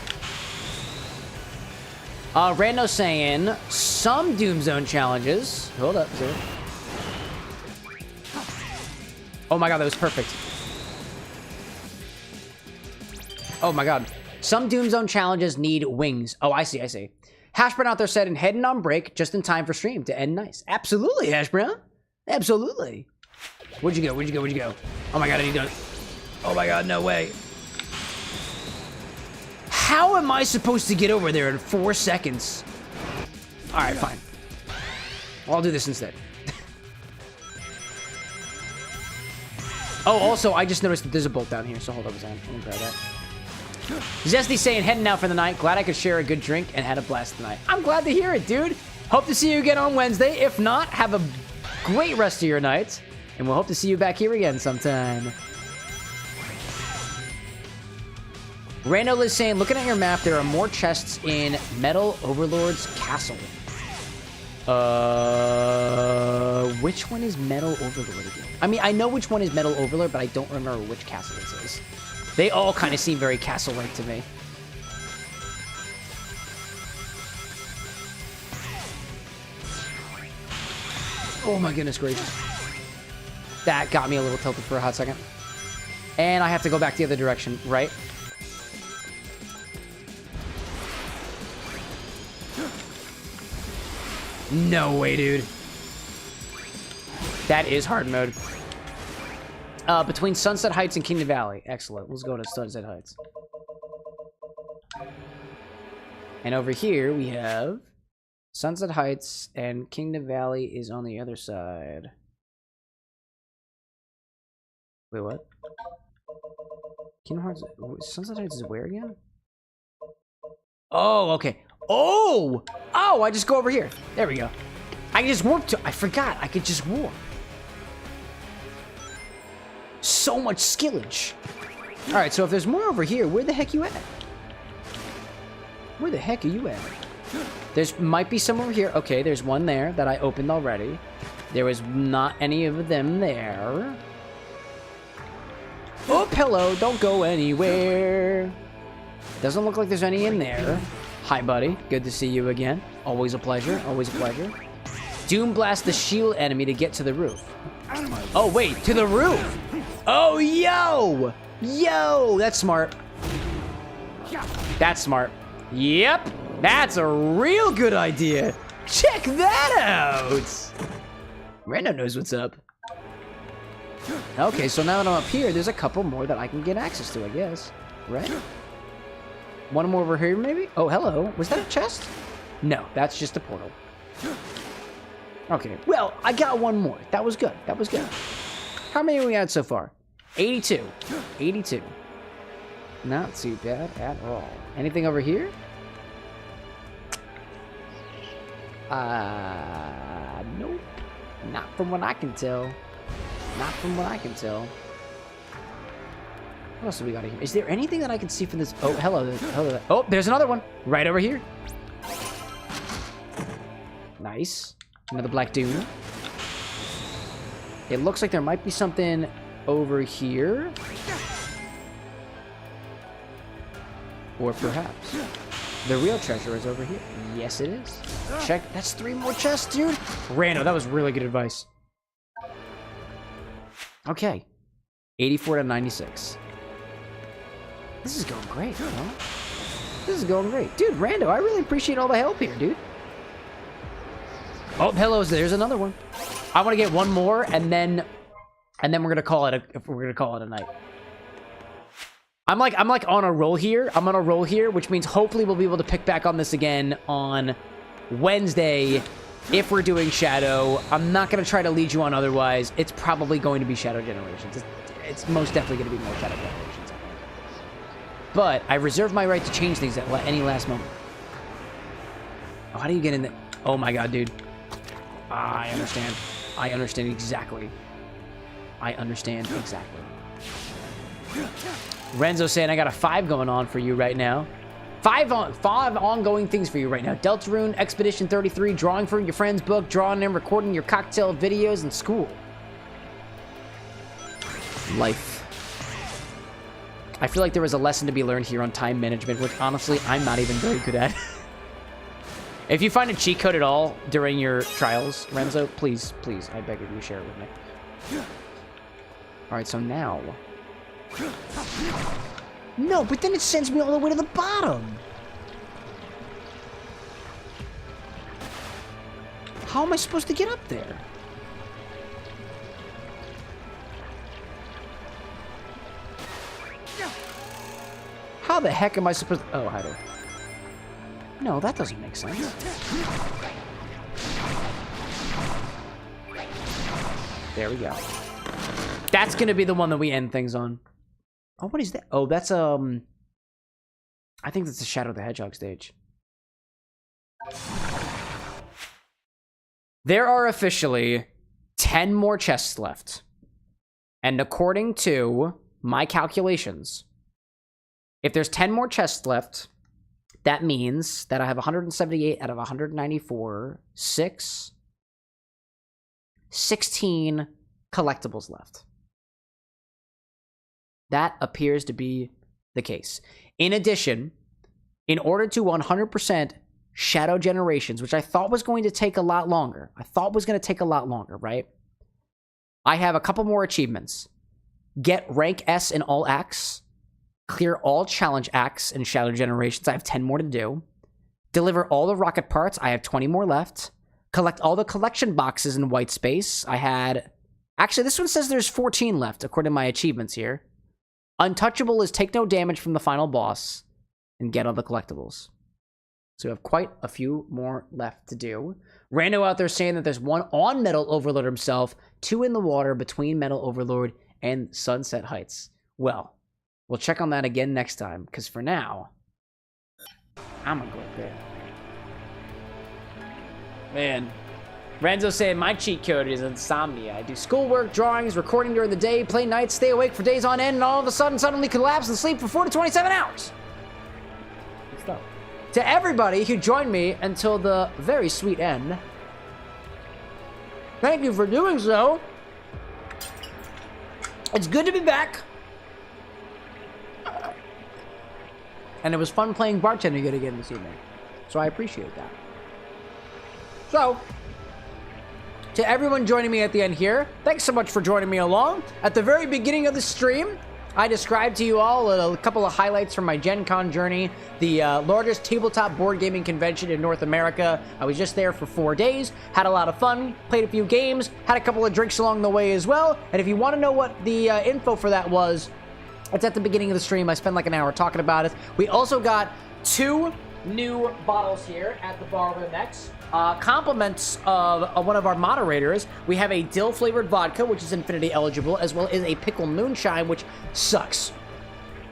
Rando saying some Doom Zone challenges. Hold up, sir. Oh my god, that was perfect. Oh my god. Some Doom Zone challenges need wings. Oh, I see, I see. Hashbrown out there said, and heading on break just in time for stream to end nice. Absolutely, Hashbrown. Absolutely. Where'd you go? Where'd you go? Where'd you go? Oh my god, I need to... Oh my god, no way. How am I supposed to get over there in 4 seconds? Alright, fine. I'll do this instead. Oh, also, I just noticed that there's a bolt down here, so hold up a second. Let me grab that. Zesty saying, heading out for the night. Glad I could share a good drink and had a blast tonight. I'm glad to hear it, dude. Hope to see you again on Wednesday. If not, have a great rest of your night. And we'll hope to see you back here again sometime. Randall is saying, looking at your map, there are more chests in Metal Overlord's castle. Which one is Metal Overlord again? I mean, I know which one is Metal Overlord, but I don't remember which castle this is. They all kind of seem very castle-like to me. Oh my goodness gracious. That got me a little tilted for a hot second. And I have to go back the other direction, right? No way, dude. That is hard mode. Between Sunset Heights and Kingdom Valley. Excellent. Let's go to Sunset Heights. And over here we have Sunset Heights, and Kingdom Valley is on the other side. Wait, what? Kingdom Hearts... Sunset Heights is where again? Oh, okay. Oh! Oh, I just go over here. There we go. I can just warp to... I forgot. I could just warp. So much skillage. Alright, so if there's more over here, where the heck you at? Where the heck are you at? There's might be some over here. Okay, there's one there that I opened already. There was not any of them there. Oh, hello. Don't go anywhere. Doesn't look like there's any in there. Hi, buddy. Good to see you again. Always a pleasure. Always a pleasure. Doom blast the shield enemy to get to the roof. Oh, wait, to the roof. Oh, yo. Yo, that's smart. That's smart. Yep, that's a real good idea. Check that out. Rando knows what's up. Okay, so now that I'm up here, there's a couple more that I can get access to, I guess. Right? One more over here, maybe? Oh, hello. Was that a chest? No, that's just a portal. Okay, well, I got one more. That was good. That was good. How many have we had so far? 82. 82. Not too bad at all. Anything over here? Nope. Not from what I can tell. Not from what I can tell. What else do we got here? Is there anything that I can see from this? Oh, hello. Hello. Oh, there's another one. Right over here. Nice. Another black dune. It looks like there might be something over here. Or perhaps the real treasure is over here. Yes, it is. Check. That's 3 more chests, dude. Rando, that was really good advice. Okay. 84 to 96. This is going great, huh? This is going great. Dude, Rando, I really appreciate all the help here, dude. Oh, hello, there's another one. I want to get one more, and then we're gonna call it a night. I'm like on a roll here. I'm on a roll here, which means hopefully we'll be able to pick back on this again on Wednesday if we're doing Shadow. I'm not gonna try to lead you on otherwise. It's probably going to be Shadow Generations. It's most definitely gonna be more Shadow Generations. But I reserve my right to change things at any last moment. Oh, how do you get in there? Oh my god, dude. I understand. I understand exactly. I understand exactly. Renzo saying I got a 5 going on for you right now. 5 ongoing things for you right now. Deltarune, Expedition 33, drawing from your friend's book, drawing and recording your cocktail videos in school. Life. I feel like there was a lesson to be learned here on time management, which honestly, I'm not even very good at. If you find a cheat code at all during your trials, Renzo, please, I beg of you, share it with me. Alright, so now... No, but then it sends me all the way to the bottom. How am I supposed to get up there? How the heck am I supposed to... Oh, hi there. No, that doesn't make sense. There we go. That's gonna be the one that we end things on. Oh, what is that? Oh, that's, I think that's the Shadow the Hedgehog stage. There are officially 10 more chests left. And according to my calculations, if there's 10 more chests left, that means that I have 178 out of 194, 16 collectibles left. That appears to be the case. In addition, in order to 100% Shadow Generations, which I thought was going to take a lot longer. Right? I have a couple more achievements. Get rank S in all acts. Clear all challenge acts in Shadow Generations. I have 10 more to do. Deliver all the rocket parts. I have 20 more left. Collect all the collection boxes in white space. I had... Actually, this one says there's 14 left, according to my achievements here. Untouchable is take no damage from the final boss. And get all the collectibles. So we have quite a few more left to do. Rando out there saying that there's 1 on Metal Overlord himself, 2 in the water between Metal Overlord and Sunset Heights. Well, we'll check on that again next time, because for now, I'm gonna go up there. Man, Renzo's saying my cheat code is insomnia. I do schoolwork, drawings, recording during the day, play nights, stay awake for days on end, and all of a sudden suddenly collapse and sleep for 4 to 27 hours. Good stuff. To everybody who joined me until the very sweet end, thank you for doing so. It's good to be back. And it was fun playing bartender again this evening. So I appreciate that. So, to everyone joining me at the end here, thanks so much for joining me along. At the very beginning of the stream, I described to you all a couple of highlights from my Gen Con journey, the largest tabletop board gaming convention in North America. I was just there for 4 days, had a lot of fun, played a few games, had a couple of drinks along the way as well. And if you want to know what the info for that was, it's at the beginning of the stream. I spent like an hour talking about it. We also got 2 new bottles here at the bar with X. Compliments of one of our moderators. We have a dill flavored vodka, which is infinity eligible, as well as a pickle moonshine, which sucks,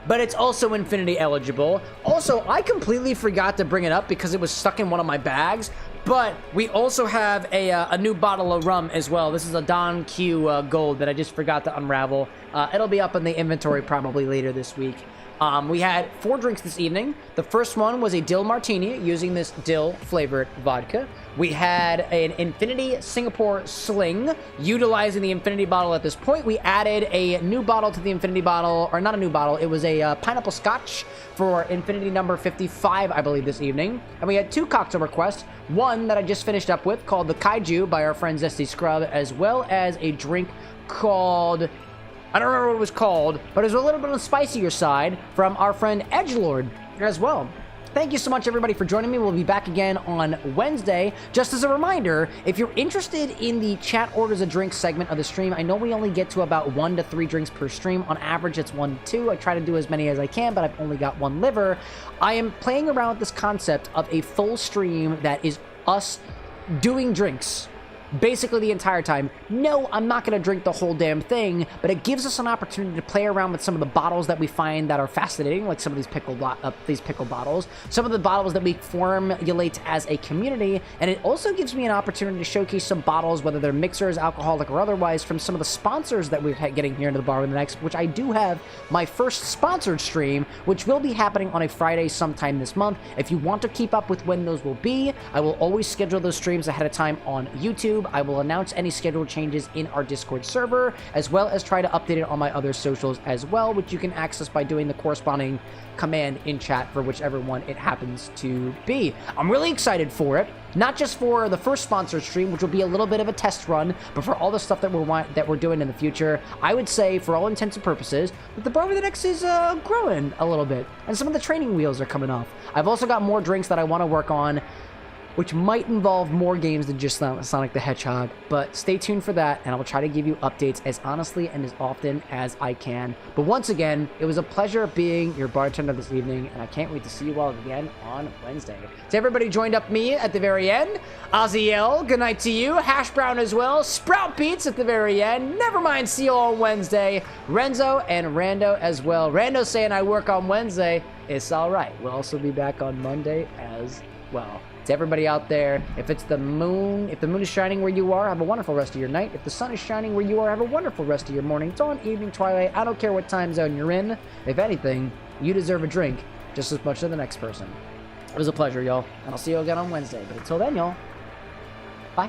but it's also infinity eligible. Also, I completely forgot to bring it up because it was stuck in one of my bags, but we also have a new bottle of rum as well. This is a Don Q Gold that I just forgot to unravel. It'll be up in the inventory probably later this week. We had 4 drinks this evening. The first one was a Dill Martini using this dill-flavored vodka. We had an Infinity Singapore Sling utilizing the Infinity bottle at this point. We added a new bottle to the Infinity bottle, or not a new bottle, it was a Pineapple Scotch for Infinity number 55, I believe, this evening. And we had 2 cocktail requests. One that I just finished up with called the Kaiju by our friend Zesty Scrub, as well as a drink called... I don't remember what it was called, but it was a little bit on the spicier side from our friend Edgelord as well. Thank you so much, everybody, for joining me. We'll be back again on Wednesday. Just as a reminder, if you're interested in the chat orders a drink segment of the stream, I know we only get to about 1 to 3 drinks per stream. On average, it's 1 to 2. I try to do as many as I can, but I've only got 1 liver. I am playing around with this concept of a full stream that is us doing drinks basically the entire time. No, I'm not going to drink the whole damn thing, but it gives us an opportunity to play around with some of the bottles that we find that are fascinating, like some of these pickle bottles, some of the bottles that we formulate as a community, and it also gives me an opportunity to showcase some bottles, whether they're mixers, alcoholic, or otherwise, from some of the sponsors that we're getting here into the bar with the next, which I do have my first sponsored stream, which will be happening on a Friday sometime this month. If you want to keep up with when those will be, I will always schedule those streams ahead of time on YouTube. I will announce any schedule changes in our Discord server, as well as try to update it on my other socials as well, which you can access by doing the corresponding command in chat for whichever one it happens to be. I'm really excited for it, not just for the first sponsored stream, which will be a little bit of a test run, but for all the stuff that we're doing in the future. I would say, for all intents and purposes, that the bar with the X is growing a little bit, and some of the training wheels are coming off. I've also got more drinks that I want to work on, which might involve more games than just Sonic the Hedgehog, but stay tuned for that, and I will try to give you updates as honestly and as often as I can. But once again, it was a pleasure being your bartender this evening, and I can't wait to see you all again on Wednesday. To everybody joined up me at the very end, Aziel, good night to you, Hash Brown as well, Sprout Beats at the very end, never mind, see you all on Wednesday, Renzo and Rando as well. Rando saying I work on Wednesday, it's alright, we'll also be back on Monday as well. To everybody out there, if the moon is shining where you are, have a wonderful rest of your night. If the sun is shining where you are, have a wonderful rest of your morning, dawn, evening, twilight. I don't care what time zone you're in. If anything, you deserve a drink just as much as the next person. It was a pleasure, y'all, and I'll see you again on Wednesday. But until then, y'all, bye.